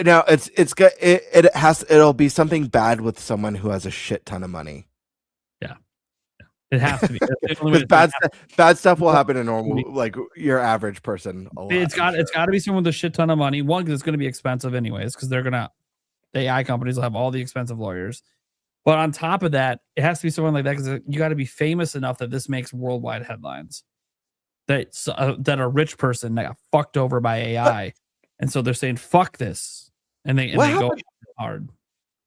Now it'll be something bad with someone who has a shit ton of money. Yeah. It has to be. Because bad stuff will happen to normal, like your average person. It's got to be someone with a shit ton of money. One, because it's going to be expensive anyways, because the AI companies will have all the expensive lawyers. But on top of that, it has to be someone like that because you got to be famous enough that this makes worldwide headlines. That a rich person that got fucked over by AI, and so they're saying fuck this, and they go hard.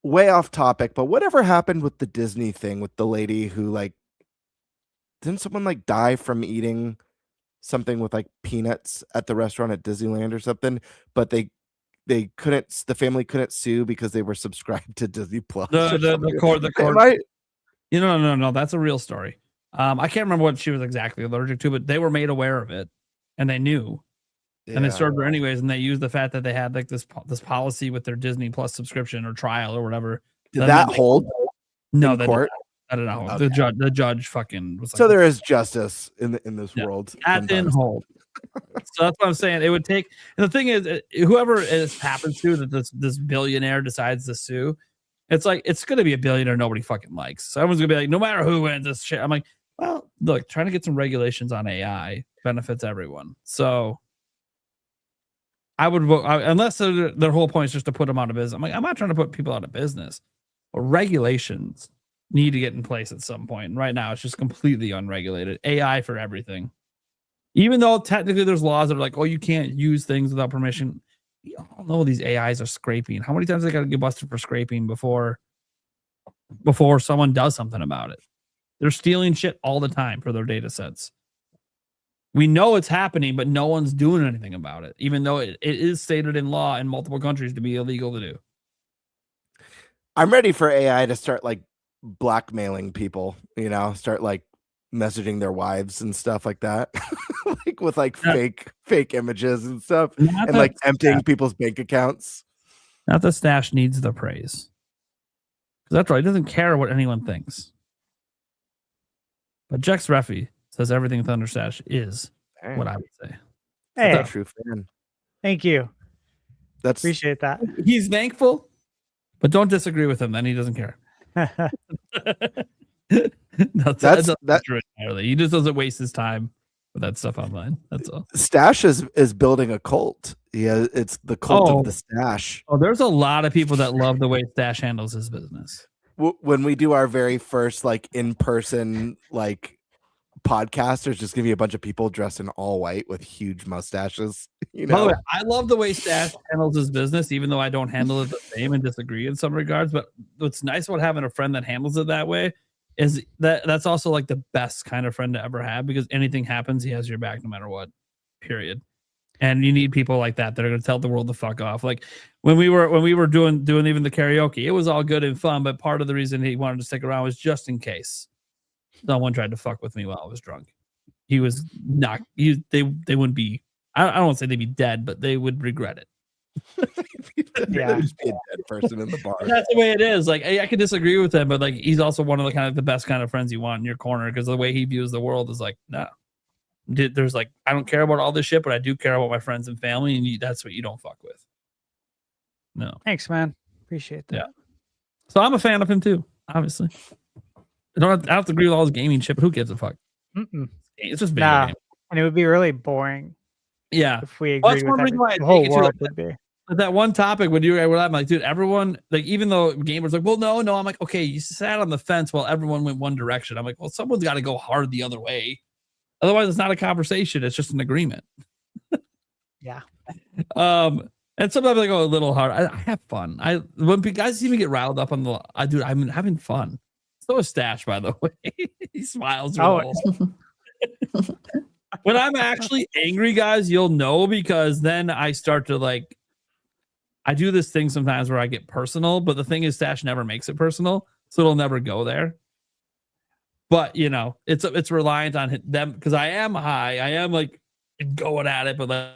Way off topic, but whatever happened with the Disney thing with the lady who didn't someone die from eating something with peanuts at the restaurant at Disneyland or something? But they couldn't, the family couldn't sue because they were subscribed to Disney Plus. The court. No, that's a real story. I can't remember what she was exactly allergic to, but they were made aware of it, and they knew, and they served her anyways. And they used the fact that they had this policy with their Disney Plus subscription or trial or whatever. Did that hold? No, in court? I don't know. Okay. The judge fucking was like, so there is justice in this world. That didn't hold. So that's what I'm saying. It would take. And the thing is, whoever it happens to that this billionaire decides to sue, it's going to be a billionaire nobody fucking likes. So everyone's going to be like, no matter who wins this shit. I'm like, well, look, trying to get some regulations on AI benefits everyone. So I would vote, unless their whole point is just to put them out of business. I'm like, I'm not trying to put people out of business. But regulations need to get in place at some point. And right now, it's just completely unregulated. AI for everything. Even though technically there's laws that are like, oh, you can't use things without permission. We all know these AIs are scraping. How many times they got to get busted for scraping before someone does something about it? They're stealing shit all the time for their data sets. We know it's happening, but no one's doing anything about it, even though it is stated in law in multiple countries to be illegal to do. I'm ready for AI to start blackmailing people, start messaging their wives and stuff like that. With fake images and stuff, and emptying people's bank accounts. Not the stash needs the praise. Because that's right, he doesn't care what anyone thinks. But Jex Reffy says everything ThunderStash is what I would say. Hey, That's a true fan. Thank you. Appreciate that. He's thankful, but don't disagree with him. Then he doesn't care. That's true entirely. He just doesn't waste his time with that stuff online. That's all. Stash is building a cult. Yeah, it's the cult of the stash. Oh, there's a lot of people that love the way Stash handles his business. When we do our very first in-person podcast, there's just gonna be a bunch of people dressed in all white with huge mustaches. By the way, I love the way Stash handles his business, even though I don't handle it the same and disagree in some regards. But what's nice about having a friend that handles it that way is that's also the best kind of friend to ever have, because anything happens, he has your back no matter what. Period. And you need people like that are going to tell the world to fuck off. Like when we were doing even the karaoke, it was all good and fun, but part of the reason he wanted to stick around was just in case someone tried to fuck with me while I was drunk. He was not. They wouldn't be. I don't want to say they'd be dead, but they would regret it. Yeah, just be a dead person in the bar. That's the way it is. I could disagree with him, but he's also one of the kind of the best kind of friends you want in your corner, because the way he views the world is no. There's I don't care about all this shit, but I do care about my friends and family, and that's what you don't fuck with. No. Thanks, man. Appreciate that. Yeah. So I'm a fan of him too, obviously. I don't have to agree with all his gaming shit, but who gives a fuck? Mm-mm. It's just video game. And it would be really boring. Yeah. If we agree with the whole world would be. That one topic when you were I'm like, dude, everyone, even though gamers well, no, I'm like, okay, you sat on the fence while everyone went one direction. I'm like, well, someone's got to go hard the other way. Otherwise, it's not a conversation. It's just an agreement. Yeah. And sometimes I go a little hard. I have fun. When guys see me get riled up on I'm having fun. So is Stash, by the way. He smiles. When I'm actually angry, guys, you'll know, because then I start to I do this thing sometimes where I get personal, but the thing is, Stash never makes it personal, so it'll never go there. But it's reliant on them, because I am high. I am going at it, but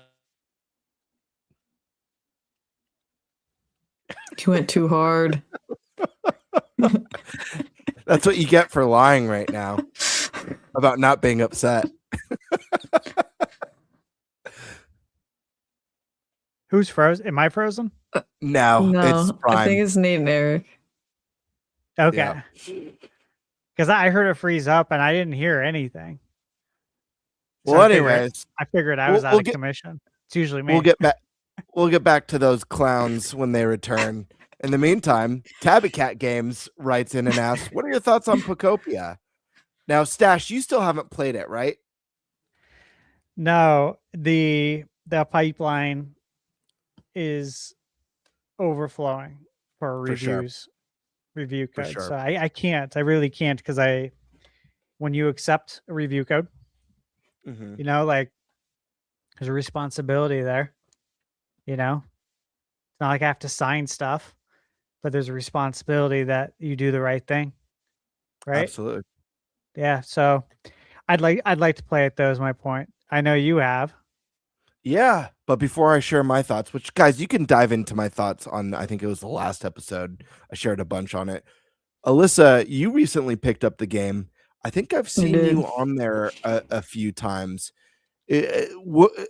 you went too hard. That's what you get for lying right now about not being upset. Who's frozen? Am I frozen? No, it's Prime. I think it's Nate and Eric. Okay. Because I heard it freeze up and I didn't hear anything. Well, anyways, I figured I was out of commission. It's usually me. We'll get back to those clowns when they return, In the meantime, Tabby Cat Games writes in and asks, "What are your thoughts on Pocopia?" Now, Stash, you still haven't played it, right? No, the pipeline is overflowing for For sure. review For codes. sure. So I can't. I really can't because when you accept a review code, Mhm. like there's a responsibility there. It's not like I have to sign stuff, but there's a responsibility that you do the right thing, right? Absolutely. Yeah. So I'd like to play it though, is my point. I know you have. Yeah, but before I share my thoughts, which guys, you can dive into my thoughts on, I think it was the last episode. I shared a bunch on it. Alyssa, you recently picked up the game. I think I've seen did. you on there a few times.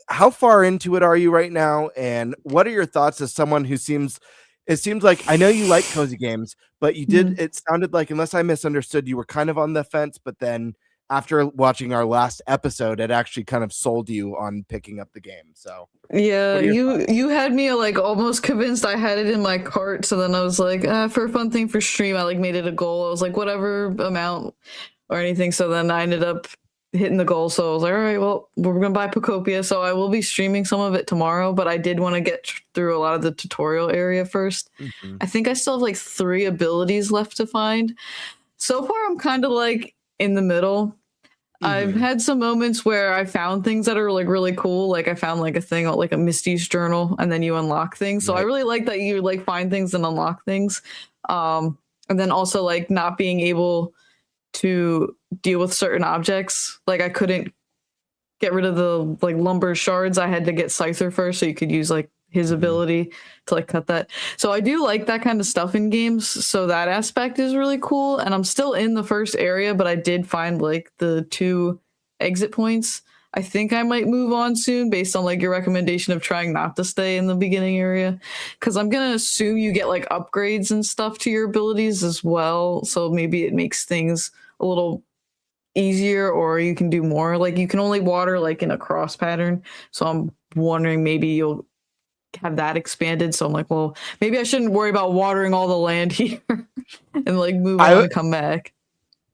How far into it are you right now? And what are your thoughts as someone who it seems like, I know you like cozy games, but you did, it sounded like, unless I misunderstood, you were kind of on the fence, but then after watching our last episode, it actually kind of sold you on picking up the game. So Yeah, what are your you had me like almost convinced. I had it in my cart, so then I was like, for a fun thing for stream, I like made it a goal. I was like, whatever amount or anything. So then I ended up hitting the goal. So I was like, all right, well, we're gonna buy Pocopia. So I will be streaming some of it tomorrow, but I did want to get through a lot of the tutorial area first. Mhm. I think I still have like 3 abilities left to find. So far, I'm kind of like in the middle. I've Mhm. had some moments where I found things that are like really cool. Like I found like a thing like a Misty's journal, and then you unlock things. So I Right. really like that you like find things and unlock things. And then also like not being able to deal with certain objects. Like I couldn't get rid of the like lumber shards. I had to get Scyther first, so you could use like his Mhm. ability to like cut that. So I do like that kind of stuff in games. So that aspect is really cool. And I'm still in the first area, but I did find like the 2 exit points. I think I might move on soon based on like your recommendation of trying not to stay in the beginning area. Cause I'm gonna assume you get like upgrades and stuff to your abilities as well. So maybe it makes things a little easier, or you can do more. Like you can only water like in a cross pattern. So I'm wondering maybe you'll have that expanded. So I'm like, well, maybe I shouldn't worry about watering all the land here and like move on and come back.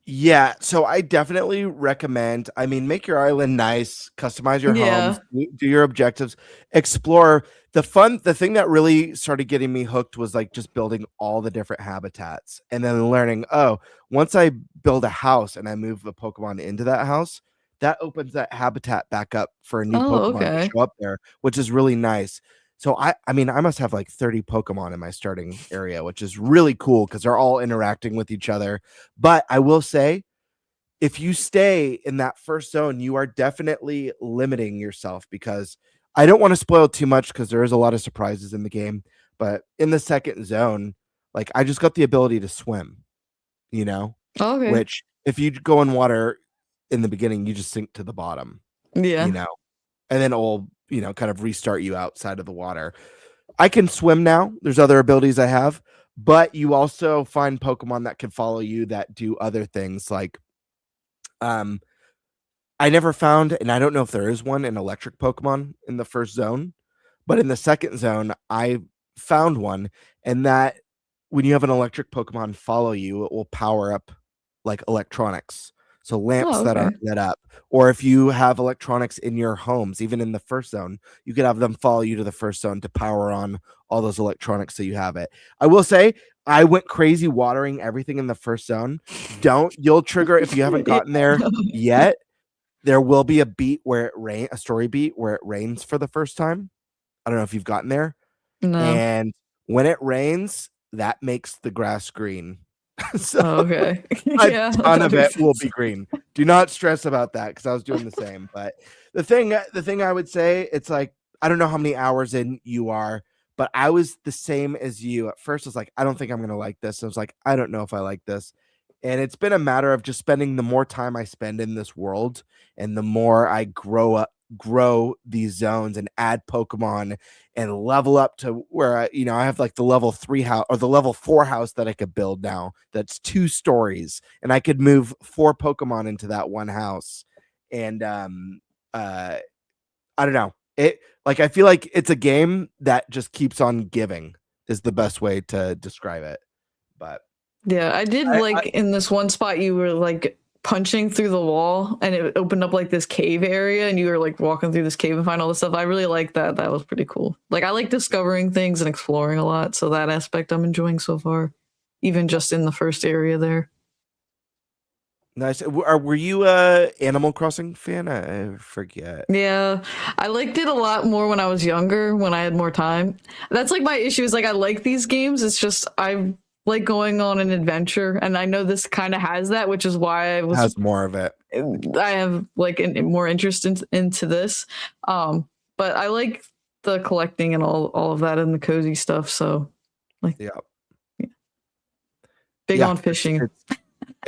Yeah, so I definitely recommend, I mean, make your island nice, customize your Yeah. homes, do your objectives, explore. The thing that really started getting me hooked was like just building all the different habitats and then learning, oh, once I build a house and I move a Pokemon into that house, that opens that habitat back up for a new Oh, Pokemon to okay. show up there, which is really nice. So I mean, I must have like 30 Pokemon in my starting area, which is really cool because they're all interacting with each other. But I will say, if you stay in that first zone, you are definitely limiting yourself, because I don't want to spoil too much because there is a lot of surprises in the game. But in the second zone, like I just got the ability to swim, Okay. which if you go in water in the beginning, you just sink to the bottom, Yeah. and then it'll, kind of restart you outside of the water. I can swim now. There's other abilities I have, but you also find Pokemon that can follow you that do other things. Like, I never found, and I don't know if there is one, an electric Pokemon in the first zone, but in the second zone, I found one, and that when you have an electric Pokemon follow you, it will power up like electronics. So lamps Oh, that okay. aren't lit up, or if you have electronics in your homes, even in the first zone, you could have them follow you to the first zone to power on all those electronics so you have it. I will say, I went crazy watering everything in the first zone. You'll trigger if you haven't gotten there yet. There will be a story beat where it rains for the first time. I don't know if you've gotten there. No. And when it rains, that makes the grass green. So Oh, okay. a Yeah. ton that of makes it will sense. be green. Do not stress about that, because I was doing the same. But the thing I would say, it's like, I don't know how many hours in you are, but I was the same as you. At first, I was like, I don't think I'm gonna like this. I was like, I don't know if I like this. And it's been a matter of just spending, the more time I spend in this world and the more I grow these zones and add Pokemon and level up to where I have like the level 3 house or the level 4 house that I could build now. That's 2 stories, and I could move 4 Pokemon into that one house. And I don't know. I feel like it's a game that just keeps on giving. is the best way to describe it. But Yeah, I did in this one spot you were like punching through the wall and it opened up like this cave area and you were like walking through this cave and find all this stuff. I really like that. That was pretty cool. Like I like discovering things and exploring a lot. So that aspect I'm enjoying so far, even just in the first area there. nice. Were you a Animal Crossing fan? I forget. Yeah, I liked it a lot more when I was younger, when I had more time. That's like my issue is like I like these games. It's just I like going on an adventure, and I know this kind of has that, which is why Has more of it. I have like more interest into this. But I like the collecting and all of that and the cozy stuff. So like, Yeah. big on fishing.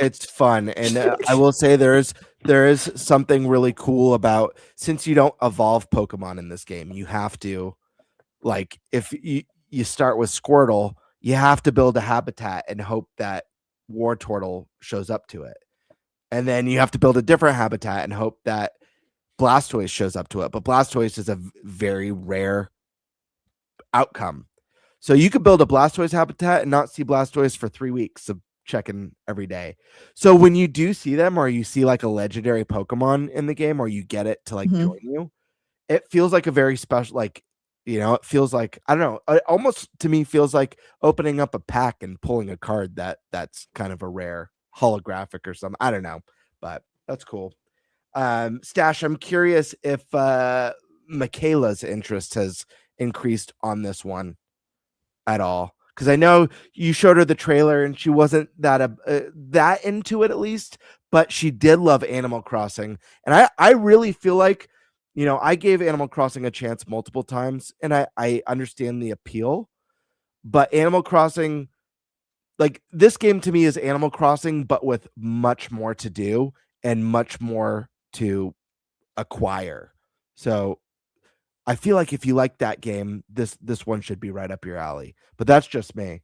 It's fun, and I will say there is something really cool about, since you don't evolve Pokemon in this game, you have to, like, if you start with Squirtle, you have to build a habitat and hope that Wartortle shows up to it, and then you have to build a different habitat and hope that Blastoise shows up to it. But Blastoise is a very rare outcome, so you could build a Blastoise habitat and not see Blastoise for 3 weeks of checking every day. So when you do see them, or you see like a legendary Pokemon in the game, or you get it to like join you, it feels like a very special, like, it feels like, I don't know, it almost to me feels like opening up a pack and pulling a card that's kind of a rare holographic or something. I don't know, but that's cool. Stash, I'm curious if Michaela's interest has increased on this one at all, because I know you showed her the trailer and she wasn't that into it, at least, but she did love Animal Crossing. And I really feel like, I gave Animal Crossing a chance multiple times, and I understand the appeal, but Animal Crossing, like, this game to me is Animal Crossing, but with much more to do and much more to acquire. So I feel like if you like that game, this one should be right up your alley. But that's just me.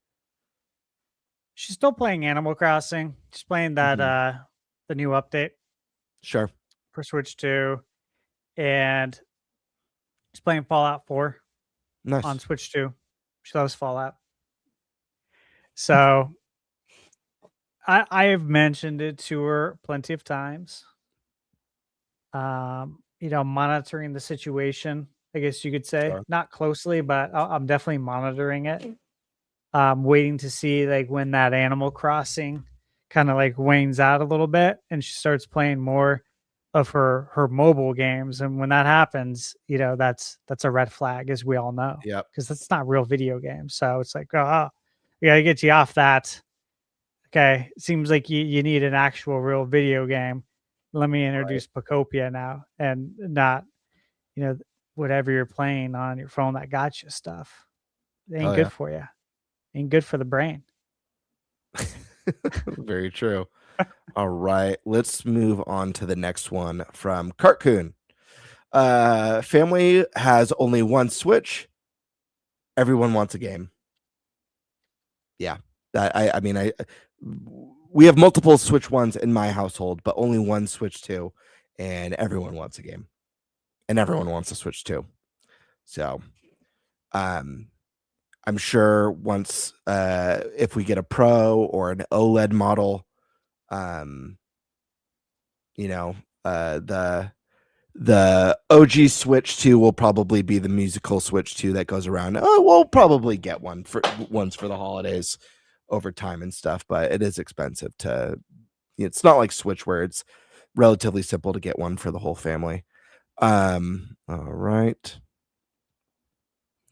She's still playing Animal Crossing. She's playing that the new update. Sure. For Switch 2. And she's playing Fallout 4 Nice. on Switch 2. She loves Fallout. So I have mentioned it to her plenty of times. Monitoring the situation, I guess you could say. Sure. Not closely, but I'm definitely monitoring it. Waiting to see like when that Animal Crossing kind of like wanes out a little bit and she starts playing more of her mobile games. And when that happens, that's a red flag, as we all know. Yeah. Because that's not real video games. So it's like, we gotta get you off that. Okay. It seems like you need an actual real video game. Let me introduce Pocopia now, and not, whatever you're playing on your phone that gotcha stuff. It ain't good for you. Ain't good for the brain. Very true. All right, let's move on to the next one from Cartoon. Family has only one Switch. Everyone wants a game. Yeah, I mean, we have multiple Switch 1s in my household, but only one Switch 2, and everyone wants a game, and everyone wants a Switch 2. So, I'm sure once, if we get a Pro or an OLED model, the OG Switch 2 will probably be the musical Switch 2 that goes around. Oh, we'll probably get one for the holidays over time and stuff, but it is expensive it's not like Switch where it's relatively simple to get one for the whole family. All right.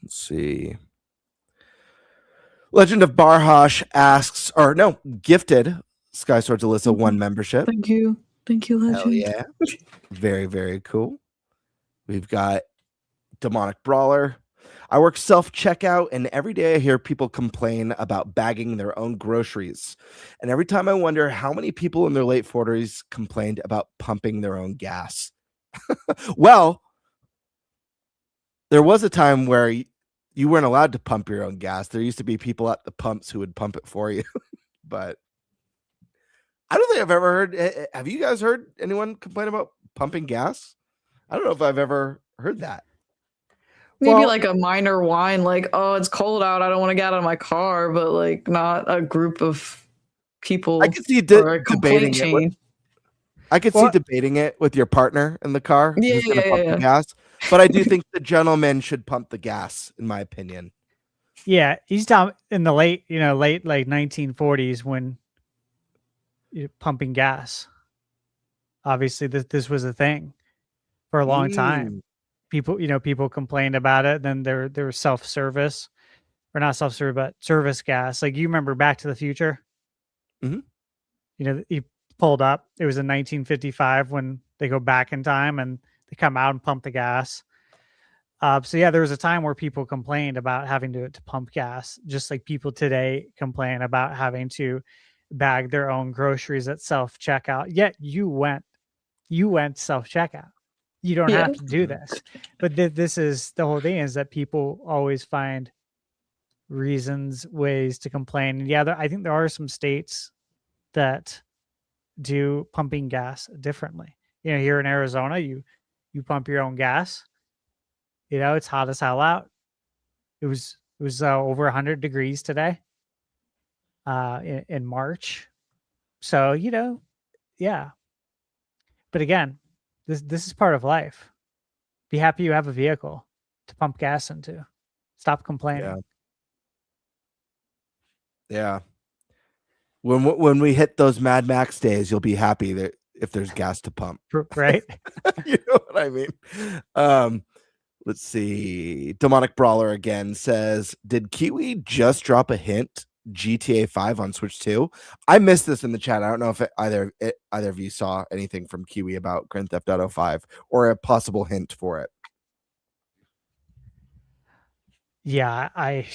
Let's see. Legend of Barhosh asks, or no, gifted Sky Swords Alyssa 1 membership. Thank you, Legend. Hell yeah. Very, very cool. We've got Demonic Brawler. I work self-checkout, and every day I hear people complain about bagging their own groceries. And every time I wonder how many people in their late 40s complained about pumping their own gas. Well, there was a time where you weren't allowed to pump your own gas. There used to be people at the pumps who would pump it for you. But I don't think I've ever heard. Have you guys heard anyone complain about pumping gas? I don't know if I've ever heard that. Maybe Well- like a minor whine, like, oh, it's cold out, I don't want to get out of my car, but like not a group of people. I could see or a complaint debating it. With, chain. I could see debating it with your partner in the car. Yeah, who's gonna yeah, pump yeah. the gas. But I do think the gentleman should pump the gas, in my opinion. Yeah, he's down in the late like 1940s when you're pumping gas. Obviously, this was a thing for a long time. People complained about it. Then there was self-service, or not self-service, but service gas. Like, you remember Back to the Future? Mhm. He pulled up. It was in 1955 when they go back in time and they come out and pump the gas. So yeah, there was a time where people complained about having to pump gas, just like people today complain about having to bag their own groceries at self-checkout. Yet you went self-checkout. You don't Yeah. have to do this. But this is the whole thing, is that people always find reasons, ways to complain. And yeah, I think there are some states that do pumping gas differently. Here in Arizona, you pump your own gas. It's hot as hell out. It was over 100 degrees today in March. So, yeah. But again, this is part of life. Be happy you have a vehicle to pump gas into. Stop complaining. Yeah. When we hit those Mad Max days, you'll be happy that if there's gas to pump. Right? You know what I mean? Let's see. Demonic Brawler again says, did Kiwi just drop a hint GTA 5 on Switch 2? I missed this in the chat. I don't know if either of you saw anything from Kiwi about Grand Theft Auto 5 or a possible hint for it. Yeah, I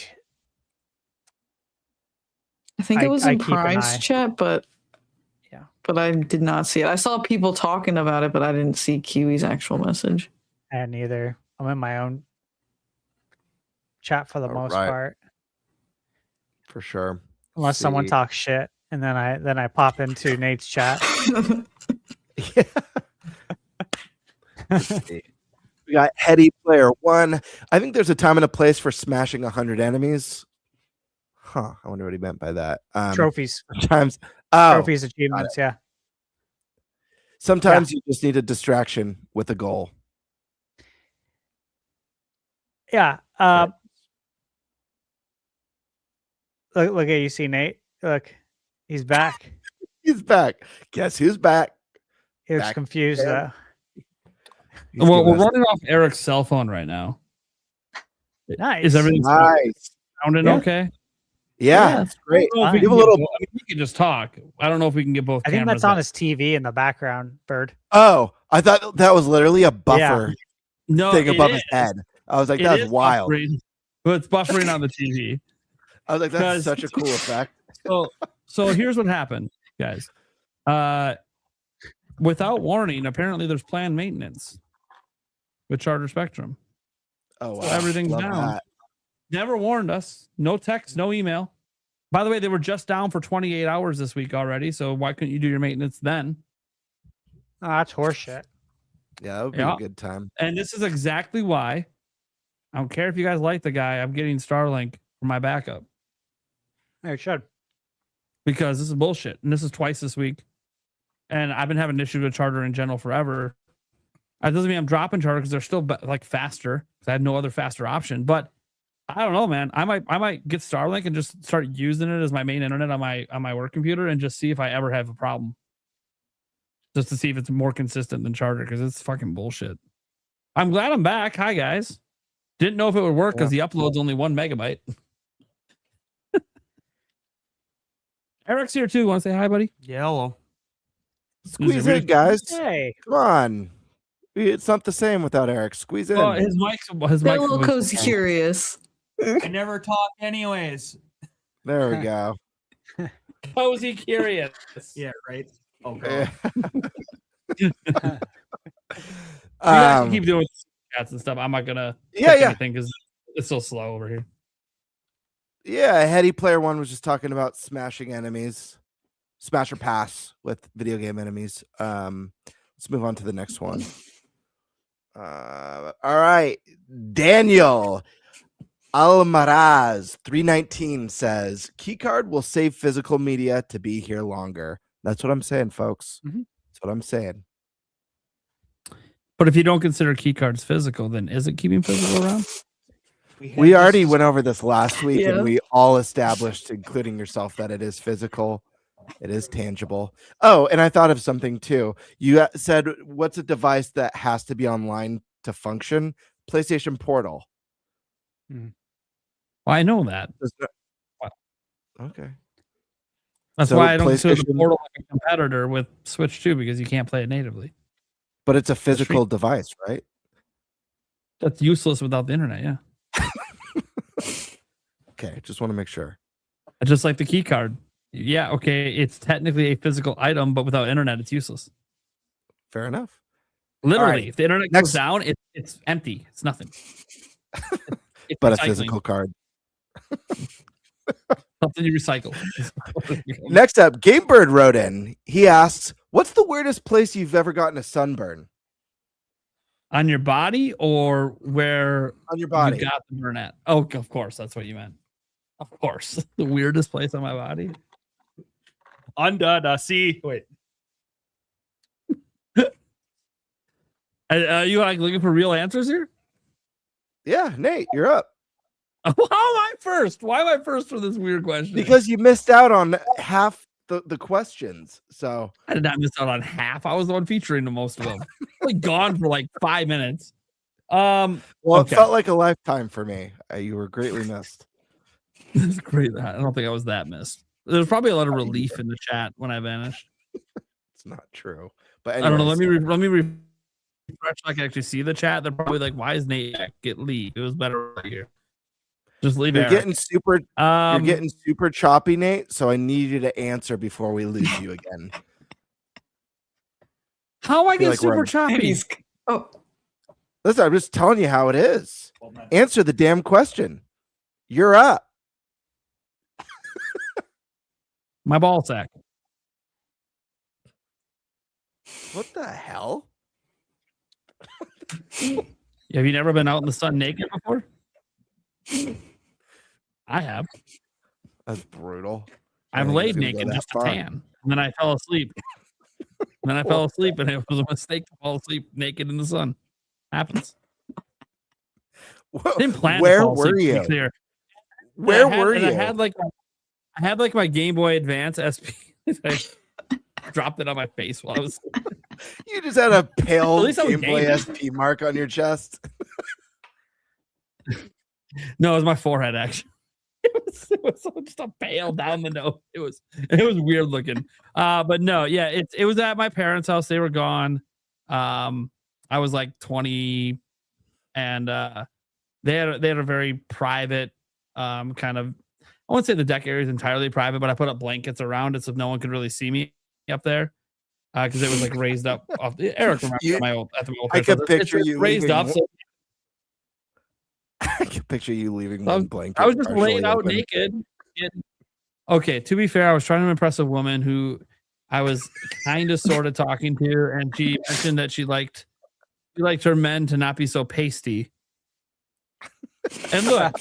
think it was in keep an Prime's eye. chat, but Yeah. but I did not see it. I saw people talking about it, but I didn't see Kiwi's actual message. And neither. I'm in my own chat for the most right. part, For sure. unless someone talks shit, and then I pop into Nate's chat. Yeah. Let's see. We got Heady Player 1. I think there's a time and a place for smashing 100 enemies. Huh. I wonder what he meant by that. Trophies, Sometimes, trophies, achievements. Yeah. Sometimes you just need a distraction with a goal. Yeah. Look at you, see Nate. Look, he's back. He's back. Guess who's back? He was Back confused again. though. Well, we're running off Eric's cell phone right now. Nice. Is everything Nice. sounding Yeah. okay? Yeah, that's great. I don't know if we Give can a get little. both- I mean, we can just talk. I don't know if we can get both. I think cameras that's on up. his TV in the background, Bird. Oh, I thought that was literally a buffer No, thing it above his is. head. I was like, It that's is wild. buffering, but it's buffering on the TV. I was like, that's 'Cause- such a cool effect. So here's what happened, guys. Without warning, apparently there's planned maintenance with Charter Spectrum. Oh, wow. So everything's Love down. that. Never warned us. No text, no email. By the way, they were just down for 28 hours this week already. So why couldn't you do your maintenance then? Oh, that's horseshit. Yeah, that would be Yeah. a good time. And this is exactly why. I don't care if you guys like the guy. I'm getting Starlink for my backup It should. because this is bullshit. And this is twice this week. And I've been having issues with Charter in general forever. That doesn't mean I'm dropping Charter because they're still like faster. Because I had no other faster option. But I don't know, man. I might get Starlink and just start using it as my main internet on my work computer and just see if I ever have a problem. Just to see if it's more consistent than Charter because it's fucking bullshit. I'm glad I'm back. Hi guys. Didn't know if it would work because the upload's only 1 megabyte. Eric's here too. Want to say hi, buddy? Yeah, hello. Squeeze in, guys. Hey. Come on. It's not the same without Eric. Squeeze in. Oh, his mic's Little cozy curious. I never talk anyways. There we go. cozy curious. Yeah, right. Yeah. You guys can keep doing chats and stuff. I'm not gonna Yeah, yeah. anything because it's so slow over here. Yeah, Heady Player 1 was just talking about smashing enemies, smash or pass with video game enemies. Let's move on to the next one. All right. Daniel Almaraz 319 says keycard will save physical media to be here longer. That's what I'm saying, folks. That's what I'm saying. But if you don't consider key cards physical, then is it keeping physical around? We already went over this last week, Yeah. and we all established, including yourself, that it is physical. It is tangible. Oh, and I thought of something too. You said, what's a device that has to be online to function? PlayStation Portal. Well, I know that. Okay. That's So why I don't consider the PlayStation- Portal like a competitor with Switch 2 because you can't play it natively. But it's a physical device, right? That's useless without the internet, yeah. Okay, just want to make sure. Just like the key card. Yeah, okay, it's technically a physical item, but without internet, it's useless. Fair enough. Literally, right. if the internet Next- goes down, it's empty. It's nothing. It's But a recycling. physical card. Something you recycle. Next up, Gamebird wrote in. He asks, what's the weirdest place you've ever gotten a sunburn? On your body or where On your body. you got the burn at? Oh, of course, that's what you meant. Of course. The weirdest place on my body. Under the sea. Wait. Are you like looking for real answers here? Yeah, Nate, you're up. How am I first? Why am I first for this weird question? Because you missed out on half the questions. So I did not miss out on half. I was the one featuring the most of them. Like gone for like 5 minutes. well, okay. it felt like a lifetime for me. You were greatly missed. It's great. I don't think I was that missed. There's probably a lot of relief in the chat when I vanished. It's not true. But I don't know. anyways, Let me refresh so I can actually see the chat. They're probably like, "Why is Nate get leave? It was better right here." Just leave you're it. getting super You're you're getting super choppy, Nate. So I need you to answer before we lose you again. How I feel get like we're super on- choppy? Oh, Listen, I'm just telling you how it is. Answer the damn question. You're up. My ball sack. What the hell? Have you never been out in the sun naked before? I have. That's brutal. I've think laid it's gonna go naked that just to far. tan, and then I fell asleep. And then I fell asleep, and it was a mistake to fall asleep naked in the sun. Happens. I didn't plan to Where fall asleep, were to be you? clear. Where And I had- were and you? I had like my Game Boy Advance SP. I dropped it on my face while I was. You just had a pale At least I was Game Boy gaming. SP mark on your chest. No, it was my forehead actually. It was just a pale down the nose. It was weird looking. But no, yeah, it was at my parents' house. They were gone. I was like 20, and they had a very private kind of. I wouldn't say the deck area is entirely private, but I put up blankets around it so no one could really see me up there because it was like raised up. Off Eric remembers You- my old. At the old I place. could It's picture you raised leaving up. So I can picture you leaving I one was- blanket. I was just partially laying out open. naked. Okay, to be fair, I was trying to impress a woman who I was kind of sort of talking to, and she mentioned that she liked her men to not be so pasty. And look,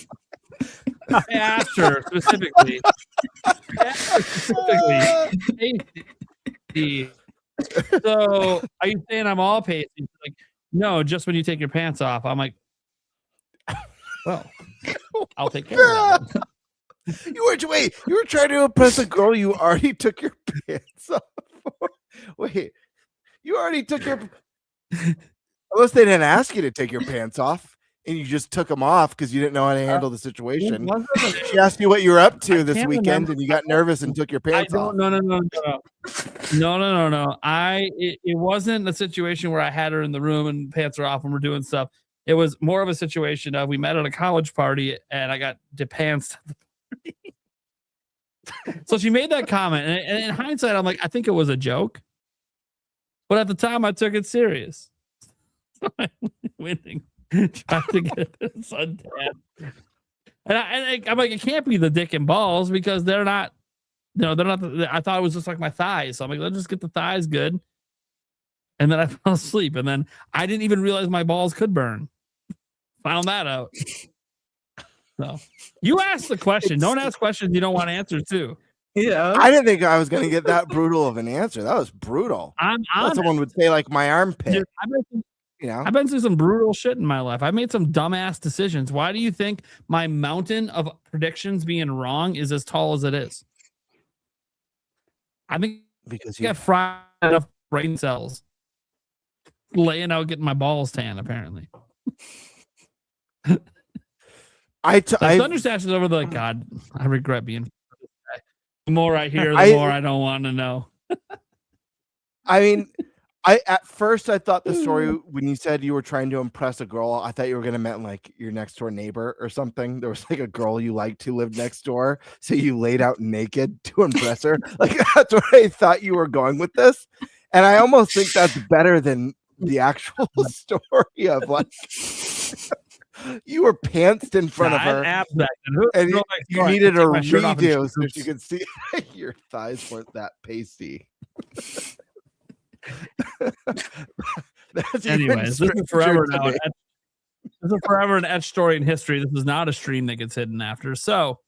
I asked her specifically. Pasty. So, are you saying I'm all pasty? She's like, no, just when you take your pants off. I'm like, well, I'll take care of that. You were trying to impress a girl you already took your pants off for. Wait, you already took your unless they didn't ask you to take your pants off and you just took them off because you didn't know how to handle the situation. She asked you what you were up to this can't weekend remember. and you got nervous and took your I pants off. don't. No. It wasn't a situation where I had her in the room and pants are off and we're doing stuff. It was more of a situation of we met at a college party and I got depantsed at the party. So she made that comment, and in hindsight, I'm like, I think it was a joke, but at the time, I took it serious. So I'm winning, trying to get the suntan. And I'm like, it can't be the dick and balls because they're not. They're not. I thought it was just like my thighs. So I'm like, let's just get the thighs good. and then I fell asleep, and then I didn't even realize my balls could burn. Found that out. So you asked the question. Don't ask questions you don't want answers to. Yeah. I didn't think I was going to get that brutal of an answer. That was brutal. I'm Someone would say like my armpit. Dude, I've been through some brutal shit in my life. I made some dumbass decisions. Why do you think my mountain of predictions being wrong is as tall as it is? I think because you got fried enough brain cells laying out getting my balls tan, apparently. ThunderStash is over the God. I regret being. The more I hear, the more I don't want to know. I mean, at first I thought the story when you said you were trying to impress a girl, I thought you were gonna meant like your next door neighbor or something. There was like a girl you liked who lived next door, so you laid out naked to impress her. Like that's what I thought you were going with this, and I almost think that's better than the actual story of like. You were pantsed in front of her, and you needed a redo so she could see your thighs weren't that pasty. Anyways, this is forever now. This is forever an etched story in history. This is not a stream that gets hidden after. So,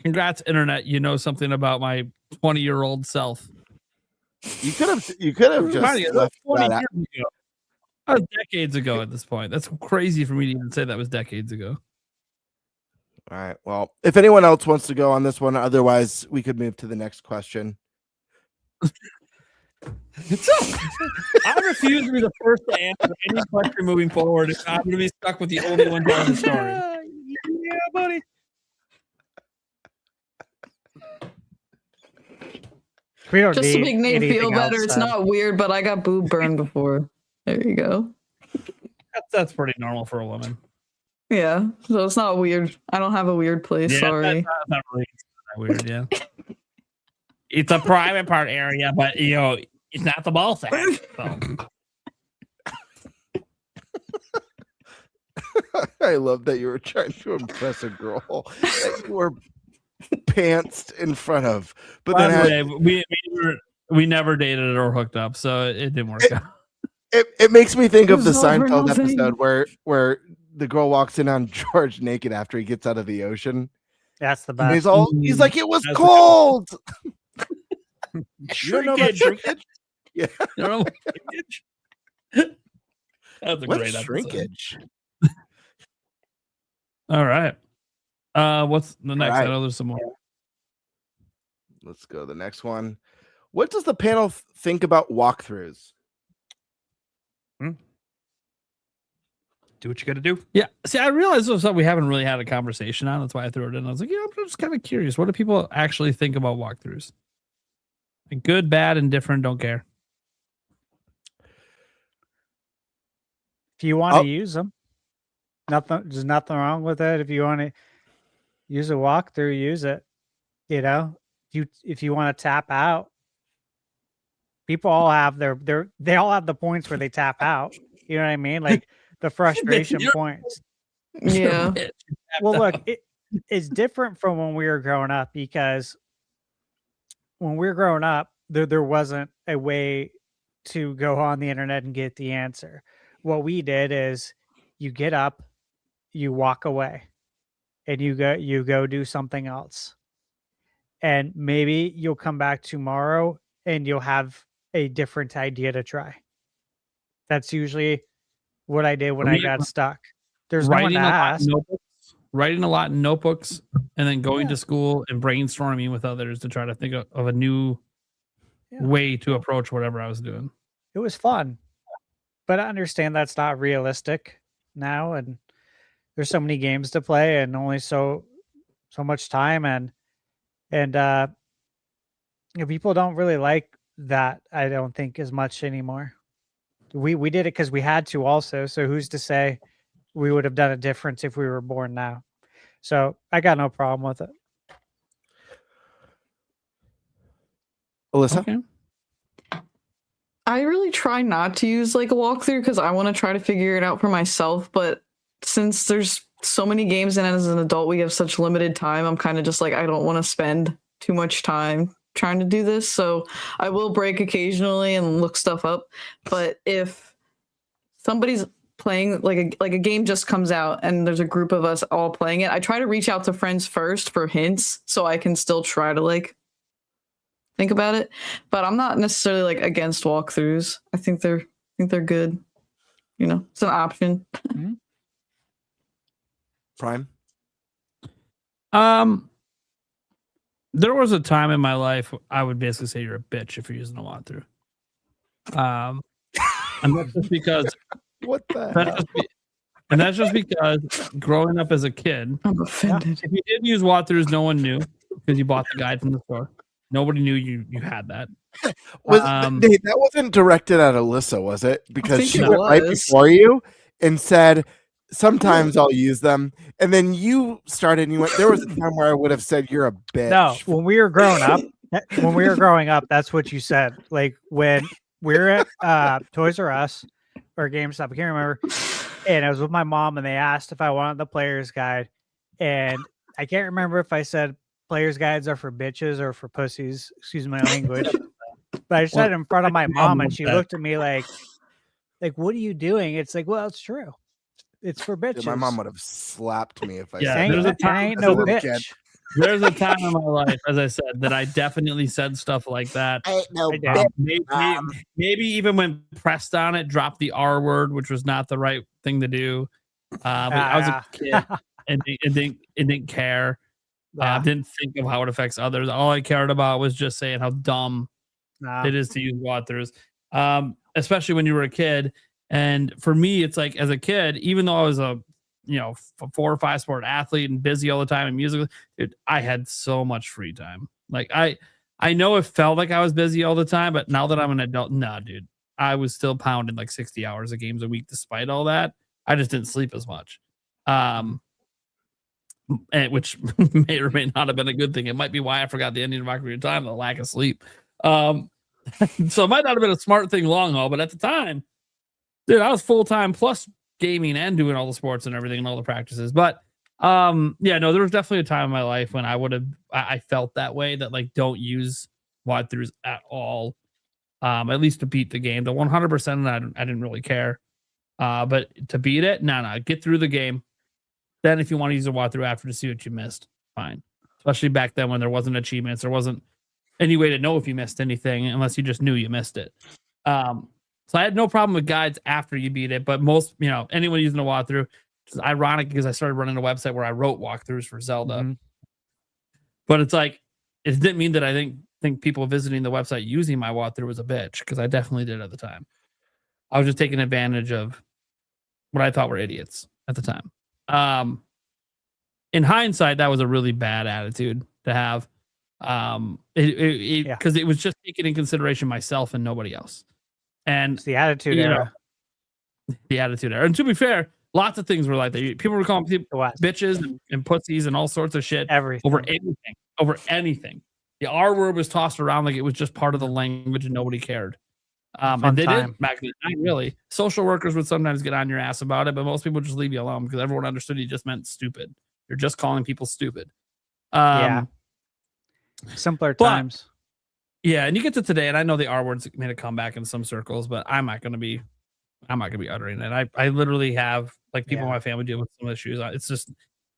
congrats, internet. You know something about my 20-year-old self. You could have just left that out. That was decades ago at this point. That's crazy for me to even say that was decades ago. All right. Well, if anyone else wants to go on this one, otherwise we could move to the next question. I refuse to be the first to answer any question moving forward. I'm going to be stuck with the only one telling the story. Yeah, buddy. Just to make Nate feel better, it's not weird, but I got boob burned before. There you go. That's pretty normal for a woman. Yeah, so it's not weird. I don't have a weird place. Sorry. That's not really that weird. Yeah, it's a private part area, but it's not the ball sack. So. I love that you were trying to impress a girl that you were pantsed in front of. But then we never dated or hooked up, so it didn't work out. It makes me think of the Seinfeld episode where the girl walks in on George naked after he gets out of the ocean. That's the best. He's like, it was cold. You don't know about shrinkage? Yeah. You don't know about shrinkage? That's a great shrinkage. All right. What's the next? I know there's some more. Let's go to the next one. What does the panel think about walkthroughs? Do what you got to do. Yeah. See, I realized this was something we haven't really had a conversation on. That's why I threw it in. I was like, I'm just kind of curious. What do people actually think about walkthroughs? Like good, bad, indifferent, don't care. If you want to use them, there's nothing wrong with it. If you want to use a walkthrough, use it. If you want to tap out, people all have they all have the points where they tap out. You know what I mean? Like the frustration points. Yeah. Well, look, it's different from when we were growing up, because when we were growing up, there wasn't a way to go on the internet and get the answer. What we did is you get up, you walk away, and you go do something else. And maybe you'll come back tomorrow and you'll have a different idea to try. That's usually what I did when I got stuck. There's no one to ask. Writing a lot in notebooks, and then going to school and brainstorming with others to try to think of a new way to approach whatever I was doing. It was fun, but I understand that's not realistic now, and there's so many games to play and only so much time, and people don't really like that, I don't think, as much anymore. We did it because we had to also, so who's to say we would have done it different if we were born now? So I got no problem with it. Alyssa? Okay. I really try not to use like a walkthrough because I want to try to figure it out for myself. But since there's so many games and as an adult we have such limited time, I'm kind of just like, I don't want to spend too much time trying to do this, so I will break occasionally and look stuff up. But if somebody's playing like a game just comes out and there's a group of us all playing it, I try to reach out to friends first for hints so I can still try to like think about it. But I'm not necessarily like against walkthroughs. I think they're good. You know, it's an option. Prime. There was a time in my life I would basically say you're a bitch if you're using a walkthrough. And that's just because What the that's hell? just and that's just because growing up as a kid, I'm offended. if you didn't use walkthroughs, no one knew because you bought the guide from the store. Nobody knew you had that. Nate, that wasn't directed at Alyssa, was it? Because think she it went right was. before you and said, sometimes I'll use them. And then you started and you went, there was a time where I would have said, you're a bitch. No, when we were growing up, that's what you said. Like when we were at Toys R Us or GameStop, I can't remember. And I was with my mom and they asked if I wanted the player's guide. And I can't remember if I said player's guides are for bitches or for pussies, excuse my language. But I said it in front of my mom and she looked at me like, what are you doing? It's like, well, it's true. It's for bitches. Dude, my mom would have slapped me if I Yeah, said there's that. a I ain't as a no little bitch. kid. There's a time in my life, as I said, that I definitely said stuff like that. I ain't no I did. bitch. Maybe even when pressed on it, dropped the R word, which was not the right thing to do. But I was a kid and didn't care. Didn't think of how it affects others. All I cared about was just saying how dumb it is to use walkthroughs, especially when you were a kid. And for me, it's like as a kid, even though I was a 4 or 5 sport athlete and busy all the time and music, dude, I had so much free time. Like I know it felt like I was busy all the time, but now that I'm an adult, nah, dude, I was still pounding like 60 hours of games a week despite all that. I just didn't sleep as much. Which may or may not have been a good thing. It might be why I forgot the ending of Ocarina of Time, the lack of sleep. So it might not have been a smart thing long haul, but at the time, dude, I was full-time plus gaming and doing all the sports and everything and all the practices. But there was definitely a time in my life when I felt that way, that like don't use walkthroughs at all. At least to beat the game. The 100% I didn't really care. But to beat it, no, get through the game. Then if you want to use a walkthrough after to see what you missed, fine. Especially back then when there wasn't achievements, there wasn't any way to know if you missed anything unless you just knew you missed it. So I had no problem with guides after you beat it, but most, anyone using a walkthrough, it's ironic because I started running a website where I wrote walkthroughs for Zelda. Mm-hmm. But it's like, it didn't mean that I think people visiting the website using my walkthrough was a bitch, because I definitely did at the time. I was just taking advantage of what I thought were idiots at the time. In hindsight, that was a really bad attitude to have. Because it was just taking in consideration myself and nobody else. And it's the attitude era. The attitude era. And to be fair, lots of things were like that. People were calling people bitches and pussies and all sorts of shit over anything. The R word was tossed around like it was just part of the language and nobody cared. And they didn't back then. Not really. Social workers would sometimes get on your ass about it, but most people just leave you alone because everyone understood you just meant stupid. You're just calling people stupid. Simpler times. Yeah, and you get to today, and I know the R word's made a comeback in some circles, but I'm not gonna be uttering it. I literally have like people in my family deal with some issues. It's just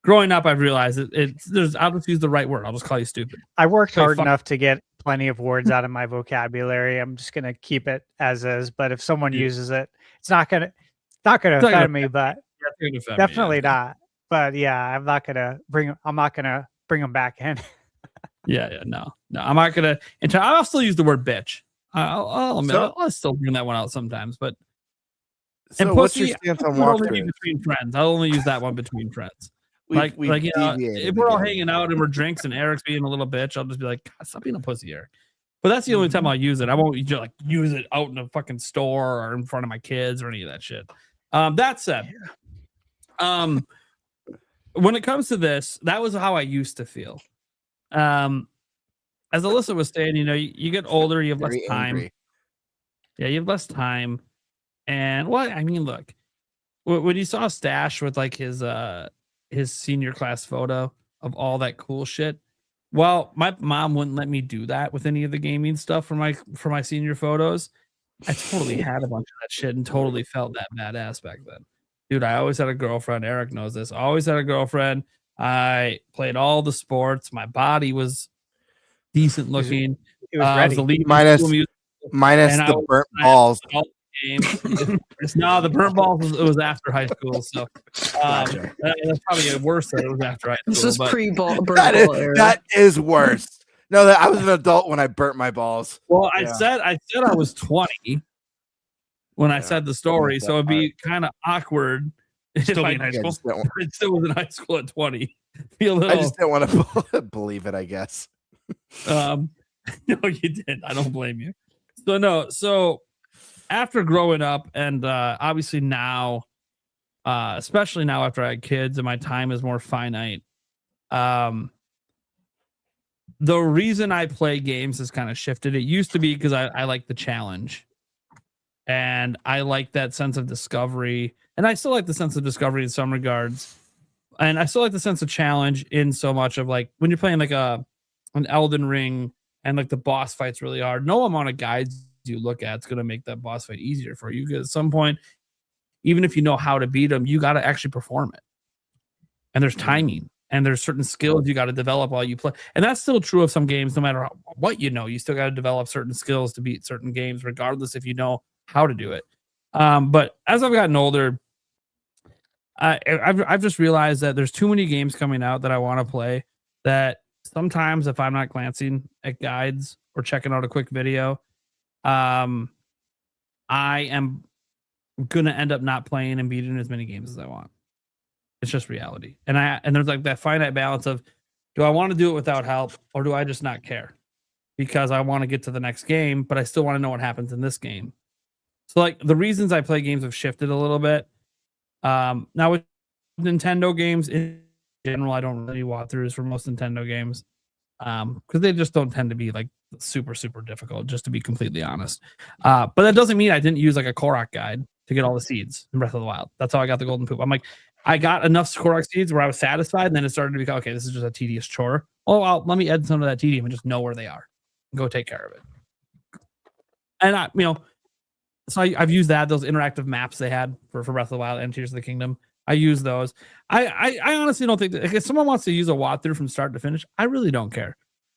growing up, I've realized I'll just use the right word. I'll just call you stupid. I worked hard enough to get plenty of words out of my vocabulary. I'm just gonna keep it as is. But if someone uses it, it's not gonna offend me. But definitely not. But yeah, I'm not gonna bring them back in. No, I'm not gonna. I'll still use the word bitch. I'll admit, I'll still bring that one out sometimes. But so what's your stance on walkthrough? Between friends, I'll only use that one between friends. If we're all hanging out and we're drinks and Eric's being a little bitch, I'll just be like, God, stop being a pussy, Eric. But that's the only time I'll use it. I won't just use it out in a fucking store or in front of my kids or any of that shit. That said, when it comes to this, that was how I used to feel. As Alyssa was saying, you get older, you have less time. Angry. Yeah, you have less time. And look, when you saw Stash with like his senior class photo of all that cool shit, Well, my mom wouldn't let me do that with any of the gaming stuff for my senior photos. I totally had a bunch of that shit and totally felt that badass back then. Dude, I always had a girlfriend. Eric knows this. I always had a girlfriend. I played all the sports. My body was decent looking. It was I ready. was the lead Minus and I the was- burnt I balls. all the games. No, the burnt balls was after high school. So that's probably worse that it was after high school. This is but- pre-ball burn That ball era. that is worse. No, I was an adult when I burnt my balls. Well, Yeah. I said I was 20 when I said the story, so it'd be kind of awkward if Still I be in high school? I still was in high school at 20. Be a I little, just didn't want to believe it, I guess. no, you did. I don't blame you. So after growing up, and obviously now, especially now after I had kids and my time is more finite, the reason I play games has kind of shifted. It used to be because I like the challenge. And I like that sense of discovery. And I still like the sense of discovery in some regards. And I still like the sense of challenge in so much of like when you're playing like an Elden Ring and like the boss fight's really hard. No amount of guides you look at is going to make that boss fight easier for you. Because at some point, even if you know how to beat them, you got to actually perform it. And there's timing. And there's certain skills you got to develop while you play. And that's still true of some games, no matter what you know. You still got to develop certain skills to beat certain games, regardless if you know how to do it. But as I've gotten older, I've just realized that there's too many games coming out that I want to play that sometimes if I'm not glancing at guides or checking out a quick video, I am going to end up not playing and beating as many games as I want. It's just reality. And there's like that finite balance of, do I want to do it without help or do I just not care? Because I want to get to the next game, but I still want to know what happens in this game. So like the reasons I play games have shifted a little bit. Now with Nintendo games in general, I don't really walkthroughs for most Nintendo games because they just don't tend to be like super, super difficult, just to be completely honest. But that doesn't mean I didn't use like a Korok guide to get all the seeds in Breath of the Wild. That's how I got the golden poop. I'm like, I got enough Korok seeds where I was satisfied, and then it started to become, okay, this is just a tedious chore. Oh, well, let me add some of that tedium and just know where they are and go take care of it. And so I've used those interactive maps they had for Breath of the Wild and Tears of the Kingdom. I use those. I honestly don't think that if someone wants to use a walkthrough from start to finish, I really don't care.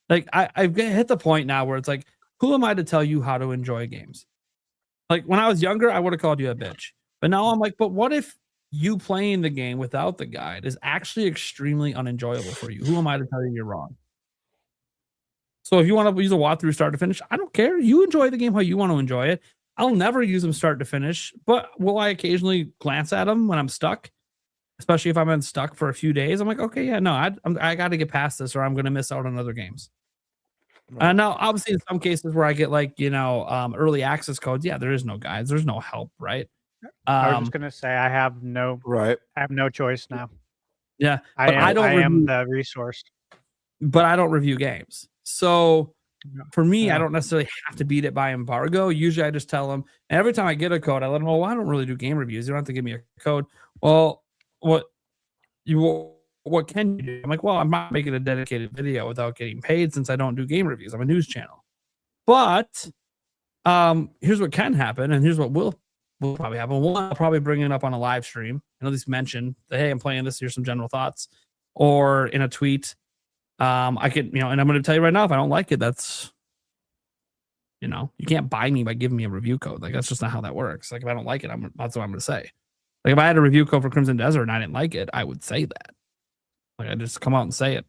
Like I've hit the point now where it's like, who am I to tell you how to enjoy games? Like when I was younger, I would have called you a bitch. But now I'm like, but what if you playing the game without the guide is actually extremely unenjoyable for you? Who am I to tell you you're wrong? So if you want to use a walkthrough start to finish, I don't care. You enjoy the game how you want to enjoy it. I'll never use them start to finish, but will I occasionally glance at them when I'm stuck? Especially if I've been stuck for a few days. I'm like, okay, yeah, no, I got to get past this or I'm going to miss out on other games. Right. Now, obviously, in some cases where I get like, early access codes, yeah, there is no guides. There's no help, right? I was just gonna say I have no choice now. Yeah, I but am the resource. But I don't review games. So for me, Yeah. I don't necessarily have to beat it by embargo. Usually I just tell them, and every time I get a code, I let them know, well, I don't really do game reviews. You don't have to give me a code. Well, what can you do? I'm like, well, I'm not making a dedicated video without getting paid since I don't do game reviews. I'm a news channel. But here's what can happen, and here's what will probably happen. One, I'll probably bring it up on a live stream and at least mention that, hey, I'm playing this. Here's some general thoughts. Or in a tweet. I could, and I'm going to tell you right now, if I don't like it, that's, you can't buy me by giving me a review code. Like, that's just not how that works. Like, if I don't like it, that's what I'm going to say. Like, if I had a review code for Crimson Desert and I didn't like it, I would say that. Like, I just come out and say it.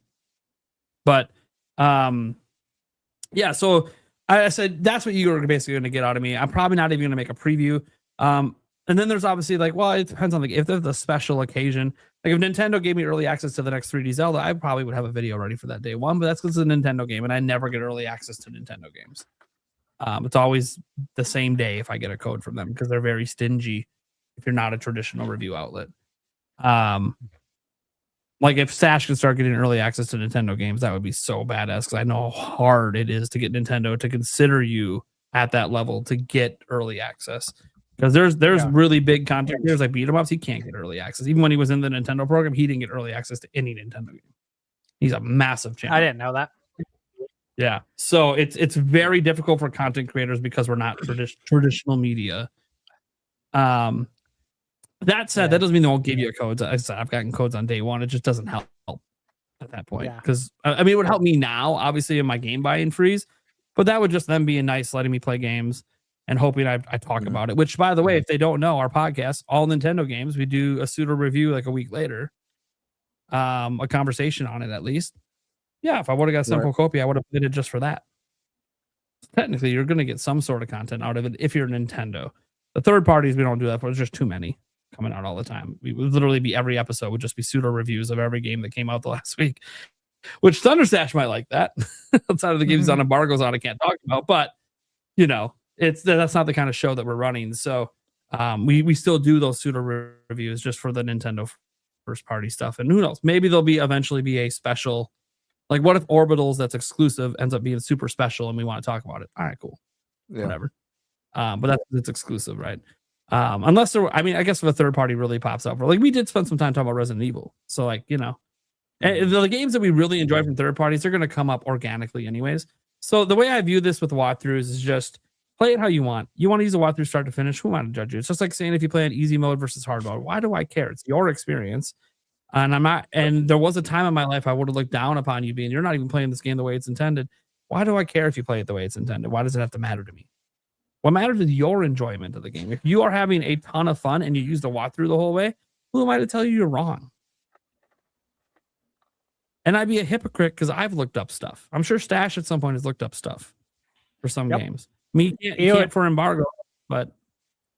But, yeah, so I said, that's what you're basically going to get out of me. I'm probably not even going to make a preview. And then there's obviously like, well, it depends on if there's a special occasion. Like if Nintendo gave me early access to the next 3D Zelda, I probably would have a video ready for that day one, but that's because it's a Nintendo game and I never get early access to Nintendo games. It's always the same day if I get a code from them because they're very stingy if you're not a traditional review outlet. Like if Stash could start getting early access to Nintendo games, that would be so badass because I know how hard it is to get Nintendo to consider you at that level to get early access. Because there's really big content creators like beat 'em ups. He can't get early access. Even when he was in the Nintendo program, he didn't get early access to any Nintendo game. He's a massive channel. I didn't know that. Yeah. So it's very difficult for content creators because we're not traditional media. That said, that doesn't mean they won't give you codes. I said I've gotten codes on day one. It just doesn't help at that point. Because I mean, it would help me now, obviously, in my game buy-in freeze, but that would just then be a nice letting me play games and hoping I talk about it. Which, by the way, if they don't know, our podcast, all Nintendo games, we do a pseudo review like a week later, a conversation on it at least. Yeah, if I would have got Simple Copy, I would have played it just for that. Technically, you're going to get some sort of content out of it if you're Nintendo. The third parties, we don't do that for. There's just too many coming out all the time. We would literally be every episode would just be pseudo reviews of every game that came out the last week, which ThunderStash might like that. Outside of the games on embargoes on, I can't talk about, but you know, that's not the kind of show that we're running. So we still do those pseudo reviews just for the Nintendo first party stuff. And who knows, maybe there'll be eventually be a special. Like, what if Orbitals that's exclusive ends up being super special and we want to talk about it? All right, cool. Whatever. But it's exclusive, right? Unless I guess if a third party really pops up, like we did spend some time talking about Resident Evil. So, like, you know, and the games that we really enjoy from third parties, they're going to come up organically anyways. So the way I view this with walkthroughs is just play it how you want. You want to use a walkthrough start to finish. Who am I to judge you? It's just like saying if you play an easy mode versus hard mode. Why do I care? It's your experience. And I'm not, and there was a time in my life I would have looked down upon you being, you're not even playing this game the way it's intended. Why do I care if you play it the way it's intended? Why does it have to matter to me? What matters is your enjoyment of the game. If you are having a ton of fun and you use the walkthrough the whole way, who am I to tell you you're wrong? And I'd be a hypocrite because I've looked up stuff. I'm sure Stash at some point has looked up stuff for some games. Me, you can't for embargo, but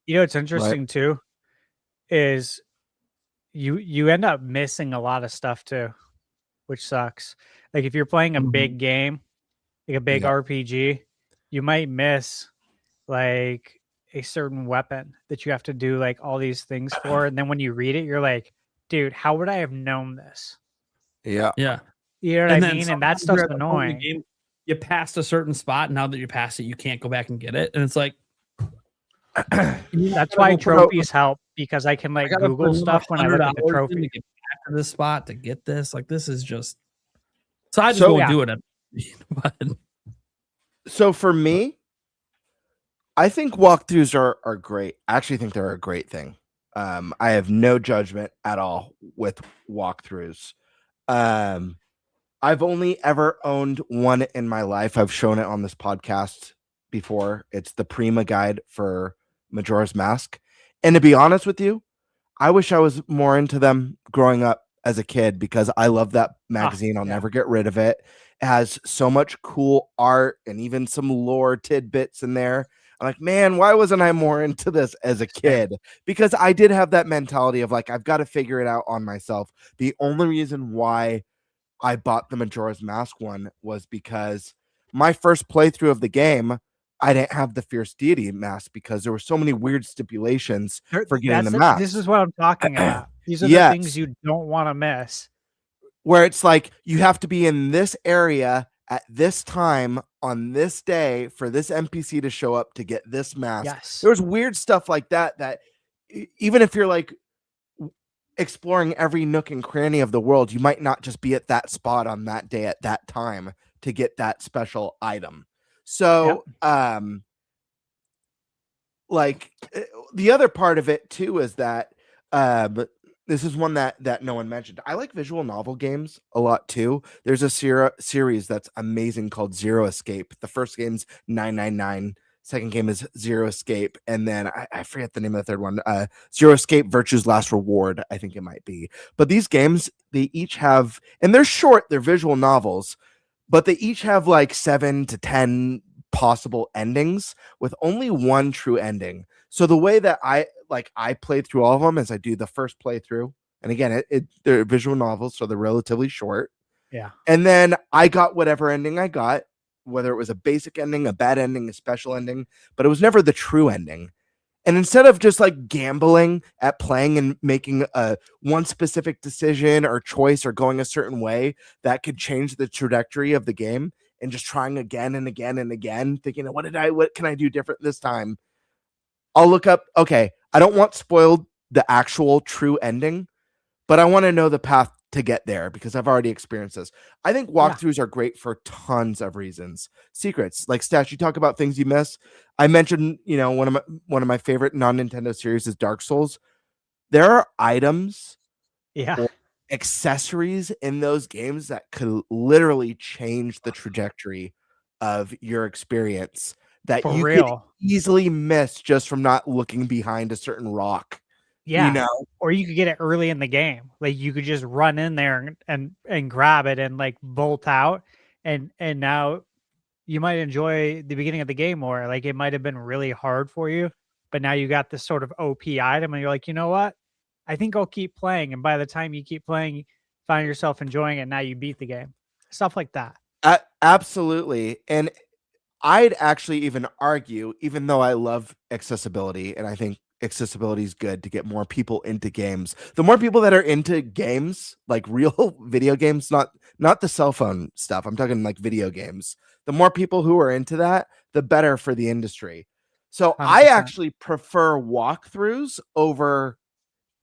you know, it's interesting too, is you end up missing a lot of stuff too, which sucks. Like if you're playing a big game, like a big RPG, you might miss like a certain weapon that you have to do like all these things for. And then when you read it, you're like, dude, how would I have known this? Yeah. Yeah. You know what I mean? And that stuff's annoying. Game, you passed a certain spot. Now that you're past it, you can't go back and get it. And it's like, that's why trophies help, because I can like Google stuff when I look at the trophy. To get back to this spot to get this. Like, this is just, so I just won't do it. But so for me, I think walkthroughs are great. I actually think they're a great thing. I have no judgment at all with walkthroughs. I've only ever owned one in my life. I've shown it on this podcast before. It's the Prima guide for Majora's Mask. And to be honest with you, I wish I was more into them growing up as a kid because I love that magazine. I'll never get rid of it. It has so much cool art and even some lore tidbits in there. I'm like, man, why wasn't I more into this as a kid? Because I did have that mentality of like, I've got to figure it out on myself. The only reason why I bought the Majora's Mask one was because my first playthrough of the game, I didn't have the Fierce Deity mask because there were so many weird stipulations for getting the mask. This is what I'm talking about. These are the things you don't want to miss. Where it's like, you have to be in this area at this time on this day for this NPC to show up to get this mask. Yes. There's weird stuff like that, that even if you're like exploring every nook and cranny of the world, you might not just be at that spot on that day at that time to get that special item. So, like the other part of it too is that this is one that no one mentioned. I like visual novel games a lot too. There's a series that's amazing called Zero Escape. The first game's 999. Second game is Zero Escape, and then I forget the name of the third one. Zero Escape: Virtue's Last Reward, I think it might be. But these games, they each have, and they're short. They're visual novels, but they each have like 7 to 10 possible endings with only one true ending. So the way that I played through all of them is I do the first playthrough, and again, they're visual novels, so they're relatively short. Yeah, and then I got whatever ending I got. Whether it was a basic ending, a bad ending, a special ending, but it was never the true ending. And instead of just like gambling at playing and making one specific decision or choice or going a certain way that could change the trajectory of the game, and just trying again and again and again, thinking, what can I do different this time? I'll look up, okay, I don't want spoiled the actual true ending, but I want to know the path to get there because I've already experienced this. I think walkthroughs are great for tons of reasons. Secrets, like Stash, you talk about things you miss. I mentioned, one of my favorite non-Nintendo series is Dark Souls. There are items or accessories in those games that could literally change the trajectory of your experience that For you real. could easily miss just from not looking behind a certain rock. Yeah. Or you could get it early in the game. Like you could just run in there and grab it and like bolt out. And now you might enjoy the beginning of the game more. Like it might have been really hard for you, but now you got this sort of OP item and you're like, you know what? I think I'll keep playing. And by the time you keep playing, you find yourself enjoying it. Now you beat the game. Stuff like that. Absolutely. And I'd actually even argue, even though I love accessibility and I think accessibility is good to get more people into games, the more people that are into games, like real video games, not the cell phone stuff, I'm talking like video games, the more people who are into that, the better for the industry. So 100%. I actually prefer walkthroughs over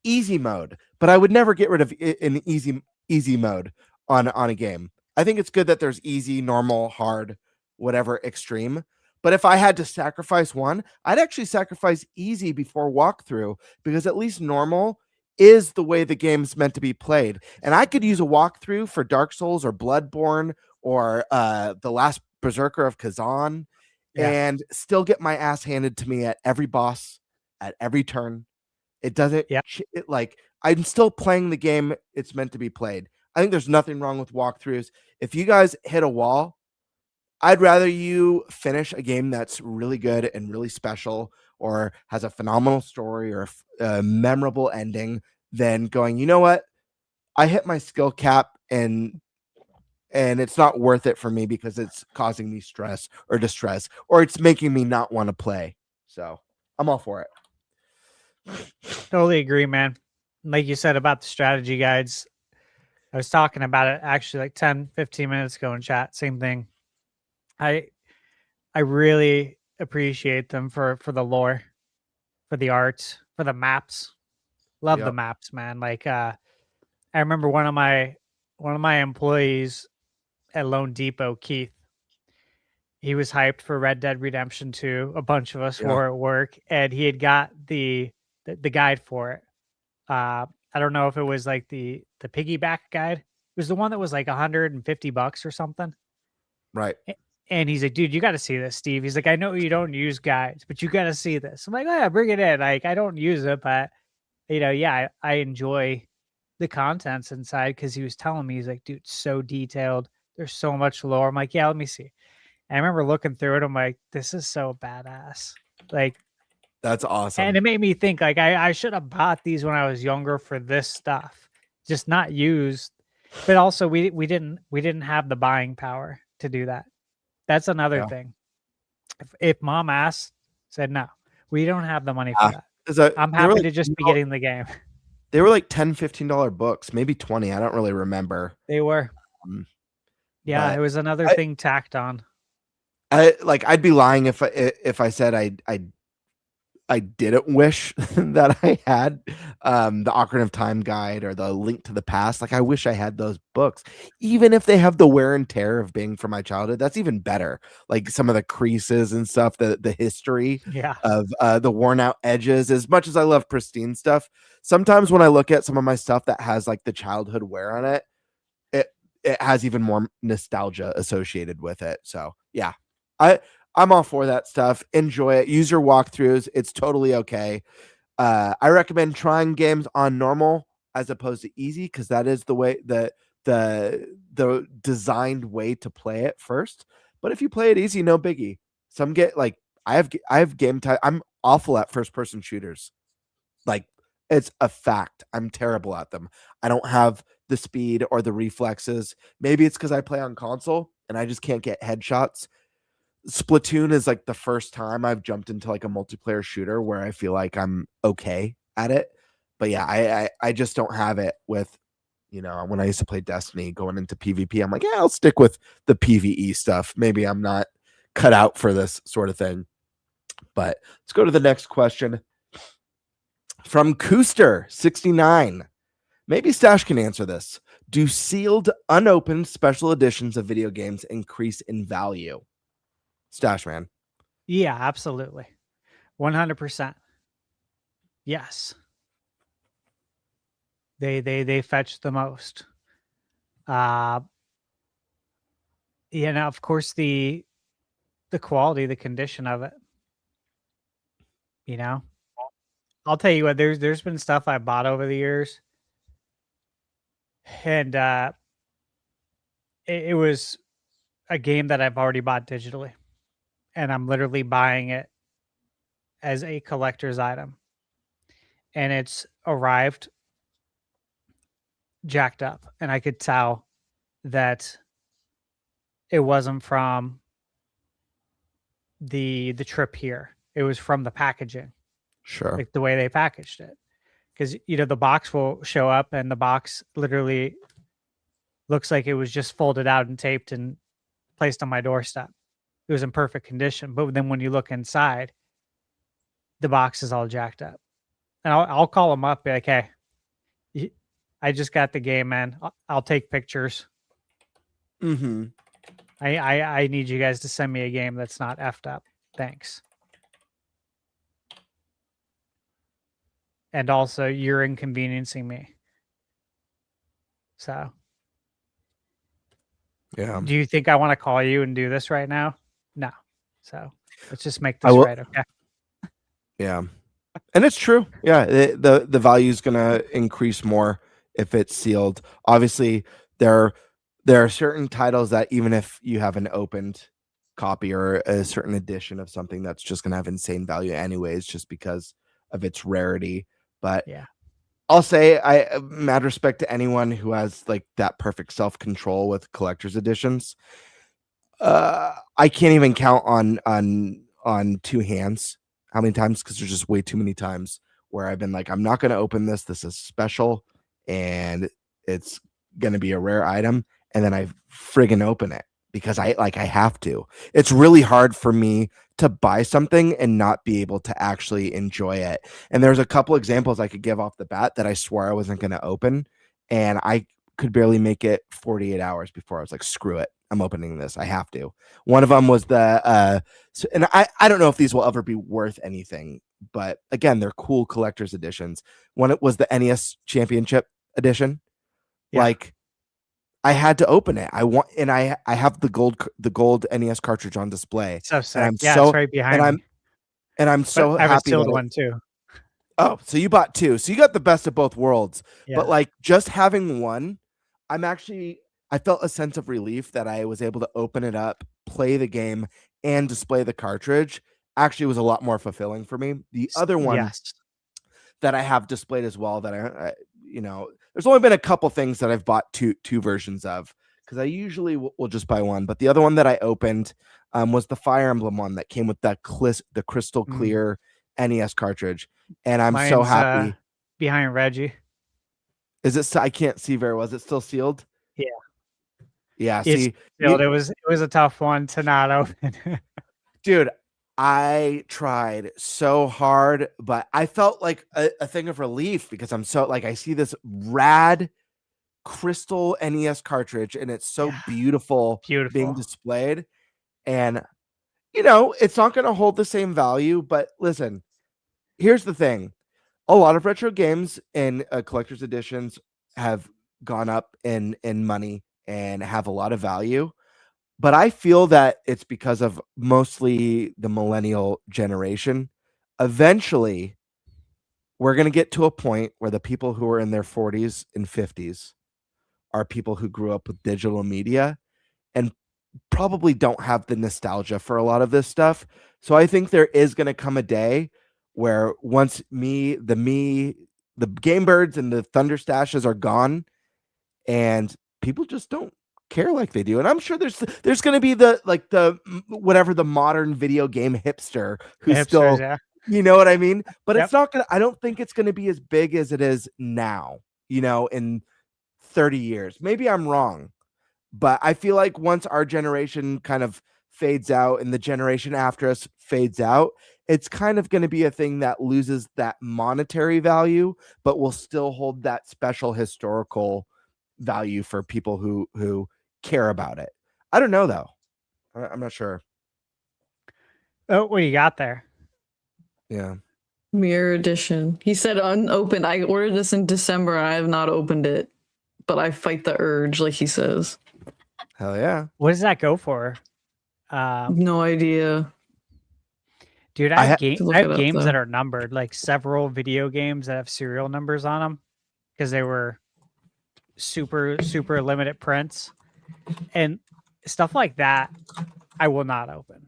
easy mode, but I would never get rid of an easy mode on a game. I think it's good that there's easy, normal, hard, whatever, extreme. But if I had to sacrifice one, I'd actually sacrifice easy before walkthrough, because at least normal is the way the game's meant to be played. And I could use a walkthrough for Dark Souls or Bloodborne or The Last Berserker of Kazan and still get my ass handed to me at every boss, at every turn. It doesn't like I'm still playing the game it's meant to be played. I think there's nothing wrong with walkthroughs. If you guys hit a wall, I'd rather you finish a game that's really good and really special or has a phenomenal story or a memorable ending than going, you know what? I hit my skill cap and it's not worth it for me because it's causing me stress or distress or it's making me not want to play. So I'm all for it. Totally agree, man. Like you said about the strategy guides, I was talking about it actually like 10, 15 minutes ago in chat. Same thing. I really appreciate them for the lore, for the art, for the maps. Love the maps, man. Like I remember one of my employees at Lone Depot, Keith. He was hyped for Red Dead Redemption 2. A bunch of us were at work, and he had got the guide for it. I don't know if it was like the piggyback guide. It was the one that was like $150 or something. Right. And he's like, dude, you got to see this, Steve. He's like, I know you don't use guides, but you got to see this. I'm like, oh, yeah, bring it in. Like, I don't use it, but I enjoy the contents inside because he was telling me, he's like, dude, it's so detailed. There's so much lore. I'm like, yeah, let me see. And I remember looking through it. I'm like, this is so badass. Like, that's awesome. And it made me think like I should have bought these when I was younger for this stuff, just not used. But also we didn't have the buying power to do that. That's another thing. If mom asked, said no, we don't have the money for that. I'm happy to just be getting the game. They were like $10, $15 books, maybe 20. I don't really remember. They were. It was another thing tacked on. I'd be lying if I said I didn't wish that I had the Ocarina of Time guide or the Link to the Past. Like I wish I had those books, even if they have the wear and tear of being from my childhood. That's even better. Like some of the creases and stuff, the history of the worn out edges. As much as I love pristine stuff, sometimes when I look at some of my stuff that has like the childhood wear on it, it has even more nostalgia associated with it. So yeah, I'm all for that stuff. Enjoy it. Use your walkthroughs. It's totally okay. I recommend trying games on normal as opposed to easy because that is the way the designed way to play it first. But if you play it easy, no biggie. Some get like I have game time. I'm awful at first person shooters. Like it's a fact. I'm terrible at them. I don't have the speed or the reflexes. Maybe it's because I play on console and I just can't get headshots. Splatoon is like the first time I've jumped into like a multiplayer shooter where I feel like I'm okay at it. But yeah, I just don't have it with, when I used to play Destiny going into PvP, I'm like, yeah, I'll stick with the PvE stuff. Maybe I'm not cut out for this sort of thing. But let's go to the next question from Cooster69. Maybe Stash can answer this. Do sealed, unopened special editions of video games increase in value? Stash Man. Yeah, absolutely. 100%. Yes. They fetch the most. Of course the quality, the condition of it. I'll tell you what, there's been stuff I bought over the years, and it was a game that I've already bought digitally, and I'm literally buying it as a collector's item, and it's arrived jacked up, and I could tell that it wasn't from the trip here. It was from the packaging. Sure. Like the way they packaged it. Because the box will show up and the box literally looks like it was just folded out and taped and placed on my doorstep. It was in perfect condition. But then when you look inside, the box is all jacked up. And I'll call them up, be like, hey, I just got the game, man. I'll take pictures. Mm-hmm. I need you guys to send me a game that's not effed up. Thanks. And also, you're inconveniencing me. So, yeah. Do you think I want to call you and do this right now? No. So let's just make this right, okay? Yeah, and it's true. Yeah, the value is gonna increase more if it's sealed. Obviously, there are certain titles that even if you have an opened copy or a certain edition of something, that's just gonna have insane value anyways, just because of its rarity. But yeah, I'll say, I mad respect to anyone who has like that perfect self-control with collector's editions. I can't even count on two hands how many times, because there's just way too many times where I've been like, I'm not going to open this. This is special and it's going to be a rare item. And then I friggin' open it because I have to. It's really hard for me to buy something and not be able to actually enjoy it. And there's a couple examples I could give off the bat that I swore I wasn't going to open, and I could barely make it 48 hours before I was like, screw it, I'm opening this. I have to. One of them was and I don't know if these will ever be worth anything, but again, they're cool collector's editions. One, it was the NES Championship edition. Yeah. Like, I had to open it. I have the gold NES cartridge on display. So sick. And It's right behind me. I'm so I have a happy. sealed one too. Oh, so you bought two. So you got the best of both worlds. Yeah. But like just having one, I felt a sense of relief that I was able to open it up, play the game, and display the cartridge. Actually was a lot more fulfilling for me. The other one that I have displayed as well, that I there's only been a couple things that I've bought two versions of, because I usually will just buy one. But the other one that I opened was the Fire Emblem one that came with the crystal clear NES cartridge, and Mine's so happy. Behind Reggie. Is it? I can't see very well. Is it still sealed? Yeah. Yeah. It's See, sealed. It was a tough one to not open. Dude, I tried so hard, but I felt like a thing of relief because I'm so like, I see this rad crystal NES cartridge and it's so beautiful being displayed. And, it's not going to hold the same value, but listen, here's the thing. A lot of retro games and collector's editions have gone up in money and have a lot of value. But I feel that it's because of mostly the millennial generation. Eventually, we're going to get to a point where the people who are in their 40s and 50s are people who grew up with digital media and probably don't have the nostalgia for a lot of this stuff. So I think there is going to come a day where once the Game Birds and the ThunderStashes are gone and people just don't care like they do. And I'm sure there's going to be the modern video game hipster who's still, you know what I mean? But it's not I don't think it's going to be as big as it is now, in 30 years. Maybe I'm wrong, but I feel like once our generation kind of fades out and the generation after us fades out, it's kind of going to be a thing that loses that monetary value, but will still hold that special historical value for people who care about it. I don't know though. I'm not sure. Oh, what do you got there? Yeah. Mirror Edition. He said unopened. I ordered this in December. I have not opened it, but I fight the urge, like he says. Hell yeah. What does that go for? No idea. Dude, I I have to look I have it up, games though. that are numbered, like several video games that have serial numbers on them because they were super limited prints and stuff like that. I will not open,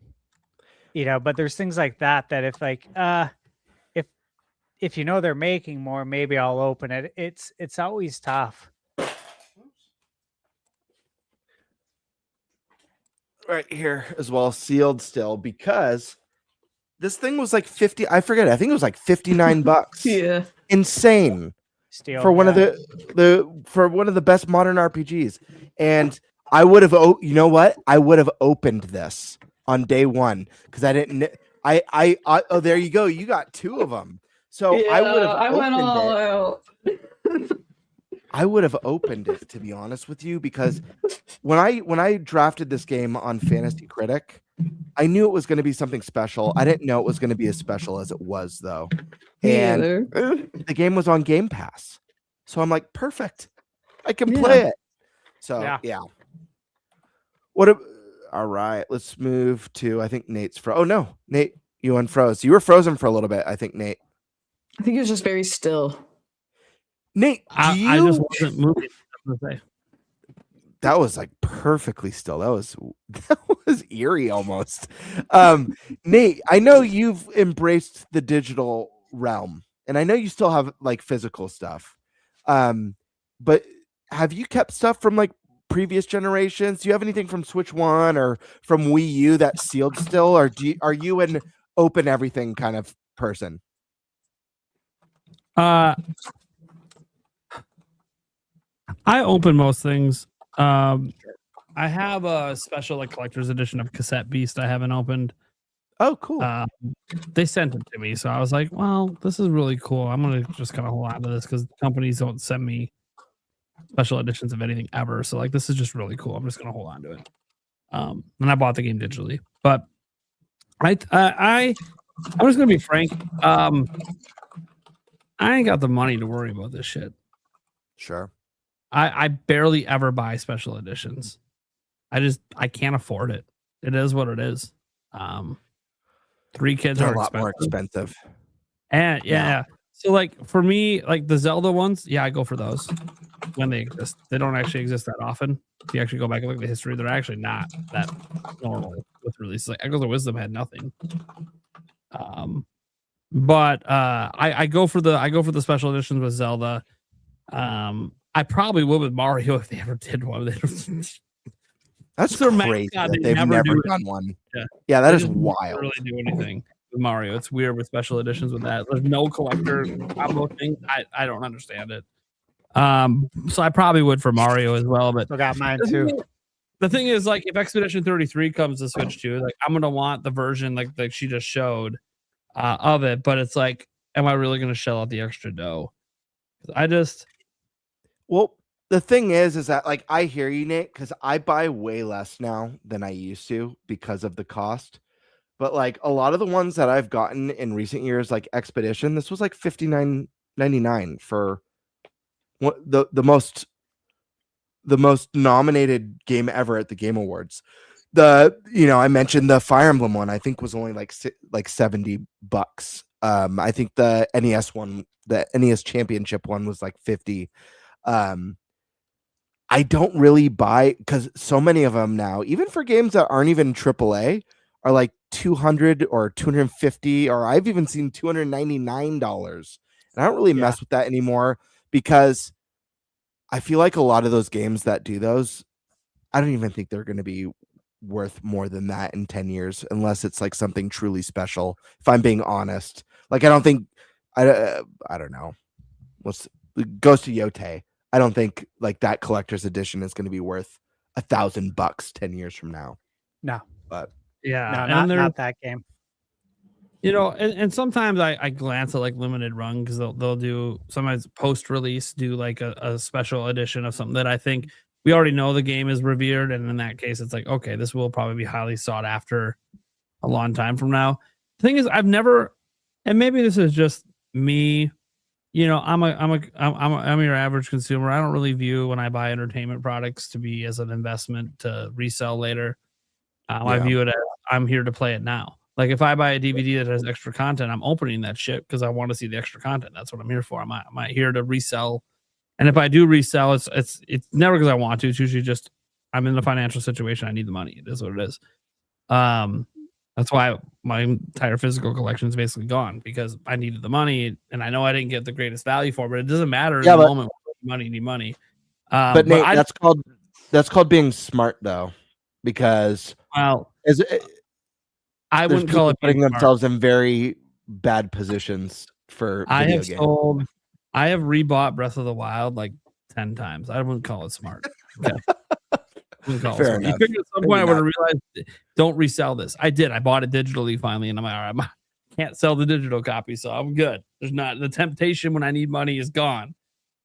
but there's things like that if like if they're making more, maybe I'll open it. It's always tough. Right here as well, sealed still, because this thing was like 50. I forget. I think it was like $59. Yeah. Insane Steal for one of the best modern RPGs. And I would have, you know what? I would have opened this on day one because I didn't. Oh, there you go. You got two of them. So I would have. I went all out. I would have opened it, to be honest with you, because when I drafted this game on Fantasy Critic, I knew it was going to be something special. I didn't know it was going to be as special as it was, though. And the game was on Game Pass, so I'm like, perfect. I can play it. So yeah. All right, let's move to. I think Nate's Oh no, Nate, you unfroze. You were frozen for a little bit. I think Nate. I think it was just very still. Nate, I just wasn't moving. That was like perfectly still. That was eerie almost. Nate, I know you've embraced the digital realm, and I know you still have like physical stuff. But have you kept stuff from like previous generations? Do you have anything from Switch 1 or from Wii U that's sealed still, or are you an open everything kind of person? I open most things. I have a special like collector's edition of Cassette Beast I haven't opened. Oh, cool. They sent it to me, so I was like, well, this is really cool. I'm gonna just kind of hold on to this because companies don't send me special editions of anything ever. So like, this is just really cool. I'm just gonna hold on to it. And I bought the game digitally, but I'm just gonna be frank. I ain't got the money to worry about this shit. Sure. I barely ever buy special editions. I can't afford it. It is what it is. 3 kids They're are a lot more expensive. And yeah. So like for me, like the Zelda ones, yeah, I go for those when they exist. They don't actually exist that often. If you actually go back and look at the history, they're actually not that normal with releases. Like Echoes of Wisdom had nothing. But I go for the special editions with Zelda. I probably would with Mario if they ever did one. That's their crazy. mascot. They've never done one. Yeah, that is wild. Really do anything with Mario? It's weird with special editions with that. There's no collector combo thing. I don't understand it. So I probably would for Mario as well. But I got mine too. The thing is, like, if Expedition 33 comes to Switch 2, like, I'm gonna want the version like she just showed of it. But it's like, am I really gonna shell out the extra dough? Well, the thing is that like I hear you, Nate, because I buy way less now than I used to because of the cost. But like a lot of the ones that I've gotten in recent years, like Expedition, this was like $59.99 for the most nominated game ever at the Game Awards. I mentioned the Fire Emblem one. I think was only like $70. I think the NES one, the NES Championship one, was like $50. I don't really buy because so many of them now, even for games that aren't even AAA, are like $200 or $250, or I've even seen $299. And I don't really mess with that anymore because I feel like a lot of those games that do those, I don't even think they're going to be worth more than that in 10 years, unless it's like something truly special. If I'm being honest, like I don't think, I don't know. Ghost of Yote. I don't think like that collector's edition is going to be worth $1,000 10 years from now. No, but yeah, no, not that game. And sometimes I glance at like limited run because they'll do sometimes post release do like a special edition of something that I think we already know the game is revered, and in that case it's like, okay, this will probably be highly sought after a long time from now. The thing is, I've never, and maybe this is just me, I'm your average consumer. I don't really view when I buy entertainment products to be as an investment to resell later. I view it as I'm here to play it now. Like if I buy a DVD that has extra content, I'm opening that shit because I want to see the extra content. That's what I'm here for. I'm not here to resell. And if I do resell, it's never because I want to. It's usually just I'm in a financial situation. I need the money. It is what it is. That's why my entire physical collection is basically gone because I needed the money, and I know I didn't get the greatest value for it, but it doesn't matter in the moment. Need money. But Nate, that's called being smart though, because I wouldn't call it putting themselves in very bad positions for video games. I have rebought Breath of the Wild like 10 times. I wouldn't call it smart. Okay. Fair enough. At some point, I would have realized, don't resell this. I did. I bought it digitally finally, and I'm like, all right, I can't sell the digital copy, so I'm good. There's not the temptation when I need money is gone.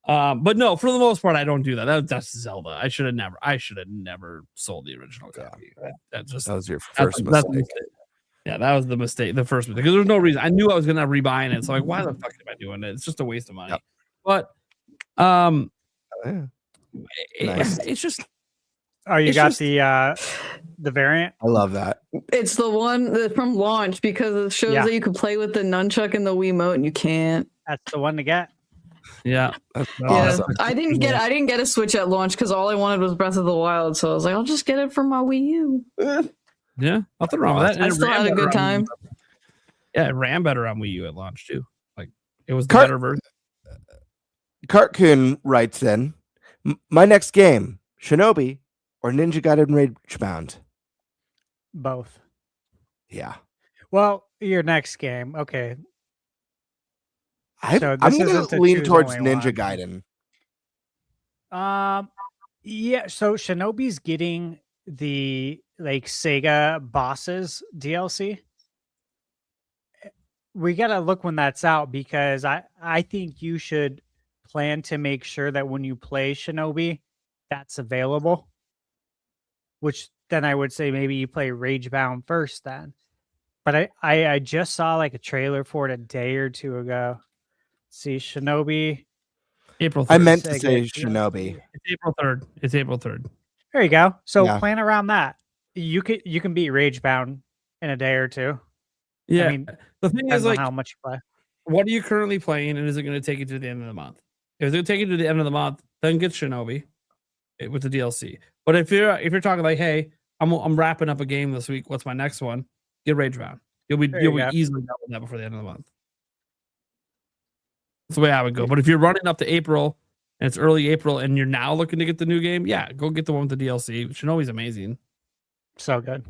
But no, for the most part, I don't do that. That's Zelda. I should have never sold the original copy. That was your first mistake. Yeah, that was the mistake. The first mistake because there's no reason. I knew I was gonna rebuying it. So like, why the fuck am I doing it? It's just a waste of money. Yep. But it's just. Oh, you got the variant? I love that. It's the one that's from launch because it shows that you can play with the nunchuck and the Wiimote, and you can't. That's the one to get. Yeah, that's awesome. I didn't get a Switch at launch because all I wanted was Breath of the Wild. So I was like, I'll just get it for my Wii U. Yeah, nothing wrong with that. I still had a good time. Yeah, it ran better on Wii U at launch too. Like it was the better version. Cartoon writes in, my next game, Shinobi or Ninja Gaiden Ragebound? Both. Yeah. Well, your next game, okay. I'm going to lean towards Ninja Gaiden. Yeah. So Shinobi's getting the like Sega bosses DLC. We gotta look when that's out because I think you should plan to make sure that when you play Shinobi, that's available. Which then I would say maybe you play Ragebound first then. But I just saw like a trailer for it a day or two ago. See, Shinobi. April 3rd. I meant to say Shinobi. It's April 3rd. It's April 3rd. There you go. So plan around that. You can beat Ragebound in a day or two. Yeah. I mean, the thing is like how much you play. What are you currently playing, and is it going to take you to the end of the month? If it's going to take you to the end of the month, then get Shinobi with the DLC. But if you're talking like, hey, I'm wrapping up a game this week, what's my next one? Get Ragebound. You'll be easily done with that before the end of the month. That's the way I would go. But if you're running up to April and it's early April and you're now looking to get the new game, go get the one with the DLC. Shinobi's amazing. So good.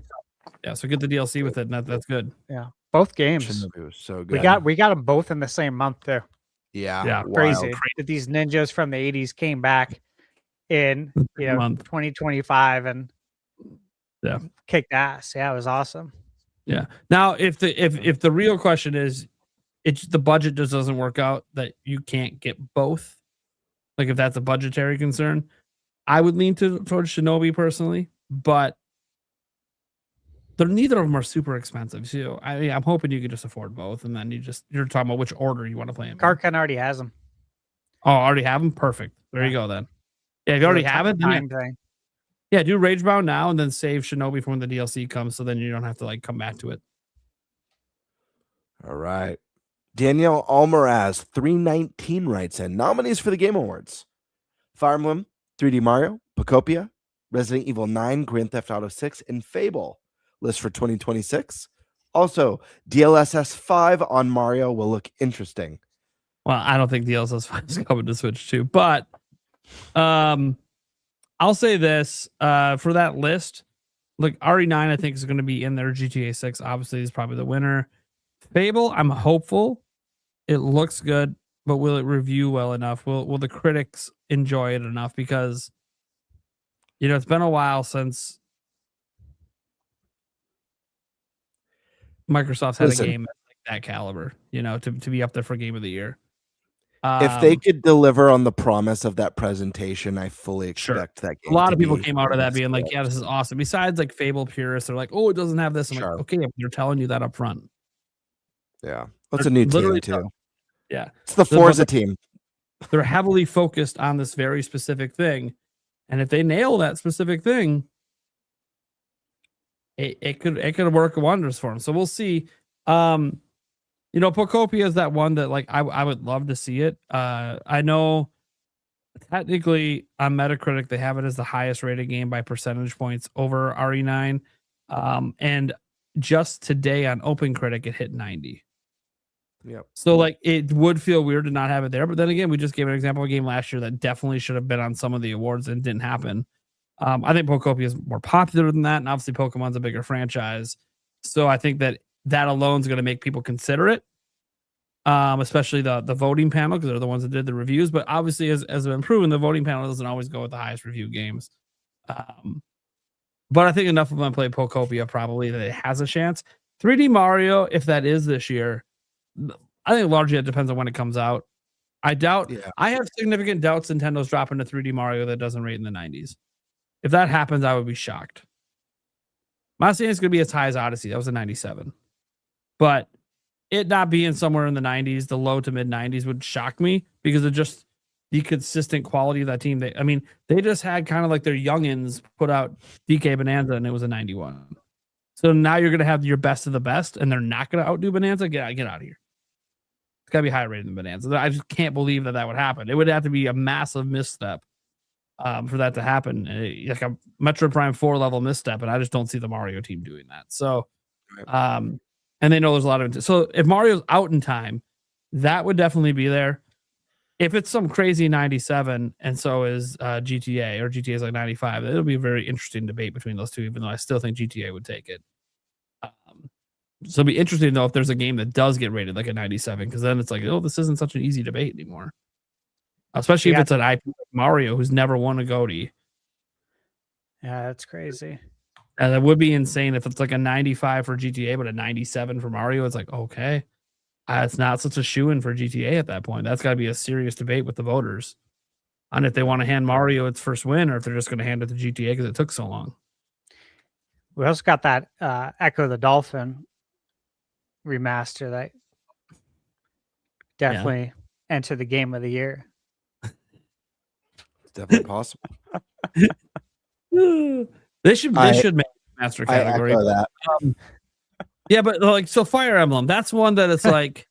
Yeah, so get the DLC with it, and that's good. Yeah, both games. Shinobi was so good. We got them both in the same month too. Yeah, crazy that these ninjas from the 80s came back in 2025 and kicked ass. Yeah, it was awesome. Yeah. Now, if the real question is, it's the budget just doesn't work out that you can't get both. Like if that's a budgetary concern, I would lean towards Shinobi personally, but neither of them are super expensive. So I'm hoping you could just afford both, and then you're talking about which order you want to play in. Karkan already has them. Oh, already have them? Perfect. There you go then. Yeah, if you already have it, then do Ragebound now and then save Shinobi for when the DLC comes, so then you don't have to like come back to it. All right. Danielle Almaraz 319 writes in, nominees for the Game Awards: Fire Emblem, 3D Mario, Pocopia, Resident Evil 9, Grand Theft Auto 6, and Fable. List for 2026. Also, DLSS 5 on Mario will look interesting. Well, I don't think DLSS 5 is coming to Switch 2, but I'll say this for that list. Look, RE9 I think is going to be in there. GTA 6 obviously is probably the winner. Fable, I'm hopeful. It looks good, but will it review well enough? Will the critics enjoy it enough? Because it's been a while since Microsoft's had a game that that caliber, to be up there for game of the year. If they could deliver on the promise of that presentation, I fully Sure. expect that game. A lot to of people be came out of that being like, scaled. yeah, this is awesome. Besides like Fable purists, they're like, oh, it doesn't have this. I'm Sure. like, okay, they're telling you that up front. Yeah, that's They're a new team literally too. Yeah. It's the They're- Forza team. They're heavily focused on this very specific thing. And if they nail that specific thing, it could work wonders for them. So we'll see. Pocopia is that one that like I would love to see it. I know technically on Metacritic they have it as the highest rated game by percentage points over RE9. And just today on OpenCritic it hit 90. Yep. So like it would feel weird to not have it there, but then again, we just gave an example of a game last year that definitely should have been on some of the awards and didn't happen. I think Pocopia is more popular than that, and obviously Pokemon's a bigger franchise. So I think that alone is going to make people consider it, especially the voting panel, because they're the ones that did the reviews. But obviously, as been proven, the voting panel doesn't always go with the highest review games. But I think enough of them play Pocopia probably that it has a chance. 3D Mario, if that is this year, I think largely it depends on when it comes out. I doubt. Yeah. I have significant doubts Nintendo's dropping a 3D Mario that doesn't rate in the 90s. If that happens, I would be shocked. I'm not saying it's going to be as high as Odyssey. That was a 97. But it not being somewhere in the 90s, the low to mid 90s would shock me because of just the consistent quality of that team. They just had kind of like their youngins put out DK Bonanza and it was a 91. So now you're going to have your best of the best and they're not going to outdo Bonanza. Get out of here. It's got to be higher rated than Bonanza. I just can't believe that would happen. It would have to be a massive misstep for that to happen. Like a Metro Prime 4 level misstep, and I just don't see the Mario team doing that. So, and they know there's a lot of it. So if Mario's out in time, that would definitely be there. If it's some crazy 97 and so is GTA, or GTA is like 95, it'll be a very interesting debate between those two, even though I still think GTA would take it. So it'll be interesting though if there's a game that does get rated like a 97, because then it's like, oh, this isn't such an easy debate anymore. Especially if it's an IP like Mario who's never won a GOTY. Yeah, that's crazy. And it would be insane if it's like a 95 for GTA, but a 97 for Mario. It's like, okay, it's not such a shoo-in for GTA at that point. That's got to be a serious debate with the voters on if they want to hand Mario its first win or if they're just going to hand it to GTA because it took so long. We also got that Echo the Dolphin remaster that definitely entered the game of the year. It's definitely possible. They should make master category. I echo that. Yeah, but like, so Fire Emblem, that's one that it's like,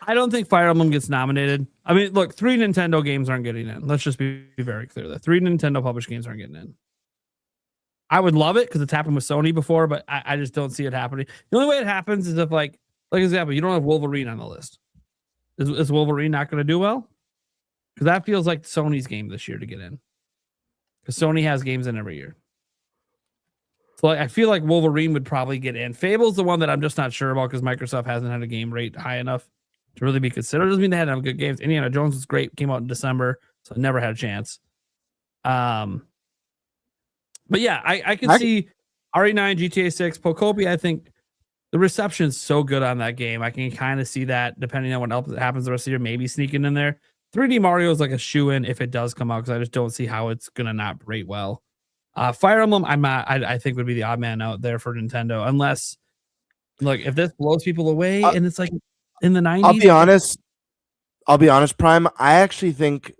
I don't think Fire Emblem gets nominated. I mean, look, 3 Nintendo games aren't getting in. Let's just be very clear that 3 Nintendo published games aren't getting in. I would love it because it's happened with Sony before, but I just don't see it happening. The only way it happens is if like example, you don't have Wolverine on the list. Is Wolverine not going to do well? Because that feels like Sony's game this year to get in. Because Sony has games in every year. So like, I feel like Wolverine would probably get in. Fable's the one that I'm just not sure about because Microsoft hasn't had a game rate high enough to really be considered. Doesn't mean they hadn't have good games. Indiana Jones was great, came out in December, so I never had a chance. But yeah, I can see RE9, GTA 6, Pocopia. I think the reception's so good on that game. I can kind of see that depending on what else happens the rest of the year, maybe sneaking in there. 3D Mario is like a shoe-in if it does come out because I just don't see how it's gonna not rate well. Fire Emblem, I think would be the odd man out there for Nintendo, unless like if this blows people away and it's like in the 90s. I'll be honest, Prime. I actually think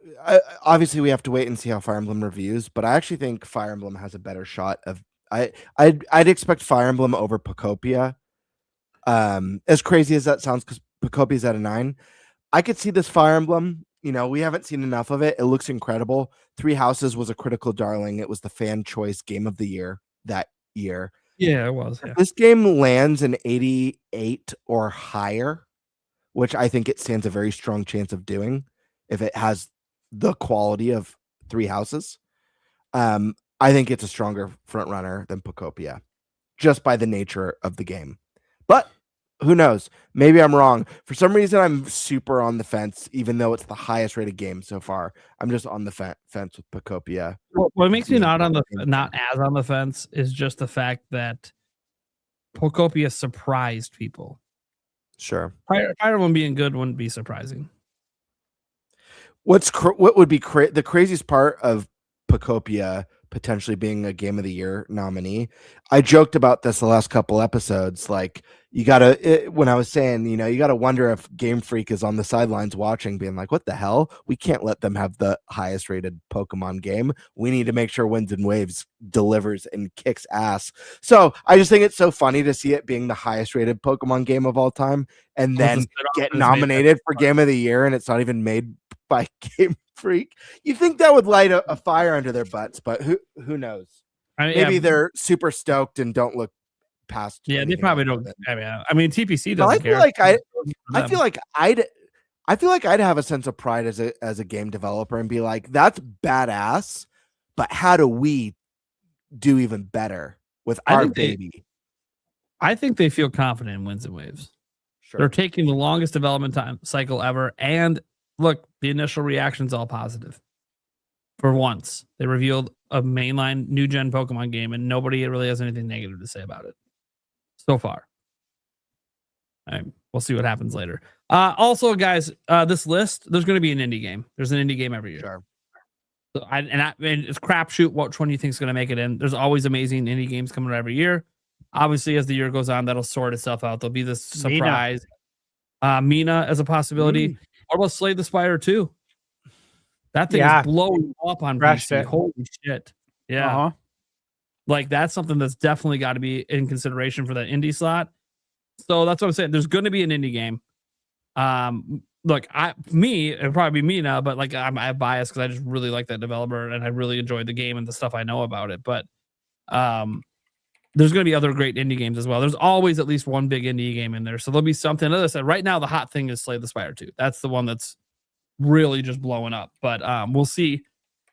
obviously we have to wait and see how Fire Emblem reviews, but I actually think Fire Emblem has a better shot of. I'd expect Fire Emblem over Pocopia. As crazy as that sounds, because Pocopia's at a 9, I could see this Fire Emblem. We haven't seen enough of it. It looks incredible. 3 Houses was a critical darling. It was the fan choice game of the year that year. Yeah, it was. Yeah. If this game lands an 88 or higher, which I think it stands a very strong chance of doing if it has the quality of 3 Houses, I think it's a stronger front runner than Pocopia just by the nature of the game. But who knows? Maybe I'm wrong. For some reason, I'm super on the fence, even though it's the highest rated game so far. I'm just on the fence with Pocopia. What makes me not as on the fence is just the fact that Pocopia surprised people. Sure. Fire Emblem being good wouldn't be surprising. What would be the craziest part of Pocopia potentially being a Game of the Year nominee? I joked about this the last couple episodes. Like, when I was saying, you gotta wonder if Game Freak is on the sidelines watching, being like, what the hell? We can't let them have the highest rated Pokemon game. We need to make sure Winds and Waves delivers and kicks ass. So I just think it's so funny to see it being the highest rated Pokemon game of all time and then get nominated for Game of the Year, and it's not even made by Game Freak. You think that would light a fire under their butts, but who knows? Maybe they're super stoked and don't look past. Yeah, they probably don't. I mean, TPC doesn't I care. feel like I'd have a sense of pride as a game developer and be like, that's badass, but how do we do even better with our baby? I think they feel confident in Winds and Waves. Sure. They're taking the longest development time cycle ever, and look, the initial reaction's all positive. For once, they revealed a mainline new gen Pokemon game, and nobody really has anything negative to say about it so far. We'll see what happens later. Also, guys, this list, there's going to be an indie game. There's an indie game every year. Sure. So it's crapshoot which one you think is going to make it in. There's always amazing indie games coming out every year. Obviously, as the year goes on, that'll sort itself out. There'll be this surprise. Mina as a possibility. What about Slay the Spire 2? That thing is blowing up on PC. Holy shit. Yeah. Like, that's something that's definitely got to be in consideration for that indie slot. So that's what I'm saying. There's going to be an indie game. Look, it'd probably be Mina, but like I have bias because I just really like that developer and I really enjoyed the game and the stuff I know about it. But there's going to be other great indie games as well. There's always at least one big indie game in there. So there'll be something. As I said, right now, the hot thing is Slay the Spire 2. That's the one that's really just blowing up. But we'll see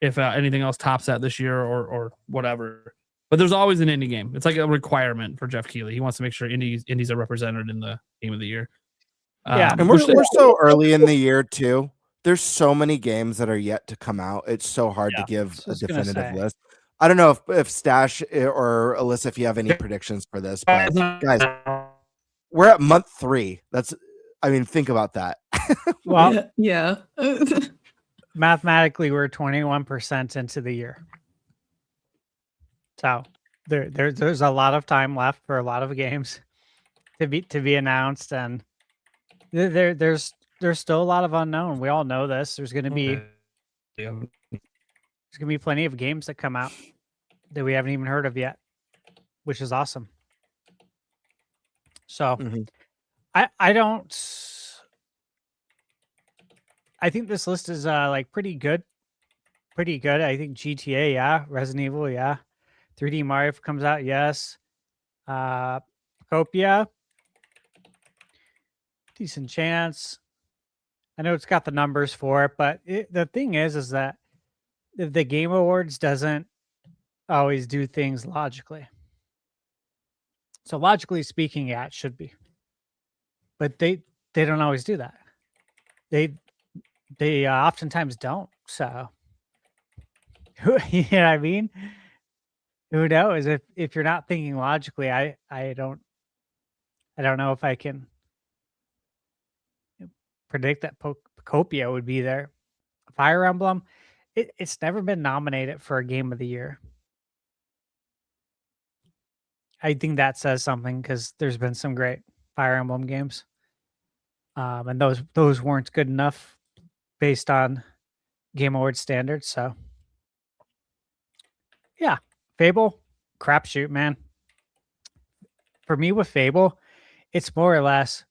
if anything else tops that this year or whatever. But there's always an indie game. It's like a requirement for Jeff Keighley. He wants to make sure indies are represented in the Game of the Year. And we're so early in the year, too. There's so many games that are yet to come out. It's so hard to give a definitive list. I don't know if Stash or Alyssa, if you have any predictions for this, but guys, we're at month 3. Think about that. Well, yeah. Mathematically, we're 21% into the year. So there's a lot of time left for a lot of games to be announced, and there's still a lot of unknown. We all know this. There's going to be plenty of games that come out that we haven't even heard of yet, which is awesome. So I think this list is like pretty good. I think GTA, Resident Evil, 3D Mario comes out, yes. Copia, decent chance. I know it's got the numbers for it, but the thing is that the Game Awards doesn't always do things logically. So logically speaking, it should be, but they don't always do that. They oftentimes don't. So, you know what I mean? Who knows? If you're not thinking logically, I don't know if I can predict that Copia would be there. Fire Emblem, it's never been nominated for a Game of the Year. I think that says something because there's been some great Fire Emblem games, and those weren't good enough based on Game Awards standards. So, yeah, Fable, crapshoot, man. For me with Fable, it's more or less,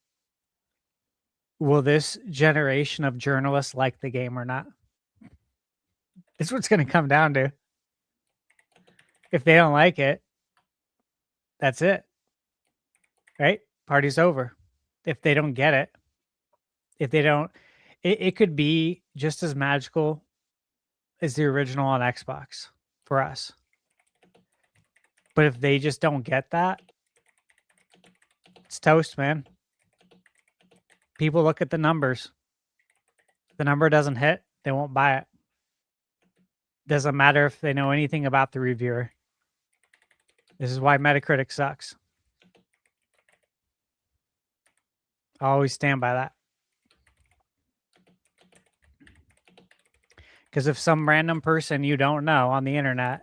will this generation of journalists like the game or not? It's what's going to come down to. If they don't like it, that's it. Right? Party's over. If they don't get it, it could be just as magical as the original on Xbox for us. But if they just don't get that, it's toast, man. People look at the numbers. If the number doesn't hit, they won't buy it. Doesn't matter if they know anything about the reviewer. This is why Metacritic sucks. I always stand by that. Because if some random person you don't know on the internet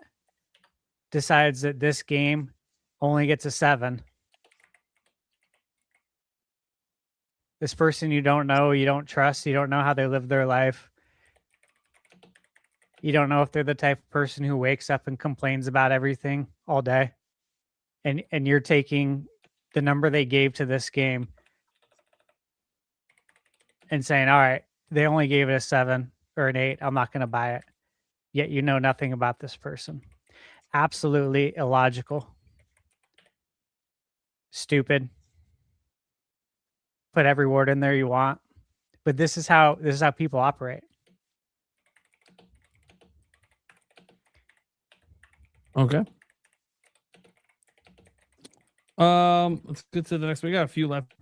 decides that this game only gets a 7, this person you don't know, you don't trust, you don't know how they live their life. You don't know if they're the type of person who wakes up and complains about everything all day. And you're taking the number they gave to this game and saying, all right, they only gave it a 7 or an 8. I'm not going to buy it. Yet you know nothing about this person. Absolutely illogical. Stupid. Put every word in there you want. But this is how people operate. Okay. Let's get to the next one. We got a few left.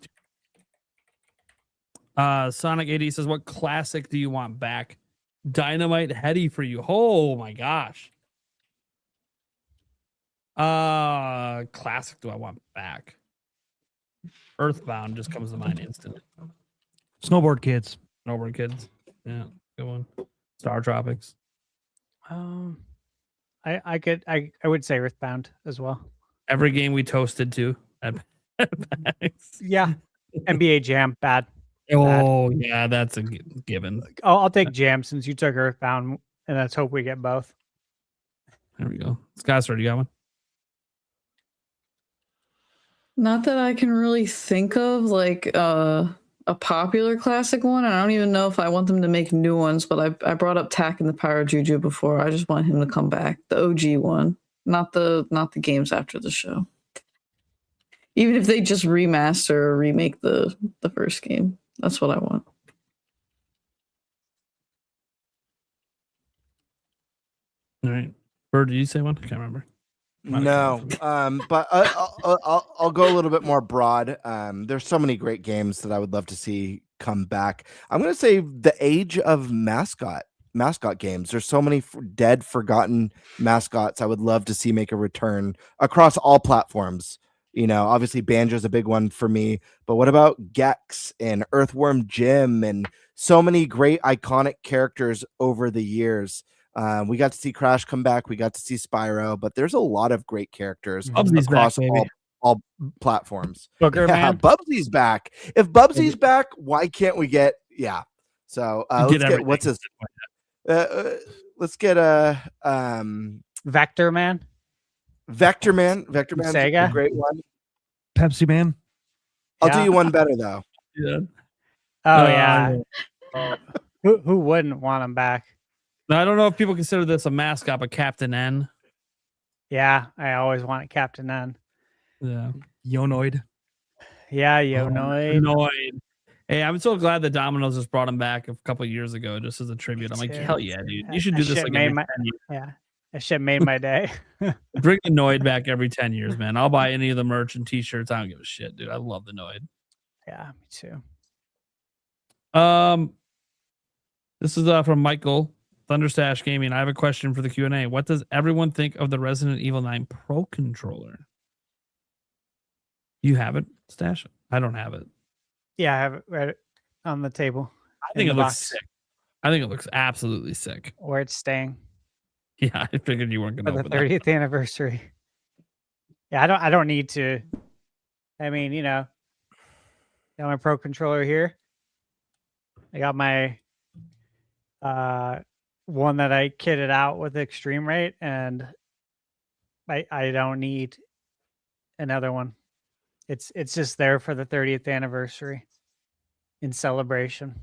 Sonic AD says, what classic do you want back? Dynamite Heady for you. Oh my gosh. Classic do I want back? Earthbound just comes to mind instantly. Snowboard Kids. Snowboard Kids. Yeah, good one. Star Tropics. I would say Earthbound as well. Every game we toasted to. Yeah. NBA Jam, bad. Oh, yeah, that's a given. I'll take Jam since you took Earthbound, and let's hope we get both. There we go. Scott, do you got one? Not that I can really think of like a popular classic one. And I don't even know if I want them to make new ones, but I brought up Tak and the Pyro Juju before. I just want him to come back. The OG one, not the games after the show. Even if they just remaster or remake the first game. That's what I want. All right. Bird, did you say one? I can't remember. No, but I'll go a little bit more broad. There's so many great games that I would love to see come back. I'm going to say the age of mascot games. There's so many dead, forgotten mascots I would love to see make a return across all platforms. You know, obviously Banjo's a big one for me, but what about Gex and Earthworm Jim and so many great iconic characters over the years? We got to see Crash come back. We got to see Spyro, but there's a lot of great characters across all platforms. Booger Man. Bubsy's back. If Bubsy's back, why can't we get? Yeah. So let's get what's his? Let's get a Vector Man. Vector Man. Vector Man's Sega. a great one. Pepsi Man. I'll do you one better though. Yeah. Oh yeah. Who wouldn't want him back? Now, I don't know if people consider this a mascot, but Captain N. Yeah, I always wanted Captain N. Yeah. Yonoid. Yeah, Yonoid. Yonoid. Hey, I'm so glad that Domino's just brought him back a couple of years ago, just as a tribute. I'm like, hell yeah, dude! You should do this like every 10 years. Yeah, that shit made my day. Bring the Noid back every 10 years, man. I'll buy any of the merch and T-shirts. I don't give a shit, dude. I love the Noid. Yeah, me too. This is from Michael ThunderStash Gaming. I have a question for the Q&A. What does everyone think of the Resident Evil 9 Pro controller? You have it, Stash? I don't have it. Yeah, I have it right on the table. I think it looks sick. I think it looks absolutely sick. Where it's staying. Yeah, I figured you weren't going to for open the 30th anniversary. Yeah, I don't need to. I mean, you know, got my Pro controller here. I got my one that I kitted out with Extreme Rate, and I don't need another one. It's just there for the 30th anniversary in celebration,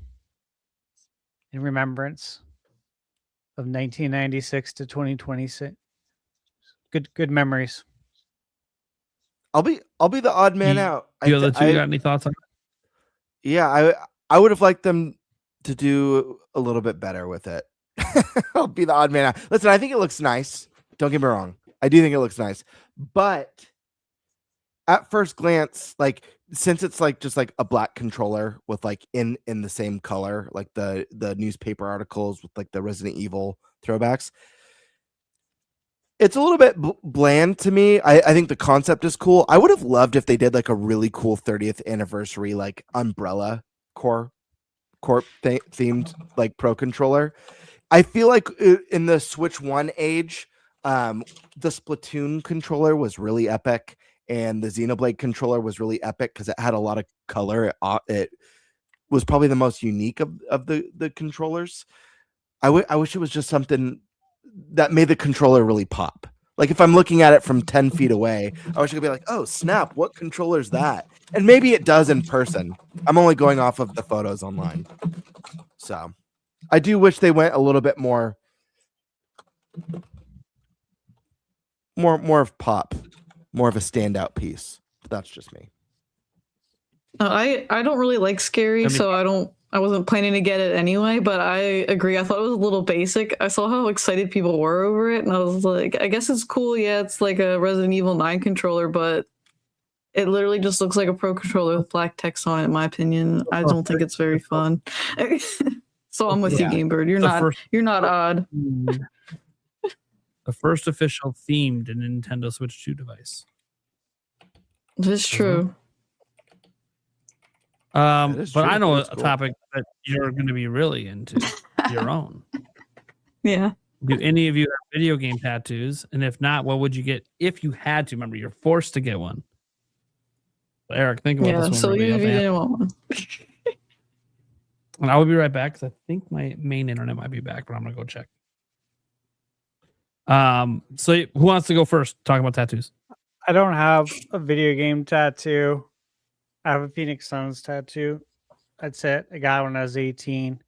in remembrance of 1996 to 2026. Good memories. I'll be the odd man out. You other two got any thoughts on it? Yeah, I would have liked them to do a little bit better with it. I'll be the odd man out. Listen, I think it looks nice. Don't get me wrong. I do think it looks nice. But at first glance, like, since it's like just like a black controller with like in the same color, like the newspaper articles with like the Resident Evil throwbacks, It's a little bit bland to me. I think the concept is cool. I would have loved if they did like a really cool 30th anniversary like umbrella core themed like pro controller. I feel like in the Switch 1 age, the Splatoon controller was really epic, and the Xenoblade controller was really epic because it had a lot of color. It was probably the most unique of the controllers. I wish it was just something that made the controller really pop. Like if I'm looking at it from 10 feet away, I wish I could be like, oh snap, what controller is that? And maybe it does in person. I'm only going off of the photos online. So I do wish they went a little bit more of pop, more of a standout piece. But that's just me. I don't really like scary, so I wasn't planning to get it anyway, but I agree. I thought it was a little basic. I saw how excited people were over it, and I was like, I guess it's cool. Yeah, it's like a Resident Evil 9 controller, but it literally just looks like a pro controller with black text on it, in my opinion. I don't think it's very fun. So I'm with you, Game Bird. You're not odd. The first official themed Nintendo Switch 2 device. That's true. But I know a topic that you're going to be really into, your own. Yeah. Do any of you have video game tattoos? And if not, what would you get if you had to? Remember, you're forced to get one. Eric, think about this one. So even if you didn't want one. And I will be right back because I think my main internet might be back, but I'm going to go check. So who wants to go first? Talking about tattoos. I don't have a video game tattoo. I have a Phoenix Suns tattoo. That's it. I got it when I was 18.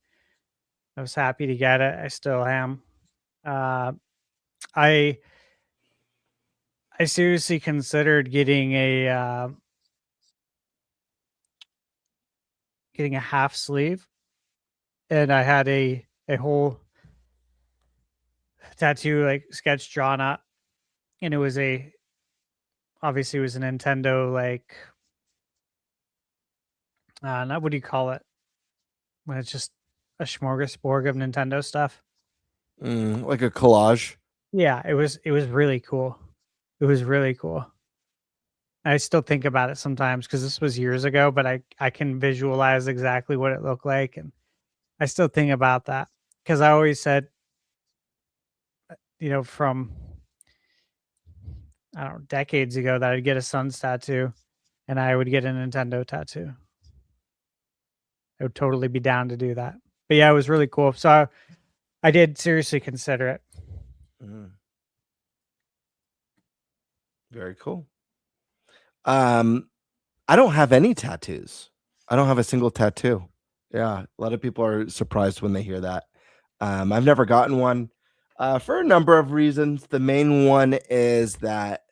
I was happy to get it. I still am. I seriously considered getting a half sleeve, and I had a whole tattoo like sketch drawn up, and it was obviously it was a Nintendo like. Not what do you call it? When it's just a smorgasbord of Nintendo stuff. Like a collage. Yeah, it was really cool. It was really cool. I still think about it sometimes because this was years ago, but I can visualize exactly what it looked like, and I still think about that because I always said, from I don't know, decades ago that I'd get a Suns tattoo, and I would get a Nintendo tattoo. I would totally be down to do that. But yeah, it was really cool. So I did seriously consider it. Very cool. I don't have any tattoos. I don't have a single tattoo. Yeah, a lot of people are surprised when they hear that. I've never gotten one for a number of reasons. The main one is that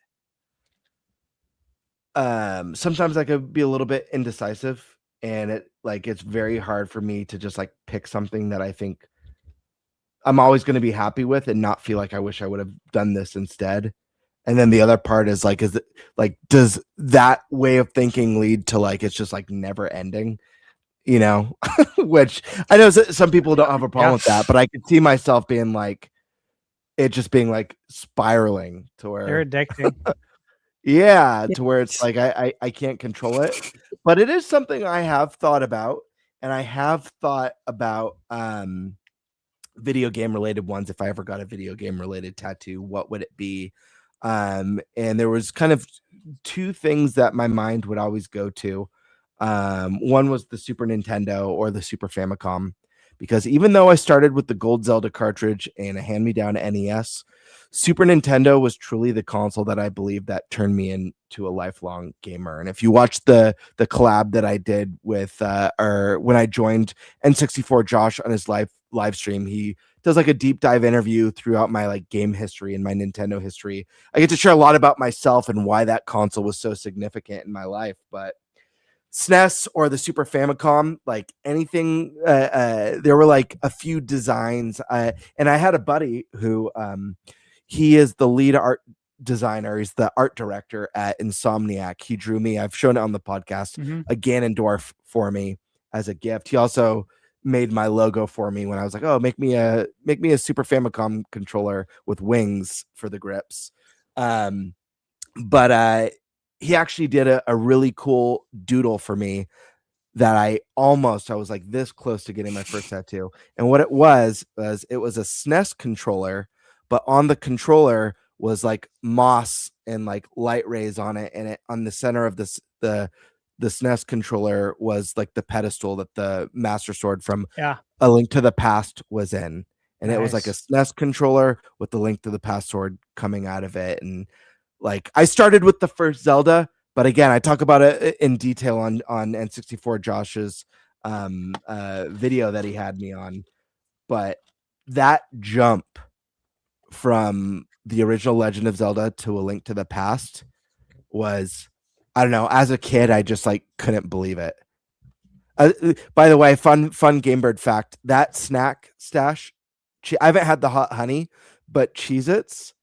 sometimes I could be a little bit indecisive. And it's very hard for me to just like pick something that I think I'm always going to be happy with and not feel like I wish I would have done this instead. And then the other part is like, does that way of thinking lead to like, it's just like never ending, which I know some people don't have a problem with that, but I could see myself being like, it just being like spiraling to where they're addicting. Yeah, to where it's like I can't control it. But it is something I have thought about, and I have thought about video game related ones. If I ever got a video game related tattoo, what would it be? And there was kind of two things that my mind would always go to. One was the Super Nintendo or the Super Famicom, because even though I started with the Gold Zelda cartridge and a hand-me-down NES, Super Nintendo was truly the console that I believe that turned me into a lifelong gamer. And if you watch the collab that I did with or when I joined N64 Josh on his live stream, he does like a deep dive interview throughout my like game history and my Nintendo history. I get to share a lot about myself and why that console was so significant in my life. But SNES or the Super Famicom, like anything, there were like a few designs. And I had a buddy who he is the lead art designer. He's the art director at Insomniac. He drew me, I've shown it on the podcast, a Ganondorf for me as a gift. He also made my logo for me when I was like, oh, make me a Super Famicom controller with wings for the grips. But he actually did a really cool doodle for me that I was like this close to getting my first tattoo. And what it was a SNES controller, but on the controller was like moss and like light rays on it, and it on the center of the SNES controller was like the pedestal that the Master Sword from A Link to the Past was in. And it was like a SNES controller with the Link to the Past sword coming out of it. And like I started with the first Zelda, but again, I talk about it in detail on N64 Josh's video that he had me on. But that jump from the original Legend of Zelda to A Link to the Past was, I don't know, as a kid, I just like couldn't believe it. By the way, fun Game Bird fact, that snack stash, I haven't had the hot honey, but Cheez-Its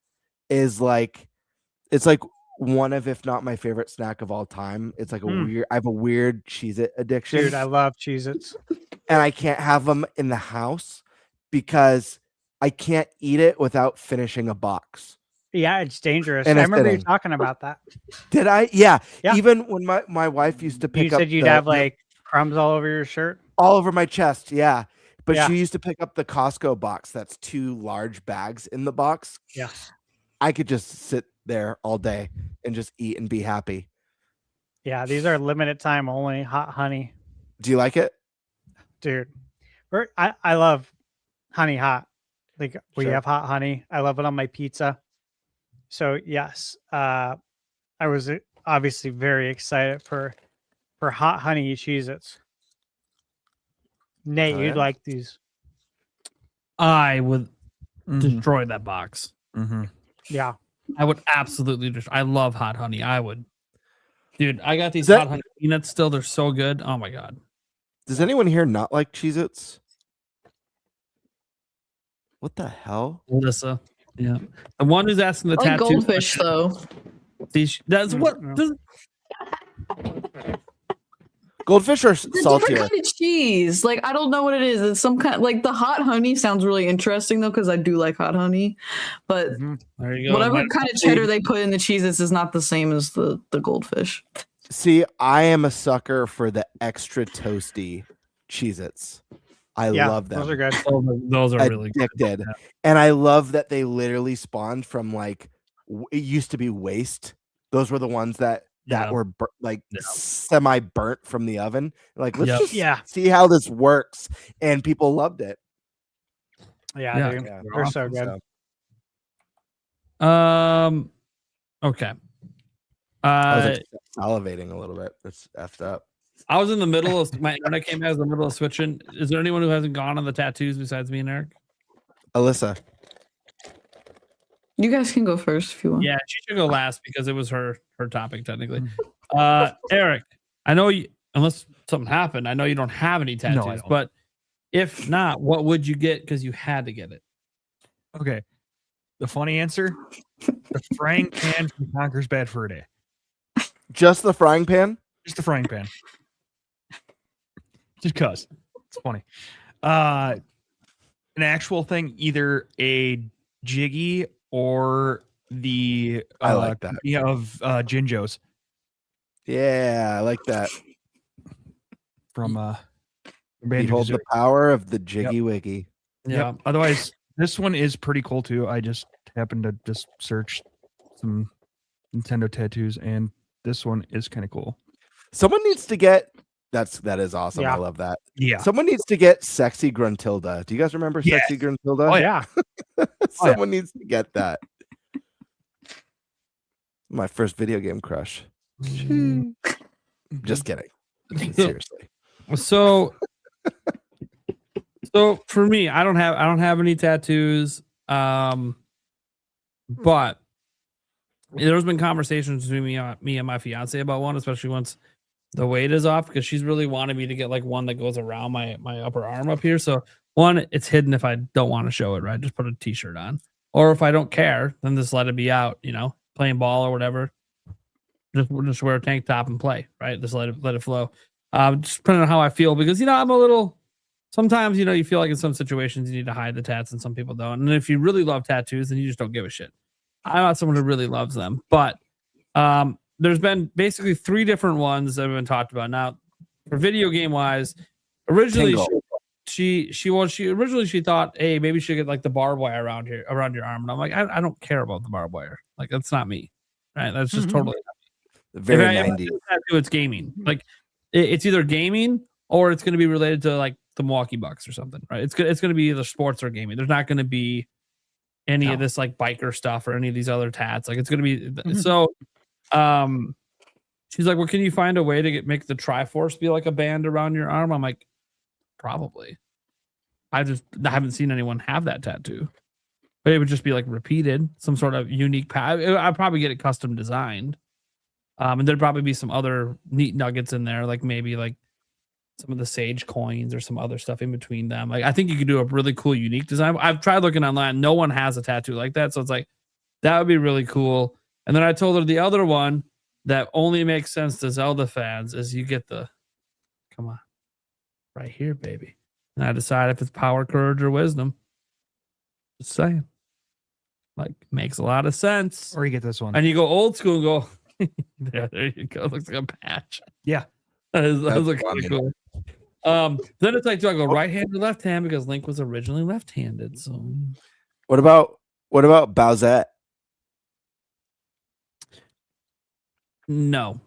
is like, it's like one of, if not my favorite snack of all time. It's like I have a weird Cheez-It addiction. Dude, I love Cheez-Its. And I can't have them in the house because I can't eat it without finishing a box. Yeah, it's dangerous. And I remember you talking about that. Did I? Yeah. Even when my wife used to pick you up, said you'd have like crumbs all over your shirt, all over my chest. Yeah. But Yeah. she used to pick up the Costco box. That's 2 large bags in the box. Yeah. I could just sit there all day and just eat and be happy. Yeah, these are limited time only hot honey. Do you like it? Dude, I love honey hot. Like we Sure. have hot honey. I love it on my pizza. So yes, I was obviously very excited for hot honey Cheez-Its. Nate, Oh, you'd yeah? like these. I would Mhm. destroy that box. Mhm. Yeah. I would absolutely destroy. I love hot honey. I would. Dude, I got these Is that- hot honey peanuts still. They're so good. Oh my God. Does anyone here not like Cheez-Its? What the hell? Alyssa. Yeah. The one who's asking the I like tattoo. goldfish though. That's what. Goldfish are It's a different saltier. kind of cheese. Like I don't know what it is. It's some kind like the hot honey sounds really interesting though because I do like hot honey, but There you go. whatever Might- kind of cheddar they put in the cheeses is not the same as the goldfish. See, I am a sucker for the extra toasty Cheez-Its. I Yeah, love them. those are good. Those are really good. Addicted. And I love that they literally spawned from like it used to be waste. Those were the ones that Yeah. were like Yeah. semi burnt from the oven. Like let's Yep. just Yeah. see how this works, and people loved it. Yeah, Yeah. dude. Yeah, They're so good. Okay. I was like, salivating a little bit. It's effed up. I was in the middle of my internet came out in the middle of switching. Is there anyone who hasn't gone on the tattoos besides me and Eric? Alyssa, You guys can go first if you want. Yeah, she should go last because it was her topic technically. Eric, I know you unless something happened, I know you don't have any tattoos, don't. but if not, what would you get because you had to get it? Okay. The funny answer: the frying pan from Conker's Bad Fur Day. just the frying pan. Just the frying pan. Just cause it's funny. An actual thing, either a jiggy or the I like that. company of Jinjos Yeah, I like that. from Behold the power of the Jiggy Wiggy. Yeah. Yep. Otherwise, this one is pretty cool too. I just happened to just search some Nintendo tattoos, and this one is kind of cool. Someone needs to get that is awesome. Yeah. I love that. Yeah. Someone needs to get Sexy Gruntilda. Do you guys remember Yes. Sexy Gruntilda? Oh, yeah. Someone needs to get that. My first video game crush. Just kidding. Seriously. So for me, I don't have any tattoos. But there's been conversations between me and my fiance about one, especially once the weight is off, because she's really wanted me to get like one that goes around my upper arm up here. So one, it's hidden if I don't want to show it, right? Just put a t-shirt on. Or if I don't care, then just let it be out, playing ball or whatever. Just wear a tank top and play, right? Just let it flow. Just depending on how I feel, because I'm sometimes, you feel like in some situations you need to hide the tats and some people don't. And if you really love tattoos, then you just don't give a shit. I'm not someone who really loves them, but there's been basically 3 different ones that have been talked about. Now, for video game wise, originally she thought, hey, maybe she should get like the barbed wire around your arm. And I'm like, I don't care about the barbed wire. Like, that's not me. Right? That's just totally not me. Very if 90s. It's gaming. Like, it's either gaming or it's going to be related to like the Milwaukee Bucks or something, right? It's going to be either sports or gaming. There's not going to be any of this like biker stuff or any of these other tats. Like, it's going to be so. She's like, well, can you find a way to make the Triforce be like a band around your arm? I'm like, probably. I haven't seen anyone have that tattoo, but it would just be like repeated, some sort of unique path. I'd probably get it custom designed. And there'd probably be some other neat nuggets in there, like maybe like some of the Sage coins or some other stuff in between them. Like, I think you could do a really cool, unique design. I've tried looking online. No one has a tattoo like that. So it's like, that would be really cool. And then I told her the other one that only makes sense to Zelda fans is you get the, come on, right here, baby. And I decide if it's power, courage, or wisdom. Just saying. Like, makes a lot of sense. Or you get this one. And you go old school and go, there you go. Looks like a patch. Yeah. That looks kind of cool. Then it's like, do I go right hand or left hand? Because Link was originally left-handed. So What about Bowsette? no.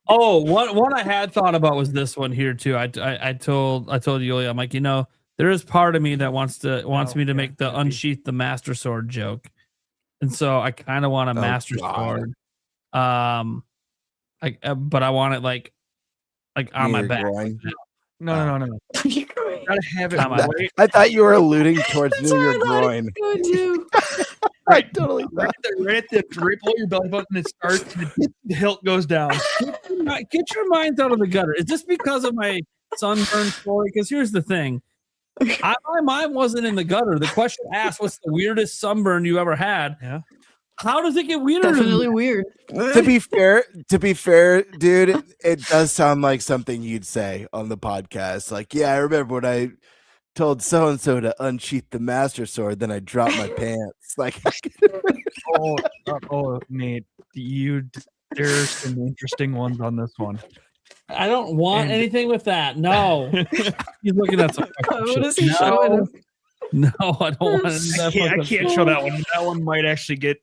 Oh, one I had thought about was this one here too. I told Yulia, I'm like, there is part of me that wants me to make the unsheath the Master Sword joke, and so I kind of want a Master Sword. But I want it like on my back. No. You're going. Gotta have it on my way. I thought you were alluding towards near your groin. I totally thought. Right below your belly button, it starts and the hilt goes down. Get your minds out of the gutter. Is this because of my sunburn story? Because here's the thing. My mind wasn't in the gutter. The question asked, what's the weirdest sunburn you ever had? Yeah. How does it get weirder? Definitely weird. To be fair, dude, it does sound like something you'd say on the podcast. Like, yeah, I remember when I told so and so to unsheath the Master Sword, then I dropped my pants. Like, Nate, there's some interesting ones on this one. I don't want anything with that. No. He's looking at some. What is he showing us? No, I don't want to. I can't show that one. That one might actually get.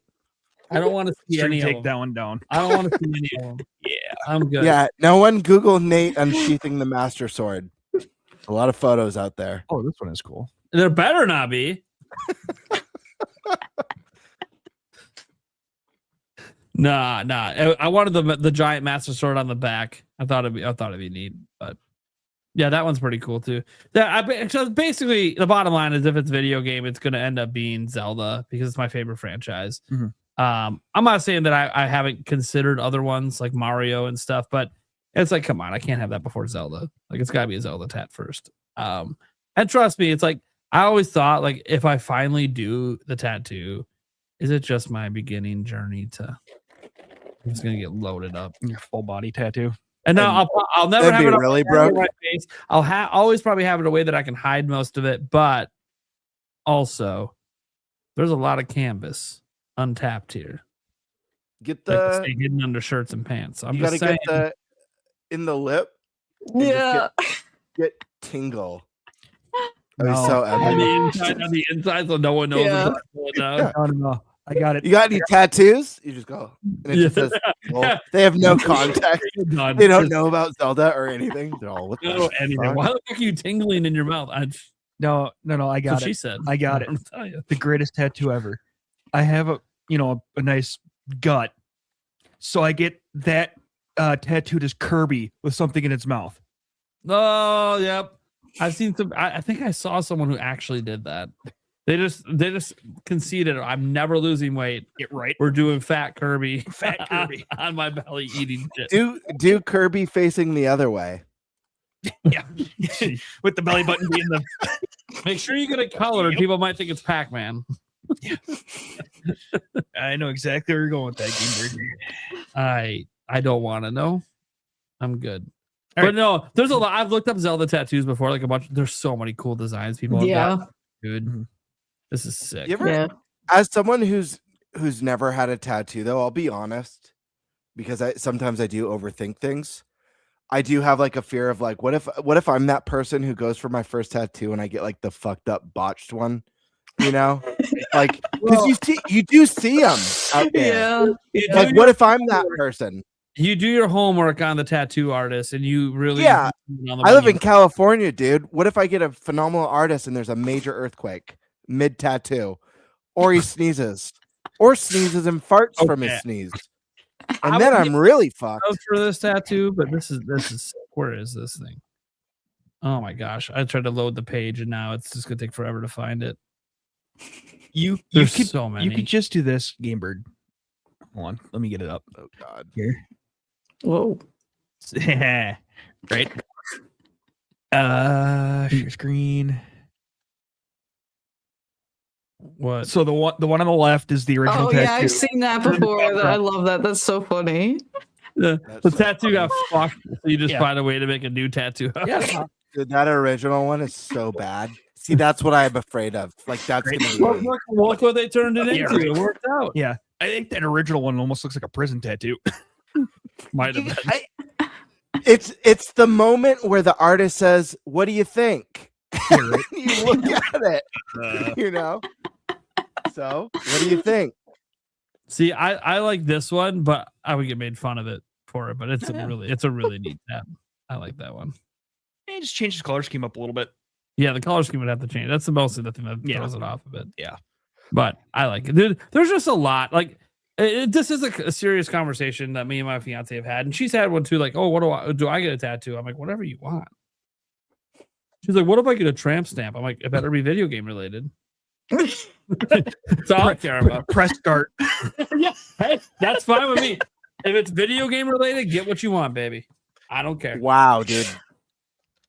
I don't want to see any of take them. that one down. I don't want to see any of them. Yeah, I'm good. yeah, no one Google Nate unsheathing the Master Sword. A lot of photos out there. Oh, this one is cool. There better not be. Nah. I wanted the giant Master Sword on the back. I thought it'd be neat, but yeah, that one's pretty cool too. So basically, the bottom line is, if it's a video game, it's going to end up being Zelda because it's my favorite franchise. Mm-hmm. I'm not saying that I haven't considered other ones like Mario and stuff, but it's like, come on, I can't have that before Zelda. Like, it's got to be a Zelda tat first. And trust me, it's like, I always thought, like, if I finally do the tattoo, is it just my beginning journey to? I'm just gonna get loaded up. Your full body tattoo. And now I'll never have it really broke. my face. I'll always probably have it a way that I can hide most of it, but also there's a lot of canvas untapped here. Get Like, stay hidden under shirts and pants. I'm you just gotta saying. get in the lip. and just Yeah. Get tingle. No. That'd be so epic. on the inside, so no one knows. Yeah. what's going on. No. I got it. You got any tattoos? You just go. And it just says, well, they have no context. Done. They don't know about Zelda or anything. They're all, what the know anything. fuck? Why the fuck are you tingling in your mouth? No. I got She it. said. I got it. I'm telling you. The greatest tattoo ever. I have a nice gut, so I get that tattooed as Kirby with something in its mouth. Oh, yep. I've seen some. I think I saw someone who actually did that. They just conceded, I'm never losing weight. Get right. We're doing fat Kirby. Fat Kirby. on my belly eating shit. Do Kirby facing the other way. Yeah. With the belly button being the. Make sure you get it colored. People might think it's Pac-Man. I know exactly where you're going with that, Game Bird. I don't want to know. I'm good. But no, there's a lot. I've looked up Zelda tattoos before, like a bunch. There's so many cool designs people have got. Dude, this is sick. You ever, as someone who's never had a tattoo, though, I'll be honest, because sometimes I do overthink things. I do have like a fear of like, what if I'm that person who goes for my first tattoo and I get like the fucked up botched one, you know, like because you do see them out there. Yeah. Like, what if I'm that person? You do your homework on the tattoo artist, and you really I live in California, dude. What if I get a phenomenal artist and there's a major earthquake mid tattoo, or he sneezes and farts from his sneeze, and then I'm really fucked for this tattoo. But this is where is this thing? Oh my gosh! I tried to load the page, and now it's just gonna take forever to find it. You There's could, so many. You could just do this, Game Bird. Hold on, let me get it up. Oh God, here. Whoa. Right. Share screen. What? So the one on the left is the original tattoo. Yeah, I've seen that before. I love that. That's so funny. The tattoo got fucked, so you just find a way to make a new tattoo. Yeah, dude, that original one is so bad. See, that's what I'm afraid of. Like that's gonna be look what they turned it into. It worked out. Yeah, I think that original one almost looks like a prison tattoo. Might have been. It's the moment where the artist says, "What do you think?" You look at it, you know. So, what do you think? See, I like this one, but I would get made fun of it for it. But it's a really neat tab. I like that one. Hey, just change the color scheme up a little bit. Yeah, the color scheme would have to change. That's mostly the thing that throws it off a bit. Yeah, but I like it. There's just a lot. Like this is a serious conversation that me and my fiance have had, and she's had one too. Like, oh, what do I get a tattoo? I'm like, whatever you want. She's like, what if I get a tramp stamp? I'm like, it better be video game related. That's all I care about. Press start. Yeah, hey, that's fine with me. If it's video game related, get what you want, baby. I don't care. Wow, dude.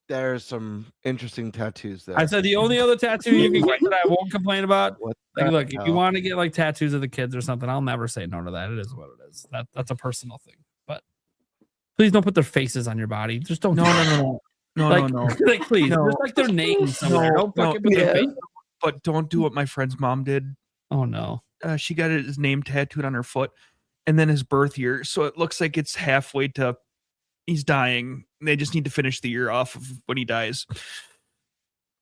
There's some interesting tattoos there. I said the only other tattoo you can get that I won't complain about. Like, look, if you want to get like tattoos of the kids or something, I'll never say no to that. It is what it is. That's a personal thing. But please don't put their faces on your body. Just don't. No. Like, please, just like their names somewhere. Don't fucking put their face. But don't do what my friend's mom did. Oh no. She got his name tattooed on her foot, and then his birth year. So it looks like it's halfway to he's dying. They just need to finish the year off of when he dies.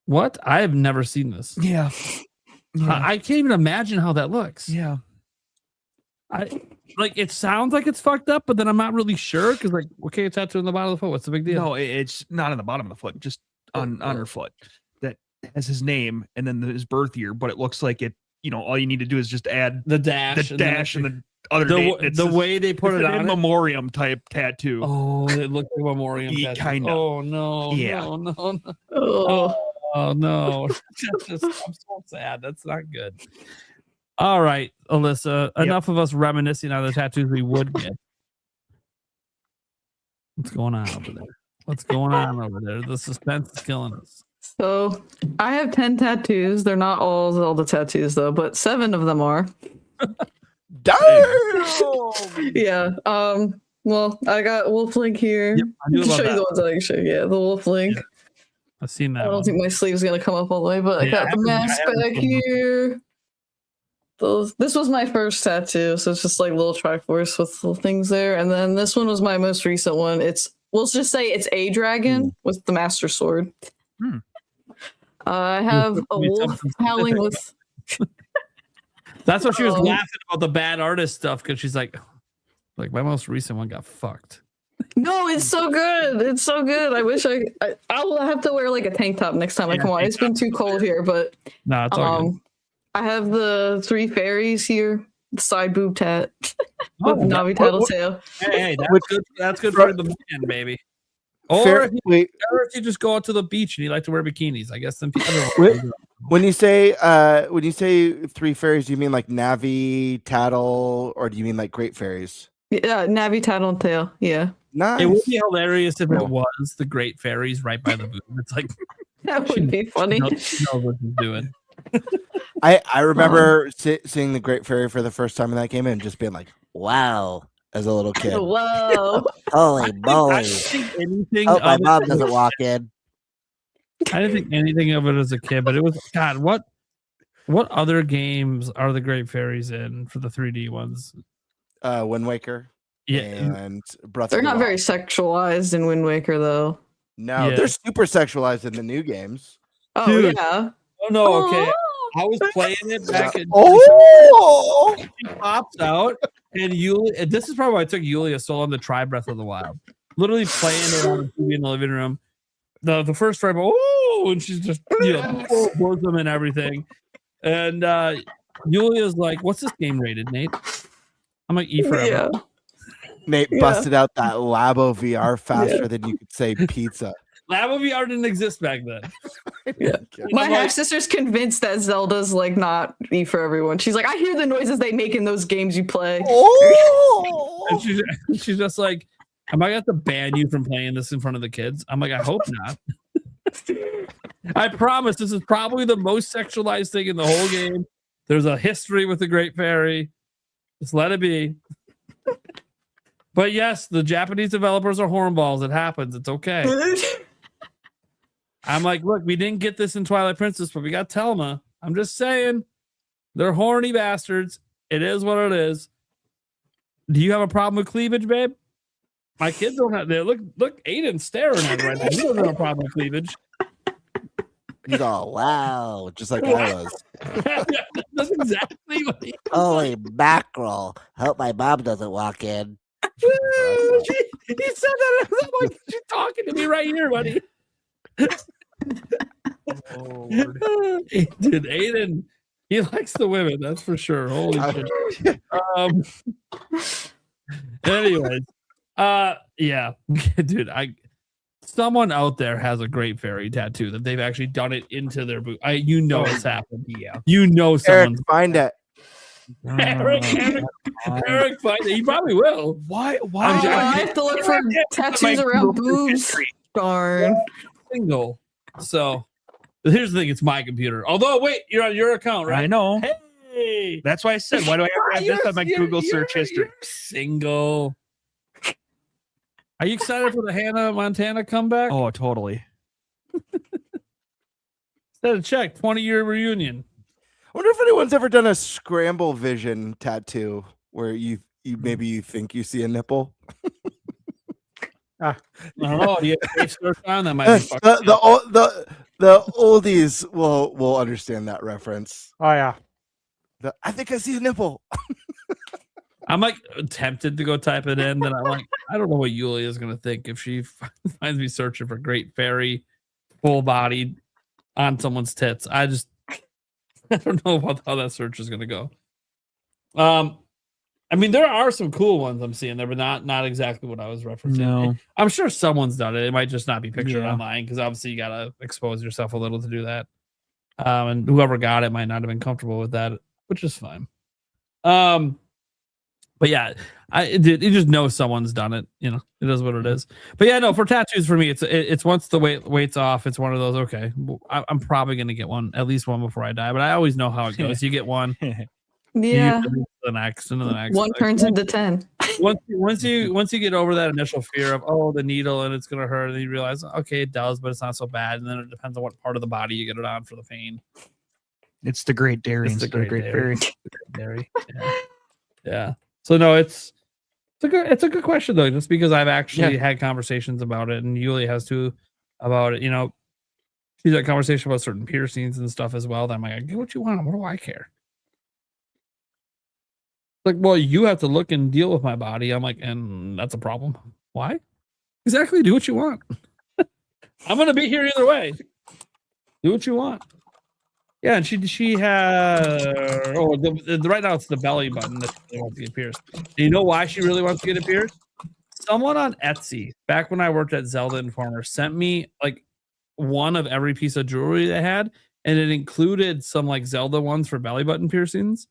What? I have never seen this. Yeah. I can't even imagine how that looks. Yeah. It sounds like it's fucked up, but then I'm not really sure because, like, okay, it's tattooed on the bottom of the foot. What's the big deal? No, it's not on the bottom of the foot, just on her foot. That has his name and then his birth year, but it looks like it. You know, all you need to do is just add the dash, and the other name. The way they put it on in memoriam type tattoo. Oh, it looks like a memoriam tattoo. Kind of. Oh no. Yeah. No. Oh no. I'm so sad. That's not good. All right, Alyssa. Enough of us reminiscing on the tattoos we would get. What's going on over there? The suspense is killing us. So I have 10 tattoos. They're not all Zelda tattoos though, but 7 of them are. Damn! Yeah. Well, I got Wolf Link here. Yep, I knew I can about show you that. the ones I can show you. Yeah, the Wolf Link. Yeah. I've seen that. I don't one. think my sleeve's gonna come up all the way, but I got the mask back here. This was my first tattoo, so it's just like little Triforce with little things there. And then this one was my most recent one. We'll just say it's a dragon with the Master Sword. I have a wolf howling with. That's what she was laughing about the bad artist stuff because she's like my most recent one got fucked. No, it's so good. It's so good. I wish I will have to wear like a tank top next time I come on. It's been too cold here, but no, it's all good. I have the 3 fairies here, the side boob tat with Navi tattletale. Hey, that's good. That's good for the man, baby. Or if you just go out to the beach and you like to wear bikinis, I guess. Then when you say 3 fairies, do you mean like Navi, Tattle, or do you mean like Great Fairies? Yeah, Navi tattletale. Yeah. Nice. It would be hilarious if it was the Great Fairies right by the boob. It's like that would be funny. She knows what she's doing. I remember seeing the Great Fairy for the first time in that game and just being like, wow, as a little kid. Whoa. Holy I moly! didn't think anything. Hope my of it- mom doesn't walk in. I didn't think anything of it as a kid, but it was God. What other games are the Great Fairies in for the 3D ones? Wind Waker. Yeah, And Breath They're of the not very Wild. sexualized in Wind Waker, though. No, Yeah. they're super sexualized in the new games. Oh, Dude. yeah. oh no, okay. Oh. I was playing it back in. Oh, She pops out, and Yulia. This is probably why I took Yulia so long to try Breath of the Wild. Literally playing it on the TV in the living room. The first try, oh, and she's just full bosom and everything. And Yulia's like, "What's this game rated, Nate?" I'm like, "E forever." Yeah. Nate Yeah. busted out that Labo VR faster than you could say pizza. Labo VR didn't exist back then. My I'm like- half sister's convinced that Zelda's like not E for everyone. She's like, I hear the noises they make in those games you play. Oh, And she's just like, am I gonna have to ban you from playing this in front of the kids? I'm like, I hope not. I promise this is probably the most sexualized thing in the whole game. There's a history with the Great Fairy. Just let it be. But yes, the Japanese developers are hornballs. It happens. It's okay. I'm like, look, we didn't get this in Twilight Princess, but we got Telma. I'm just saying, they're horny bastards. It is what it is. Do you have a problem with cleavage, babe? My kids don't have. They look, Aiden's staring at it right now. He doesn't have a problem with cleavage. he's all wow, just like I was. That's exactly what he. Holy mackerel! Hope my mom doesn't walk in. He said that. I'm like, she's talking to me right here, buddy. Oh, Dude, Aiden, he likes the women, that's for sure. Holy shit. Anyways, yeah, dude, someone out there has a Great Fairy tattoo that they've actually done it into their boot. It's happened. Yeah. You know, Eric, someone's find it. Eric, find it. He probably will. Why? Oh, I have to look for tattoos around boobs. Darn. Single. So here's the thing: it's my computer. Although, wait, you're on your account, right? I know. Hey, That's why I said, why do I have to have this on my Google search history? You're single. Are you excited for the Hannah Montana comeback? Oh, totally. Instead of check 20-year reunion. I wonder if anyone's ever done a scramble vision tattoo where you maybe you think you see a nipple. I don't know. You have to search on that might be fucking the oldies will understand that reference. Oh yeah. I think I see a nipple. I'm like tempted to go type it in. Then I'm like, I don't know what Yulia is gonna think if she finds me searching for Great Fairy, full bodied on someone's tits. I don't know about how that search is gonna go. I mean, there are some cool ones I'm seeing there, but not exactly what I was referencing. No. I'm sure someone's done it. It might just not be pictured Yeah. online because obviously you gotta expose yourself a little to do that. And whoever got it might not have been comfortable with that, which is fine. But yeah, you just know someone's done it. You know, it is what it is. But yeah, no, for tattoos for me, it's once the weight's off, it's one of those. Okay, I'm probably gonna get one, at least one before I die. But I always know how it goes. You get one, Yeah. the next, and the next. One turns into 10. Once you get over that initial fear of the needle and it's gonna hurt, and you realize okay it does, but it's not so bad. And then it depends on what part of the body you get it on for the pain. It's the Great Dairy. It's the instead of Great Fairy. Dairy. Yeah. So no, it's a good question though, just because I've actually had conversations about it, and Yulia has too about it. You know, she's had conversation about certain piercings and stuff as well. That I'm like, get what you want. What do I care? Like, well, you have to look and deal with my body. I'm like, and that's a problem. Why? Exactly. Do what you want. I'm gonna be here either way. Do what you want. Yeah, and she had right now it's the belly button that she wants to get pierced. Do you know why she really wants to get it pierced? Someone on Etsy, back when I worked at Zelda Informer, sent me like one of every piece of jewelry they had, and it included some like Zelda ones for belly button piercings.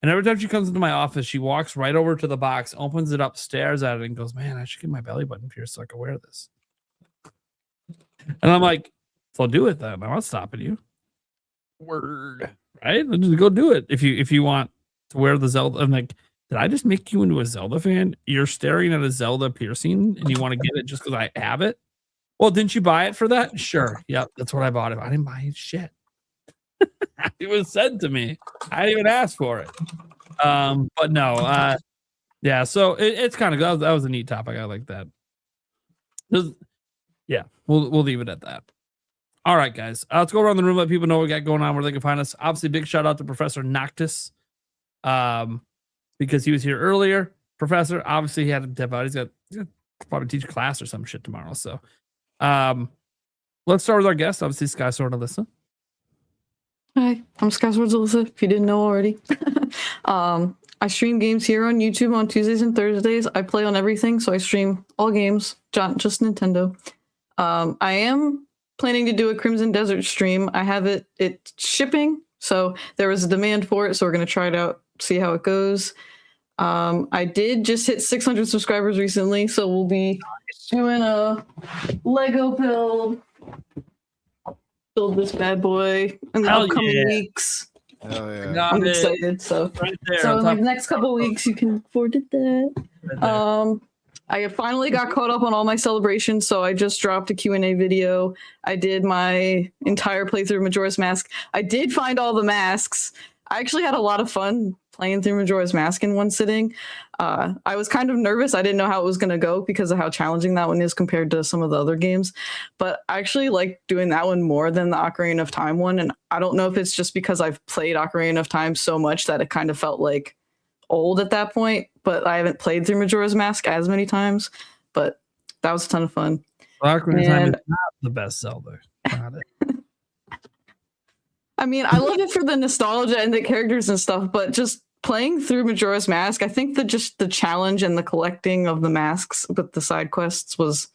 And every time she comes into my office, she walks right over to the box, opens it up, stares at it, and goes, "Man, I should get my belly button pierced so I can wear this." And I'm like, "So do it then. I'm not stopping you." Word. Right? Just go do it if you want to wear the Zelda. And like, did I just make you into a Zelda fan? You're staring at a Zelda piercing and you want to get it just because I have it? Well, didn't you buy it for that? Sure. Yep, that's what I bought it. I didn't buy shit. It was said to me. I didn't even ask for it. But no, yeah, so it's kind of that was a neat topic. I like that. Yeah, we'll leave it at that. All right, guys. Let's go around the room, let people know what we got going on, where they can find us. Obviously, big shout out to Professor Noctis. Because he was here earlier. Professor, obviously he had to dip out. He's got probably teach class or some shit tomorrow. So let's start with our guest, obviously Sky Sword Alyssa. Hi, I'm Sky Sword Alyssa, if you didn't know already. I stream games here on YouTube on Tuesdays and Thursdays. I play on everything, so I stream all games, not just Nintendo. I am planning to do a Crimson Desert stream. I have it's shipping, so there was a demand for it, so we're going to try it out, see how it goes. I did just hit 600 subscribers recently, so we'll be doing a Lego build this bad boy in the upcoming weeks. Oh, yeah. I'm excited. So, right there, so in like the next couple of weeks, you can afford that. Right I finally got caught up on all my celebrations, so I just dropped a Q&A video. I did my entire playthrough of Majora's Mask. I did find all the masks. I actually had a lot of fun playing through Majora's Mask in one sitting. I was kind of nervous. I didn't know how it was going to go because of how challenging that one is compared to some of the other games. But I actually like doing that one more than the Ocarina of Time one. And I don't know if it's just because I've played Ocarina of Time so much that it kind of felt like old at that point. But I haven't played through Majora's Mask as many times. But that was a ton of fun. Ocarina of Time is not the best Zelda. Got it. I mean, I love it for the nostalgia and the characters and stuff, but just playing through Majora's Mask, I think that just the challenge and the collecting of the masks with the side quests was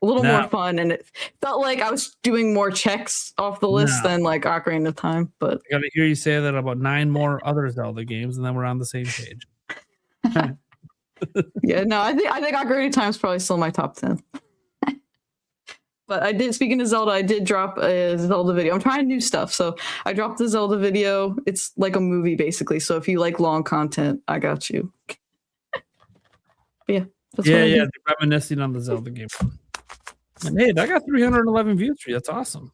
a little more fun, and it felt like I was doing more checks off the list than like Ocarina of Time. But I gotta hear you say that about 9 more other Zelda games, and then we're on the same page. Yeah, no, I think Ocarina of Time is probably still my top 10. But I did, speaking of Zelda, I did drop a Zelda video. I'm trying new stuff. So I dropped the Zelda video. It's like a movie, basically. So if you like long content, I got you. But yeah. They're reminiscing on the Zelda game. And hey, that got 311 views for you. That's awesome.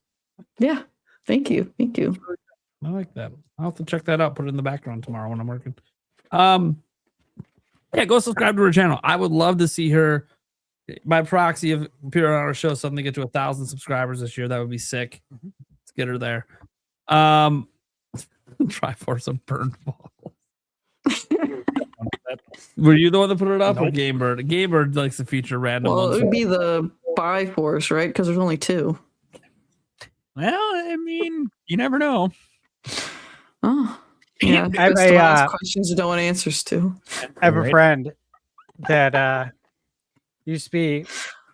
Yeah. Thank you. Thank you. I like that. I'll have to check that out. Put it in the background tomorrow when I'm working. Yeah, go subscribe to her channel. I would love to see her. By proxy of appearing on our show, suddenly get to 1,000 subscribers this year. That would be sick. Let's get her there. Triforce of Burn Ball. Were you the one that put it up, or Gamebird? Gamebird likes to feature random ones. Well, it would be the Biforce, right? Because there's only 2. Well, I mean, you never know. Oh, yeah. I have questions you don't want answers to. I have a friend that used to be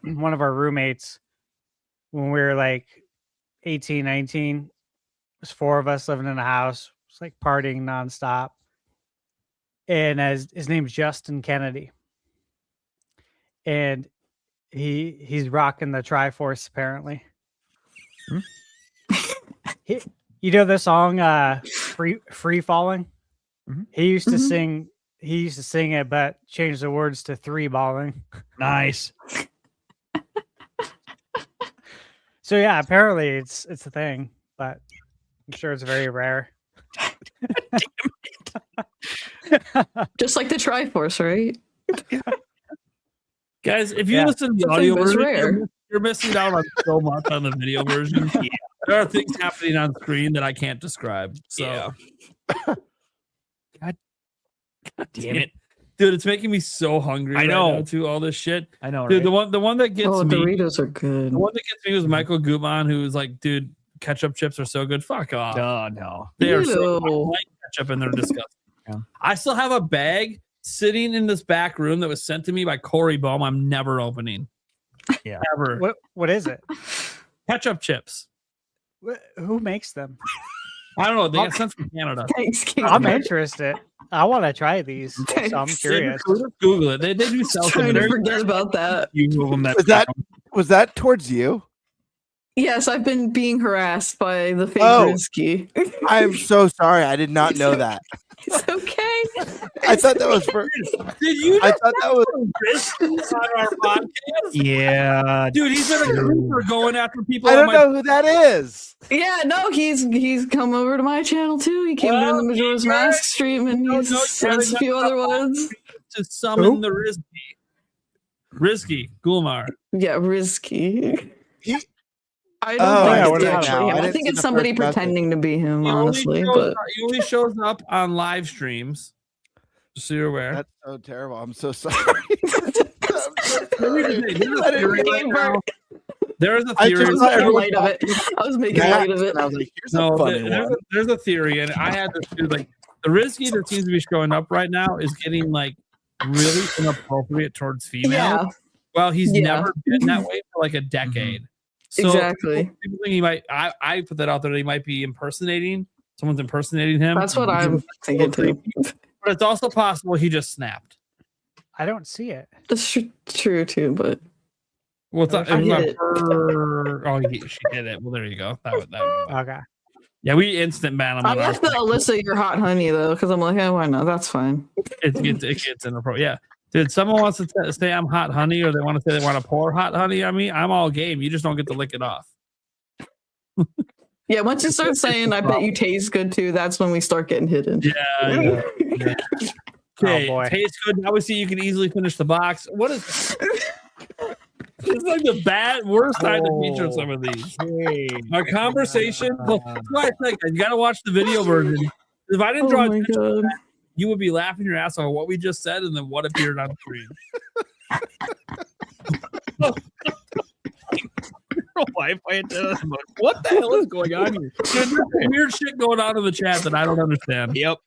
one of our roommates when we were like 18, 19. There's 4 of us living in a house. It's like partying nonstop. And his name's Justin Kennedy. And he's rocking the Triforce apparently. You know the song Free Falling? Mm-hmm. He used to sing it, but changed the words to 3 balling. Nice. So yeah, apparently it's a thing, but I'm sure it's very rare. Just like the Triforce, right? Guys, if you listen to the audio version, rare. you're missing out on so much on the video version. Yeah. There are things happening on screen that I can't describe. So, God damn it, dude! It's making me so hungry. I know. Right now, to all this shit. I know, dude. right? The one that gets me. Doritos are good. The one that gets me was Michael Gutman, who was like, "Dude, ketchup chips are so good. Fuck off. Oh no, they are so. I Ew. like ketchup and they're disgusting." Yeah. I still have a bag sitting in this back room that was sent to me by Corey Bohm. I'm never opening. Yeah. Ever. What is it? Ketchup chips. Who makes them? I don't know. They got sent from Canada. Thanks, I'm interested. I want to try these. So I'm curious. Google it. They do sell some. Trying to forget about that. You move them. Was that towards you? Yes, I've been being harassed by the fake Oh. Rinsky. I'm so sorry. I did not know that. It's okay. I thought that was for. Did you? I thought that was. Risky on our podcast? Yeah, Dude, he's been a creeper going after people. I on don't my know who that is. Yeah, no, he's come over to my channel too. He came Well, to the Majora's Peter, Mask stream, and no, he's no, says a few no, other no. ones. to summon the Risky Gulmar. Yeah, risky. I Oh, don't yeah, think what it's about actually now? him. I I didn't think see it's the somebody first message. pretending to be him, honestly. But He only shows up on live streams. Just so you're aware. That's so terrible. I'm so sorry. There is a I theory. just I was thought making everyone light of it. I was making light of it. And I was like, here's No, a funny there's, one. there's a theory, and I had this too. Like the Risky that seems to be showing up right now is getting like really inappropriate towards females. Yeah. Well, he's Yeah. never been that way for like a decade. So Exactly. people think he might. I put that out there that he might be impersonating. Someone's impersonating him. That's what I'm thinking too. But it's also possible he just snapped. I don't see it. That's true too, but Well, it's not, I it was not did it. her. Oh, she did it. Well, there you go. That would. Okay. Yeah, we instant ban him. I on our left the Alyssa your hot honey though, because I'm like, oh, why not? That's fine. it gets inappropriate. Yeah. Dude, someone wants to say I'm hot honey, or they want to say they want to pour hot honey on me. I'm all game. You just don't get to lick it off. Yeah, once you start saying, I bet you taste good too, that's when we start getting hidden. Yeah. Okay, Oh, boy. tastes good. Now we see you can easily finish the box. What is? It's like the worst time to feature some of these. Our conversation. Well, that's why I think you got to watch the video version. If I didn't draw Oh my attention to God. that, you would be laughing your ass off at what we just said and then what appeared on screen. Wi-Fi antenna. What the hell is going on here? Dude, there's weird shit going on in the chat that I don't understand. Yep.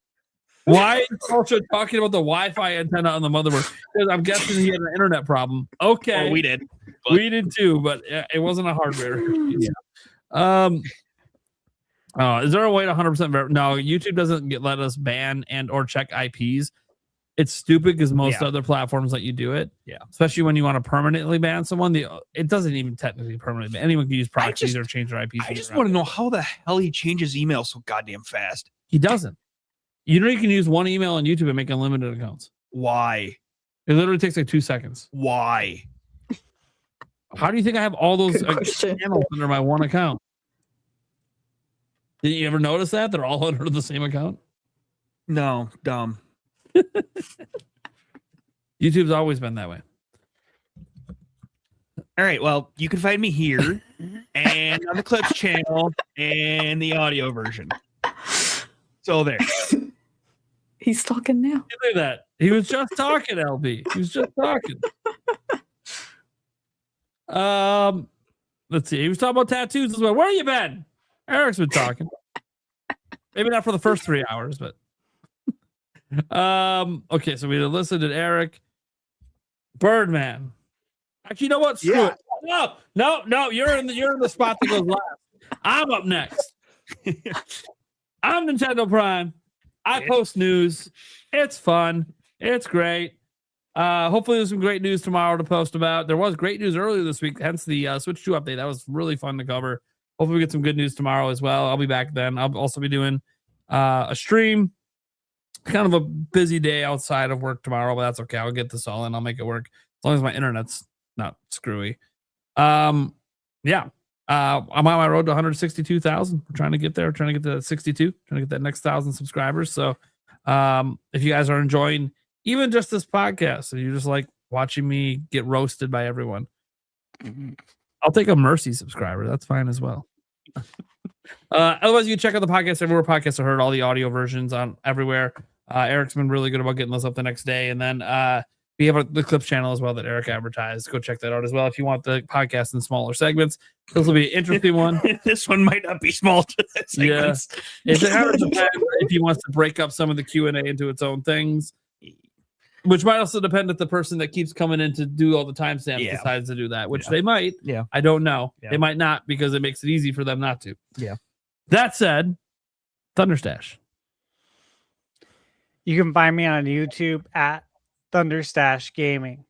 Why is also talking about the Wi-Fi antenna on the motherboard? Because I'm guessing he had an internet problem. Okay, Oh, we did. we did too, but it wasn't a hardware. Is there a way to 100% verify? No, YouTube doesn't let us ban and or check IPs. It's stupid because most other platforms let you do it. Yeah. Especially when you want to permanently ban someone. It doesn't even technically permanently ban. Anyone can use proxies or change their IPs. I just want to know how the hell he changes email so goddamn fast. He doesn't. You know you can use one email on YouTube and make unlimited accounts. Why? It literally takes like 2 seconds. Why? How do you think I have all those Good question. channels under my one account? Did you ever notice that? They're all under the same account? No, dumb. YouTube's always been that way. All right. Well, you can find me here and on the Clips channel and the audio version. So there. He's talking now. Look at that. He was just talking, LB. He was just talking. Let's see. He was talking about tattoos as well. Where you been? Eric's been talking. Maybe not for the first 3 hours, but okay, so we listened to Eric. Birdman. Actually, you know what? Screw it. No, you're in the spot that goes last. I'm up next. I'm Nintendo Prime. I post news. It's fun. It's great. Hopefully there's some great news tomorrow to post about. There was great news earlier this week, hence the Switch 2 update. That was really fun to cover. Hopefully we get some good news tomorrow as well. I'll be back then. I'll also be doing a stream. Kind of a busy day outside of work tomorrow, but that's okay. I'll get this all in. I'll make it work as long as my internet's not screwy. I'm on my road to 162,000. We're trying to get there. We're trying to get to 62. Trying to get that next 1,000 subscribers. So, if you guys are enjoying even just this podcast, and you're just like watching me get roasted by everyone, I'll take a mercy subscriber. That's fine as well. Otherwise, you can check out the podcast everywhere podcasts are heard. All the audio versions on everywhere. Eric's been really good about getting those up the next day, and then we have the Clips channel as well that Eric advertised. Go check that out as well if you want the podcast in smaller segments. This will be an interesting one. This one might not be small to segments. Yeah, it kind of depends if he wants to break up some of the Q&A into its own things, which might also depend if the person that keeps coming in to do all the timestamps decides to do that, which they might. Yeah, I don't know. Yeah. They might not because it makes it easy for them not to. Yeah. That said, ThunderStash. You can find me on YouTube at ThunderStash Gaming.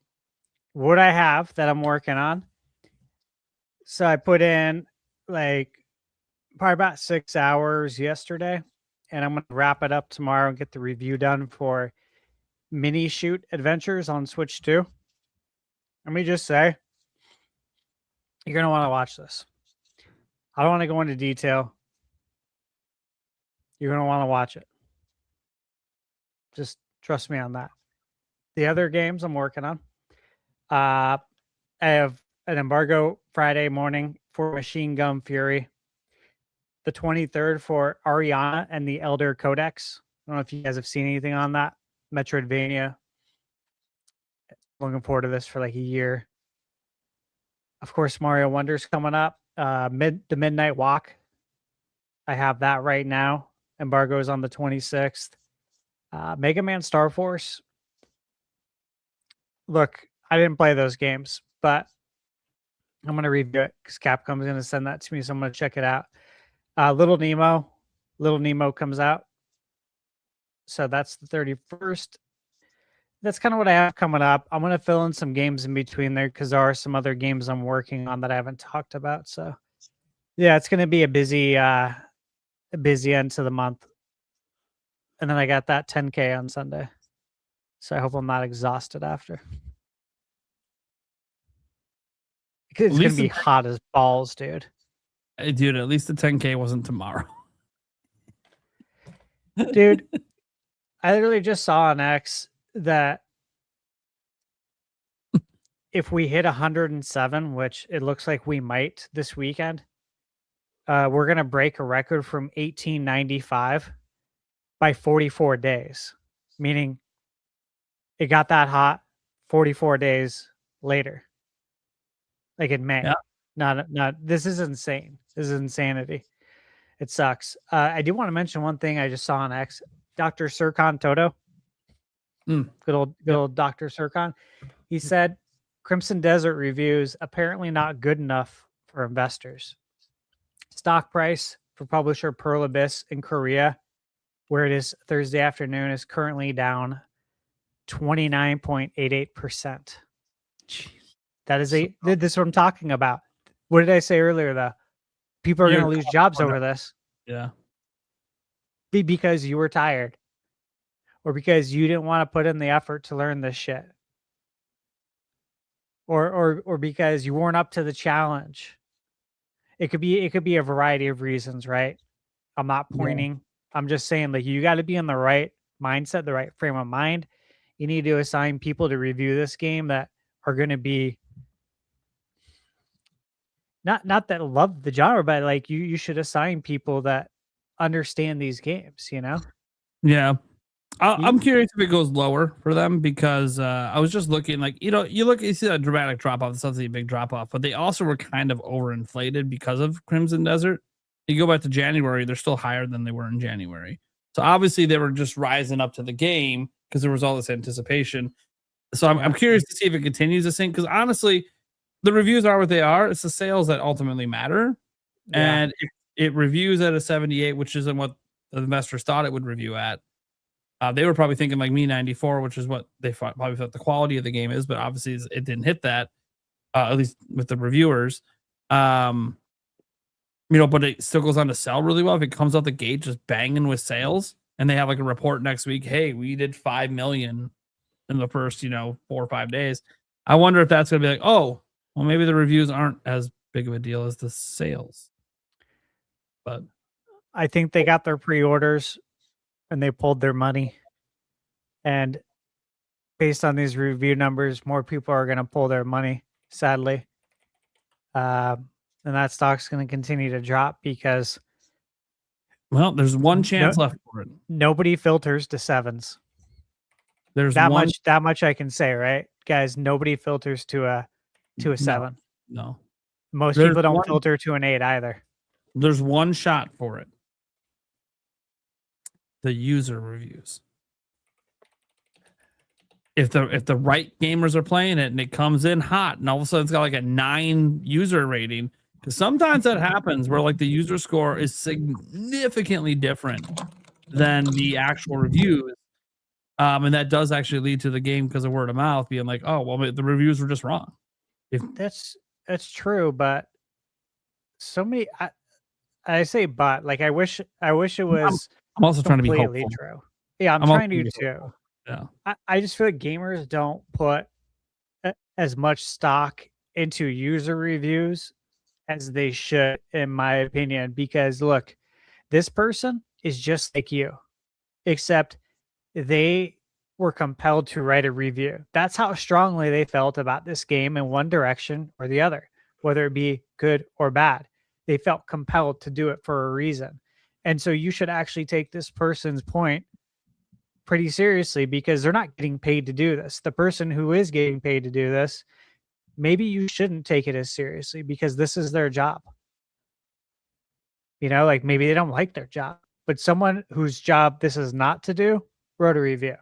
What I have that I'm working on. So I put in like probably about 6 hours yesterday, and I'm going to wrap it up tomorrow and get the review done for Mini Shoot Adventures on Switch 2. Let me just say, you're going to want to watch this. I don't want to go into detail. You're going to want to watch it. Just trust me on that. The other games I'm working on, I have an embargo Friday morning for Machine Gun Fury, the 23rd for Ariana and the Elder Codex. I don't know if you guys have seen anything on that. Metroidvania. Looking forward to this for like a year. Of course, Mario Wonder's coming up. The Midnight Walk. I have that right now. Embargo is on the 26th. Mega Man Star Force. Look, I didn't play those games, but I'm going to review it because Capcom's going to send that to me, so I'm going to check it out. Little Nemo comes out. So that's the 31st. That's kind of what I have coming up. I'm going to fill in some games in between there because there are some other games I'm working on that I haven't talked about. So yeah, it's going to be a busy end to the month. And then I got that 10K on Sunday. So I hope I'm not exhausted after. It's going to be hot as balls, dude. Hey, dude, at least the 10K wasn't tomorrow. Dude, I literally just saw on X that if we hit 107, which it looks like we might this weekend, we're going to break a record from 1895 by 44 days, meaning it got that hot 44 days later, like in May. Yeah. Not. This is insane. This is insanity. It sucks. I do want to mention one thing I just saw on X. Dr. Sircon Toto. Good old Dr. Sircon. He said Crimson Desert reviews apparently not good enough for investors. Stock price for publisher Pearl Abyss in Korea, where it is Thursday afternoon, is currently down 29.88%. That is this is what I'm talking about. What did I say earlier, though? People are going to lose jobs over this. Yeah. Because you were tired. Or because you didn't want to put in the effort to learn this shit. Or because you weren't up to the challenge. It could be a variety of reasons, right? I'm not pointing. Yeah. I'm just saying, like, you got to be in the right mindset, the right frame of mind. You need to assign people to review this game that are going to be not that love the genre, but like you should assign people that understand these games, you know? Yeah. I'm curious if it goes lower for them because I was just looking, like, you see that dramatic drop off. It's obviously a big drop off, but they also were kind of overinflated because of Crimson Desert. You go back to January, they're still higher than they were in January. So obviously they were just rising up to the game because there was all this anticipation. So I'm curious to see if it continues to sink because honestly, the reviews are what they are. It's the sales that ultimately matter. Yeah. And it reviews at a 78, which isn't what the investors thought it would review at. They were probably thinking like Me 94, which is what they probably thought the quality of the game is, but obviously it didn't hit that, at least with the reviewers. But it still goes on to sell really well. If it comes out the gate just banging with sales, and they have like a report next week, hey, we did 5 million in the first 4 or 5 days. I wonder if that's gonna be like, oh, well, maybe the reviews aren't as big of a deal as the sales. But I think they got their pre-orders and they pulled their money. And based on these review numbers, more people are going to pull their money, sadly. And that stock's going to continue to drop because... Well, there's one chance left for it. Nobody filters to 7s. There's that much I can say, right? Guys, nobody filters to a 7. No. Most people don't filter to an 8 either. There's one shot for it. The user reviews. If the right gamers are playing it and it comes in hot and all of a sudden it's got like a 9 user rating, because sometimes that happens where like the user score is significantly different than the actual reviews. And that does actually lead to the game because of word of mouth being like, oh, well, the reviews were just wrong. That's true, but so many I say but like I wish it was I'm also trying to be completely hopeful. true. Yeah, I'm I'm also trying to trying to too. be hopeful. Yeah. I just feel like gamers don't put as much stock into user reviews as they should, in my opinion, because look, this person is just like you, except they were compelled to write a review. That's how strongly they felt about this game in one direction or the other, whether it be good or bad. They felt compelled to do it for a reason. And so you should actually take this person's point pretty seriously because they're not getting paid to do this. The person who is getting paid to do this, maybe you shouldn't take it as seriously because this is their job. Like maybe they don't like their job, but someone whose job this is not to do wrote a review.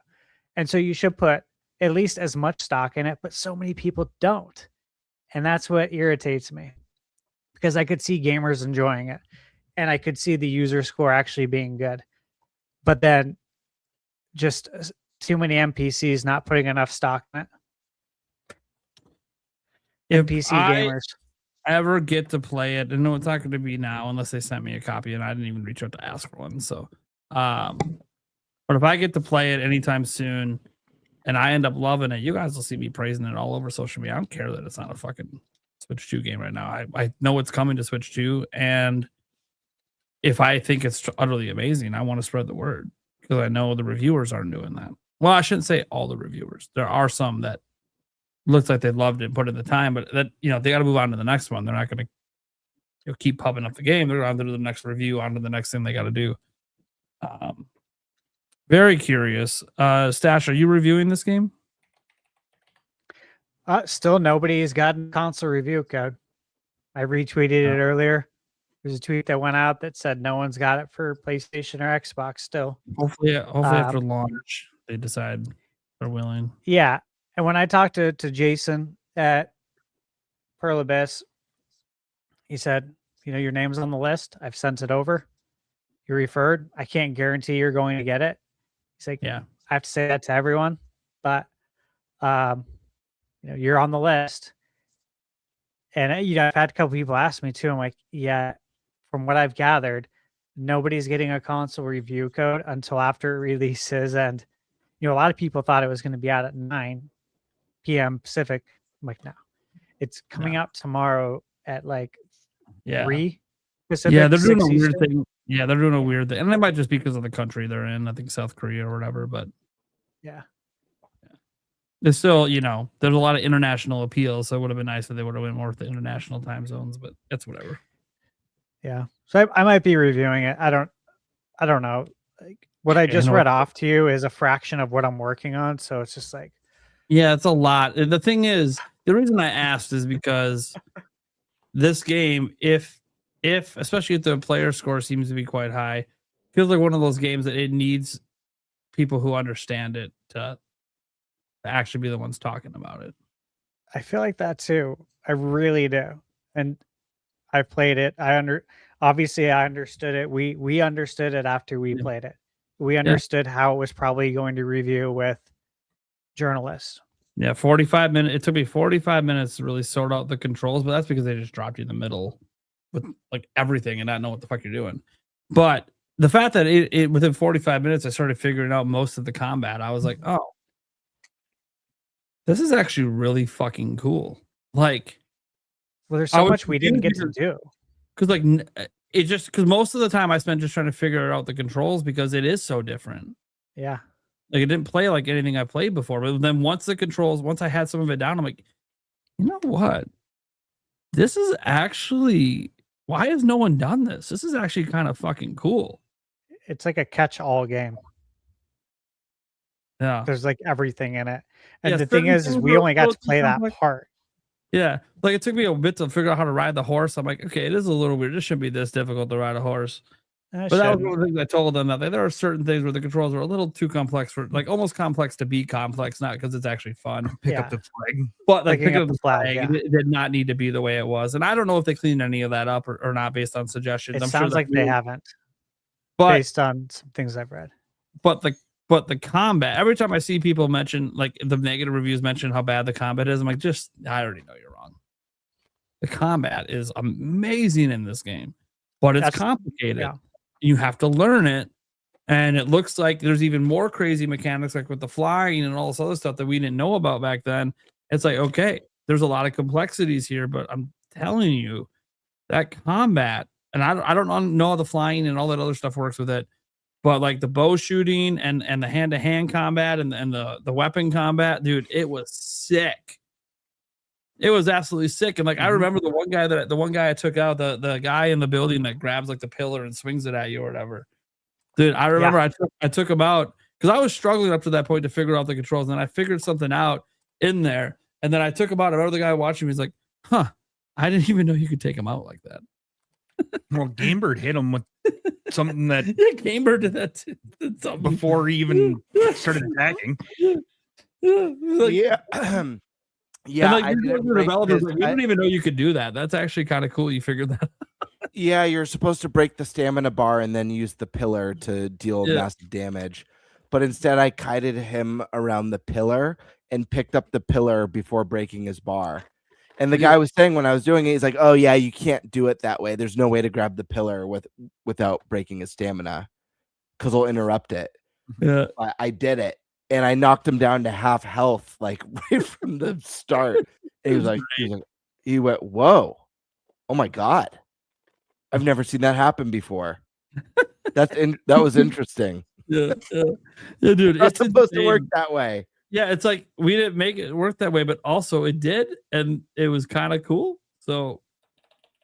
And so you should put at least as much stock in it, but so many people don't. And that's what irritates me because I could see gamers enjoying it and I could see the user score actually being good. But then just too many NPCs not putting enough stock in it. NPC gamers. Ever get to play it, and no, it's not going to be now unless they sent me a copy, and I didn't even reach out to ask for one. So, but if I get to play it anytime soon, and I end up loving it, you guys will see me praising it all over social media. I don't care that it's not a fucking Switch 2 game right now. I know it's coming to Switch 2, and if I think it's utterly amazing, I want to spread the word because I know the reviewers aren't doing that. Well, I shouldn't say all the reviewers. There are some that looks like they loved it and put in the time, but that they got to move on to the next one. They're not going to keep pumping up the game. They're on to the next review, on to the next thing they got to do. Very curious. Stash, are you reviewing this game? Still, nobody's gotten console review code. I retweeted it earlier. There's a tweet that went out that said no one's got it for PlayStation or Xbox still. Hopefully after launch, they decide they're willing. Yeah. And when I talked to Jason at Pearl Abyss, he said, your name's on the list. I've sent it over. You referred. I can't guarantee you're going to get it. He's like, yeah, I have to say that to everyone, but you're on the list. And I've had a couple people ask me too. I'm like, yeah, from what I've gathered, nobody's getting a console review code until after it releases. And a lot of people thought it was going to be out at 9 p.m. Pacific. I'm like, no, it's coming out tomorrow at 3 Pacific. Yeah, they're doing a 6 weird Eastern. thing. Yeah, they're doing a weird thing. And it might just be because of the country they're in. I think South Korea or whatever, but yeah. There's still, there's a lot of international appeal. So it would have been nice if they would have went more with the international time zones, but that's whatever. Yeah. So I might be reviewing it. I don't know. What I just read off to you is a fraction of what I'm working on. So it's just yeah, it's a lot. The thing is, the reason I asked is because this game, if especially if the player score seems to be quite high, feels like one of those games that it needs people who understand it to actually be the ones talking about it. I feel like that too. I really do. And I played it. Obviously I understood it. We understood it after we played it. We understood how it was probably going to review with journalists. Yeah, 45 minutes. It took me 45 minutes to really sort out the controls, but that's because they just dropped you in the middle with everything and not know what the fuck you're doing. But the fact that it within 45 minutes, I started figuring out most of the combat. I was like, oh, this is actually really fucking cool. Well, there's so much we didn't get to do. Because most of the time I spent just trying to figure out the controls because it is so different. Yeah. It didn't play like anything I played before. But then once I had some of it down, I'm like, you know what? This is actually, why has no one done this? This is actually kind of fucking cool. It's like a catch-all game. Yeah. There's everything in it. And the thing is we only got to play that part. Yeah. It took me a bit to figure out how to ride the horse. I'm like, okay, it is a little weird. It shouldn't be this difficult to ride a horse. But that was one of the things I told them, that there are certain things where the controls are a little too complex for almost complex to be complex, not because it's actually fun. Pick up the flag. But picking up the flag it did not need to be the way it was. And I don't know if they cleaned any of that up or not based on suggestions. It sounds like they haven't. Based on some things I've read. But the combat, every time I see people mention, the negative reviews mention how bad the combat is, I'm like, I already know you're wrong. The combat is amazing in this game, but it's complicated. Yeah. You have to learn it, And it looks like there's even more crazy mechanics, like with the flying and all this other stuff that we didn't know about back then. It's like, okay, there's a lot of complexities here, but I'm telling you that combat, and I don't know how the flying and all that other stuff works with it, but like the bow shooting and the hand-to-hand combat and the weapon combat, dude, it was sick. It was absolutely sick. And like, I remember the one guy I took out, the guy in the building that grabs like the pillar and swings it at you or whatever. Dude, I remember I took him out because I was struggling up to that point to figure out the controls. And then I figured something out in there. And then I took him out. I remember the guy watching me. He's like, huh, I didn't even know you could take him out like that. Well, Gamebird hit him with something that Gamebird did that too. Before he even started attacking. Yeah. Yeah, and like, developers, like, we didn't even know you could do that. That's actually kind of cool. You figured that out. Yeah, you're supposed to break the stamina bar and then use the pillar to deal massive damage. But instead, I kited him around the pillar and picked up the pillar before breaking his bar. And the guy was saying when I was doing it, he's like, oh, yeah, you can't do it that way. There's no way to grab the pillar without breaking his stamina because it'll interrupt it. Yeah, I did it. And I knocked him down to half health, like right from the start. And he went, whoa, oh my God. I've never seen that happen before. That was interesting. Yeah, dude. It's supposed to work that way. Yeah, it's like we didn't make it work that way, but also it did, and it was kind of cool. So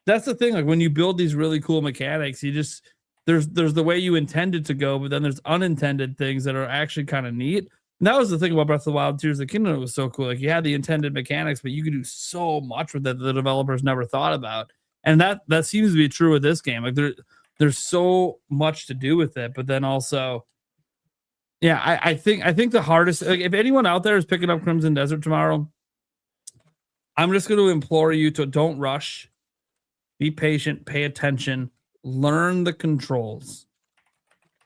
that's the thing. Like when you build these really cool mechanics, you just there's the way you intended to go, but then there's unintended things that are actually kind of neat. And that was the thing about Breath of the Wild, Tears of the Kingdom. It was so cool. Like you had the intended mechanics, but you could do so much with it that the developers never thought about. And that seems to be true with this game. Like there's so much to do with it, but then also, yeah, I think the hardest. Like, if anyone out there is picking up Crimson Desert tomorrow, I'm just going to implore you to don't rush, be patient, pay attention, learn the controls,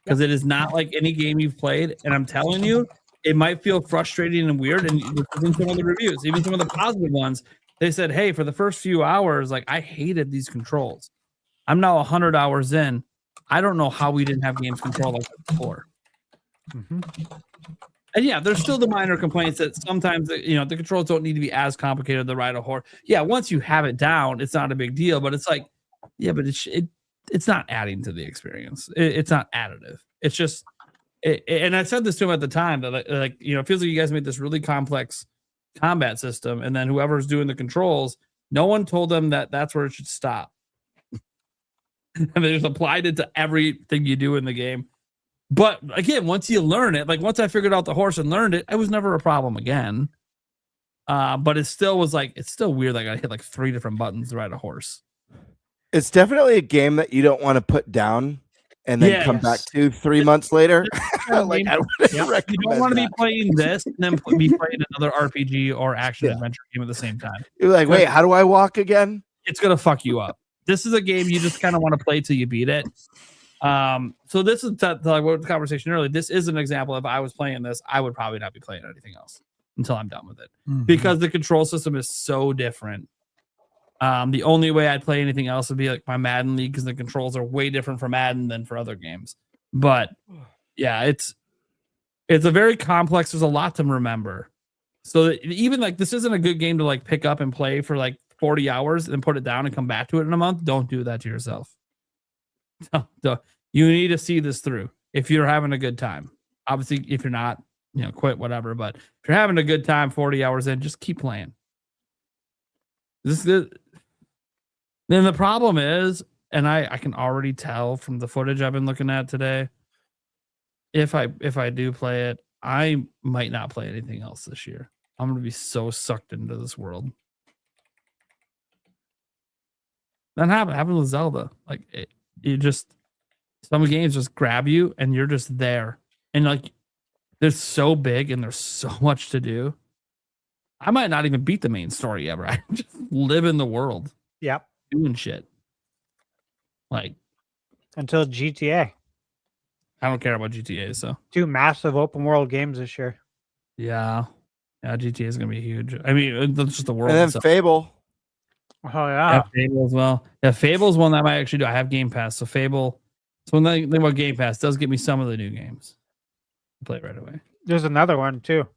because it is not like any game you've played. And I'm telling you, it might feel frustrating and weird. And in some of the reviews, even some of the positive ones, they said, hey, for the first few hours, like I hated these controls. I'm now 100 hours in. I don't know how we didn't have games control like that before. And yeah, there's still the minor complaints that sometimes the controls don't need to be as complicated to ride a horse. Yeah, once you have it down, it's not a big deal. But it's like, yeah, but it's not adding to the experience. It's not additive. It's just, and I said this to him at the time that like it feels like you guys made this really complex combat system, and then whoever's doing the controls, no one told them that that's where it should stop. And they just applied it to everything you do in the game. But again, once you learn it, like once I figured out the horse and learned it, it was never a problem again. But it still was like, it's still weird. Like I hit like 3 different buttons to ride a horse. It's definitely a game that you don't want to put down and then come back to 3 months later. Like I you don't want to be playing this and then be playing another RPG or action adventure game at the same time. You're like, wait, how do I walk again? It's gonna fuck you up. This is a game you just kind of want to play till you beat it. So this is like what the conversation earlier. This is an example. If I was playing this, I would probably not be playing anything else until I'm done with it because the control system is so different. The only way I'd play anything else would be like my Madden League because the controls are way different for Madden than for other games. But yeah, it's a very complex. There's a lot to remember. So even like this isn't a good game to like pick up and play for like 40 hours and put it down and come back to it in a month. Don't do that to yourself. You need to see this through if you're having a good time. Obviously, if you're not, quit, whatever. But if you're having a good time 40 hours in, just keep playing. Then the problem is, and I can already tell from the footage I've been looking at today, if I do play it, I might not play anything else this year. I'm going to be so sucked into this world. That happened with Zelda. Like some games just grab you and you're just there. And like they're so big and there's so much to do. I might not even beat the main story ever. I just live in the world. Yep. Doing shit. Like until GTA. I don't care about GTA, so 2 massive open world games this year. Yeah, GTA is gonna be huge. I mean, that's just the world. And then itself. Fable. Oh yeah. Fable as well. Yeah, Fable's one that I might actually do. I have Game Pass, so Fable So when they think about Game Pass, it does give me some of the new games. Play it right away. There's another one too.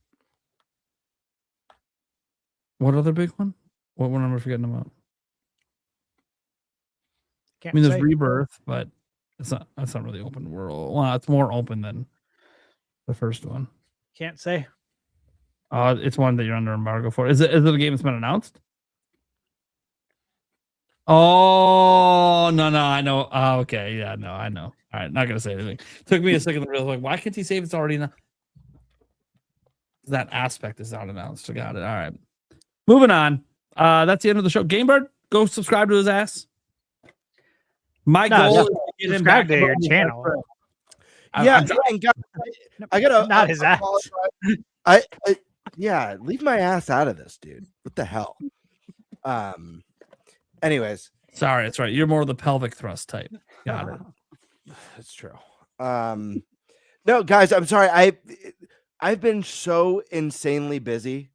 What other big one? What one am I forgetting about? Can't I mean, there's say. Rebirth, but that's not really open world. Well, it's more open than the first one. Can't say. It's one that you're under embargo for. Is it a game that's been announced? Oh no, I know. Oh, okay, yeah, no, I know. All right, not gonna say anything. Took me a second to realize, like, why can't he say if it's already announced? That aspect is not announced. I got it. All right, moving on. That's the end of the show. Gamebird, go subscribe to his ass. My goal is to get him Subscribe back to your on the channel. trail. Yeah, I gotta Not his ass. I yeah, leave my ass out of this, dude. What the hell? Anyways, Sorry, that's right. You're more of the pelvic thrust type. Got it. that's true. No, guys, I'm sorry. I've been so insanely busy.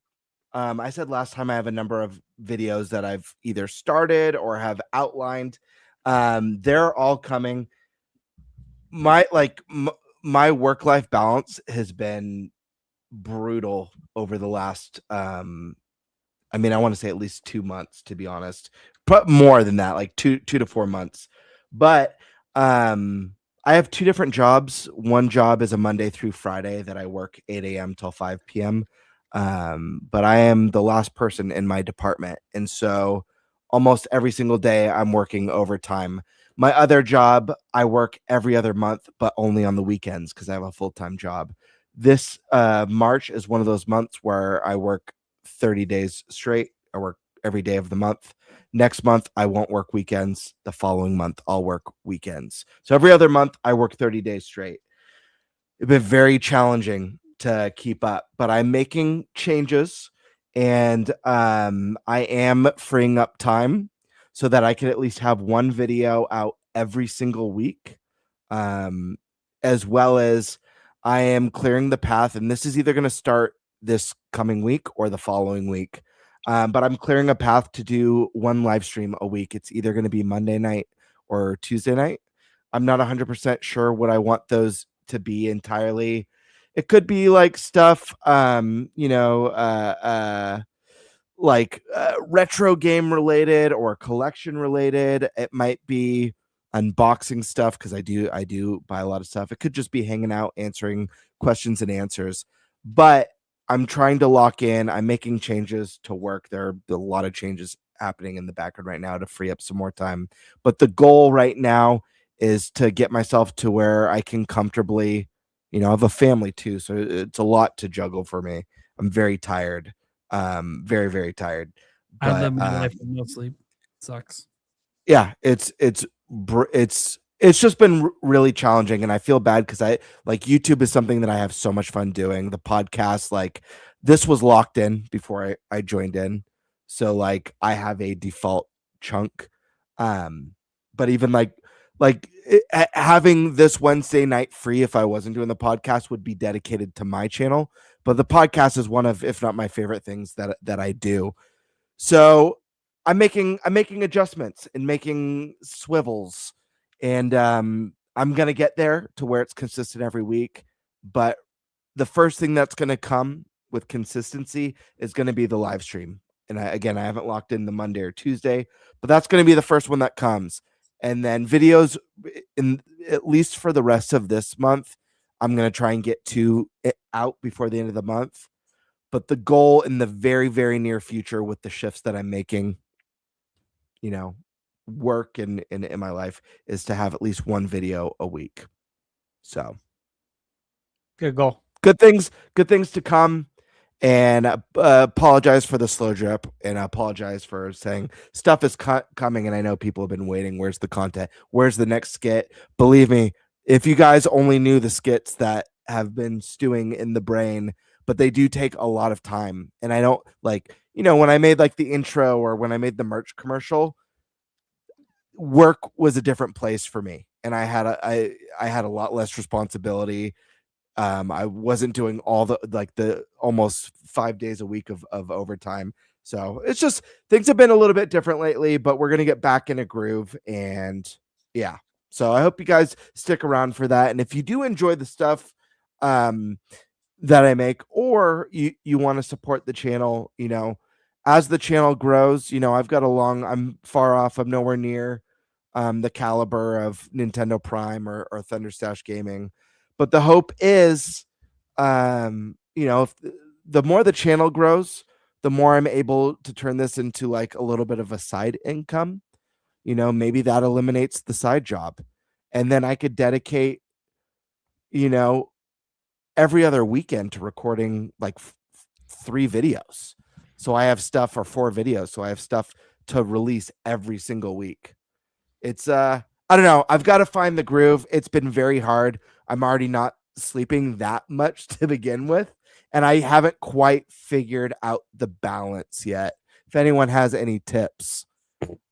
I said last time I have a number of videos that I've either started or have outlined. They're all coming. My work-life balance has been brutal over the last I want to say at least 2 months, to be honest, but more than that, like 2 to 4 months. But I have 2 different jobs. One job is a Monday through Friday that I work 8 a.m. till 5 p.m. But I am the last person in my department, and so almost every single day I'm working overtime. My other job, I work every other month, but only on the weekends because I have a full-time job. This March is one of those months where I work 30 days straight. I work every day of the month. Next month, I won't work weekends. The following month, I'll work weekends. So every other month, I work 30 days straight. It's been very challenging to keep up, but I'm making changes, and I am freeing up time so that I can at least have one video out every single week, as well as I am clearing the path, and this is either going to start this coming week or the following week. But I'm clearing a path to do one live stream a week. It's either going to be Monday night or Tuesday night. I'm not 100% sure what I want those to be entirely. It could be like stuff, retro game related or collection related. It might be unboxing stuff because I do buy a lot of stuff. It could just be hanging out, answering questions and answers. But I'm trying to lock in. I'm making changes to work. There are a lot of changes happening in the background right now to free up some more time. But the goal right now is to get myself to where I can comfortably, I have a family too. So it's a lot to juggle for me. I'm very tired. Very, very tired. I But, live my life with no sleep. Sucks. yeah, it's just been really challenging, and I feel bad because YouTube is something that I have so much fun doing. The podcast, this was locked in before I joined in, so I have a default chunk. But even having this Wednesday night free, if I wasn't doing the podcast, would be dedicated to my channel. But the podcast is one of, if not my favorite things that I do. So I'm making adjustments and making swivels. And I'm going to get there to where it's consistent every week. But the first thing that's going to come with consistency is going to be the live stream. And I haven't locked in the Monday or Tuesday, but that's going to be the first one that comes. And then videos, at least for the rest of this month, I'm going to try and get it out before the end of the month. But the goal in the very, very near future with the shifts that I'm making, work in my life, is to have at least one video a week. So Good goal. good things to come. And apologize for the slow drip, and I apologize for saying stuff is coming, and I know people have been waiting. Where's the content? Where's the next skit? Believe me, if you guys only knew the skits that have been stewing in the brain, but they do take a lot of time. And I don't when I made the intro or when I made the merch commercial, work was a different place for me, and I had a lot less responsibility. I wasn't doing all the almost 5 days a week of overtime. So it's just, things have been a little bit different lately, but we're going to get back in a groove. And yeah, So I hope you guys stick around for that. And if you do enjoy the stuff that I make, or you want to support the channel, as the channel grows, I'm far off. I'm nowhere near the caliber of Nintendo Prime or ThunderStash Gaming. But the hope is, if the more the channel grows, the more I'm able to turn this into like a little bit of a side income. Maybe that eliminates the side job. And then I could dedicate, every other weekend to recording like 3 videos. So I have stuff, or 4 videos. So I have stuff to release every single week. It's, I don't know. I've got to find the groove. It's been very hard. I'm already not sleeping that much to begin with. And I haven't quite figured out the balance yet. If anyone has any tips,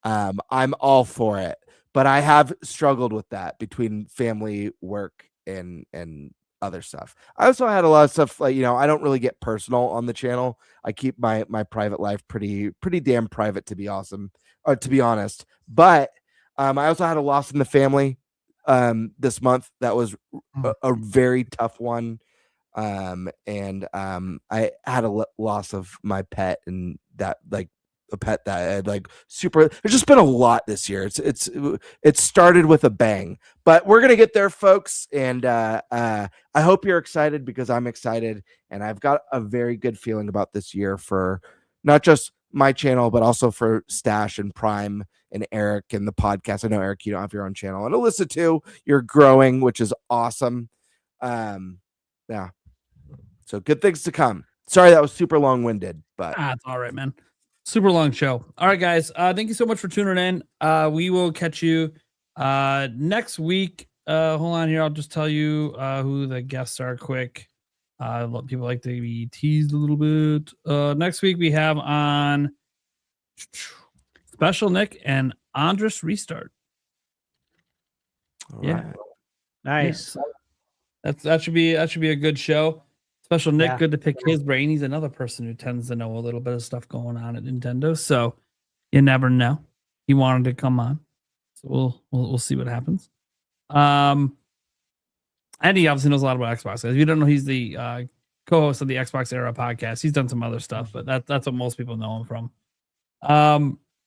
I'm all for it. But I have struggled with that between family, work, and other stuff. I also had a lot of stuff like, I don't really get personal on the channel. I keep my private life pretty damn private, to be honest. But I also had a loss in the family this month. That was a very tough one. And I had a loss of my pet, and that like a pet that I had like super. There's just been a lot this year. It started with a bang, but we're gonna get there, folks. And I hope you're excited, because I'm excited, and I've got a very good feeling about this year for not just my channel, but also for Stash and Prime and Eric and the podcast. I know, Eric, you don't have your own channel, and Alyssa too. You're growing, which is awesome. Yeah. So good things to come. Sorry that was super long-winded, but it's all right, man. Super long show. All right, guys. Thank you so much for tuning in. We will catch you next week. Hold on here. I'll just tell you who the guests are quick. People like to be teased a little bit. Next week we have on Special Nick and Andres Restart. all Yeah. right. Nice. That should be a good show. Special Nick, Yeah. good to pick his brain. He's another person who tends to know a little bit of stuff going on at Nintendo. So you never know. He wanted to come on, so we'll see what happens. And he obviously knows a lot about Xbox. If you don't know, he's the co-host of the Xbox Era podcast. He's done some other stuff, but that's what most people know him from.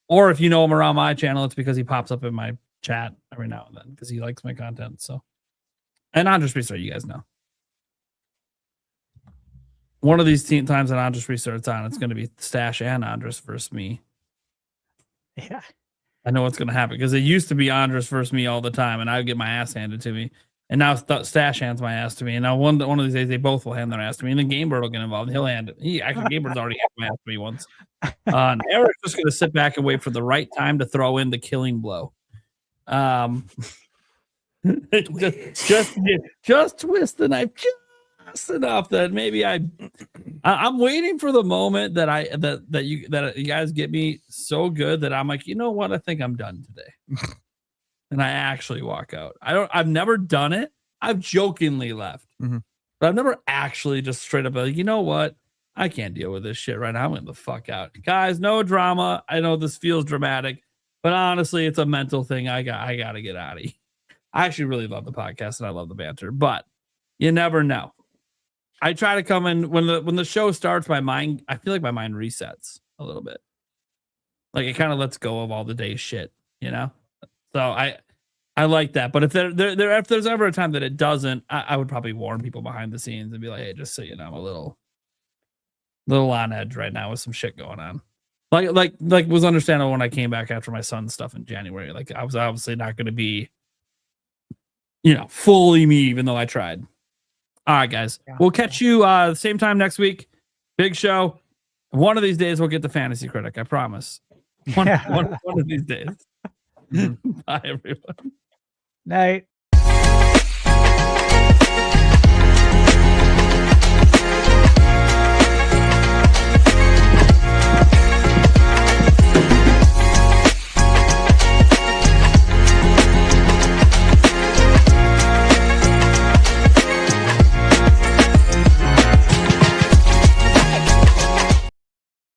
Or if you know him around my channel, it's because he pops up in my chat every now and then because he likes my content. So, and Andres Restart, you guys know. One of these times that Andres Restart's on, it's going to be Stash and Andres versus me. Yeah. I know what's going to happen because it used to be Andres versus me all the time, and I would get my ass handed to me. And now Stash hands my ass to me. And now one of these days, they both will hand their ass to me. And then Gamebird will get involved. He'll hand it. Gamebird's already handed my ass to me once. And Eric's just going to sit back and wait for the right time to throw in the killing blow. Just twist the knife just enough that maybe I'm waiting for the moment that you guys get me so good that I'm like, you know what? I think I'm done today. And I actually walk out. I've never done it. I've jokingly left, but I've never actually just straight up like, you know what? I can't deal with this shit right now. I'm getting the fuck out. Guys, no drama. I know this feels dramatic, but honestly, it's a mental thing. I got to get out of here. I actually really love the podcast and I love the banter, but you never know. I try to come in when the show starts, I feel like my mind resets a little bit. Like it kind of lets go of all the day's shit, you know? So I like that. But if there's ever a time that it doesn't, I would probably warn people behind the scenes and be like, hey, just so you know, I'm a little on edge right now with some shit going on. Like was understandable when I came back after my son's stuff in January. Like I was obviously not going to be, fully me, even though I tried. All right, guys. Yeah. We'll catch you same time next week. Big show. One of these days we'll get the Fantasy Critic. I promise. One of these days. Bye, everyone. Night.